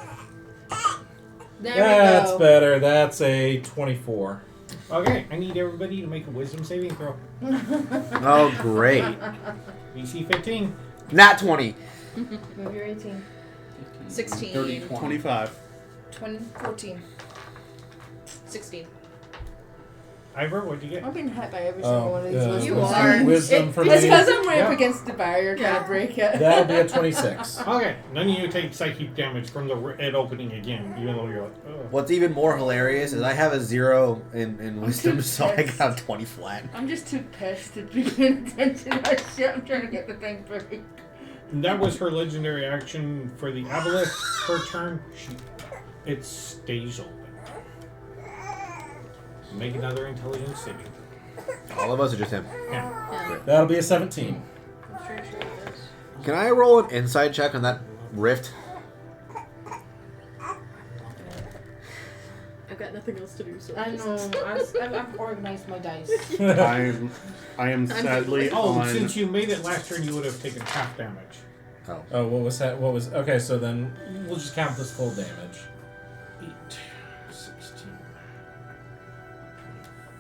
There That's we go. better. That's a 24. Okay, I need everybody to make a wisdom saving throw. Oh, great. DC 15. Nat 20. Move your 18. 16. 30, 20. 25. 14. 16. Ivor, what'd you get? I'm being hit by every single one of these lists. You wisdom, are. Wisdom for It's me. because I'm right Yeah. up against the barrier trying to break it. That'll be a 26. Okay, none of you take psychic damage from the it opening again, even though you're like, oh. What's even more hilarious is I have a 0 in wisdom, so I got a 20 flat. I'm just too pissed to be paying attention to that shit. I'm trying to get the thing through. And that was her legendary action for the obelisk. Her turn, it stays open. Make another intelligence saving. All of us or just him? Yeah. That'll be a 17. I'm sure it is. Can I roll an inside check on that rift? I've got nothing else to do, so I know. I've organized my dice. I am sadly Oh, on. since you made it last turn, you would have taken half damage. Oh, what was that? What was... Okay, so then we'll just count this full damage. 8, 16,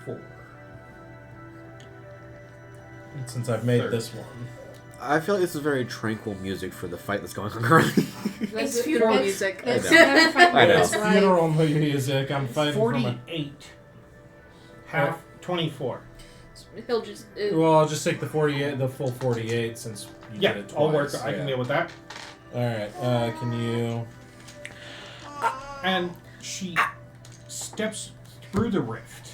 4. Since I've made 30. this one. I feel like this is very tranquil music for the fight that's going on currently. It's funeral music. It's I know. never fight I know. this way. Funeral music. I'm fighting from a... 48. Half 24. He'll just. Well, I'll just take the 48, the full 48 since you Yeah, did it I'll work. twice. I can deal with that. All right. Can you? And she steps through the rift.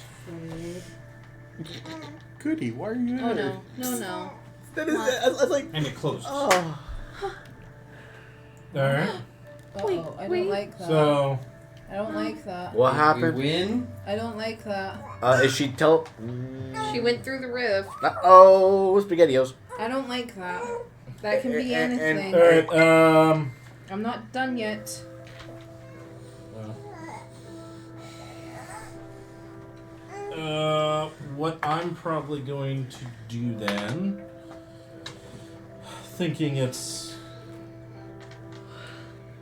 Goody, why are you? Oh no. No. That is, I like. And it closes. Oh. All right. Uh-oh, I don't like that. So I don't like that. What You happened? win. I don't like that. Is she tell? She went through the rift. Oh, SpaghettiOs. I don't like that. That can be anything. all right. I'm not done yet. what I'm probably going to do then, thinking it's...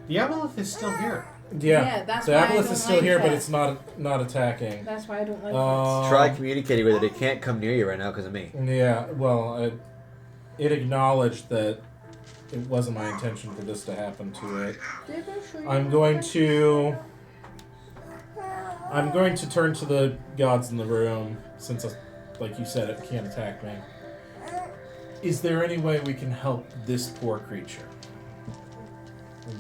The Aboleth is still here. Yeah, that's the why I Aboleth don't is still like here, but that. it's not attacking. That's why I don't like Try communicating with it. It can't come near you right now because of me. Yeah, well, it acknowledged that it wasn't my intention for this to happen to it. I'm going to turn to the gods in the room, since, like you said, it can't attack me. Is there any way we can help this poor creature?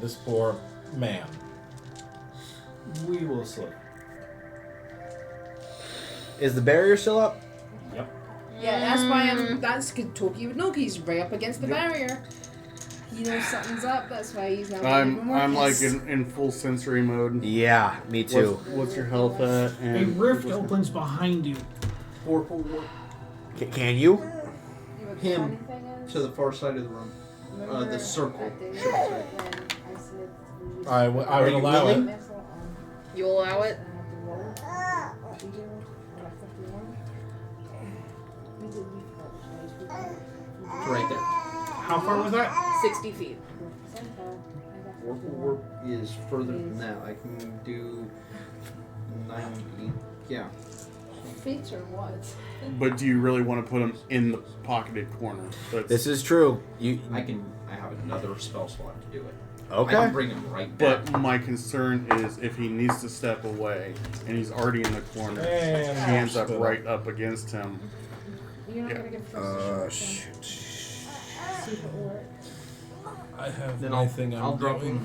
This poor man? We will see. Is the barrier still up? Yep. Yeah, that's why that's good. Toki would know he's right up against the barrier. He knows something's up. That's why he's not. I'm like in full sensory mode. Yeah, me too. What's your health at? A rift opens behind you. Can you? Him to the far side of the room. The circle. should I say. I would Are you allow willing? it. You allow it? Right there. How far was that? 60 feet. Warp is further than that. I can do 90. Yeah. Feet or what? But do you really want to put him in the pocketed corner? This is true. I have another spell slot to do it. Okay. I can bring him right back. But my concern is if he needs to step away and he's already in the corner, And he ends up right up against him. You're not gonna get first Shoot. See if it works. I have Then my thing I'll I'm drop doing.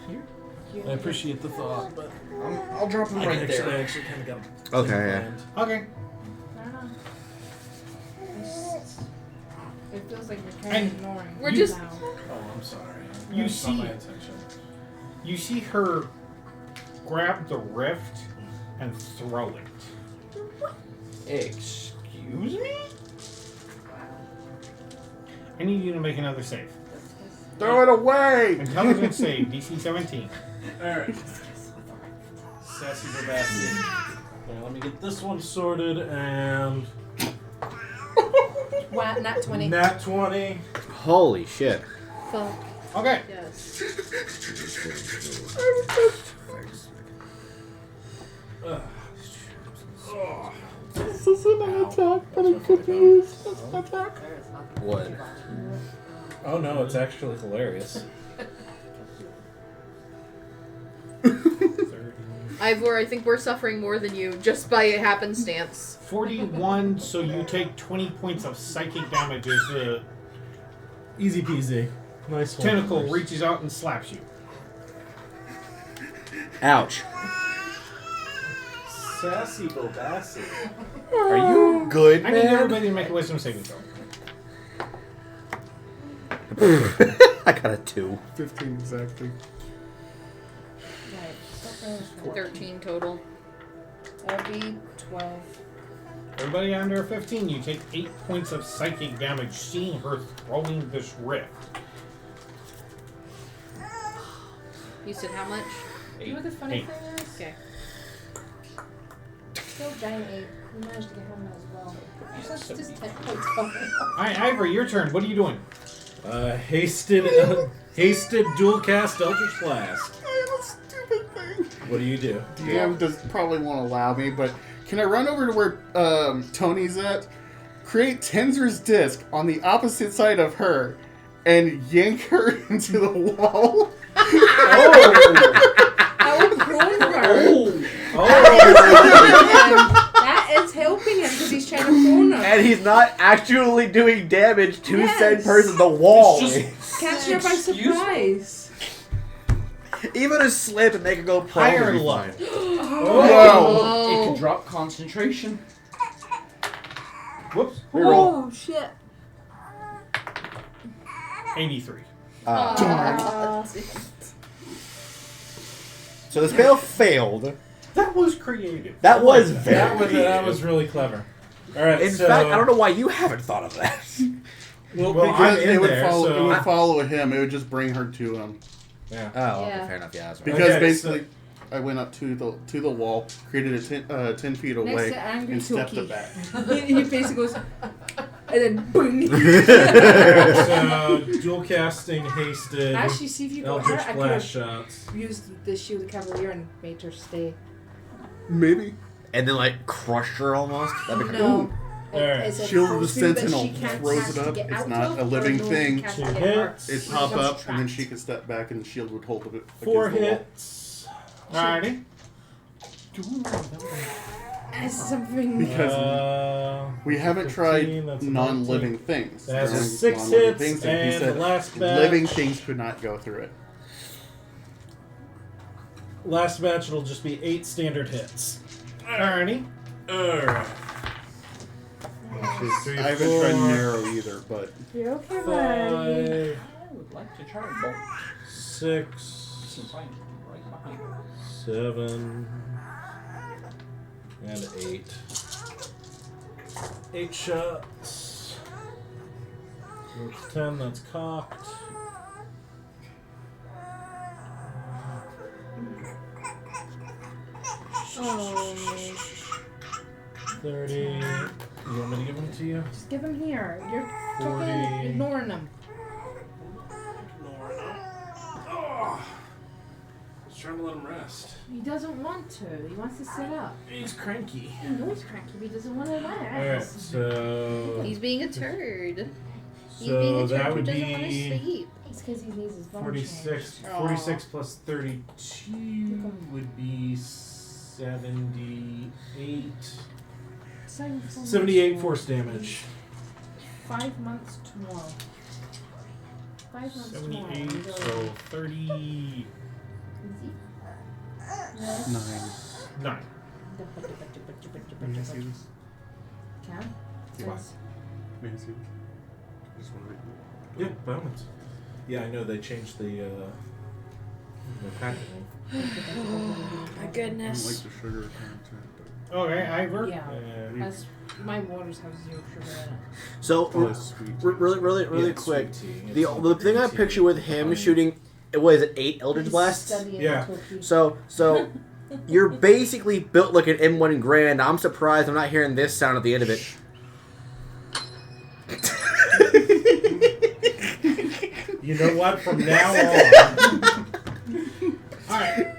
him. I appreciate the thought, but I'll drop him right I there. actually kind of got a Okay, thing yeah. planned. Okay. I don't know. It feels like you're kind of ignoring. We're me just- now. Oh, I'm sorry. You That's not see- my intention. You see her grab the rift and throw it. Excuse me? I need you to make another save. Throw it away! Intelligence save, DC 17. Alright. Sassy Babassi. Okay, let me get this one sorted and. Wow, nat 20. Nat 20. Holy shit. Fuck. Okay. Yes. This is an attack, but it could be used as an attack. Wood. Oh no, it's actually hilarious. Ivor, I think we're suffering more than you just by a happenstance. 41, so you take 20 points of psychic damage as the Easy peasy. Nice one. tentacle reaches out and slaps you. Ouch. Sassy Babassi. Are you good, I need man? everybody to make a wisdom saving throw. I got a 2. 15 exactly. Right. 13 total. That'd be 12. Everybody under 15, you take 8 points of psychic damage seeing her throwing this rift. You said how much? You know what the funny 8. thing is? Okay. Still giant 8. We managed to get him as well. That's just 10 points off. Alright, Ivor, your turn. What are you doing? Hasted dual cast Eldritch Blast. I have a stupid thing. What do you do? DM does probably won't allow me, but can I run over to where Tony's at, create Tenser's disc on the opposite side of her, and yank her into the wall? How prone her. That is helping him because he's trying to prone her. And he's not actually doing damage to Yes. said person. The wall. Catching her by surprise. Even a slip and they can go prone. Higher would be luck. fine. Whoa! It can drop concentration. Whoops. Reroll. Oh, shit. 83. So the spell failed. That was creative. That was very That creative. was really clever. All right. In so, fact, I don't know why you haven't thought of that. Well, Because I'm it in would there, follow. so It would follow him. It would just bring her to him. yeah. Oh, okay, Yeah. fair enough. Yeah, that's right. Because Okay, basically, I went up to the wall, created a 10 feet Next away, to angry and stepped Toki. it back. He basically goes, and then boom. So, dual casting, hasted, Actually, see if you got Eldritch her. I could Blast have shots. used the Shield of Cavalier and made her stay. Maybe. And then like crush her almost. That'd be No. Alright. It's a Shield of the force field that Sentinel she can't throws cast it to up. get It's out not of, a living or no thing. one can cast Two to get her. hits. It'd She pop becomes up, and then trapped. she could step back, and the shield would hold it. 4 against the wall. hits. Alrighty. It's something. Because we haven't 15, tried that's a non-living 19. things. That's Throwing 6 non-living hits, things, he and said the last batch. living things could not go through it. Last match, it'll just be 8 standard hits. Alrighty. Alright. 1, 2, 3, I haven't tried narrow either, but You're okay, 5, buddy. I would like to try both. 6, Since I'm right behind her. 7, and 8. 8 shots. That's 10, that's cocked. Oh, 30. You want me to give them to you? just give him here. You're 40. fucking ignoring him. I was trying to let him rest. He doesn't want to. He wants to sit up. He's cranky. He knows cranky, but he doesn't want to Alright, rest. so... He's being a turd. He's So being a turd that who would doesn't want to be sleep. It's because he needs his bone 46. changed. 46 plus 32 would be 78. 78 force damage. 5 months tomorrow. 5 months 78, tomorrow. so 30. 9. 9. May I see this? Can? What? May I see this? Just want to read it. Yeah, by all means. Yeah, I know they changed the packaging. My I don't goodness. like the sugar content, but Okay, Ivor. Yeah. As my waters have 0 sugar in it. So oh, it's sweet. really Yeah, quick. sweet tea. The thing I picture with him shooting, what is it, 8 Eldritch Blasts? Studying Yeah. Toki. So you're basically built like an M1 Grand. I'm surprised I'm not hearing this sound at the end of it. You know what? From now on. Alright.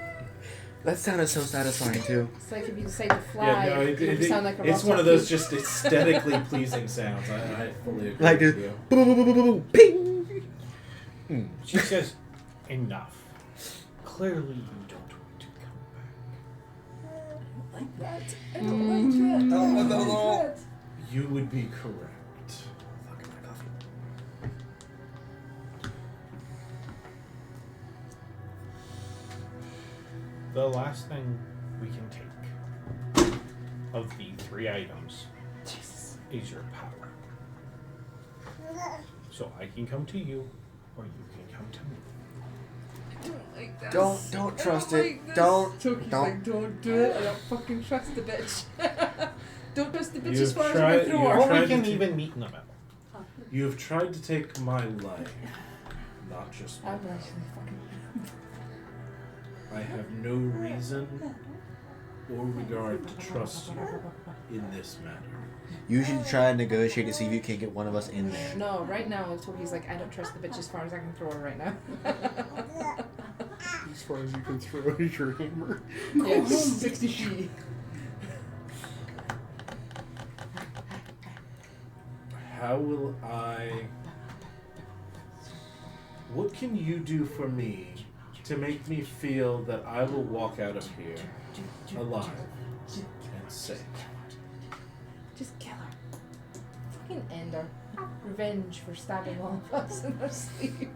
That sounded so satisfying too. It's like if you decide to fly, Yeah, no, you sound like a it's rock one of turkey. those just aesthetically pleasing sounds. I fully agree Like with this. you. Boom, boom, boom, boom, boom, ping. She says, enough. Clearly you don't want to come back. I don't like that. You would be correct. The last thing we can take of the 3 items is your power. So I can come to you, or you can come to me. I don't like this. Don't I trust don't it. like this. Don't- Toki's don't. like, don't do it. I don't fucking trust the bitch. Don't trust the bitch You've as far as tried- I can throw you've her. Or tried we can to- even meet in the middle. You have tried to take my life, not just I'm mine. actually fucking. I have no reason or regard to trust you in this matter. You should try and negotiate to see if you can get one of us in there. No, right now Toki's like, I don't trust the bitch as far as I can throw her right now. As far as you can throw your hammer. Yeah, 60 feet. How will I... What can you do for me to make me feel that I will walk out of here alive and safe? Just kill her. Fucking end her. Revenge for stabbing all of us in our sleep.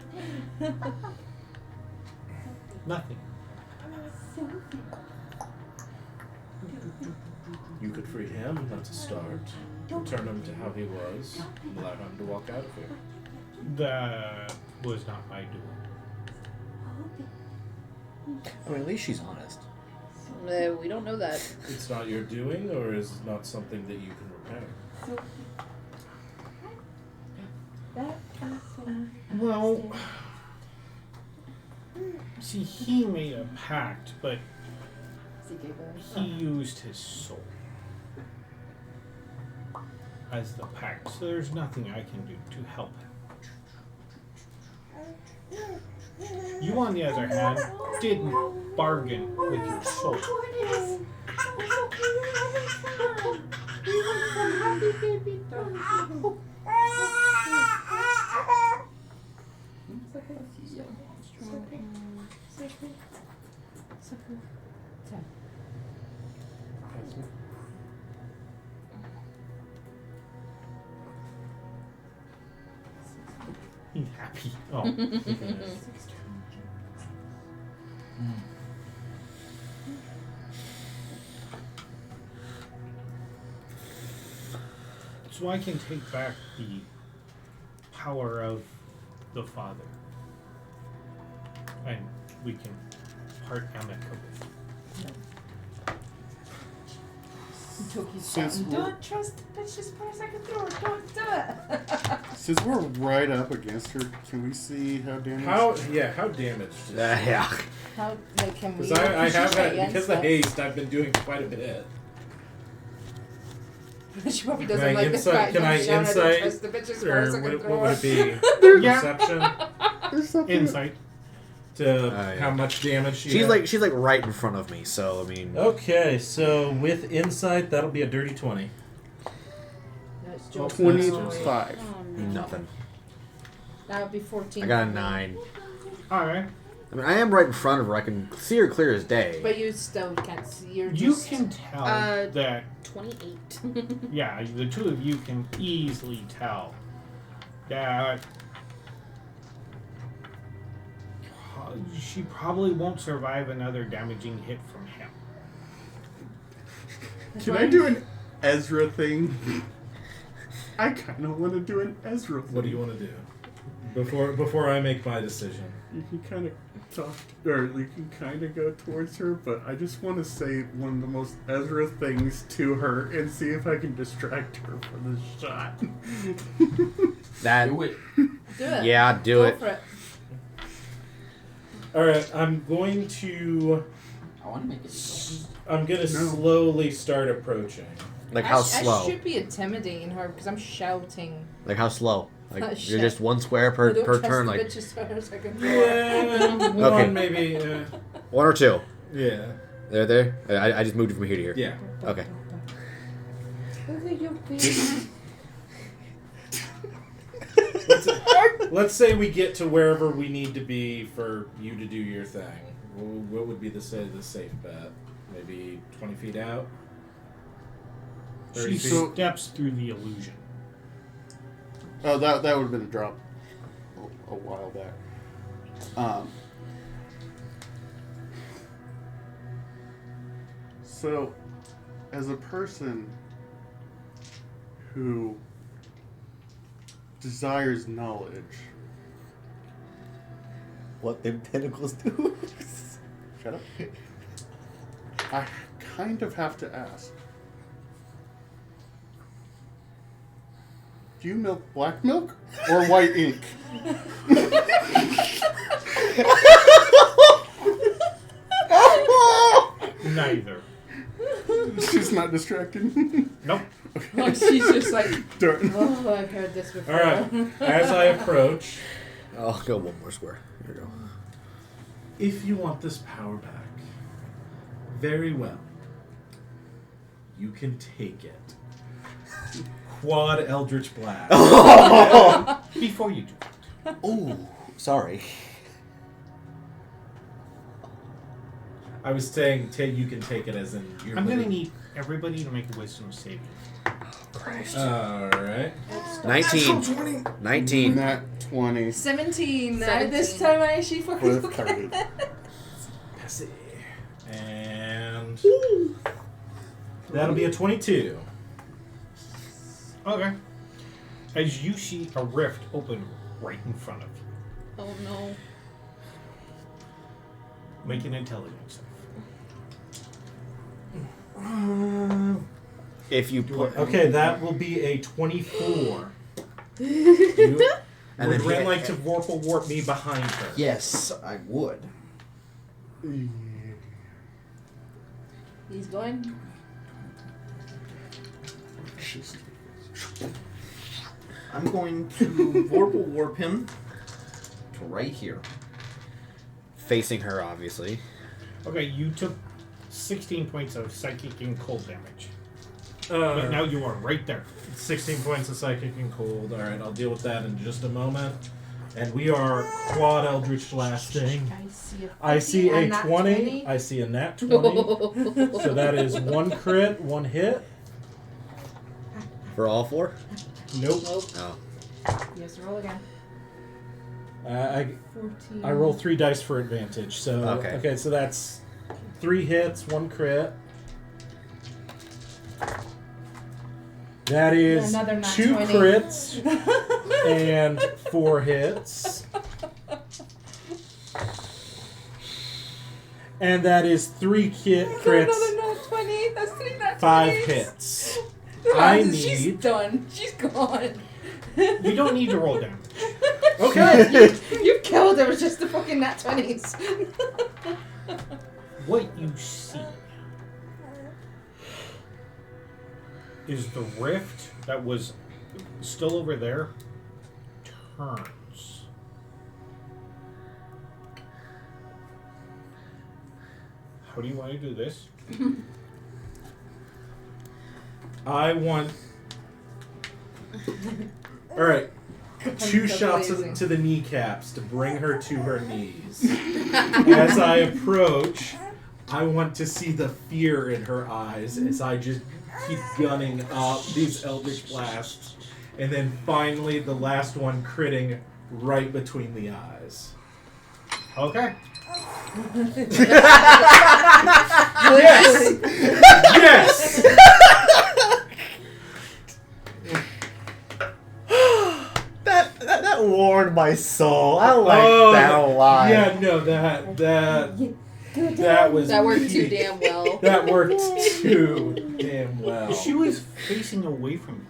Nothing. You could free him, that's a start. Return him to how he was, and allow him to walk out of here. That was not my doing. I mean, at least she's honest. We don't know that. It's not your doing, or is it not something that you can repair? Well, see, he made a pact, but he used his soul as the pact, so there's nothing I can do to help him. You, on the other hand, didn't bargain with your soul. He's happy. Oh. So I can take back the power of the Father. And we can part amicably. Don't trust the bitches for a second door. Don't do it. Since we're right up against her, can we see how damaged? How damaged? Is Yeah. How like, can we? Because I have she's had, against because of us. haste, I've been doing quite a bit. She probably Can doesn't I like the fact can I that Shauna insight, don't trust the bitches for a or second what would it be? Yeah. Perception There's something. Insight. to yeah. how much damage she She's had? like right in front of me, so I mean. Okay, so with insight, that'll be a dirty 20. That's just 25. Nothing. That would be 14. I got a 9. Alright. I mean, I am right in front of her. I can see her clear as day. But you still can't see. You're You just. can tell that, 28. yeah, the two of you can easily tell that she probably won't survive another damaging hit from him. Can I do an Ezra thing? I kind of want to do an Ezra thing. What do you want to do? Before I make my decision. You can kind of talk, or you can kind of go towards her, but I just want to say one of the most Ezra things to her and see if I can distract her from this shot. That. Do it. Do it. Yeah, do Go it. for it. Alright, I'm going to... I want to make it. I'm going to slowly start approaching. Like how slow? I should be intimidating her because I'm shouting. Like how slow? Like Shut. you're just one square I per don't trust turn. the Like bitches for a second door. Yeah, one Okay. maybe. 1 or 2. Yeah. There. I just moved it from here to here. Yeah. Okay. Let's say we get to wherever we need to be for you to do your thing. What would be the safe bet? Maybe 20 feet out? She 30 feet? steps through the illusion. Oh, that would have been a drop a while back. So, as a person who desires knowledge, What the pinnacles do? shut up. I kind of have to ask. Do you milk black milk or white ink? Neither. She's not distracted. Nope. Like she's just like, Darn. oh, I've heard this before. Alright, as I approach, I'll go 1 more square. Here we go. if you want this power back, very well. You can take it. Quad Eldritch Blast. Before you do it. Oh, sorry. I was saying you can take it as in you're I'm gonna living- need everybody to make a wisdom saving. Christ. Alright. 19. 19. Nat 20 17. 17. This time I actually fucking with look carded. Passy. And that'll be a 22. Okay. As you see a rift open right in front of you. Oh no. Make an intelligence save. If you put. Okay, that will be a 24. You, And would then Ren he- like to warp me behind her? Yes, I would. He's going. I'm going to Vorpal Warp him to right here. Facing her, obviously. Okay, you took 16 points of psychic and cold damage. But now you are right there. 16 points of psychic and cold. Alright, I'll deal with that in just a moment. And we are quad Eldritch Blasting. I see a 20. I see a nat 20. So that is 1 crit, 1 hit. For all 4? Nope. Oh. Yes, roll again. I 14. roll 3 dice for advantage. So Okay. So that's 3 hits, 1 crit. That is Another nat 2 20. crits and 4 hits. And that is 3 crits, Another nat 20. That's 3 nat 5 20s. hits. She's done. She's gone. You don't need to roll damage. Okay. You killed her with just the fucking nat 20s. What you see is the rift that was still over there turns. How do you want to do this? I want. Alright. 2 shots to the kneecaps to bring her to her knees. As I approach, I want to see the fear in her eyes as I just keep gunning up these Eldritch Blasts. And then finally, the last one critting right between the eyes. Okay. Yes! Yes! That warmed my soul. I like that a lot. Yeah, no, that was That worked too peak. damn well. That worked too damn well. She was facing away from you.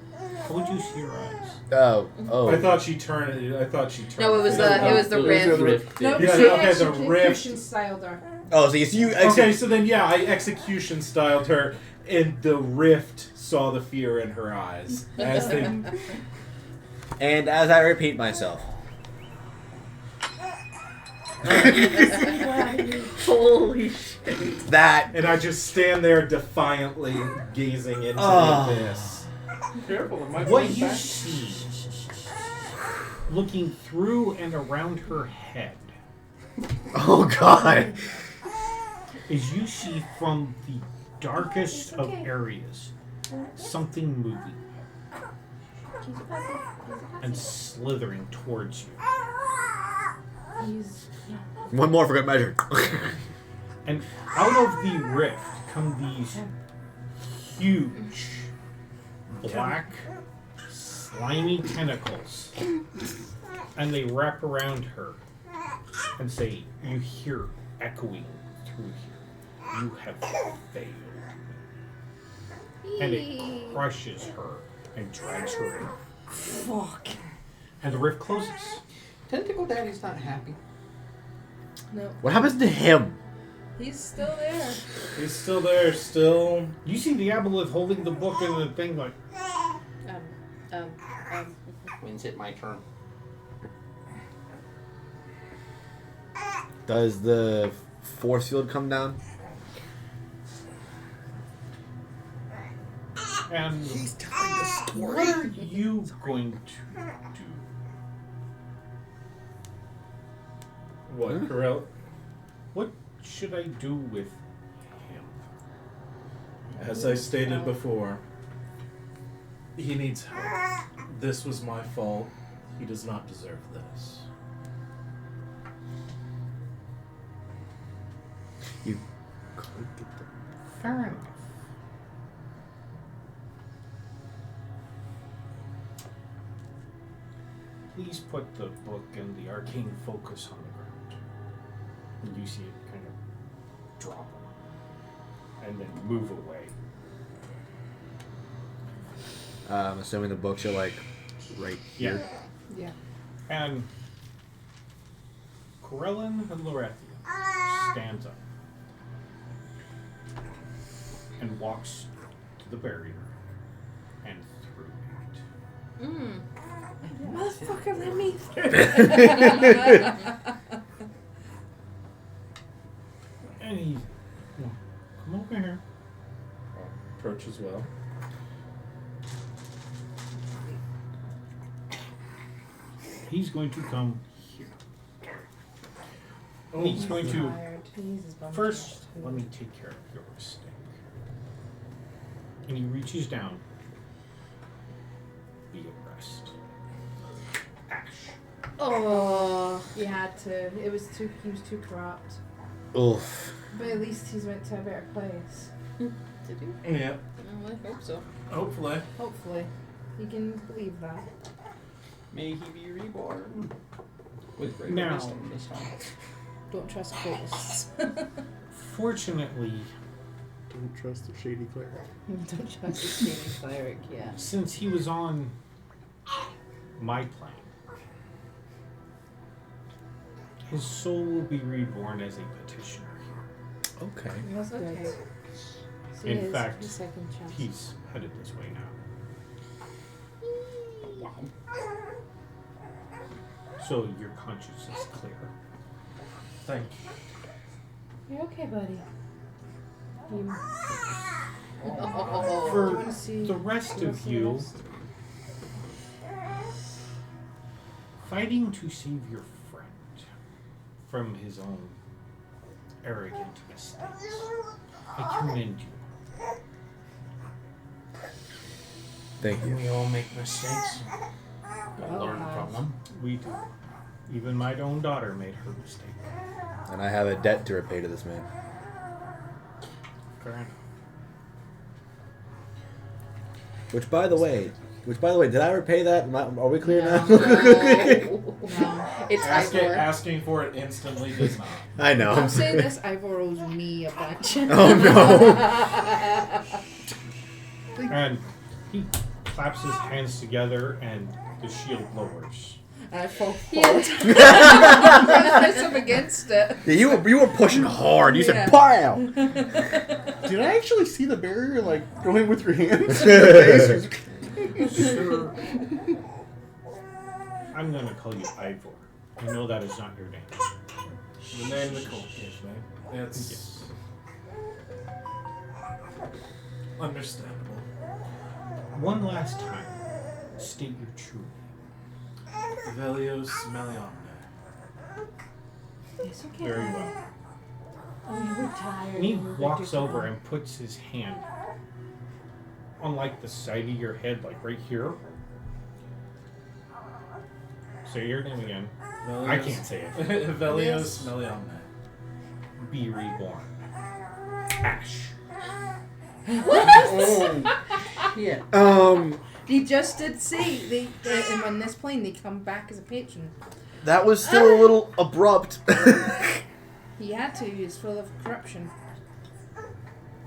How would you see her eyes? Oh. I thought she turned. No, it was the rift. No, Yeah, she okay, the actually rift. execution styled her. Oh, so you Okay, so then yeah, I execution styled her, and the rift saw the fear in her eyes as they. And as I repeat myself. Holy shit. That. And I just stand there defiantly gazing into the abyss. Careful, it might What be you back. see, looking through and around her head, Oh God. is you see from the darkest of areas something moving and slithering towards you. One more for good measure. And out of the rift come these huge, black, slimy tentacles. And they wrap around her and say, you hear echoing through here, you have failed. And it crushes her and drags her in. Fuck. And the rift closes. Tentacle Daddy's not happy. No, What happens to him? he's still there. He's still there, still. You see the aboleth holding the book and the thing like, When's it my turn? Does the force field come down? and what are you going to do? What, Corell? What should I do with him? As I stated before, he needs help. This was my fault. He does not deserve this. You. Fair enough. Please put the book and the arcane focus on the ground. And you see it kind of drop and then move away. I'm assuming the books are like right here. Yeah. And Corellin and Lorethia stands up. and walks to the barrier and through it. Motherfucker, let me through. And he, well, come over here. Approach as well. He's going to come here. He's going to first. Let me take care of your mistake. And he reaches down. Be at rest. Ash. Oh, he had to. He was too corrupt. Oof. But at least he's went to a better place. Did you? Yeah. Oh, I hope so. Hopefully. Hopefully. You can believe that. May he be reborn with greater Now. wisdom this time. Don't trust ghosts. Fortunately, Don't trust the shady cleric. Don't trust the shady cleric, yeah. since he was on my plane, his soul will be reborn as a petitioner here. Okay. That's good. Okay. So In his- fact, his second chance. He's headed this way now. So your conscience is clear. Thank You're okay, buddy. You, For you wanna see the rest you of wanna see the you, rest? fighting to save your friend from his own arrogant mistakes, I commend you. Thank you. We all make mistakes. Gotta Oh, learn nice. from them. We do. Even my own daughter made her mistake. And I have a debt to repay to this man. Fair enough. Which, by the way, did I repay that? Are we clear now? No. It's Ivor. Asking for it instantly does not. I know. I'm saying this, Ivor owes me a bunch. Oh no. And he claps his hands together and the shield lowers. I fall forward. I press up against it. Yeah, you were pushing hard. You Yeah. said, "Pow!" Did I actually see the barrier like going with your hands? Sir, I'm going to call you Ivor. I know that is not your name. The name the cult gives me. It's Yes. understandable. One last time, state your true name. Velios Meliomne. It's okay. Very well. Oh, you were tired. And he You were walks tired. over and puts his hand on like the side of your head, like right here. Say your name again. I can't say it. Velios Meliomne. Be reborn. Ash. Yeah. He just did see and on this plane they come back as a patron. That was still a little abrupt. He had to. He's full of corruption.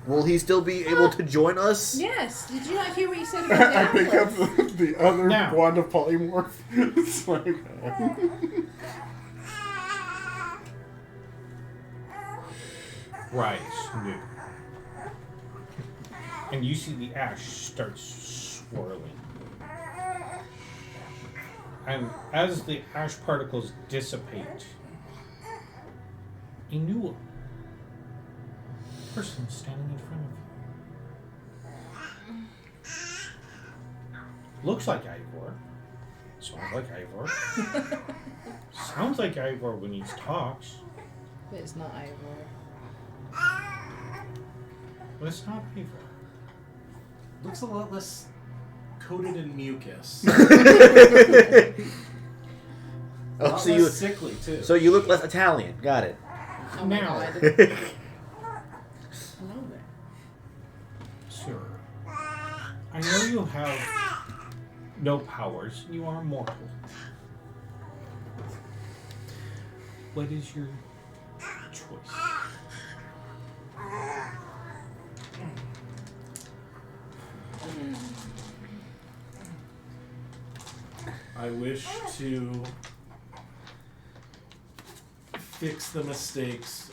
Will he still be able to join us? Yes. Did you not hear what he said about the I pick up atlas? the other Now. wand of polymorph. It's like, Rise new. And you see the ash starts swirling. And as the ash particles dissipate, a new person standing in front of you. Looks like Ivor. Smells like Ivor. Sounds like Ivor when he talks. But it's not Ivor. But it's not Ivor. Looks a lot less coated in mucus. Oh, A lot so less you sickly too. so you look less Italian. Got it. Oh my Now. god. Sir, I know you have no powers. You are mortal. What is your choice? I wish to fix the mistakes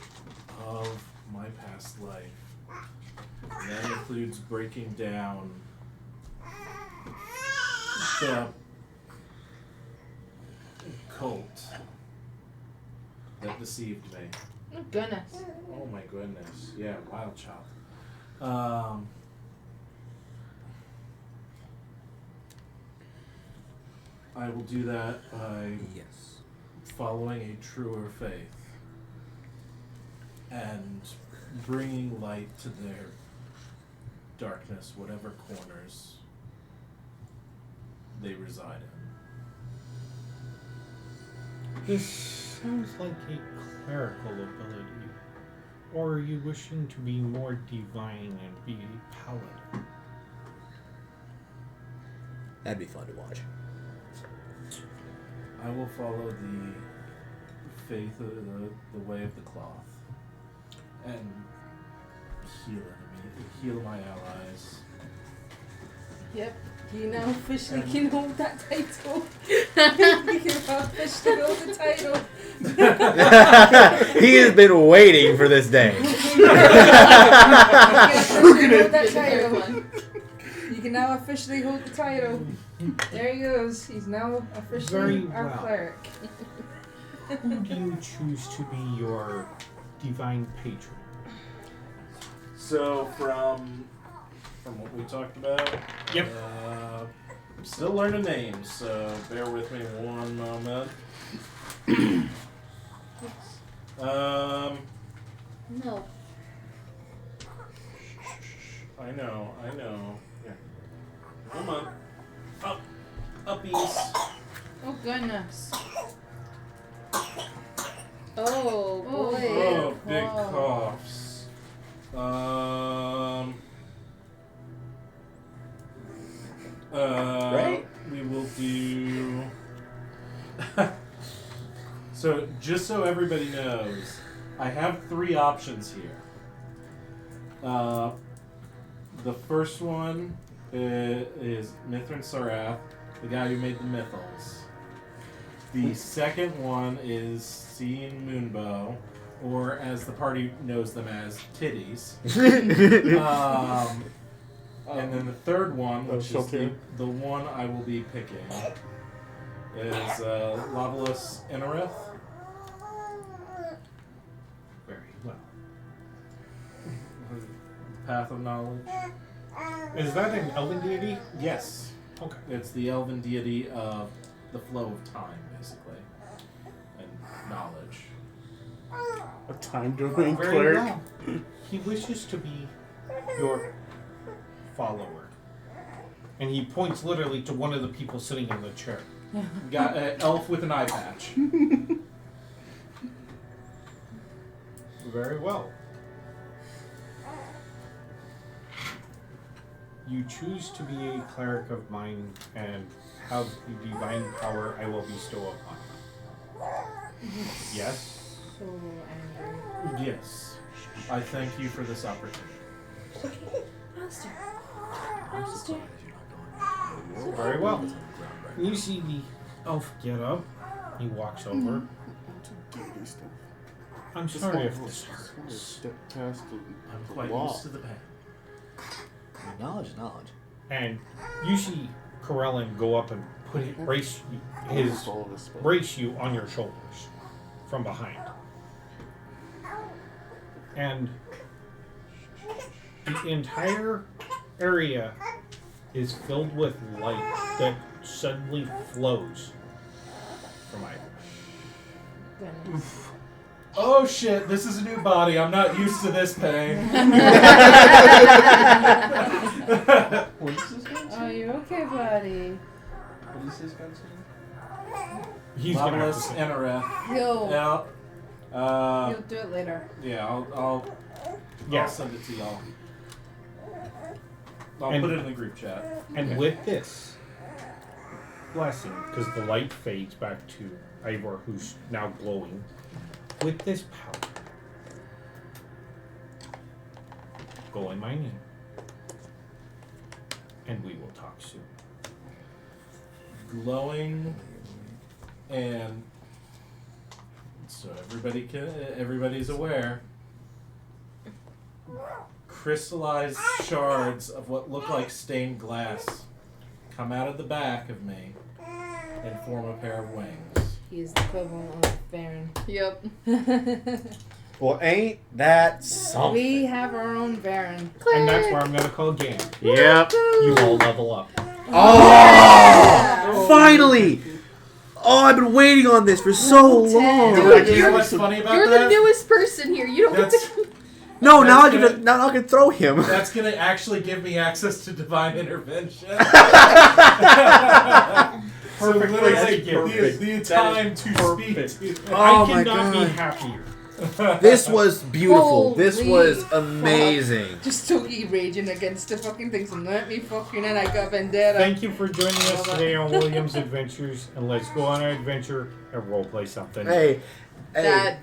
of my past life And that includes breaking down the cult that deceived me. Oh, goodness. Oh my goodness. Yeah, wild child. I will do that by following a truer faith and bringing light to their darkness, whatever corners they reside in. This sounds like a clerical ability. Or are you wishing to be more divine and be a paladin? That'd be fun to watch. I will follow the faith of the way of the cloth and heal my allies. Yep. You now officially can hold that title. You can officially hold the title. He has been waiting for this day. You can now officially hold the title. There he goes. He's now officially our cleric. Who do you choose to be your divine patron? So from what we talked about, yep. I'm still learning names, so bear with me one moment. No. I know. Here. Come on. Uppies. Oh, goodness. Oh, boy. Oh, big coughs. Right? We will do. So, just so everybody knows, I have 3 options here. The first one is Mithrin Sarath, the guy who made the Mythals. The second one is Seeing Moonbow, or as the party knows them as, Titties. And then the third one, which is the one I will be picking, is Lavalus Inarith. Very well. Path of Knowledge. Is that an elven deity? Yes. Okay. It's the elven deity of the flow of time, basically, and knowledge. A time domain Very cleric. well. He wishes to be your follower. And he points literally to one of the people sitting in the chair. Got an elf with an eye patch. Very well. You choose to be a cleric of mine and have the divine power I will bestow upon you. Yes? So angry. Yes. I thank you for this opportunity. Master. Very well. You see the elf get up. He walks over. I'm sorry if this hurts. Step past I'm the quite law. used to the pain. Knowledge is knowledge. And you see Corellin go up and brace you on your shoulders from behind. And the entire area is filled with light that suddenly flows from Ivor. Goodness. Oh shit, this is a new body. I'm not used to this pain. What is this guy's Oh, you okay, buddy? What is this guy's name? He's gonna have to Lavalus say- Inarith. He'll Yeah. do it later. Yeah, I'll send it to y'all. I'll And- put it in the group chat. And with this blessing, because the light fades back to Ivor, who's now glowing, with this power, go in my name, and we will talk soon. Glowing, and so everybody's aware. crystallized shards of what look like stained glass come out of the back of me and form a pair of wings. He is the equivalent of Baron. Yep. Well, ain't that something? We have our own Baron. And that's where I'm going to call game. Yep. You all level up. Oh! Finally! Oh, I've been waiting on this for so long. Dude, You know what's funny about You're that? the newest person here. You don't get That's, to. No, now I That's can now I can throw him. that's gonna actually give me access to divine intervention. So literally, the time to speak to Oh I my cannot be God. happier. This was beautiful. This Holy was fuck. amazing. Just totally raging against the fucking things and let me fucking and I got vendetta. Thank you for joining us today on William's Adventures, and let's go on our adventure and roleplay something. Hey, That